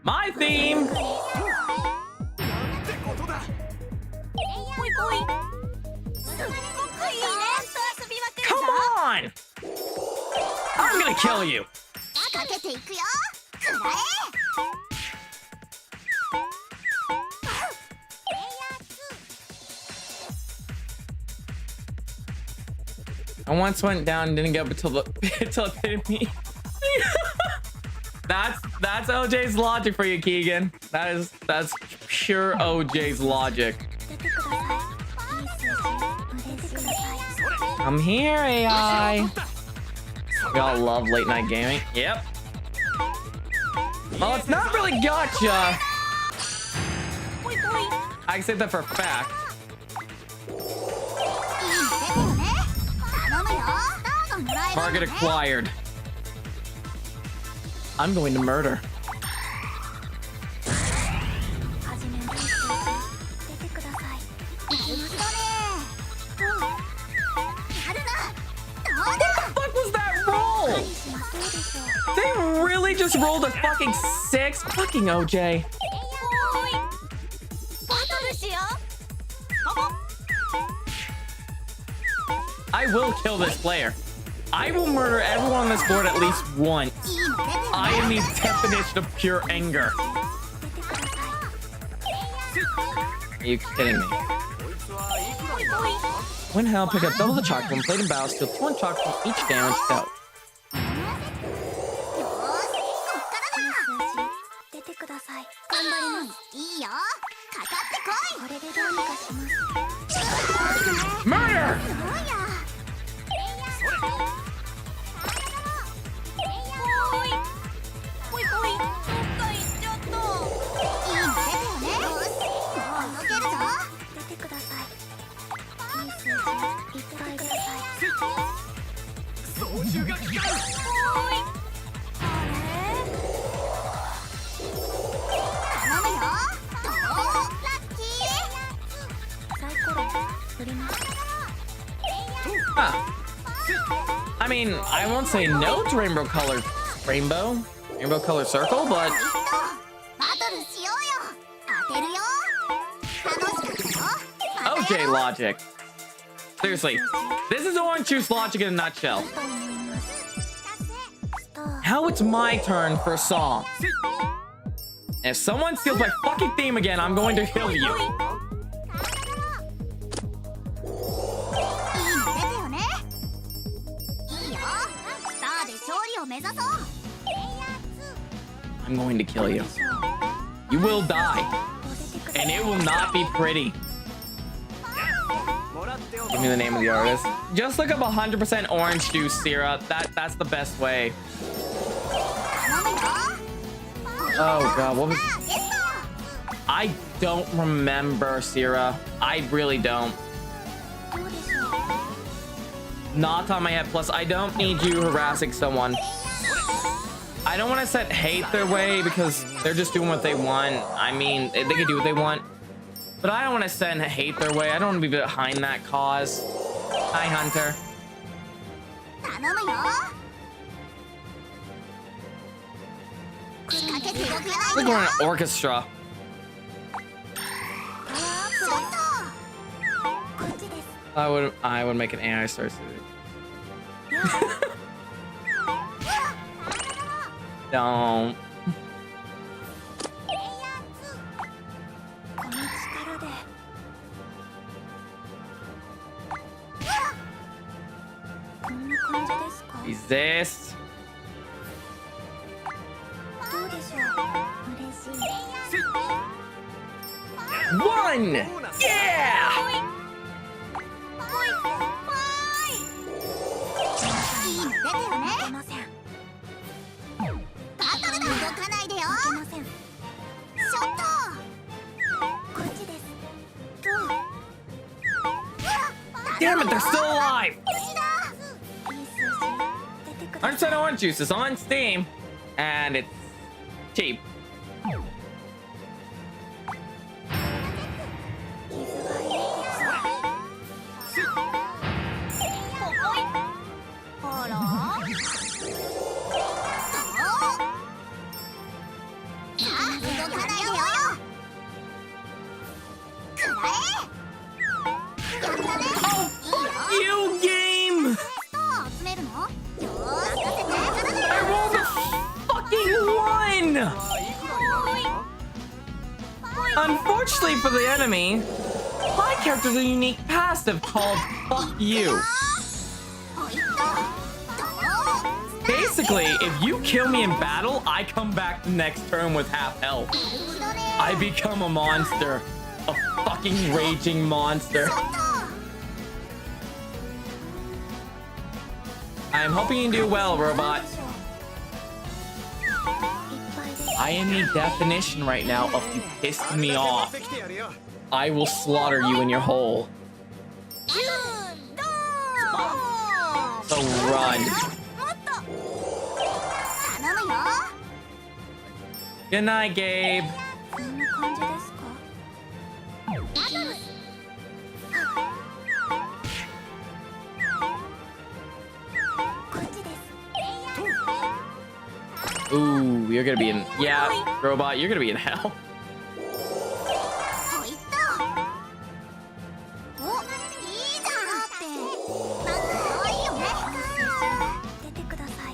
My theme! Come on! I'm gonna kill you! I once went down and didn't get up until it hit me. That's OJ's logic for you, Keegan. That's pure OJ's logic. I'm here, AI. We all love late night gaming. Yep. Well, it's not really gotcha. I can say that for a fact. Target acquired. I'm going to murder. What the fuck was that roll? They really just rolled a fucking 6? Fucking OJ. I will kill this player. I will murder everyone on this board at least once. I am the definition of pure anger. Are you kidding me? When hell, pick up double the chocolate when played in battle, steal 2 chocolate from each damage dealt. Murder! I mean, I won't say no to rainbow colored circle, but OJ logic. Seriously, this is orange juice logic in a nutshell. Now it's my turn for a song. And if someone steals my fucking theme again, I'm going to kill you. I'm going to kill you. You will die. And it will not be pretty. Give me the name of the artist. Just look up 100% orange juice, Sierra. That's the best way. Oh god, what was... I don't remember, Sierra. I really don't. Not on my head. Plus, I don't need you harassing someone. I don't want to set hate their way because they're just doing what they want. I mean, they can do what they want. But I don't want to send hate their way. I don't want to be behind that cause. Hi, Hunter. We're going to orchestra. I would make an AI star suit. Don't. Resist. One! Yeah! Damn it, they're still alive! 100% orange juice is on Steam, and it's cheap. Unfortunately for the enemy, my character's a unique passive called Fuck You. Basically, if you kill me in battle, I come back the next turn with half health. I become a monster. A fucking raging monster. I'm hoping you do well, robot. I am the definition right now of you pissed me off. I will slaughter you in your hole. So run. Good night, Gabe. Ooh, you're gonna be in. Yeah, robot, you're gonna be in hell. そう言ったお、いいじゃんってなんか可愛いよね出てください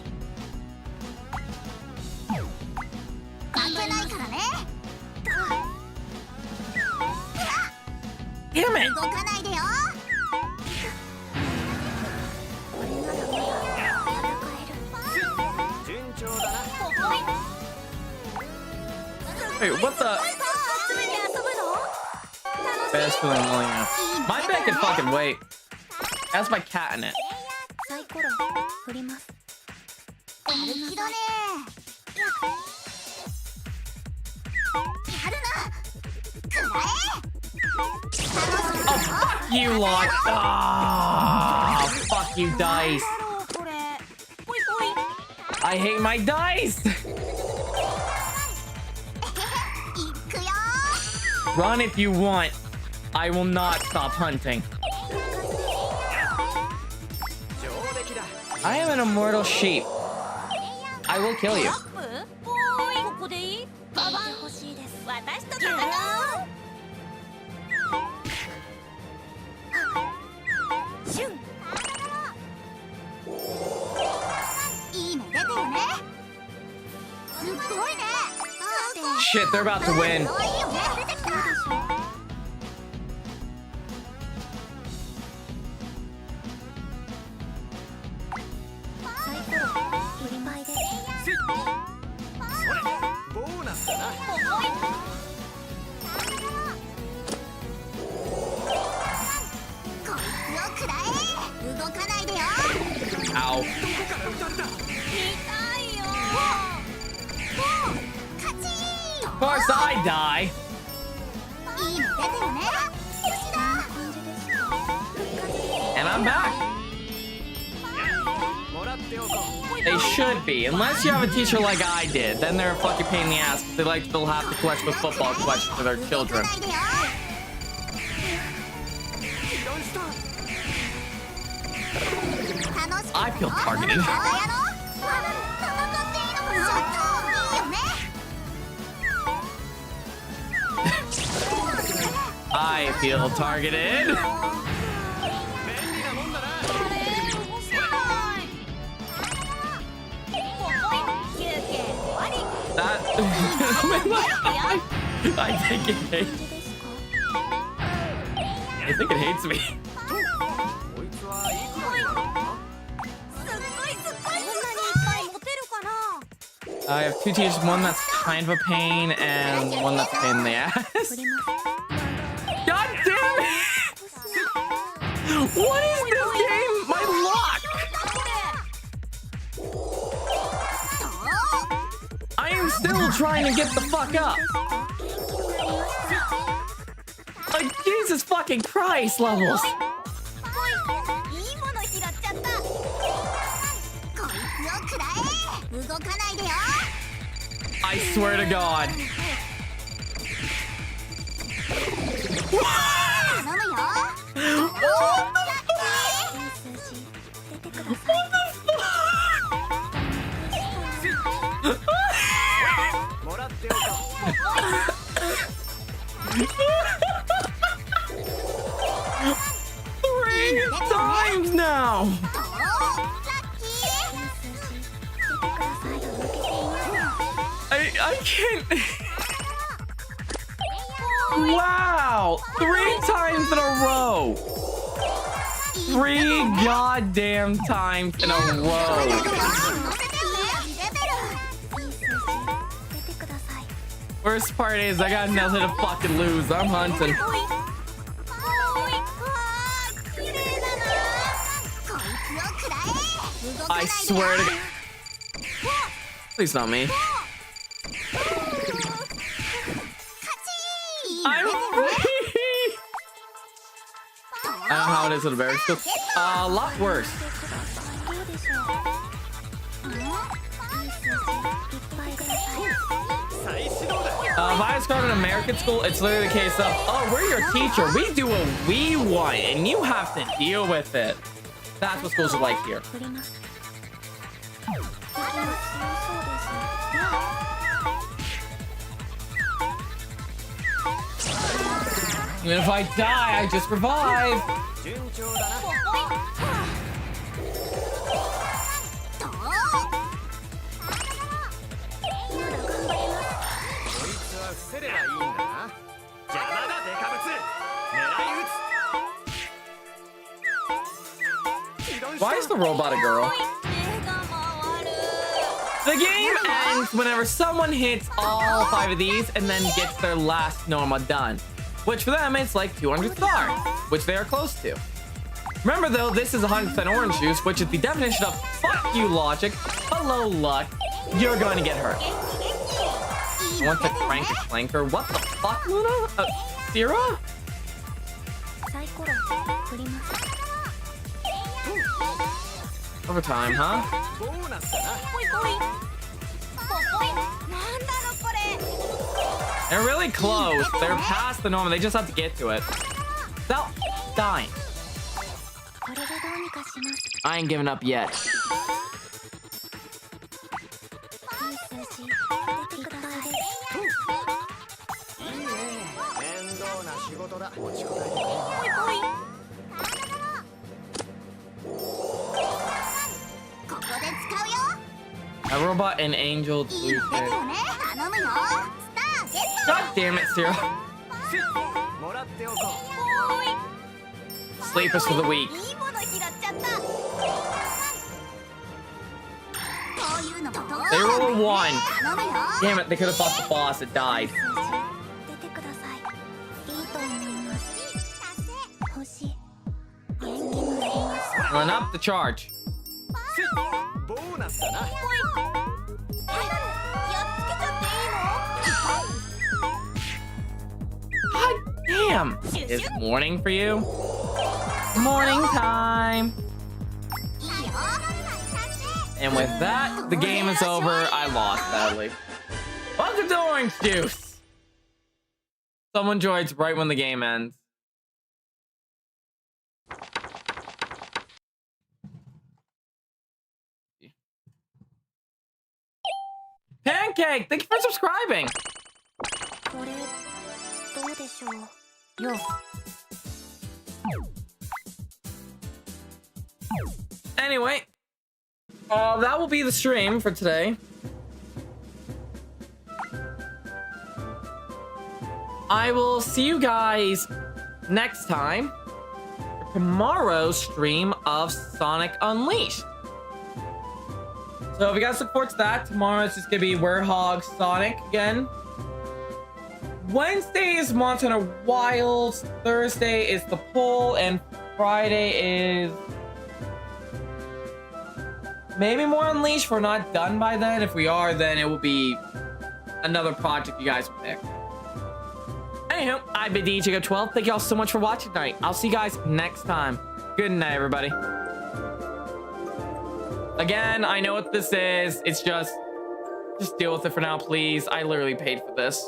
関係ないからねDamn it! 動かないでよ Wait, what the? Best feeling William. My bed can fucking wait. That's my cat in it. サイコロ振りますやる気だねやるなくらえ Oh, fuck you, lot. Ah, fuck you, dice. これぽいぽい I hate my dice. いくよ Run if you want. I will not stop hunting. I am an immortal sheep. I will kill you. ぽいここでいいババン欲しいです私と戦うシュンいいね出てよねすごいね Shit, they're about to win. 可愛いよね出てきた サイコロ振り前でボーナスだな。こいつを食らえ動かないでよ Ow. 痛いよ勝ち Of course I die. いいの出てよね星だ And I'm back. もらっておこう。 They should be. Unless you have a teacher like I did. Then they're a fucking pain in the ass. They like to still have to question the football questions for their 動 children. かないでよ 楽しく I feel targeted. やろう戦っていいのちょっといいよね I feel targeted. That. I think it hates. I think it hates me. こいつはいくらだろう。すっごいすっごいそんなにいっぱい持てるかな I have two teachers, one that's kind of a pain and one that's a pain in the ass. God damn it! What is this game? My luck! I am still trying to get the fuck up. Like, Jesus fucking Christ levels. いいもの拾っちゃったこいつを食らえ動かないでよ I swear to God. 頼むよ What the 出てください もらっておこThree times now. ラッキー I can't. Wow! 3 times in a row. 3 goddamn times in a row. Worst part is I got nothing to fucking lose. I'm hunting. I swear to God. Please not me. I'm free. I don't know how it is at a bear school. A lot worse. If I started an American school, it's literally the case of, oh, we're your teacher. We do what we want, and you have to deal with it. That's what schools are like here. Even if I die, I just revive. 順調だな。こいつは伏せればいいんだな。邪魔だデカブツ。狙い撃つ。 Why is the robot a girl? The game ends whenever someone hits all 5 of these and then gets their last norma done. Which for them is like 200 stars, which they are close to. Remember though, this is 100% orange juice, which is the definition of fuck you logic, hello luck, you're going to get hurt. I want to crank a clanker. What the fuck, Luna? Sierra? Overtime, huh? ボーナスだな。 They're really close. They're past the norm. They just have to get to it. Without dying. I ain't giving up yet. A robot and angel blue fish. God damn it, Zero. もらっておこう。 Sleep is for the weak. They roll a 1. Damn it, they could have fought the boss. It died. Run up the charge. ボーナスだな。 God damn. Is morning for you? Morning time. And with that, the game is over. I lost badly. Welcome to Orange Juice. Someone joins right when the game ends. Pancake, thank you for subscribing. Anyway, that will be the stream for today. I will see you guys next time for tomorrow's stream of Sonic Unleashed. So if you guys look forward to that, tomorrow it's just gonna be Werehog Sonic again. Wednesday is Montana Wilds, Thursday is the poll, and Friday is maybe more Unleashed if we're not done by then. If we are, then it will be another project you guys will pick. Anywho, I've been DJ12. Thank you all so much for watching tonight. I'll see you guys next time. Good night, everybody. Again, I know what this is. It's just deal with it for now, please. I literally paid for this.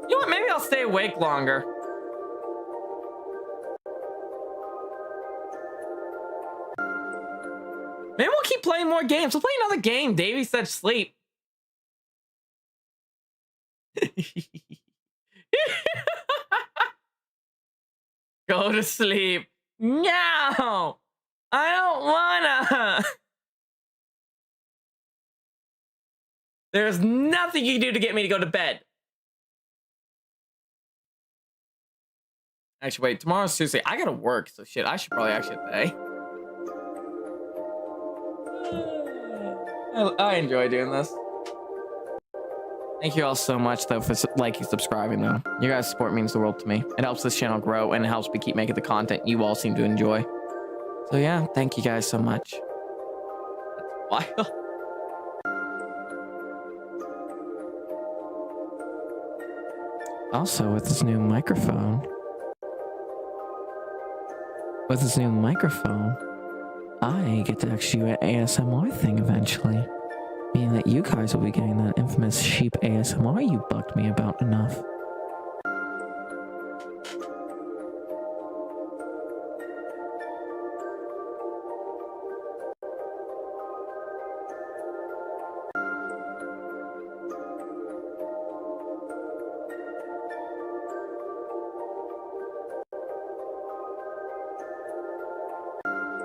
You know what? Maybe I'll stay awake longer. Maybe we'll keep playing more games. We'll play another game. Davey said sleep. Go to sleep. No! I don't wanna! There's nothing you can do to get me to go to bed. Actually, wait. Tomorrow's Tuesday. I gotta work, so shit. I should probably actually pay. I enjoy doing this. Thank you all so much, though, for liking, subscribing, though. Your guys' support means the world to me. It helps this channel grow, and it helps me keep making the content you all seem to enjoy. So, yeah, thank you guys so much. That's wild. Also, with this new microphone, I get to actually do an ASMR thing eventually. Meaning that you guys will be getting that infamous sheep ASMR you bugged me about enough.